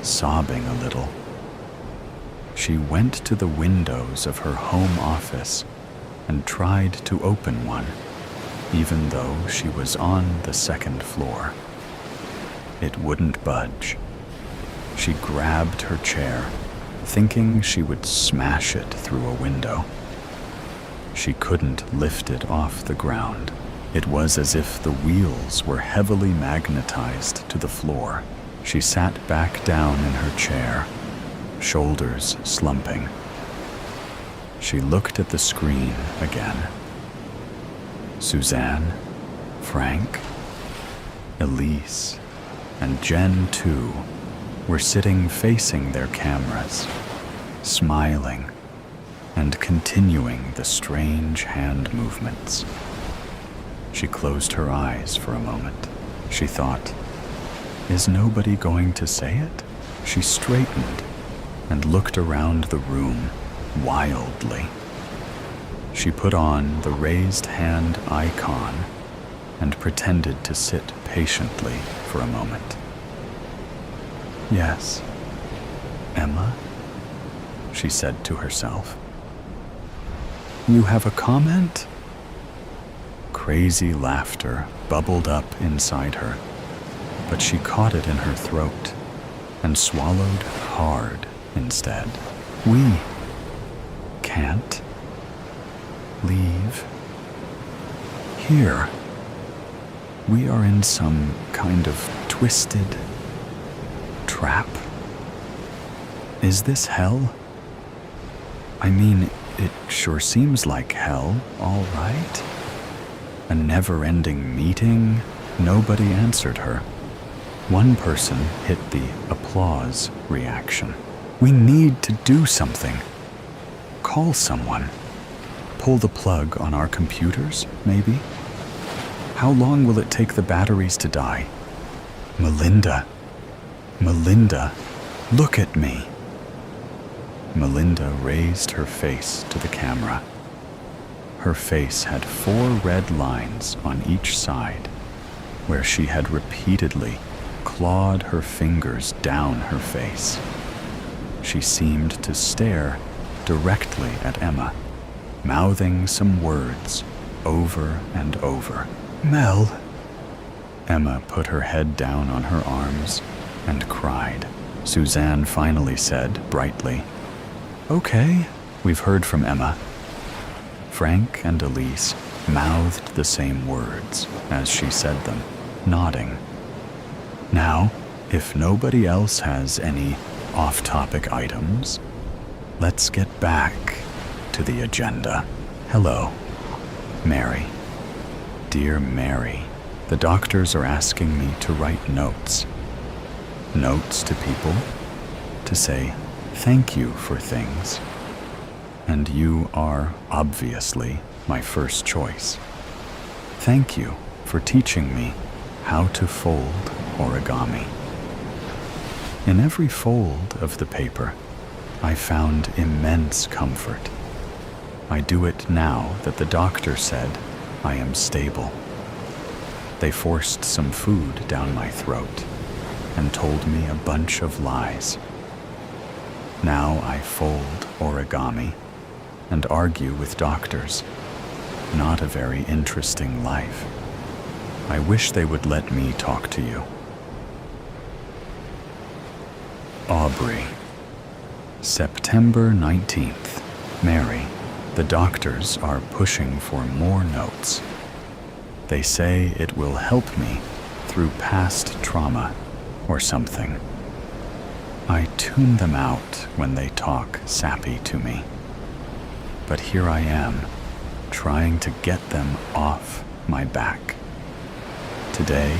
sobbing a little. She went to the windows of her home office and tried to open one, even though she was on the second floor. It wouldn't budge. She grabbed her chair, thinking she would smash it through a window. She couldn't lift it off the ground. It was as if the wheels were heavily magnetized to the floor. She sat back down in her chair, shoulders slumping. She looked at the screen again. Suzanne, Frank, Elise, and Jen, too, were sitting facing their cameras, smiling and continuing the strange hand movements. She closed her eyes for a moment. She thought, is nobody going to say it? She straightened and looked around the room wildly. She put on the raised hand icon and pretended to sit patiently for a moment. Yes, Emma, she said to herself. You have a comment? Crazy laughter bubbled up inside her, but she caught it in her throat and swallowed hard instead. We can't leave here. We are in some kind of twisted trap. Is this hell? I mean, it sure seems like hell, all right. A never-ending meeting. Nobody answered her. One person hit the applause reaction. We need to do something. Call someone. Pull the plug on our computers, maybe? How long will it take the batteries to die? Melinda, look at me. Melinda raised her face to the camera. Her face had 4 red lines on each side, where she had repeatedly clawed her fingers down her face. She seemed to stare directly at Emma, mouthing some words over and over. Mel. Emma put her head down on her arms and cried. Suzanne finally said brightly, Okay, we've heard from Emma. Frank and Elise mouthed the same words as she said them, nodding. Now, if nobody else has any off-topic items, let's get back to the agenda. Hello, Mary. Dear Mary, the doctors are asking me to write notes. Notes to people, to say thank you for things. And you are obviously my first choice. Thank you for teaching me how to fold origami. In every fold of the paper, I found immense comfort. I do it now that the doctor said I am stable. They forced some food down my throat and told me a bunch of lies. Now I fold origami and argue with doctors. Not a very interesting life. I wish they would let me talk to you. Aubrey. September 19th. Mary, the doctors are pushing for more notes. They say it will help me through past trauma or something. I tune them out when they talk sappy to me. But here I am, trying to get them off my back. Today,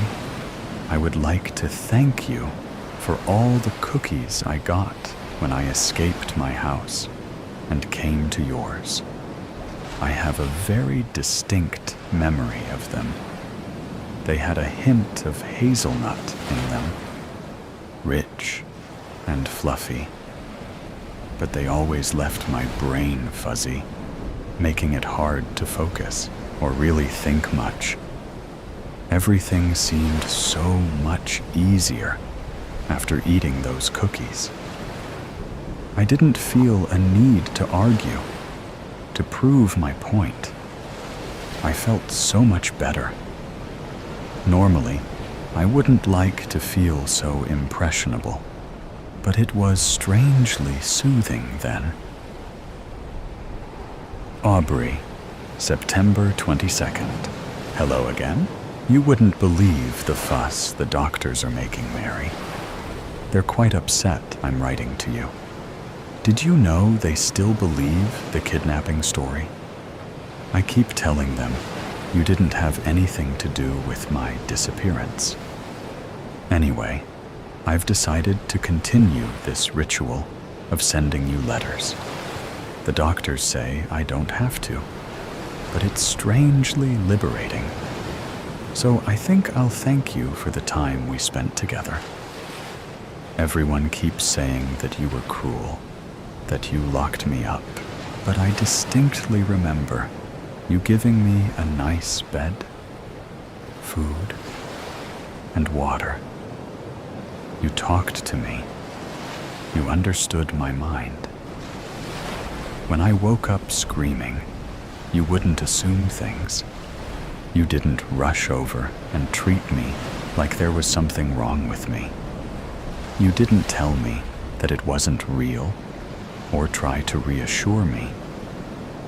I would like to thank you for all the cookies I got when I escaped my house and came to yours. I have a very distinct memory of them. They had a hint of hazelnut in them, rich and fluffy, but they always left my brain fuzzy, making it hard to focus or really think much. Everything seemed so much easier after eating those cookies. I didn't feel a need to argue, to prove my point. I felt so much better. Normally, I wouldn't like to feel so impressionable, but it was strangely soothing then. Aubrey, September 22nd. Hello again. You wouldn't believe the fuss the doctors are making, Mary. They're quite upset I'm writing to you. Did you know they still believe the kidnapping story? I keep telling them you didn't have anything to do with my disappearance. Anyway, I've decided to continue this ritual of sending you letters. The doctors say I don't have to, but it's strangely liberating. So I think I'll thank you for the time we spent together. Everyone keeps saying that you were cruel, that you locked me up, but I distinctly remember you giving me a nice bed, food, and water. You talked to me. You understood my mind. When I woke up screaming, you wouldn't assume things. You didn't rush over and treat me like there was something wrong with me. You didn't tell me that it wasn't real or try to reassure me.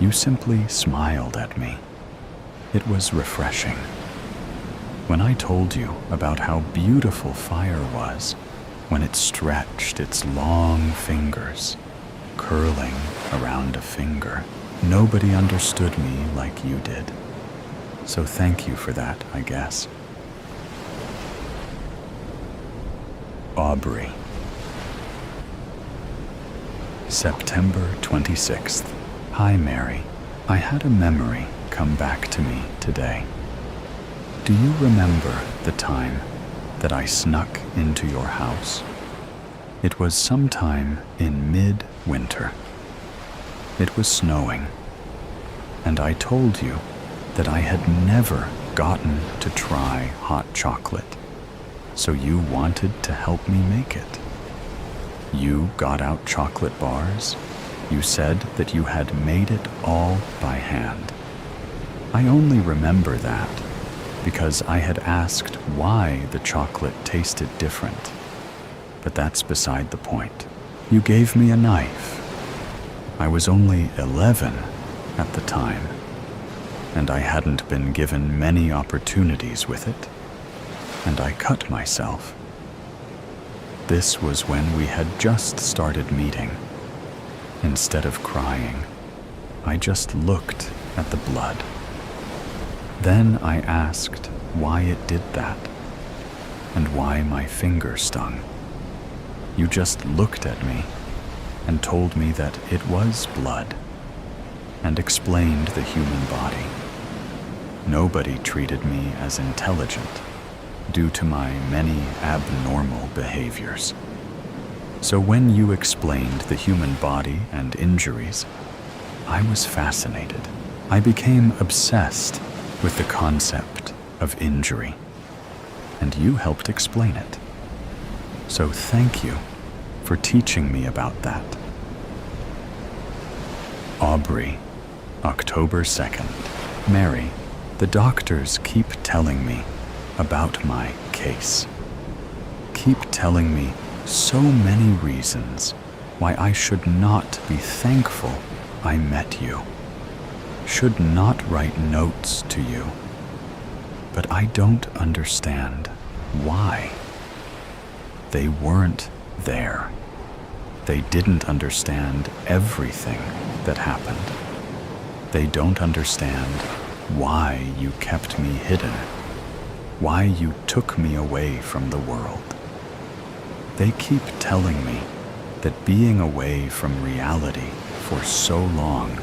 You simply smiled at me. It was refreshing. When I told you about how beautiful fire was, when it stretched its long fingers, curling around a finger, nobody understood me like you did. So thank you for that, I guess. Aubrey. September 26th. Hi, Mary. I had a memory come back to me today. Do you remember the time that I snuck into your house? It was sometime in mid-winter. It was snowing, and I told you that I had never gotten to try hot chocolate, so you wanted to help me make it. You got out chocolate bars. You said that you had made it all by hand. I only remember that because I had asked why the chocolate tasted different. But that's beside the point. You gave me a knife. I was only 11 at the time, and I hadn't been given many opportunities with it, and I cut myself. This was when we had just started meeting. Instead of crying, I just looked at the blood. Then I asked why it did that, and why my finger stung. You just looked at me and told me that it was blood, and explained the human body. Nobody treated me as intelligent due to my many abnormal behaviors. So when you explained the human body and injuries, I was fascinated. I became obsessed with the concept of injury, and you helped explain it. So thank you for teaching me about that. Aubrey, October 2nd. Mary, the doctors keep telling me about my case. Keep telling me so many reasons why I should not be thankful I met you. Should not write notes to you. But I don't understand why. They weren't there. They didn't understand everything that happened. They don't understand why you kept me hidden, why you took me away from the world. They keep telling me that being away from reality for so long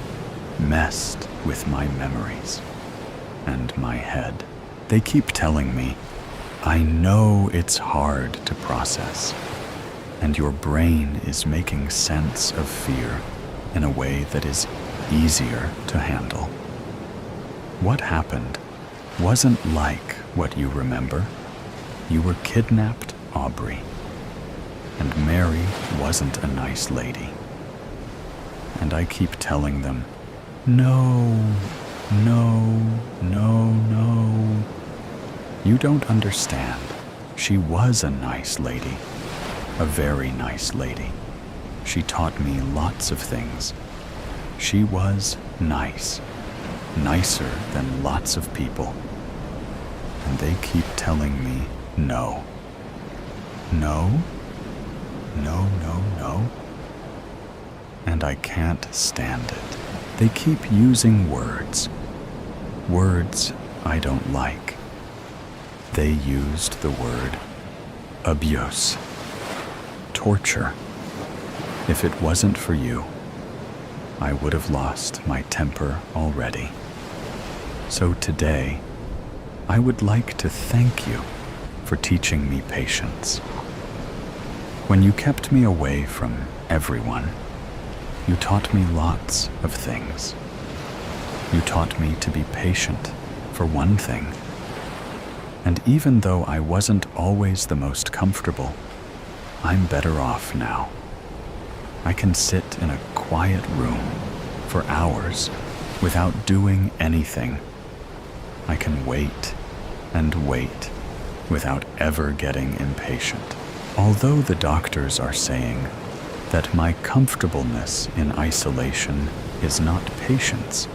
messed with my memories and my head. They keep telling me, I know it's hard to process, and your brain is making sense of fear in a way that is easier to handle. What happened wasn't like what you remember. You were kidnapped, Aubrey, and Mary wasn't a nice lady. And I keep telling them, no, no, no, no. You don't understand. She was a nice lady, a very nice lady. She taught me lots of things. She was nice, nicer than lots of people. And they keep telling me no. No, no, no, no. And I can't stand it. They keep using words I don't like. They used the word abuse, torture. If it wasn't for you, I would have lost my temper already. So today, I would like to thank you for teaching me patience. When you kept me away from everyone, you taught me lots of things. You taught me to be patient, for one thing. And even though I wasn't always the most comfortable, I'm better off now. I can sit in a quiet room for hours without doing anything. I can wait and wait without ever getting impatient. Although the doctors are saying that my comfortableness in isolation is not patience,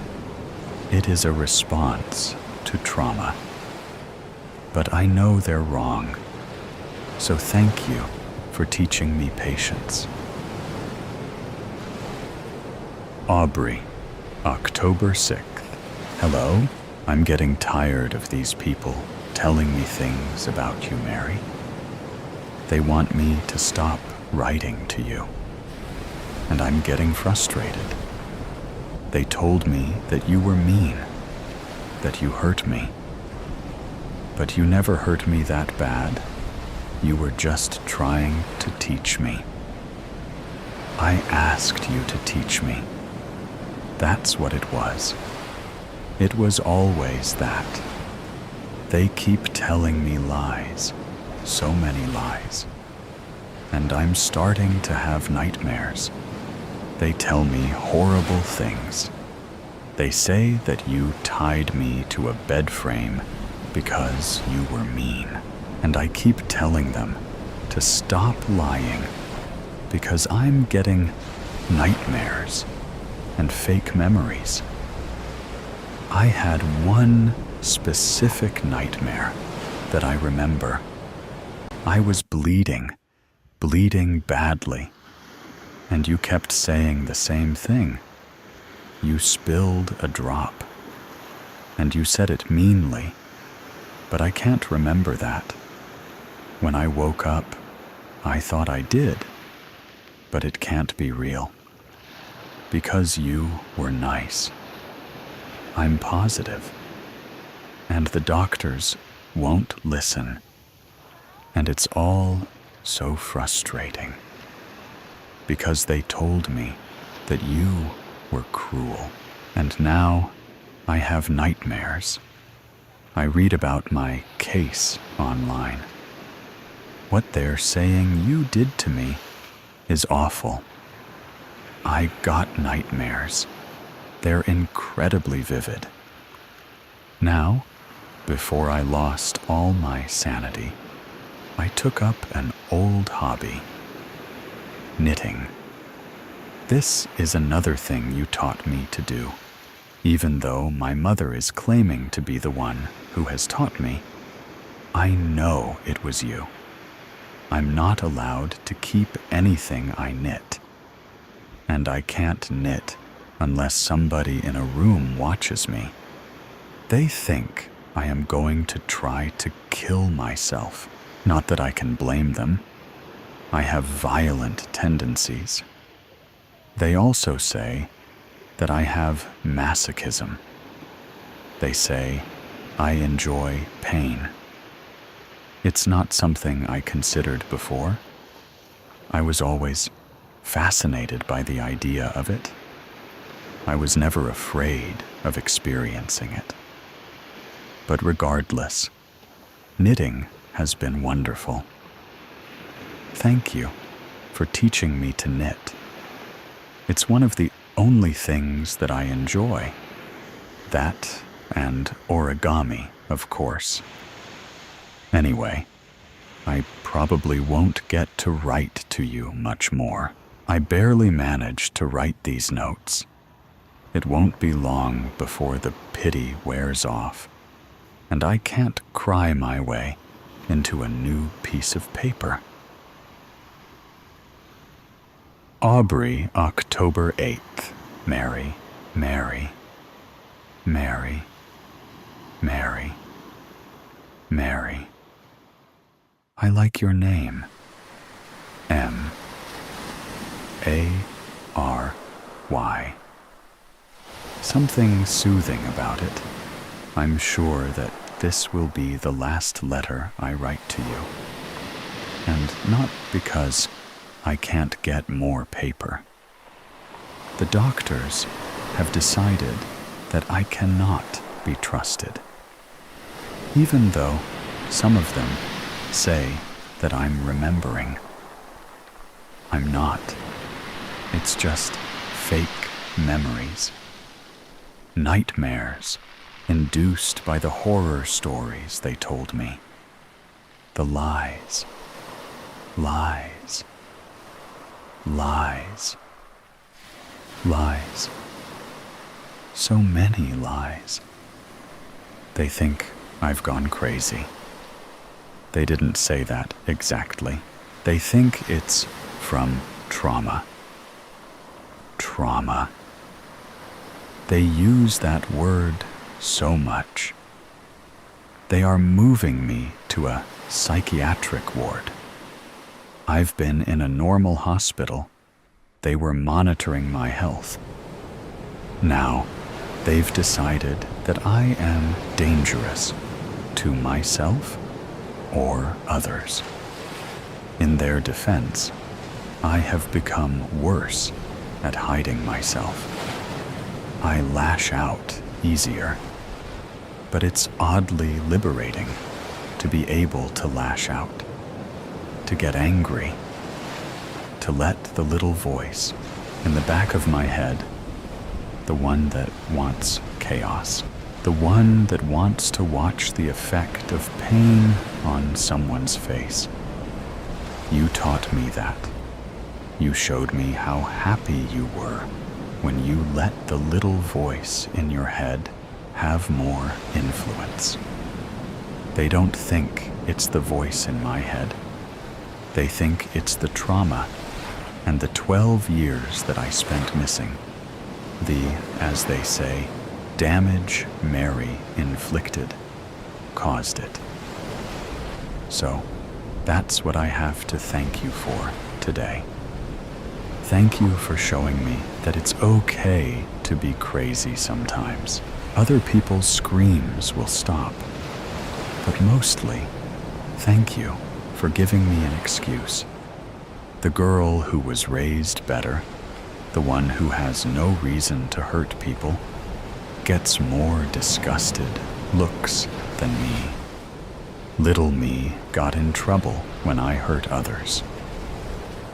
it is a response to trauma. But I know they're wrong, so thank you for teaching me patience. Aubrey, October 6th. Hello? I'm getting tired of these people telling me things about you, Mary. They want me to stop writing to you, and I'm getting frustrated. They told me that you were mean, that you hurt me. But you never hurt me that bad. You were just trying to teach me. I asked you to teach me. That's what it was. It was always that. They keep telling me lies, so many lies. And I'm starting to have nightmares. They tell me horrible things. They say that you tied me to a bed frame because you were mean. And I keep telling them to stop lying because I'm getting nightmares and fake memories. I had one specific nightmare that I remember. I was bleeding badly, and you kept saying the same thing. You spilled a drop, and you said it meanly, but I can't remember that. When I woke up, I thought I did, but it can't be real. Because you were nice. I'm positive. And the doctors won't listen. And it's all so frustrating. Because they told me that you were cruel. And now I have nightmares. I read about my case online. What they're saying you did to me is awful. I got nightmares. They're incredibly vivid. Now, before I lost all my sanity, I took up an old hobby: knitting. This is another thing you taught me to do. Even though my mother is claiming to be the one who has taught me, I know it was you. I'm not allowed to keep anything I knit. And I can't knit unless somebody in a room watches me. They think I am going to try to kill myself. Not that I can blame them. I have violent tendencies. They also say that I have masochism. They say I enjoy pain. It's not something I considered before. I was always fascinated by the idea of it. I was never afraid of experiencing it. But regardless, knitting has been wonderful. Thank you for teaching me to knit. It's one of the only things that I enjoy. That and origami, of course. Anyway, I probably won't get to write to you much more. I barely manage to write these notes. It won't be long before the pity wears off, and I can't cry my way into a new piece of paper. Aubrey, October 8th. Mary, Mary, Mary, Mary, Mary. I like your name. M-A-R-Y. Something soothing about it. I'm sure that this will be the last letter I write to you. And not because I can't get more paper. The doctors have decided that I cannot be trusted. Even though some of them say that I'm remembering. I'm not. It's just fake memories. Nightmares induced by the horror stories they told me. The lies. Lies. Lies. Lies. So many lies. They think I've gone crazy. They didn't say that exactly. They think it's from trauma. Trauma. They use that word so much. They are moving me to a psychiatric ward. I've been in a normal hospital. They were monitoring my health. Now, they've decided that I am dangerous to myself or others. In their defense, I have become worse at hiding myself. I lash out easier, but it's oddly liberating to be able to lash out, to get angry, to let the little voice in the back of my head, the one that wants chaos, the one that wants to watch the effect of pain on someone's face. You taught me that. You showed me how happy you were when you let the little voice in your head have more influence. They don't think it's the voice in my head. They think it's the trauma and the 12 years that I spent missing. The, as they say, damage Mary inflicted caused it. So, that's what I have to thank you for today. Thank you for showing me that it's okay to be crazy sometimes. Other people's screams will stop. But mostly, thank you for giving me an excuse. The girl who was raised better, the one who has no reason to hurt people, gets more disgusted looks than me. Little me got in trouble when I hurt others.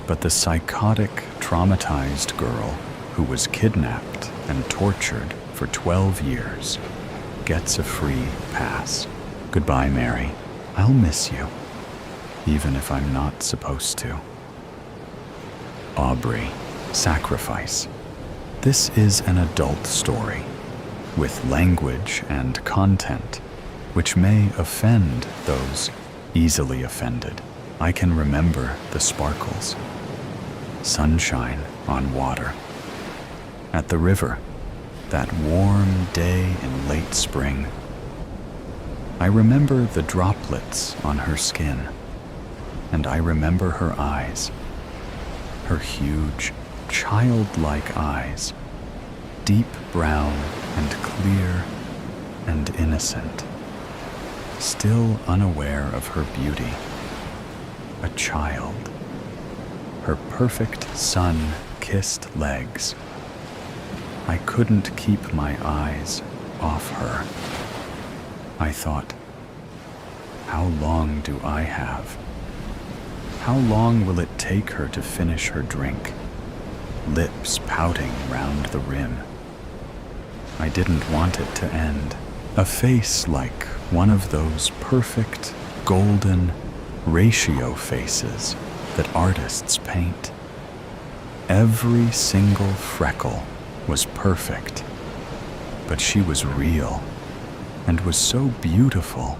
But the psychotic, traumatized girl who was kidnapped and tortured for 12 years gets a free pass. Goodbye, Mary. I'll miss you, even if I'm not supposed to. Aubrey, Sacrifice. This is an adult story with language and content which may offend those easily offended. I can remember the sparkles, sunshine on water, at the river, that warm day in late spring. I remember the droplets on her skin, and I remember her eyes, her huge, childlike eyes, deep brown and clear and innocent, still unaware of her beauty, a child. Her perfect sun-kissed legs. I couldn't keep my eyes off her. I thought, how long do I have? How long will it take her to finish her drink? Lips pouting round the rim. I didn't want it to end. A face like one of those perfect, golden ratio faces that artists paint. Every single freckle was perfect, but she was real and was so beautiful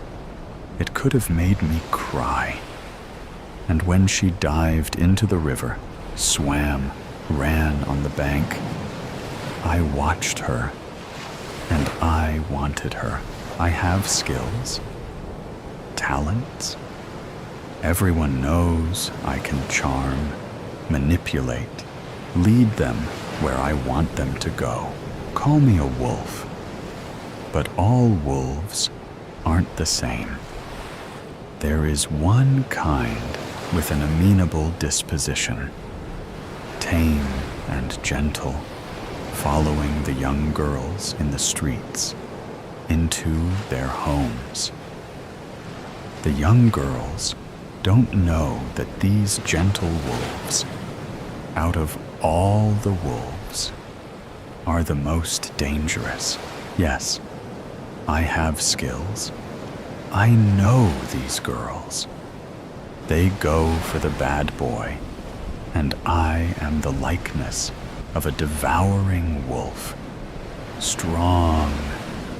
it could have made me cry. And when she dived into the river, swam, ran on the bank, I watched her and I wanted her. I have skills, talents. Everyone knows I can charm, manipulate, lead them where I want them to go. Call me a wolf, but all wolves aren't the same. There is one kind with an amenable disposition, tame and gentle, following the young girls in the streets into their homes. The young girls don't know that these gentle wolves out of all the wolves, are the most dangerous. Yes, I have skills. I know these girls. They go for the bad boy, and I am the likeness of a devouring wolf, strong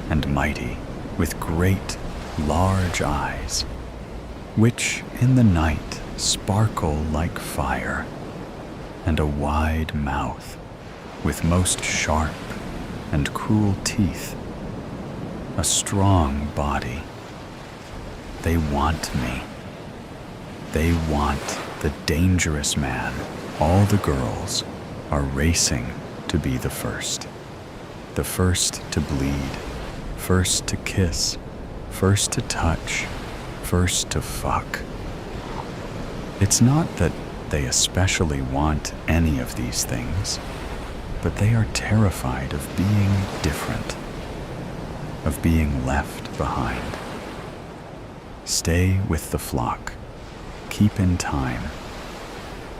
and mighty, with great, large eyes, which in the night sparkle like fire, and a wide mouth with most sharp and cruel teeth, a strong body. They want me. They want the dangerous man. All the girls are racing to be the first to bleed, first to kiss, first to touch, first to fuck. It's not that they especially want any of these things, but they are terrified of being different, of being left behind. Stay with the flock, keep in time.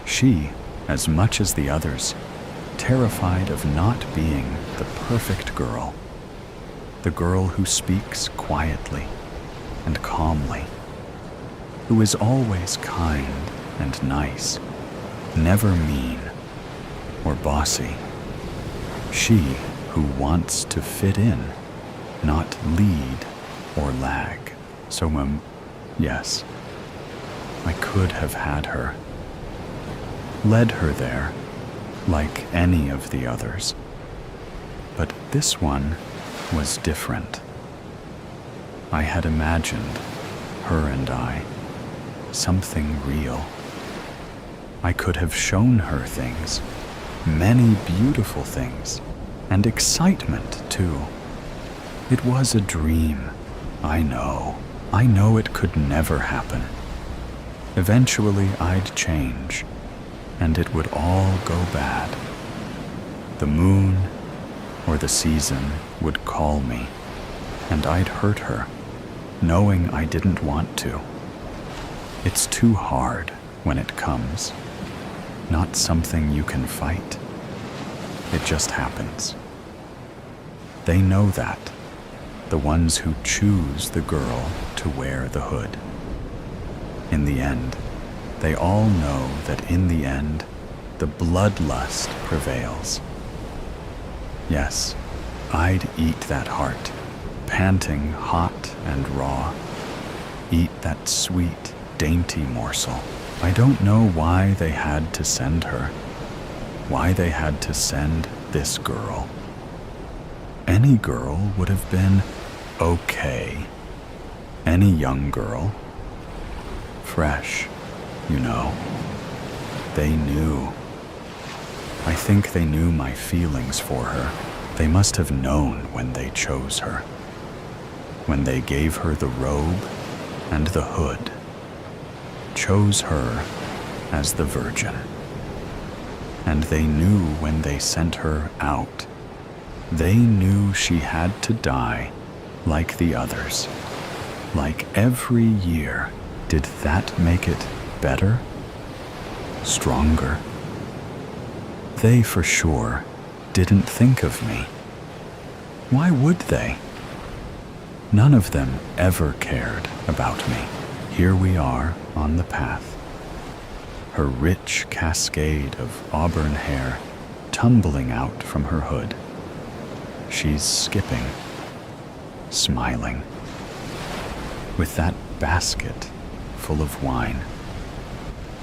She, as much as the others, terrified of not being the perfect girl, the girl who speaks quietly and calmly, who is always kind and nice, never mean or bossy. She who wants to fit in, not lead or lag. So, yes, I could have had her, led her there, like any of the others. But this one was different. I had imagined, her and I, something real. I could have shown her things, many beautiful things, and excitement too. It was a dream, I know it could never happen. Eventually I'd change, and it would all go bad. The moon or the season would call me, and I'd hurt her, knowing I didn't want to. It's too hard when it comes, not something you can fight. It just happens. They know that, the ones who choose the girl to wear the hood. In the end, they all know that in the end, the bloodlust prevails. Yes, I'd eat that heart, panting hot and raw. Eat that sweet, dainty morsel. I don't know why they had to send her, why they had to send this girl. Any girl would have been okay. Any young girl. Fresh, you know. They knew. I think they knew my feelings for her. They must have known when they chose her, when they gave her the robe and the hood, chose her as the virgin. And they knew when they sent her out. They knew she had to die like the others, like every year. Did that make it better? Stronger? They for sure didn't think of me. Why would they? None of them ever cared about me. Here we are on the path, her rich cascade of auburn hair tumbling out from her hood. She's skipping, smiling, with that basket full of wine.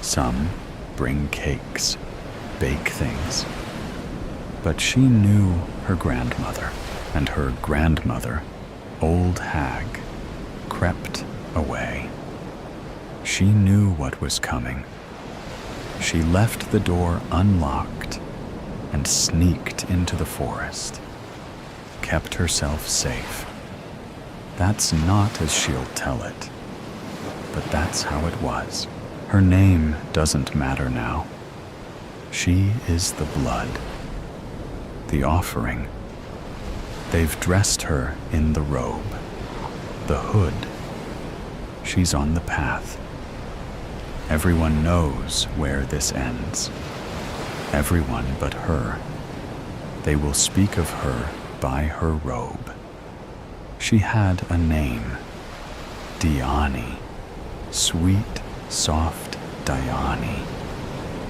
Some bring cakes, bake things. But she knew her grandmother, and her grandmother, old hag, crept away. She knew what was coming. She left the door unlocked and sneaked into the forest, kept herself safe. That's not as she'll tell it, but that's how it was. Her name doesn't matter now. She is the blood, the offering. They've dressed her in the robe, the hood. She's on the path. Everyone knows where this ends. everyone but her. They will speak of her by her robe. She had a name, Diani, sweet, soft Diani.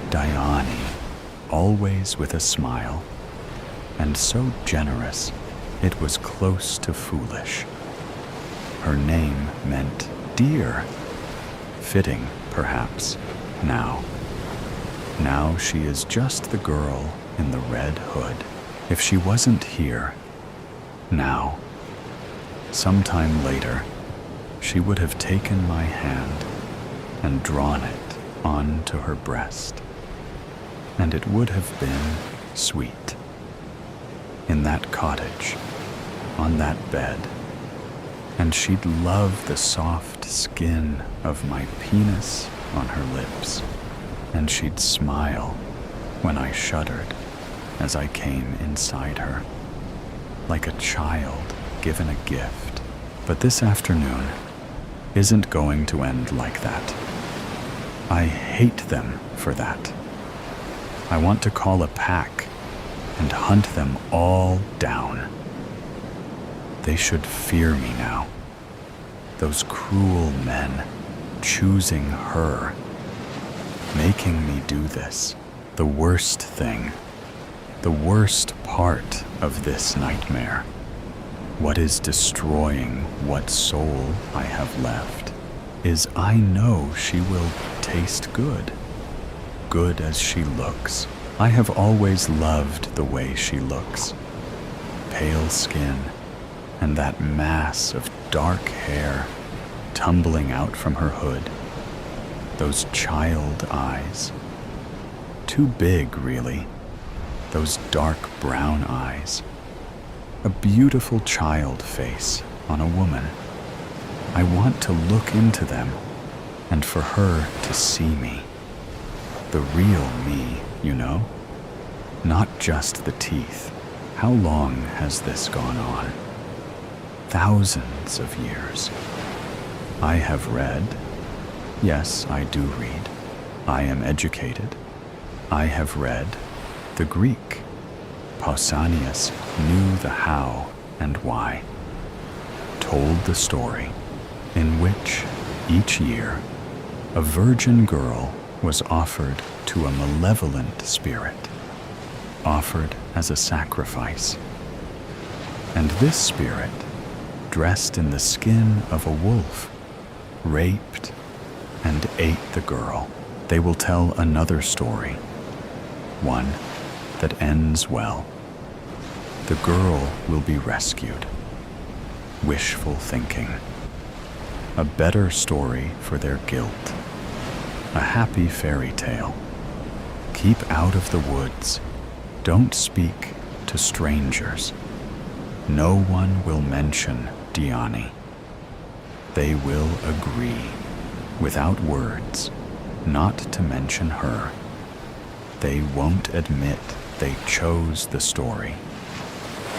Diani, always with a smile, and so generous it was close to foolish. Her name meant dear, fitting, perhaps, now. Now she is just the girl in the red hood. If she wasn't here, now, sometime later, she would have taken my hand and drawn it onto her breast, and it would have been sweet. In that cottage, on that bed, and she'd love the soft skin of my penis on her lips, and she'd smile when I shuddered as I came inside her, like a child given a gift. But this afternoon isn't going to end like that. I hate them for that. I want to call a pack and hunt them all down. They should fear me now. Those cruel men choosing her, making me do this, the worst thing, the worst part of this nightmare. What is destroying what soul I have left is I know she will taste good, good as she looks. I have always loved the way she looks. Pale skin and that mass of dark hair tumbling out from her hood. Those child eyes. Too big, really. Those dark brown eyes. A beautiful child face on a woman. I want to look into them and for her to see me. The real me, you know? Not just the teeth. How long has this gone on? Thousands of years. I have read. Yes, I do read. I am educated. I have read the Greek. Pausanias knew the how and why. Told the story in which, each year, a virgin girl was offered to a malevolent spirit, offered as a sacrifice. And this spirit, dressed in the skin of a wolf, raped and ate the girl. They will tell another story, one that ends well. The girl will be rescued. Wishful thinking. A better story for their guilt. A happy fairy tale. Keep out of the woods. Don't speak to strangers. No one will mention Diani. They will agree, without words, not to mention her. They won't admit they chose the story.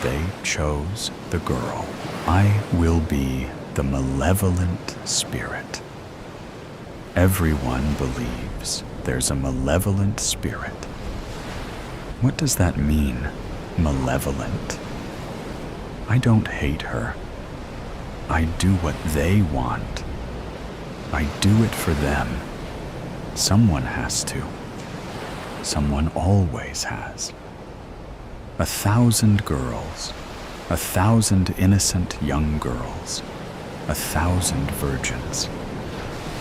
They chose the girl. I will be the malevolent spirit. Everyone believes there's a malevolent spirit. What does that mean, malevolent? I don't hate her. I do what they want. I do it for them. Someone has to. Someone always has. 1,000 girls, 1,000 innocent young girls, 1,000 virgins.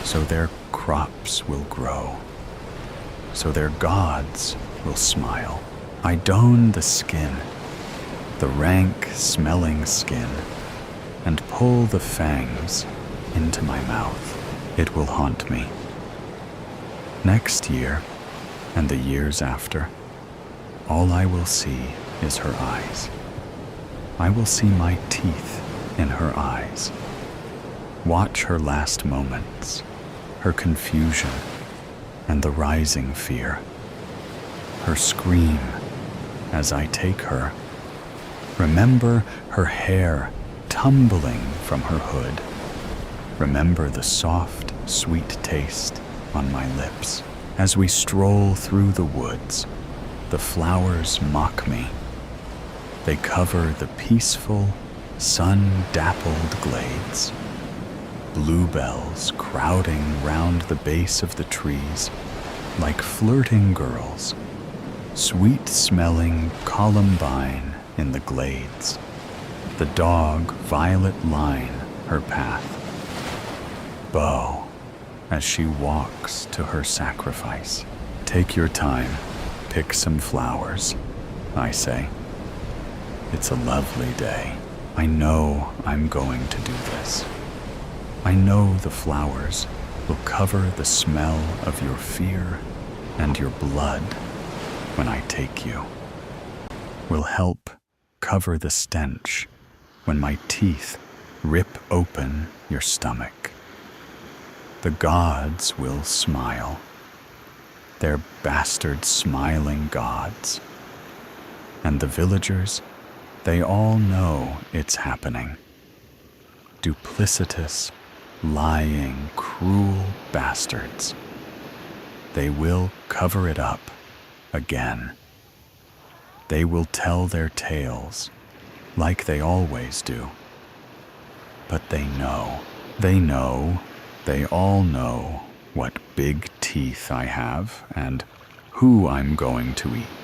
So their crops will grow. So their gods will smile. I don the skin, the rank smelling skin, and pull the fangs into my mouth. It will haunt me. Next year, and the years after, all I will see is her eyes. I will see my teeth in her eyes. Watch her last moments, her confusion, and the rising fear. Her scream as I take her. Remember her hair tumbling from her hood. Remember the soft, sweet taste on my lips as we stroll through the woods, The flowers mock me. They cover the peaceful, sun-dappled glades. Bluebells crowding round the base of the trees like flirting girls. Sweet-smelling columbine in the glades. The dog violet line her path. Bow as she walks to her sacrifice. Take your time, pick some flowers, I say. It's a lovely day. I know I'm going to do this. I know the flowers will cover the smell of your fear and your blood when I take you. Will help cover the stench when my teeth rip open your stomach. The gods will smile. They're bastard smiling gods. And the villagers, they all know it's happening. Duplicitous, lying, cruel bastards. They will cover it up again. They will tell their tales like they always do. But they all know what big teeth I have and who I'm going to eat.